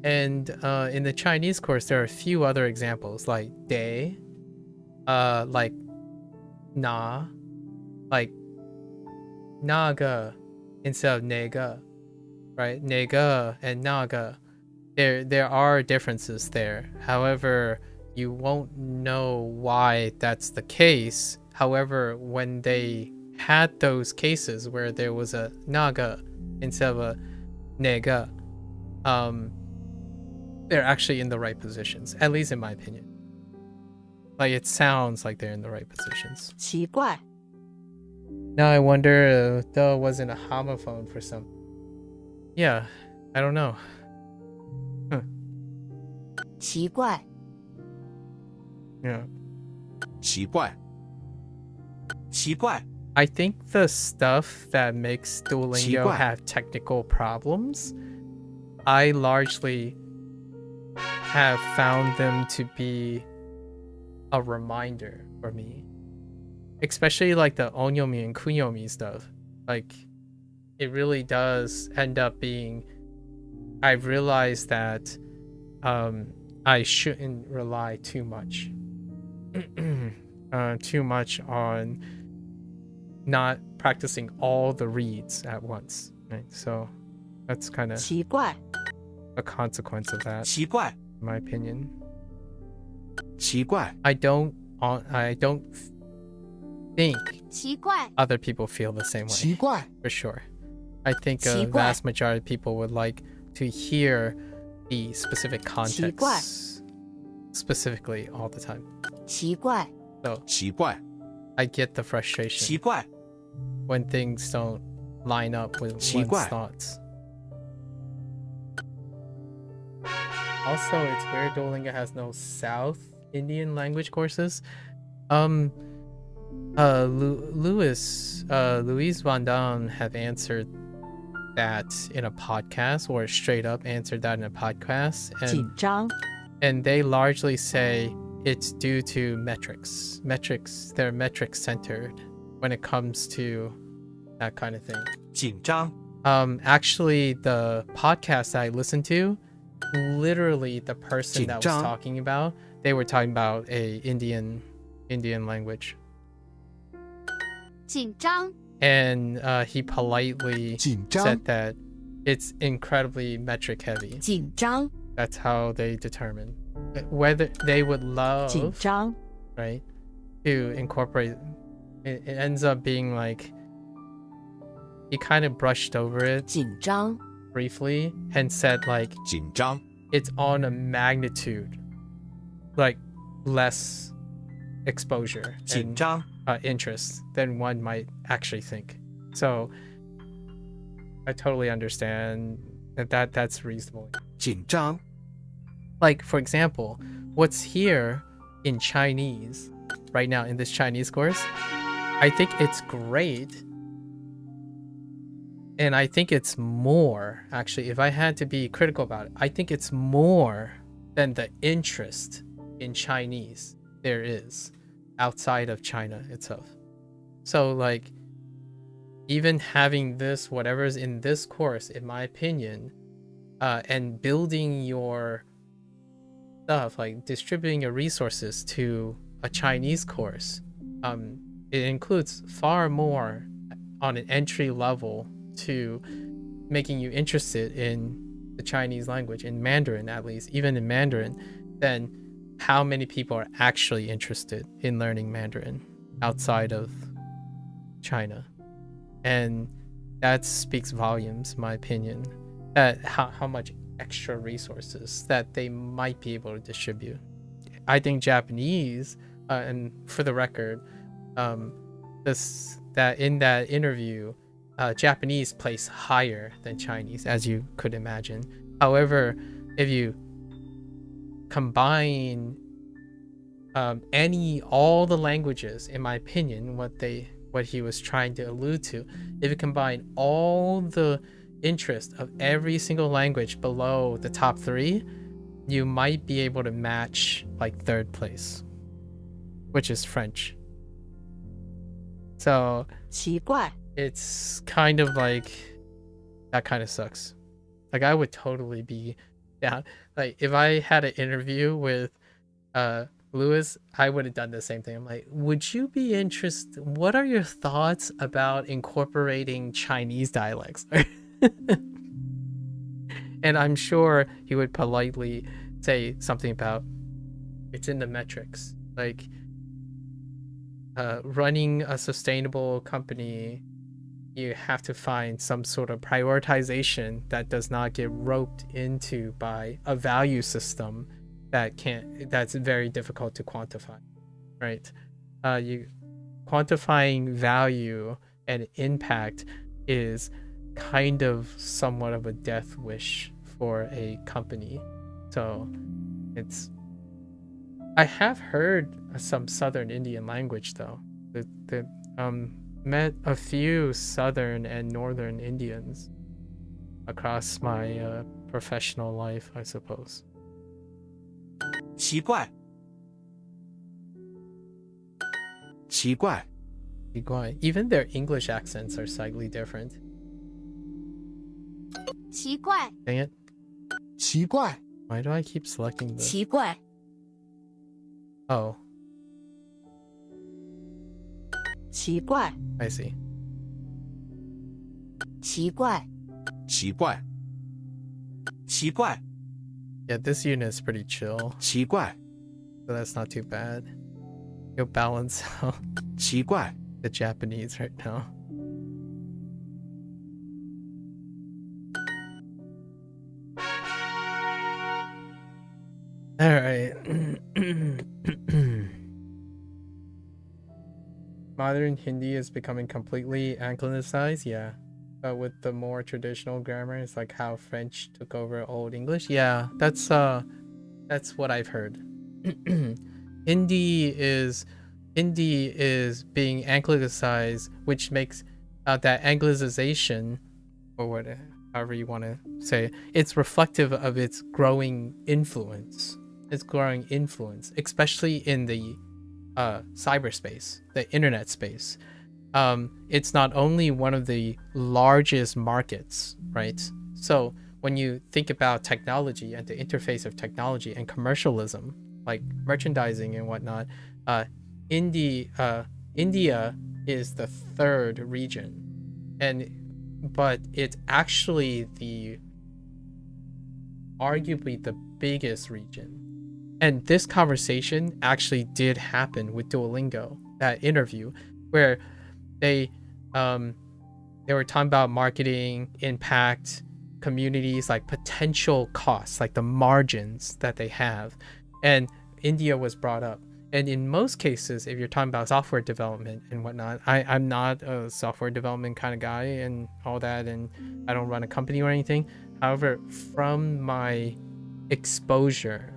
And in the Chinese course, there are a few other examples like de, like na, like naga instead of nega, right? Nega and naga. There are differences there. However, you won't know why that's the case. However, when they had those cases where there was a naga instead of a nega, they're actually in the right positions, at least in my opinion. Like, it sounds like they're in the right positions. 奇怪 Now I wonder if there wasn't a homophone for some. Yeah, I don't know. 奇怪 Yeah. 奇怪 奇怪 I think the stuff that makes 奇 Duolingo 怪 have technical problems, I largely have found them to be a reminder for me. Especially like the onyomi and kunyomi stuff. Like, it really does end up being, I've realized that I shouldn't rely too much on not practicing all the reads at once, right? So that's kind of 奇怪 a consequence of that, 奇怪 in my opinion. 奇怪 I don't think 奇怪 other people feel the same way, 奇怪 for sure. I think a 奇怪 vast majority of people would like to hear the specific context specifically all the time. 奇怪 So 奇怪 I get the frustration 奇怪 when things don't line up with 奇 one's 怪 thoughts. Also, it's weird Duolingo has no South Indian language courses. Louise Van Dam have answered that in a podcast, or straight up answered that in a podcast, 紧张 and they largely say it's due to metrics. They're metric centered when it comes to that kind of thing. 紧张 Actually, the podcast I listened to, literally the person that was 紧张 talking about, they were talking about a Indian language, 紧张 and he politely 紧张 said that it's incredibly metric heavy. 紧张 That's how they determine whether they would love, 紧张 right, to incorporate. It ends up being like he kind of brushed over it 紧张 briefly and said like 紧张 it's on a magnitude like less exposure 紧 and 张 interest than one might actually think. So I totally understand that's reasonable. 紧张 Like, for example, what's here in Chinese right now in this Chinese course, I think it's great. And I think it's more, actually, if I had to be critical about it, I think it's more than the interest in Chinese there is outside of China itself. So, like, even having this, whatever's in this course, in my opinion, and building your stuff, like distributing your resources to a Chinese course, it includes far more on an entry level to making you interested in the Chinese language, in Mandarin at least, even in Mandarin, than how many people are actually interested in learning Mandarin outside of China. And that speaks volumes, in my opinion, at how much extra resources that they might be able to distribute. I think Japanese, and for the record, that in that interview, Japanese place higher than Chinese, as you could imagine. However, if you combine all the languages, in my opinion, what he was trying to allude to, if you combine all the interest of every single language below the top 3, you might be able to match like 3rd place, which is French. So 奇怪 it's kind of like that kind of sucks. Like I would totally be down. Like if I had an interview with Lewis, I would have done the same thing. I'm like, would you be interested? What are your thoughts about incorporating Chinese dialects? And I'm sure he would politely say something about it's in the metrics. Like running a sustainable company, you have to find some sort of prioritization that does not get roped into by a value system that's very difficult to quantify, right? Quantifying value and impact is kind of somewhat of a death wish for a company. So I have heard some Southern Indian language though. Met a few Southern and Northern Indians across my professional life, I suppose. 奇怪奇怪 Even their English accents are slightly different. 奇怪 Dang it. 奇怪 Why do I keep selecting this? 奇怪 Oh, 奇怪 I see. 奇怪奇怪奇怪 Yeah, this unit is pretty chill, 奇怪 so that's not too bad. You'll balance out 奇怪 the Japanese right now. All right. Modern Hindi is becoming completely anglicized, yeah. But with the more traditional grammar, it's like how French took over Old English. Yeah, that's what I've heard. Hindi is being anglicized, which makes that anglicization, or what, however you want to say, it's reflective of its growing influence. It's growing influence, especially in the cyberspace, the internet space. It's not only one of the largest markets, right? So when you think about technology and the interface of technology and commercialism, like merchandising and whatnot, India is the third region, but it's actually arguably the biggest region. And this conversation actually did happen with Duolingo, that interview, where they were talking about marketing, impact, communities, like potential costs, like the margins that they have. And India was brought up. And in most cases, if you're talking about software development and whatnot, I'm not a software development kind of guy and all that, and I don't run a company or anything. However, from my exposure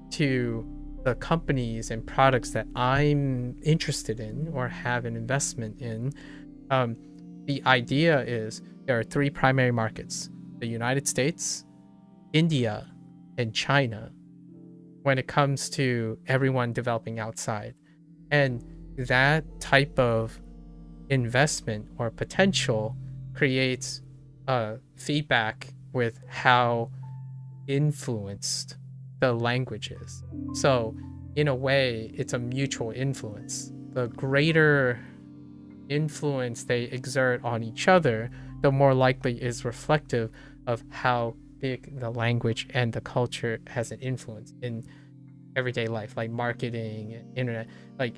to the companies and products that I'm interested in or have an investment in, the idea is there are three primary markets: the United States, India, and China, when it comes to everyone developing outside. And that type of investment or potential creates feedback with how influenced the language is. So in a way, it's a mutual influence. The greater influence they exert on each other, the more likely is reflective of how big the language and the culture has an influence in everyday life, like marketing and internet. Like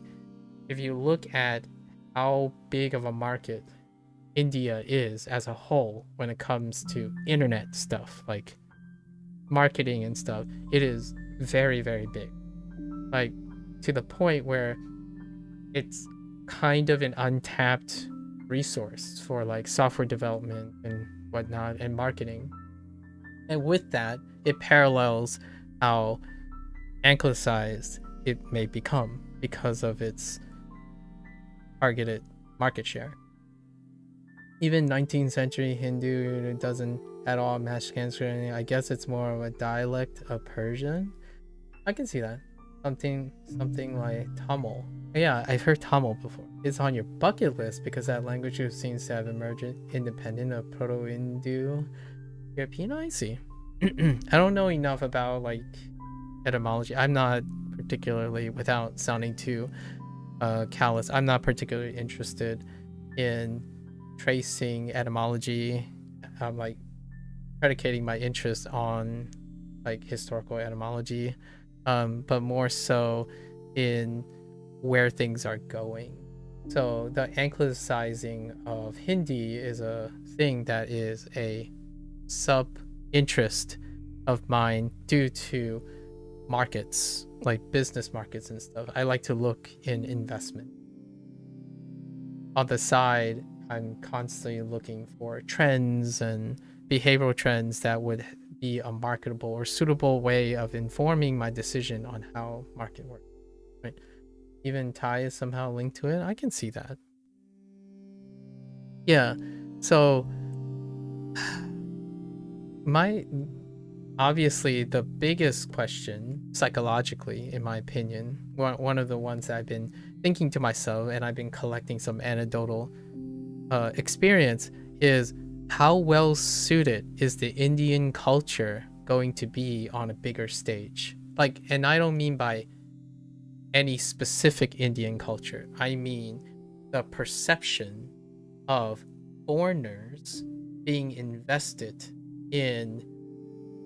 if you look at how big of a market India is as a whole when it comes to internet stuff, like marketing and stuff, it is very, very big. Like to the point where it's kind of an untapped resource for like software development and whatnot and marketing. And with that, it parallels how anglicized it may become because of its targeted market share. Even 19th century Hindu doesn't at all match Sanskrit. I guess it's more of a dialect of Persian. I can see that. Something like Tamil. Yeah, I've heard Tamil before. It's on your bucket list because that language seems to have emerged independent of Proto-Indo-European. I see. I don't know enough about like etymology. I'm not particularly, without sounding too callous, I'm not particularly interested in tracing etymology. I'm like predicating my interest on like historical etymology, but more so in where things are going. So the anglicizing of Hindi is a thing that is a sub-interest of mine due to markets, like business markets and stuff. I like to look in investment. On the side, I'm constantly looking for trends and behavioral trends that would be a marketable or suitable way of informing my decision on how market works. Right? Even Thai is somehow linked to it. I can see that. Yeah. So obviously the biggest question psychologically, in my opinion, one of the ones that I've been thinking to myself and I've been collecting some anecdotal experience is how well suited is the Indian culture going to be on a bigger stage? Like, and I don't mean by any specific Indian culture. I mean the perception of foreigners being invested in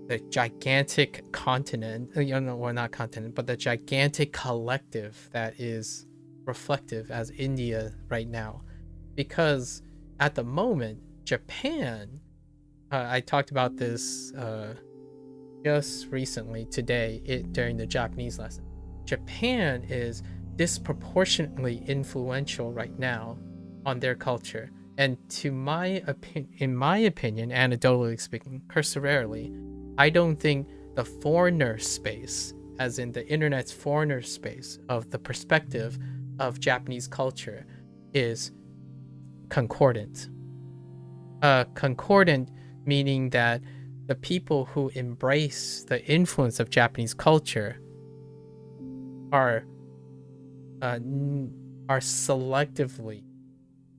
the gigantic continent, well, not continent, but the gigantic collective that is reflective as India right now. Because at the moment, Japan, I talked about this just recently, today, during the Japanese lesson. Japan is disproportionately influential right now on their culture. And in my opinion, anecdotally speaking, cursorily, I don't think the foreigner space, as in the internet's foreigner space of the perspective of Japanese culture, is concordant. Concordant meaning that the people who embrace the influence of Japanese culture are selectively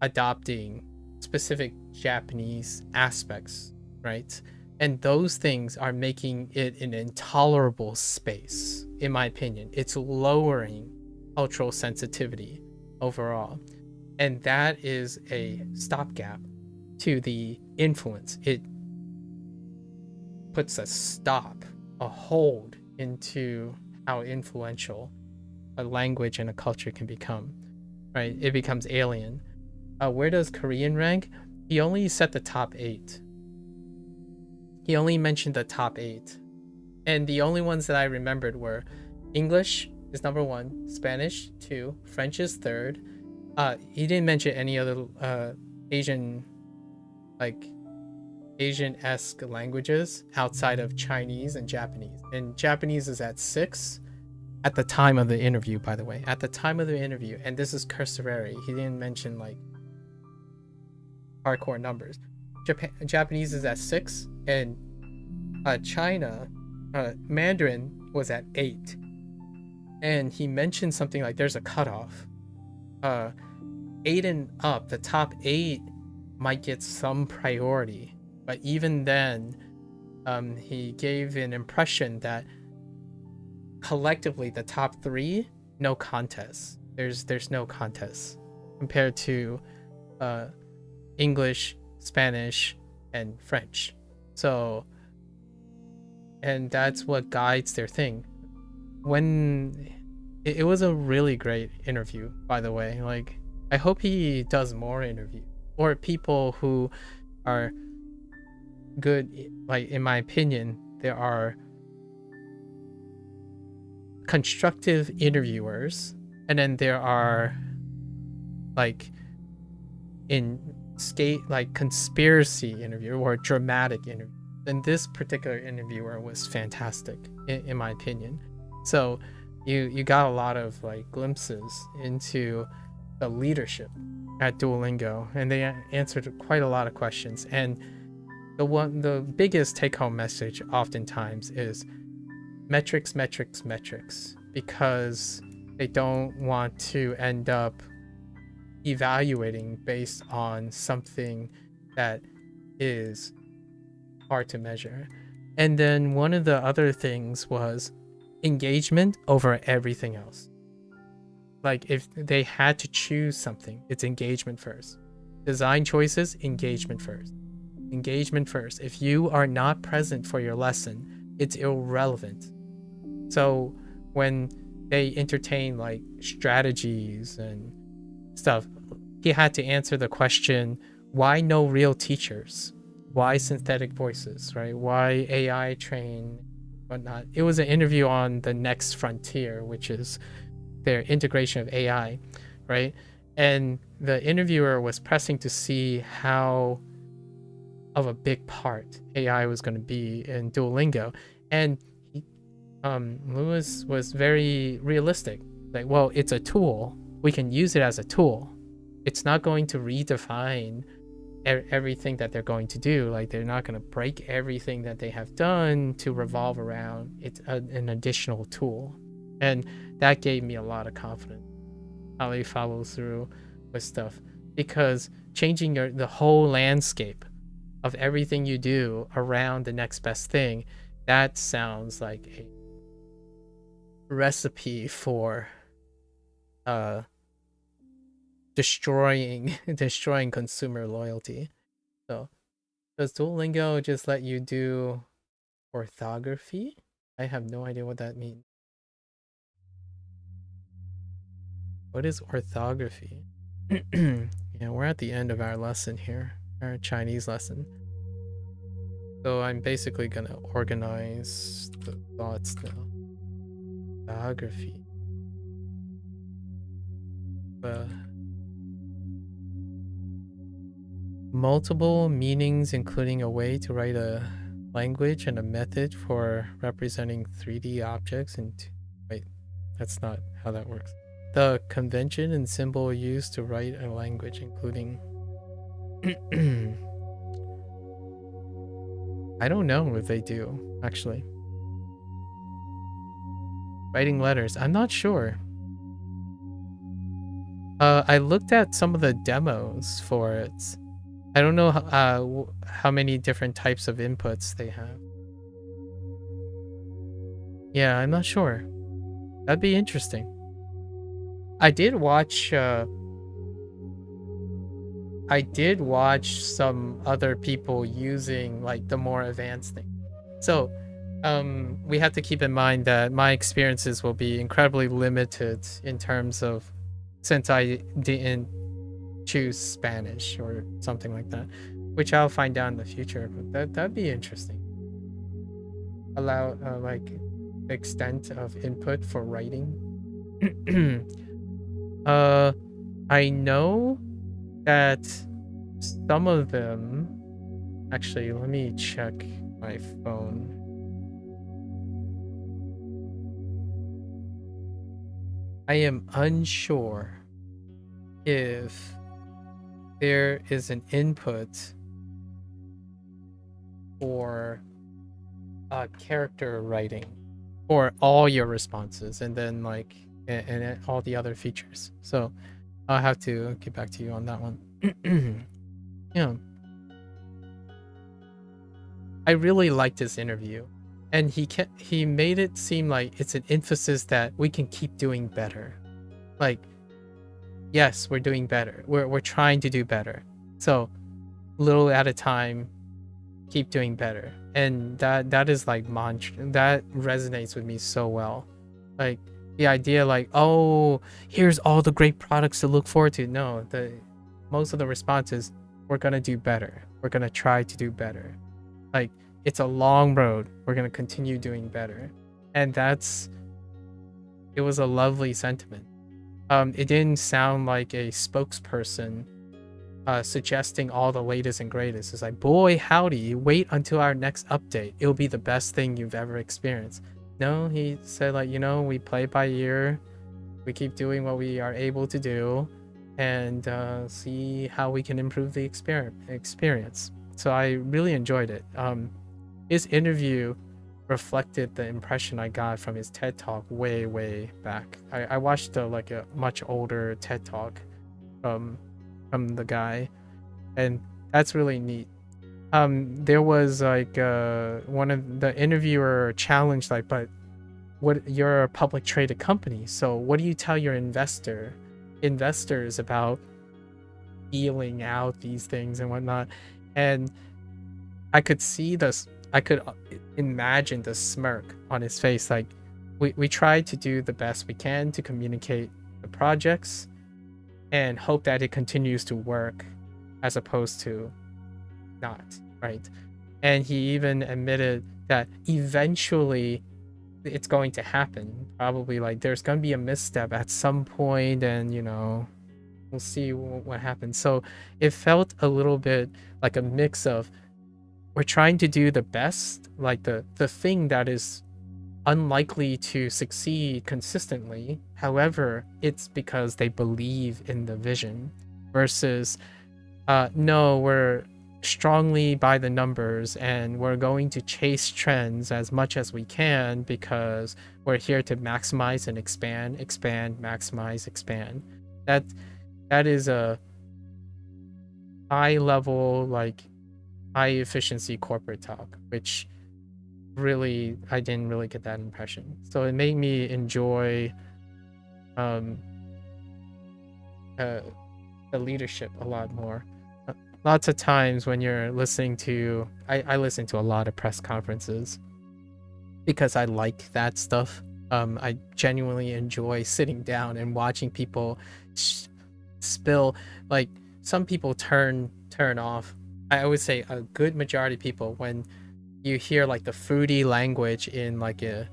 adopting specific Japanese aspects, right? And those things are making it an intolerable space, in my opinion. It's lowering cultural sensitivity overall. And that is a stopgap to the influence. It puts a stop, a hold into how influential a language and a culture can become, right? It becomes alien. Where does Korean rank? He only set the top 8. He only mentioned the top 8. And the only ones that I remembered were English is number 1, Spanish 2, French is 3rd. He didn't mention any other Asian-esque languages outside of Chinese and Japanese. And Japanese is at 6 at the time of the interview, by the way. At the time of the interview, and this is cursory. He didn't mention like hardcore numbers. Japanese is at 6, and China, Mandarin was at 8. And he mentioned something like there's a cutoff. 8 and up, the top 8 might get some priority, but even then, he gave an impression that collectively the top 3, no contest. There's no contest compared to English, Spanish, and French. So, and that's what guides their thing. When it was a really great interview, by the way. Like, I hope he does more interviews, or people who are good. Like, in my opinion, there are constructive interviewers, and then there are like conspiracy interviewer or dramatic interview. And this particular interviewer was fantastic in my opinion. So you got a lot of like glimpses into the leadership at Duolingo, and they answered quite a lot of questions. And the biggest take-home message oftentimes is metrics, because they don't want to end up evaluating based on something that is hard to measure. And then one of the other things was engagement over everything else. Like, if they had to choose something, it's engagement first. Design choices, engagement first. If you are not present for your lesson, it's irrelevant. So when they entertain like strategies and stuff, he had to answer the question, why no real teachers? Why synthetic voices, right? Why AI train, whatnot? It was an interview on the next frontier, which is their integration of AI, right? And the interviewer was pressing to see how of a big part AI was going to be in Duolingo. And Lewis was very realistic. Like, well, it's a tool. We can use it as a tool. It's not going to redefine everything that they're going to do. Like, they're not going to break everything that they have done to revolve around. It's an additional tool. And that gave me a lot of confidence how they follow through with stuff, because changing the whole landscape of everything you do around the next best thing, that sounds like a recipe for destroying consumer loyalty. So does Duolingo just let you do orthography? I have no idea what that means. What is orthography? Yeah, we're at the end of our lesson here, our Chinese lesson. So I'm basically gonna organize the thoughts now. Biography. Multiple meanings, including a way to write a language and a method for representing 3D objects. Wait, that's not how that works. The convention and symbol used to write a language, including... I don't know if they do, actually. Writing letters, I'm not sure. I looked at some of the demos for it. I don't know how many different types of inputs they have. Yeah, I'm not sure. That'd be interesting. I did watch some other people using like the more advanced thing. So we have to keep in mind that my experiences will be incredibly limited in terms of, since I didn't choose Spanish or something like that, which I'll find out in the future. But that'd be interesting. Allow like extent of input for writing. I know that some of them, actually, let me check my phone. I am unsure if there is an input for character writing for all your responses, and then like and all the other features. So I'll have to get back to you on that one. Yeah, I really liked this interview, and he made it seem like it's an emphasis that we can keep doing better. Like, yes, we're doing better. We're trying to do better. So little at a time, keep doing better. And that is like mantra that resonates with me so well. Like the idea like, oh, here's all the great products to look forward to. No, most of the responses, we're gonna do better. We're gonna try to do better. Like, it's a long road. We're gonna continue doing better. And it was a lovely sentiment. It didn't sound like a spokesperson suggesting all the latest and greatest. It's like, boy, howdy, wait until our next update. It'll be the best thing you've ever experienced. No, he said like, we play by ear. We keep doing what we are able to do and see how we can improve the experience. So I really enjoyed it. His interview reflected the impression I got from his TED Talk way back. I watched a much older TED Talk from the guy, and that's really neat. There was like one of the interviewer challenged like, but what, you're a public traded company, so what do you tell your investors about feeling out these things and whatnot? And I could see this, I could imagine the smirk on his face. Like, we try to do the best we can to communicate the projects and hope that it continues to work as opposed to not, right? And he even admitted that eventually it's going to happen. Probably like there's going to be a misstep at some point, and we'll see what happens. So it felt a little bit like a mix of, we're trying to do the best, like the thing that is unlikely to succeed consistently. However, it's because they believe in the vision, versus no, we're strongly by the numbers and we're going to chase trends as much as we can because we're here to maximize and expand, maximize, expand. That is a high level, like high efficiency corporate talk, which really, I didn't really get that impression. So it made me enjoy the leadership a lot more. Lots of times when you're listening to, I listen to a lot of press conferences because I like that stuff. I genuinely enjoy sitting down and watching people spill. Like, some people turn off. I always say a good majority of people, when you hear like the fruity language in like a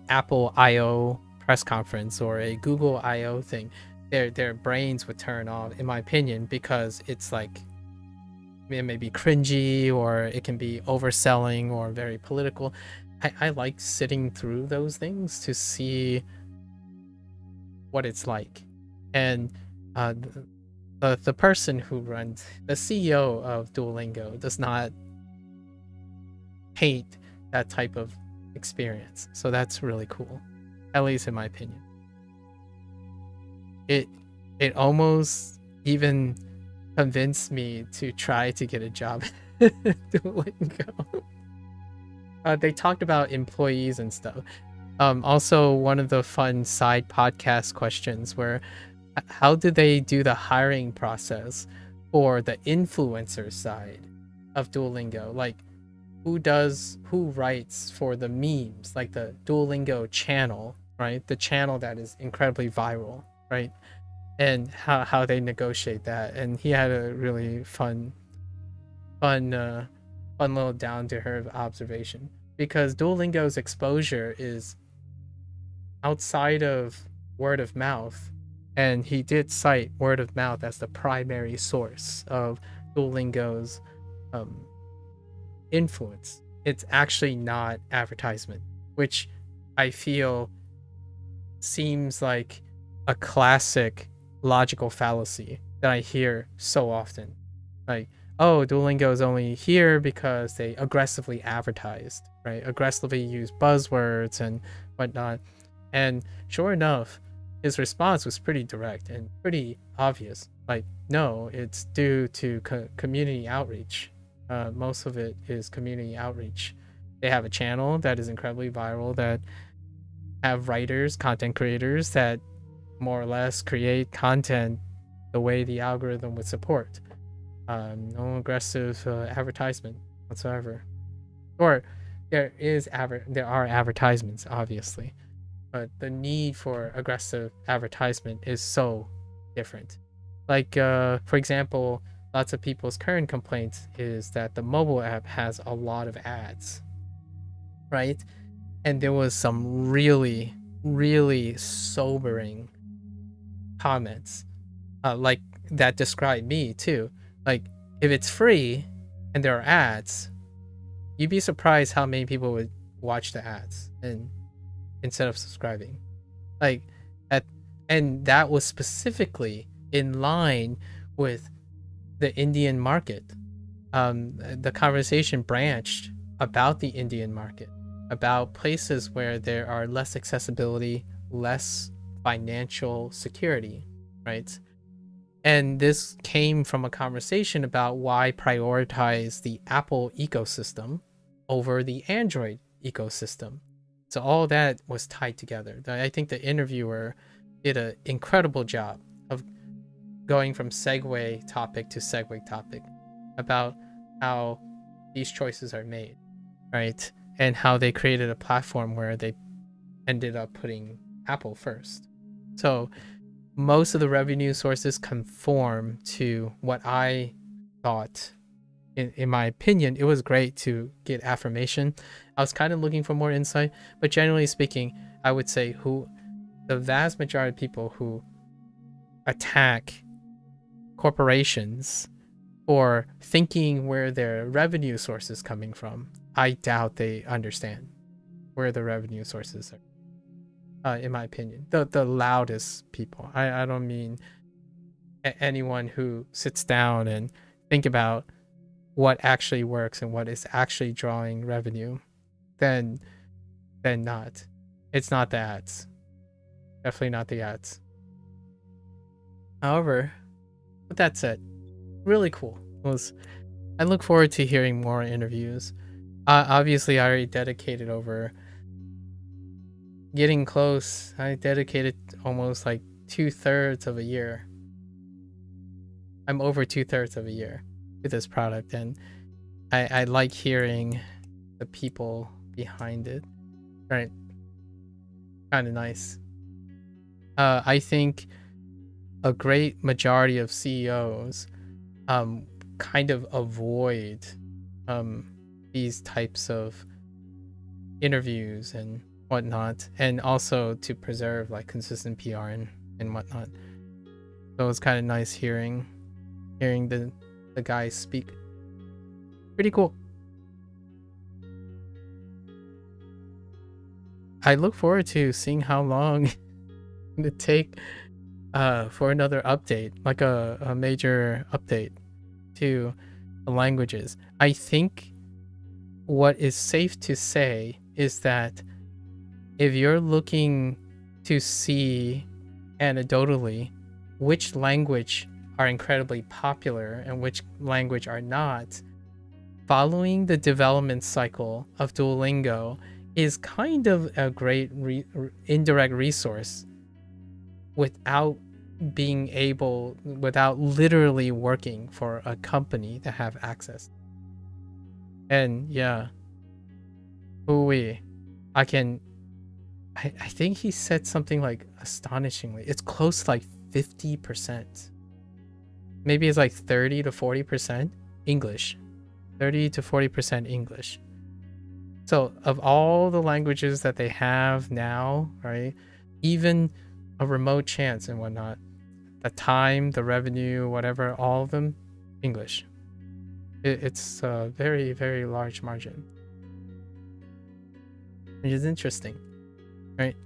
Apple I/O press conference or a Google I/O thing, their brains would turn off, in my opinion, because it's like it may be cringy or it can be overselling or very political. I like sitting through those things to see what it's like. And the person who runs, the CEO of Duolingo, does not hate that type of experience. So that's really cool, at least in my opinion. It almost even convinced me to try to get a job at Duolingo. They talked about employees and stuff. Also, one of the fun side podcast questions were, how do they do the hiring process for the influencer side of Duolingo? Like, who writes for the memes, like the Duolingo channel, right? The channel that is incredibly viral, right? And how they negotiate that. And he had a really fun little down to earth observation, because Duolingo's exposure is outside of word of mouth, and he did cite word of mouth as the primary source of Duolingo's influence. It's actually not advertisement, which I feel seems like a classic logical fallacy that I hear so often. Like, oh, Duolingo is only here because they aggressively advertised, right? Aggressively use buzzwords and whatnot. And sure enough, his response was pretty direct and pretty obvious. Like, no, it's due to community outreach. Most of it is community outreach. They have a channel that is incredibly viral, that have writers, content creators that more or less create content the way the algorithm would support. No aggressive advertisement whatsoever. Or there are advertisements, obviously, but the need for aggressive advertisement is so different. Like, for example, lots of people's current complaints is that the mobile app has a lot of ads, right? And there was some really, really sobering comments like that describe me too. Like, if it's free and there are ads, you'd be surprised how many people would watch the ads and instead of subscribing. Like, and that was specifically in line with the Indian market. The conversation branched about the Indian market, about places where there are less accessibility, less financial security, right? And this came from a conversation about why prioritize the Apple ecosystem over the Android ecosystem. So all that was tied together. I think the interviewer did an incredible job of going from segue topic to segue topic about how these choices are made, right? And how they created a platform where they ended up putting Apple first. So most of the revenue sources conform to what I thought. In my opinion, it was great to get affirmation. I was kind of looking for more insight, but generally speaking, I would say the vast majority of people who attack corporations for thinking where their revenue source is coming from, I doubt they understand where the revenue sources are. In my opinion, the loudest people. I don't mean anyone who sits down and think about what actually works and what is actually drawing revenue. Then not. It's not the ads. Definitely not the ads. However, with that said, really cool. I look forward to hearing more interviews. Obviously, I already dedicated over getting close. I dedicated almost like 2/3 of a year. I'm over 2/3 of a year with this product, and I like hearing the people behind it. Right, kind of nice. I think a great majority of CEOs kind of avoid these types of interviews and whatnot, and also to preserve like consistent PR and whatnot. So it's kind of nice hearing the guys speak. Pretty cool. I look forward to seeing how long it take for another update, like a major update to the languages. I think what is safe to say is that if you're looking to see anecdotally which language are incredibly popular and which language are not, following the development cycle of Duolingo is kind of a great indirect resource without literally working for a company to have access. And yeah, I think he said something like astonishingly, it's close to like 50%. Maybe it's like 30 to 40% English. 30 to 40% English. So of all the languages that they have now, right, even a remote chance and whatnot, the time, the revenue, whatever, all of them, English. It's a very, very large margin. Which is interesting, right?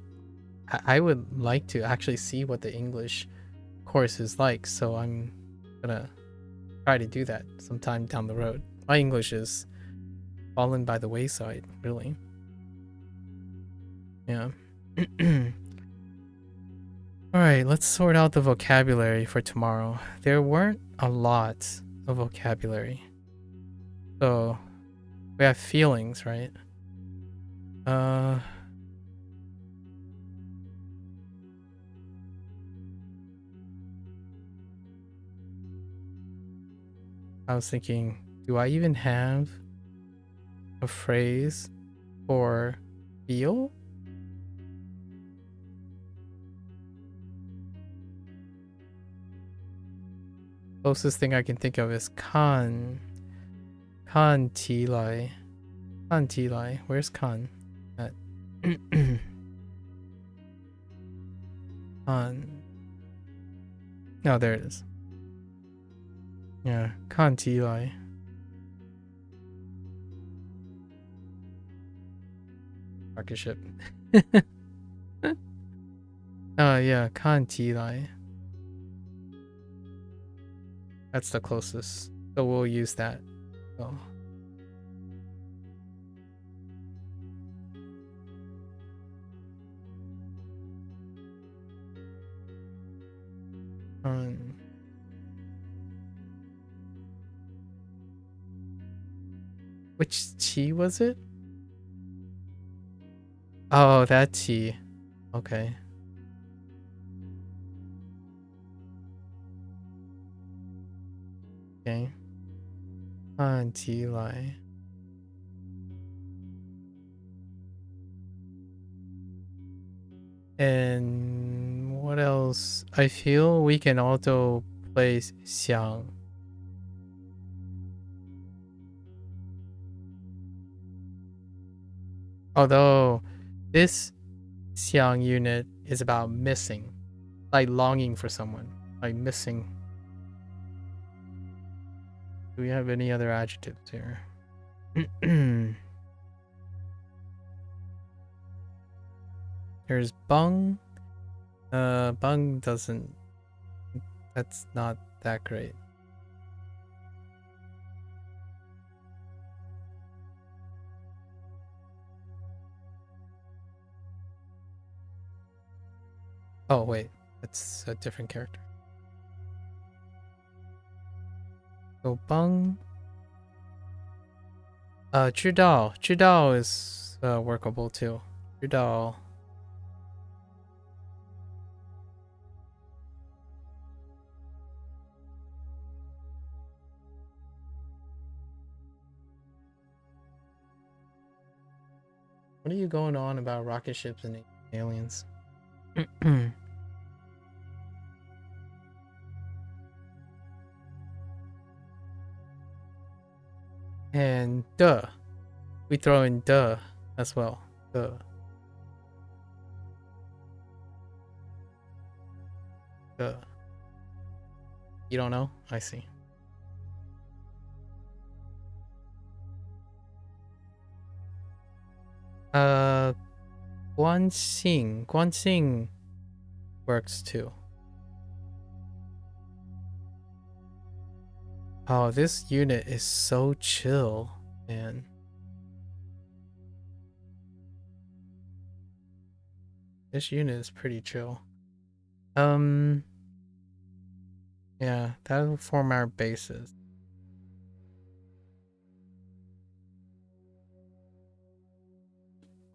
I would like to actually see what the English course is like, so I'm gonna try to do that sometime down the road. My English is fallen by the wayside, really. Yeah. Alright, let's sort out the vocabulary for tomorrow. There weren't a lot of vocabulary. So, we have feelings, right? I was thinking, do I even have a phrase for feel? Closest thing I can think of is kan ti lai. Kan ti lai. Where's kan? Kan. Oh, there it is. Yeah, kan ti lai. Rocket ship. Oh yeah, kan ti lai. That's the closest. So we'll use that. Oh. Which chi was it? Oh, that chi. Okay. Okay. Chi lai. And what else? I feel we can also place xiang. Although this xiang unit is about missing, like longing for someone, like missing. Do we have any other adjectives here? There's bung. Bung doesn't. That's not that great. Oh wait, that's a different character. So bung. 知道 is workable too. 知道. What are you going on about rocket ships and aliens? And duh. we throw in duh as well. Duh. Duh. You don't know? I see. Guanxing works too. Oh, this unit is so chill, man. This unit is pretty chill. Yeah, that'll form our bases.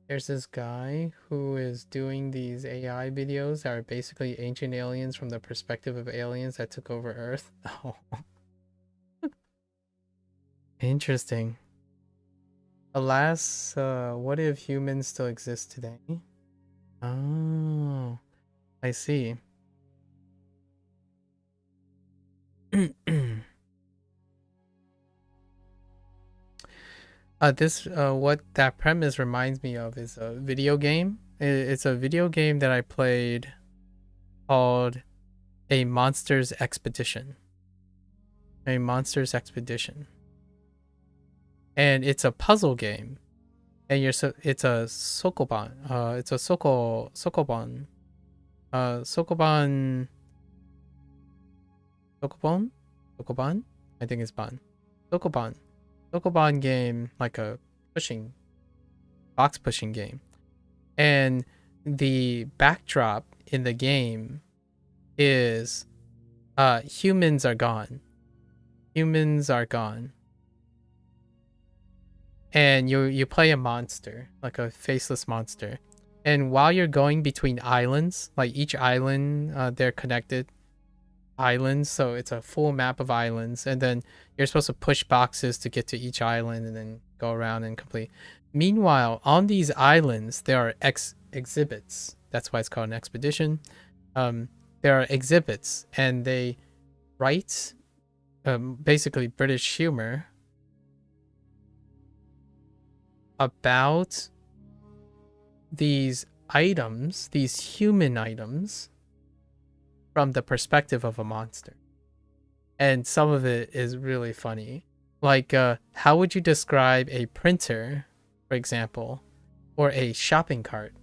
There's this guy who is doing these AI videos that are basically ancient aliens from the perspective of aliens that took over Earth. Oh. Interesting. Alas, what if humans still exist today? Oh, I see. What that premise reminds me of is a video game. It's a video game that I played called A Monster's Expedition. A Monster's Expedition. And it's a puzzle game. And it's a sokoban. It's a sokoban. Sokoban? I think it's ban. Sokoban game, like a box pushing game. And the backdrop in the game is humans are gone. Humans are gone. And you play a monster, like a faceless monster. And while you're going between islands, like each island, they're connected islands, so it's a full map of islands, and then you're supposed to push boxes to get to each island and then go around and complete. Meanwhile, on these islands there are exhibits. That's why it's called an expedition. There are exhibits, and they write basically British humor about these items, these human items, from the perspective of a monster. And some of it is really funny. Like, how would you describe a printer, for example, or a shopping cart?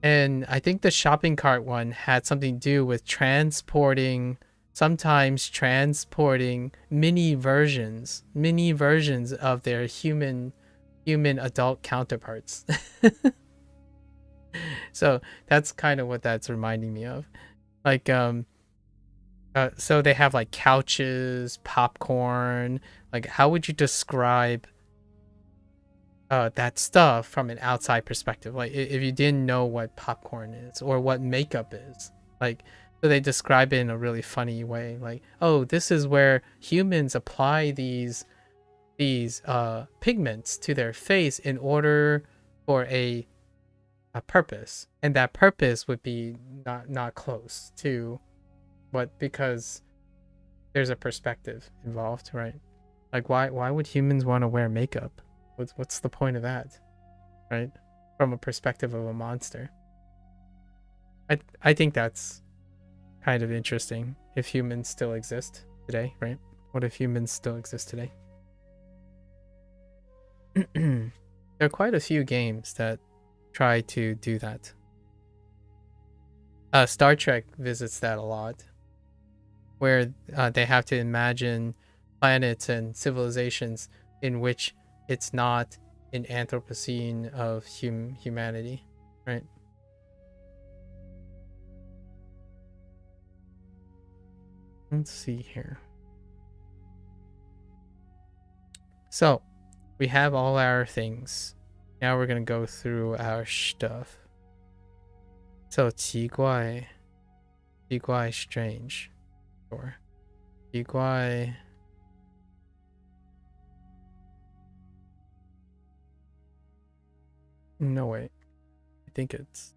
And I think the shopping cart one had something to do with sometimes transporting mini versions of their human adult counterparts. So that's kind of what that's reminding me of. Like, so they have like couches, popcorn. Like, how would you describe that stuff from an outside perspective? Like, if you didn't know what popcorn is or what makeup is, like, so they describe it in a really funny way. Like, oh, this is where humans apply these pigments to their face in order for a purpose, and that purpose would be not close to what, because there's a perspective involved, right? Like, why would humans want to wear makeup? What's the point of that, right? From a perspective of a monster. I think that's kind of interesting. If humans still exist today, right? What if humans still exist today? There are quite a few games that try to do that. Star Trek visits that a lot, where they have to imagine planets and civilizations in which it's not an Anthropocene of humanity, right? Let's see here. So we have all our things. Now we're gonna go through our stuff. So 奇怪 strange, or 奇怪 no wait, I think it's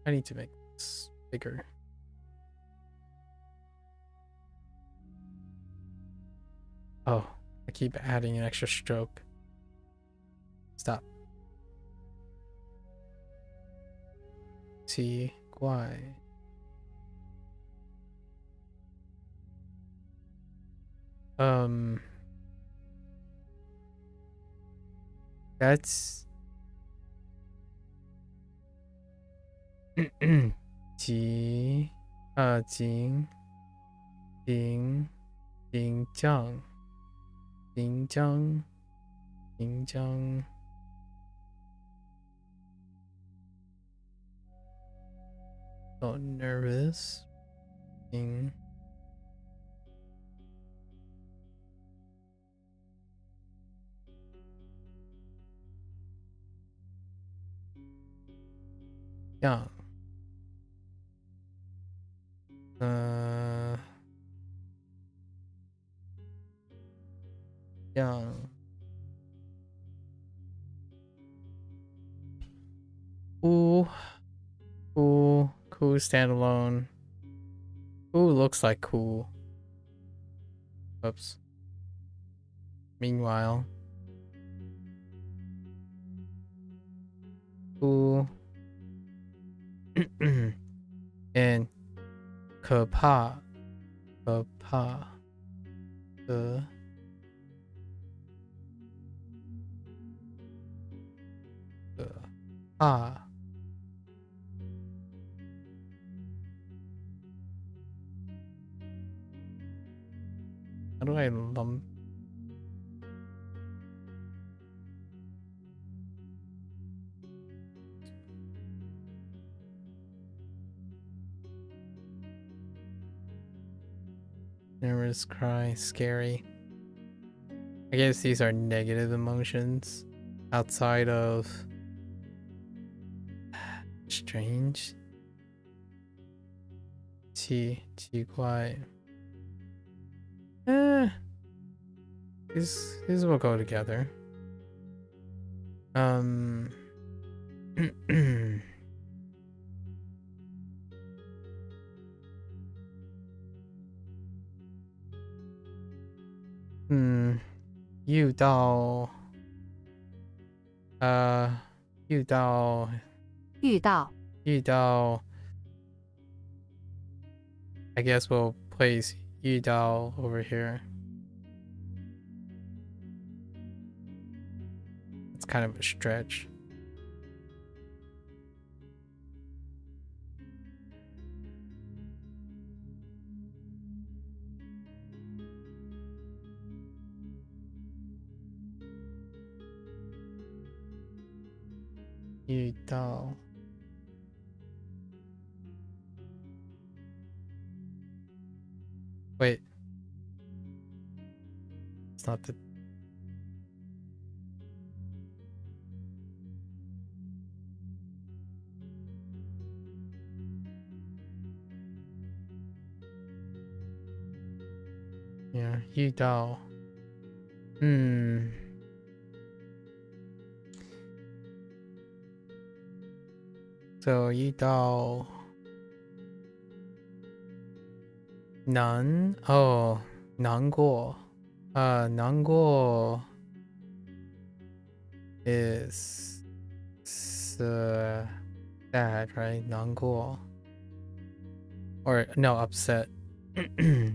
I need to make this bigger. Oh, I keep adding an extra stroke. Stop. 奇怪。That's 紧张 so nervous 像 cool standalone. Cool looks like cool. Oops. Meanwhile, cool and 可怕的怕 How do I lump? Nervous, cry, scary. I guess these are negative emotions outside of strange. 奇怪. These will go together.遇到 I guess we'll place 遇到 over here. It's kind of a stretch. Wait. It's not the... Yeah, 遇到 So 遇到 难过 难过 is sad, right? 难过 or no, upset.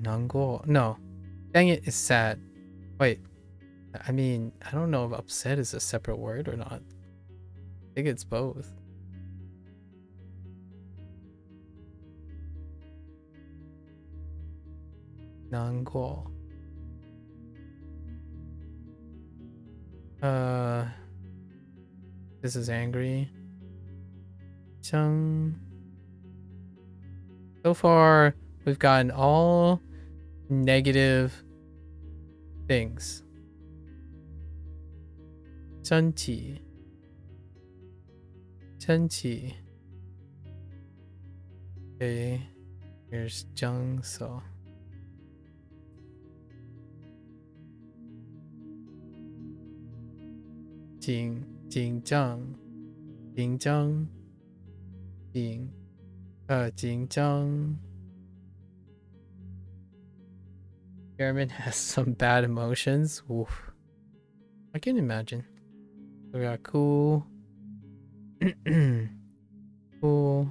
难过 no, dang it, it's sad. Wait, I mean, I don't know if upset is a separate word or not. I think it's both. Nanguo. This is angry. So far, we've gotten all negative things. 生气 Okay, here's Jungso. 紧张紧张 Chairman has some bad emotions. Oof. I can imagine. We got cool. cool.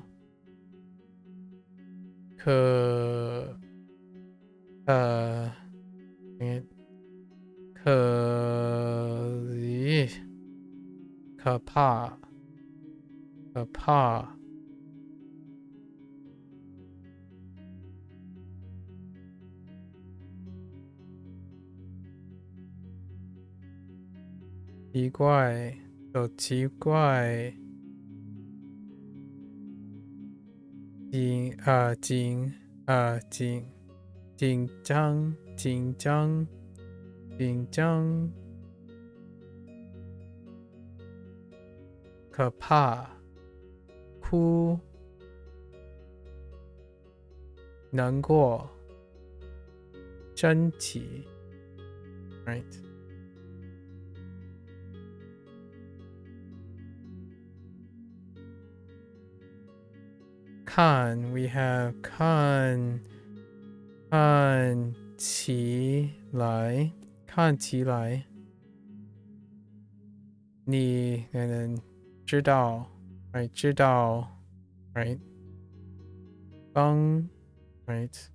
Dang it. 可怕 奇怪 so 奇怪 紧张 可怕 哭 难过 生气 right看 we have 看起来你 and then 知道 right 知道 right 帮 right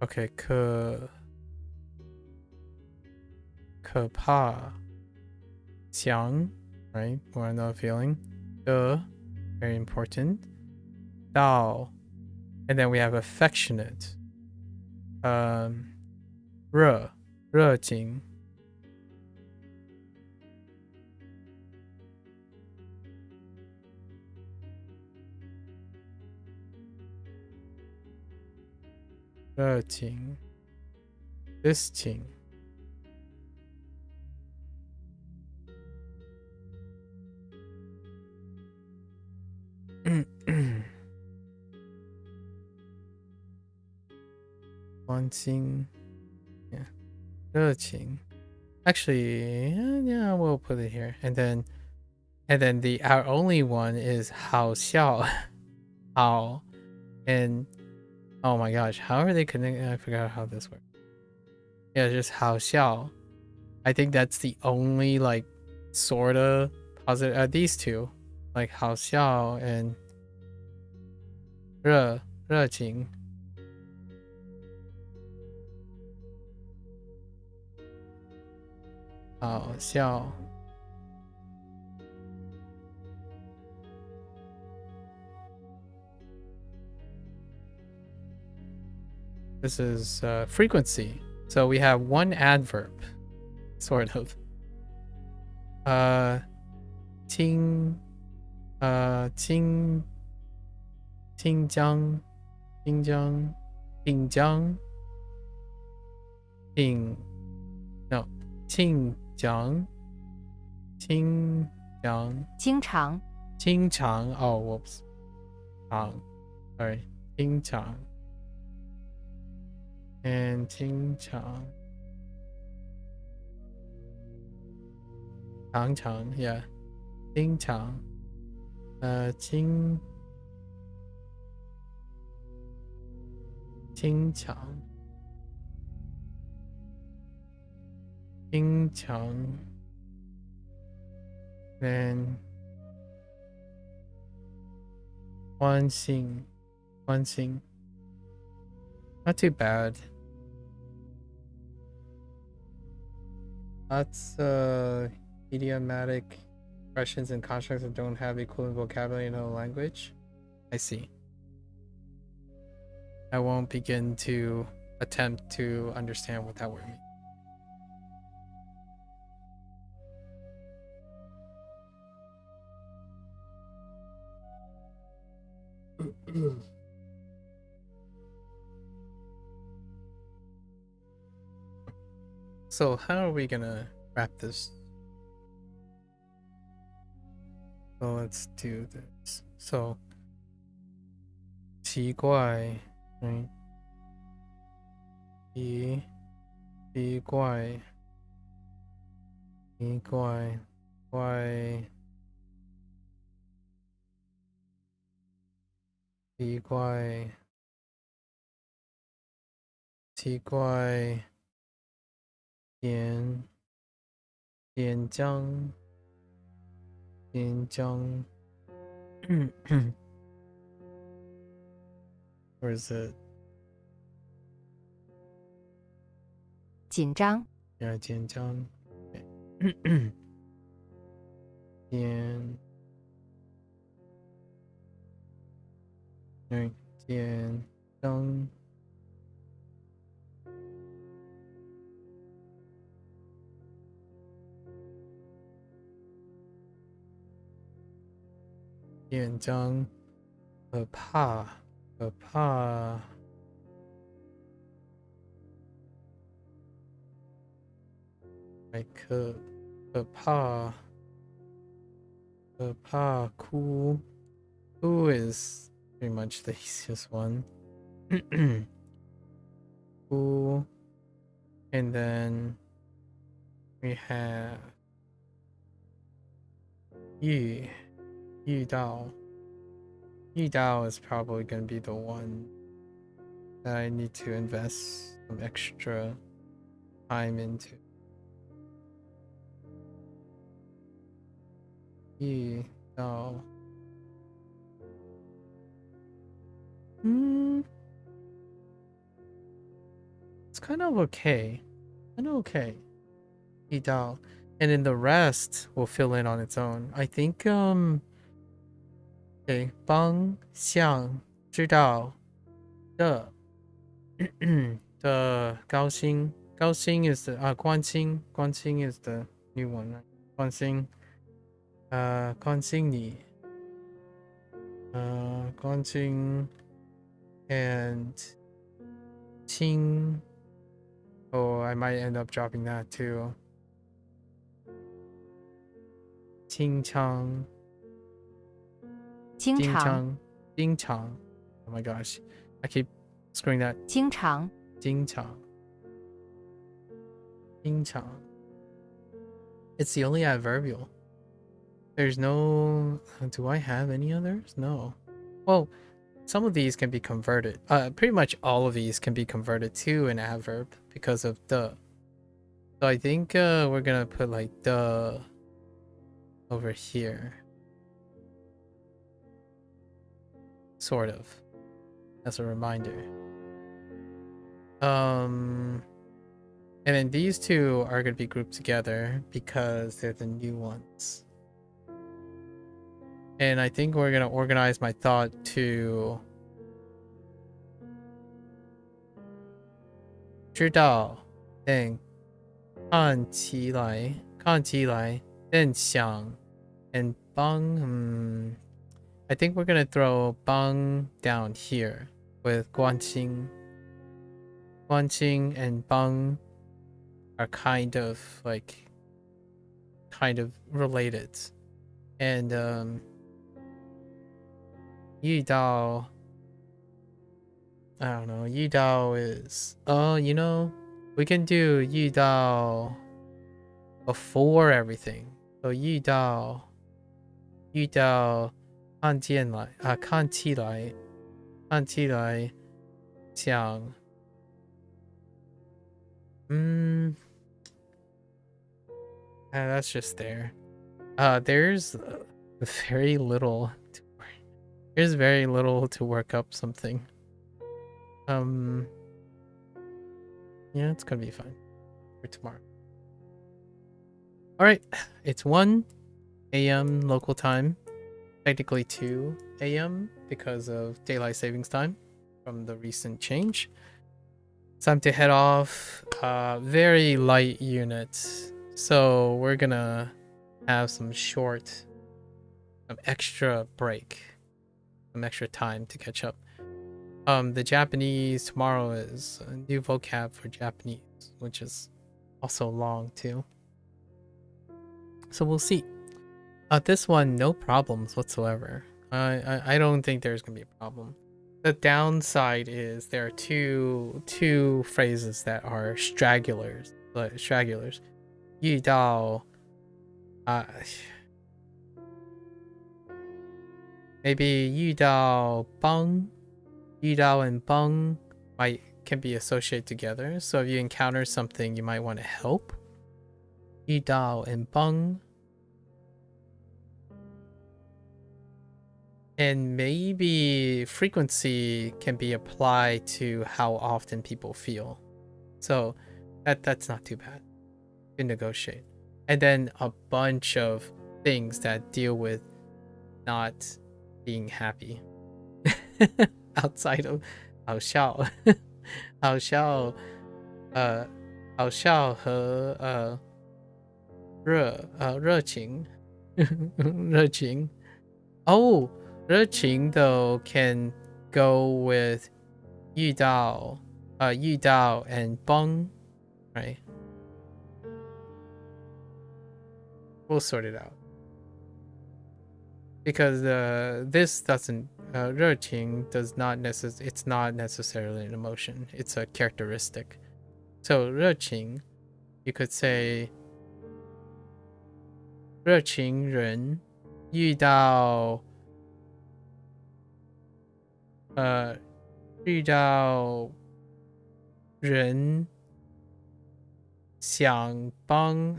okay 可怕想 right wanna know a feeling very important 到 and then we have affectionate 热情 热情 this 情 关心 yeah 热情 actually yeah we'll put it here and then our only one is 好笑 how and oh my gosh how are they connected I forgot how this works yeah just 好笑 I think that's the only like sort of positive these two like 好笑 and 热情 好笑 This is frequency. So we have one adverb, sort of. 紧张 no 紧张 经常 oh whoops sorry 经常 and 经常 常 yeah 经常经常 then 关心 not too bad. Lots of idiomatic expressions and constructs that don't have equivalent vocabulary in another language. I see. I won't begin to attempt to understand what that word means. So how are we gonna wrap this? So let's do this. So 奇怪 right 奇怪怪奇怪，奇怪，点将，where is it? 紧张， Yeah, 紧张，点，对，紧张。紧张，可怕，可怕。可怕，可怕，哭。Who is pretty much the easiest one. Who, and then we have 遇到 is probably going to be the one that I need to invest some extra time into. 遇到 it's kind of okay.遇到 and then the rest will fill in on its own. I think okay, 方向知道的的高兴 is the 关心 is the new one, right? 关心你关心 and 亲 oh, I might end up dropping that too. 经常 经常 oh my gosh, I keep screwing that. 经常 It's the only adverbial. There's no... do I have any others? No. Well, some of these can be converted. Pretty much all of these can be converted to an adverb because of the. So I think we're gonna put like the over here. Sort of. As a reminder. And then these two are gonna be grouped together because they're the new ones. And I think we're gonna organize my thought to 知道 then 看起来 then 想 and 帮 I think we're gonna throw 帮 down here with 关心 and 帮 are kind of related. And 遇到 I don't know, 遇到 is you know, we can do 遇到 before everything. So 遇到看起来像that's just there. There's very little to work up something. Yeah, it's gonna be fine for tomorrow. All right, it's 1 a.m. local time, technically 2 a.m. because of daylight savings time from the recent change. It's time to head off. Very light units, so we're gonna have some extra break, some extra time to catch up. The Japanese tomorrow is a new vocab for Japanese, which is also long too. So we'll see. This one, no problems whatsoever. I don't think there's gonna be a problem. The downside is there are two phrases that are stragglers. 遇到 Maybe 遇到帮 遇到 and 帮 can be associated together. So if you encounter something you might want to help. 遇到 and 帮 And maybe frequency can be applied to how often people feel. So that's not too bad. You can negotiate. And then a bunch of things that deal with not being happy. Outside of 好笑好笑好笑和热情热情 Oh, 热情 though can go with 遇到 and 帮 right? We'll sort it out. Because this doesn't 热情 does not it's not necessarily an emotion. It's a characteristic. So 热情 you could say 热情人遇到人想帮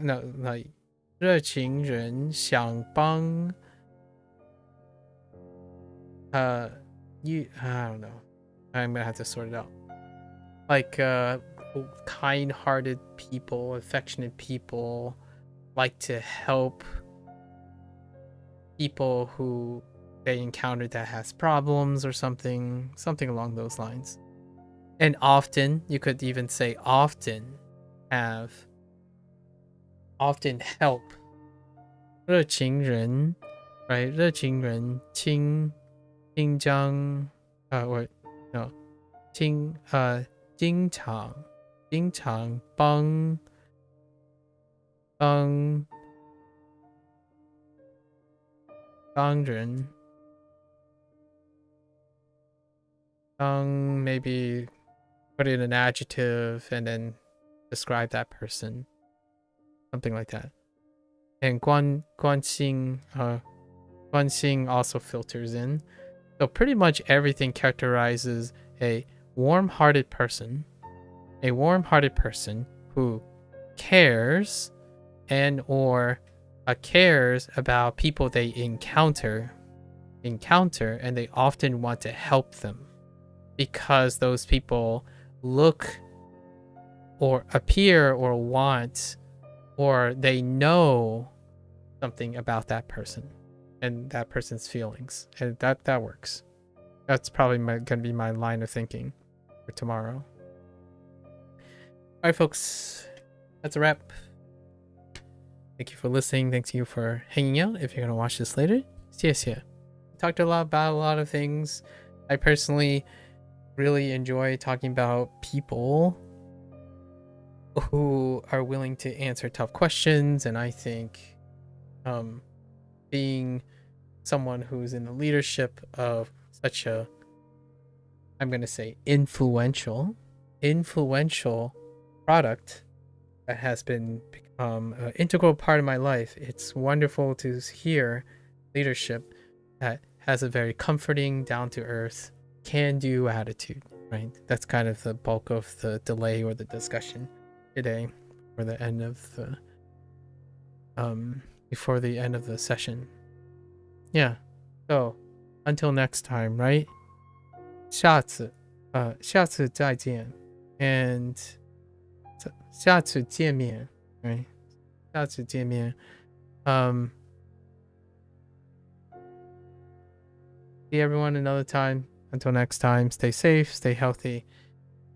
热情人想帮I don't know. I'm gonna have to sort it out. Like kind-hearted people, affectionate people like to help people who they encounter that has problems or something along those lines. And often, you could even say often help 热情人 right? 热情人经常帮人 maybe put in an adjective and then describe that person, something like that. And 关心 also filters in. So pretty much everything characterizes a warm-hearted person who cares or cares about people they encounter, and they often want to help them because those people look or appear or want or they know something about that person and that person's feelings, and that works. That's probably gonna be my line of thinking for tomorrow. All right, folks, that's a wrap. Thank you for listening. Thank you for hanging out. If you're gonna watch this later, 谢谢. Talked about a lot of things. I personally really enjoy talking about people who are willing to answer tough questions, and I think being someone who's in the leadership of such a, I'm going to say, influential product that has become an integral part of my life, it's wonderful to hear leadership that has a very comforting, down-to-earth, can-do attitude, right? That's kind of the bulk of the delay or the discussion today, for the end of the before the end of the session. Yeah. So until next time, right? 下次再见 and 下次见面 right? 下次见面 see everyone another time. Until next time, stay safe, stay healthy.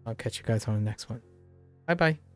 I'll catch you guys on the next one. Bye bye.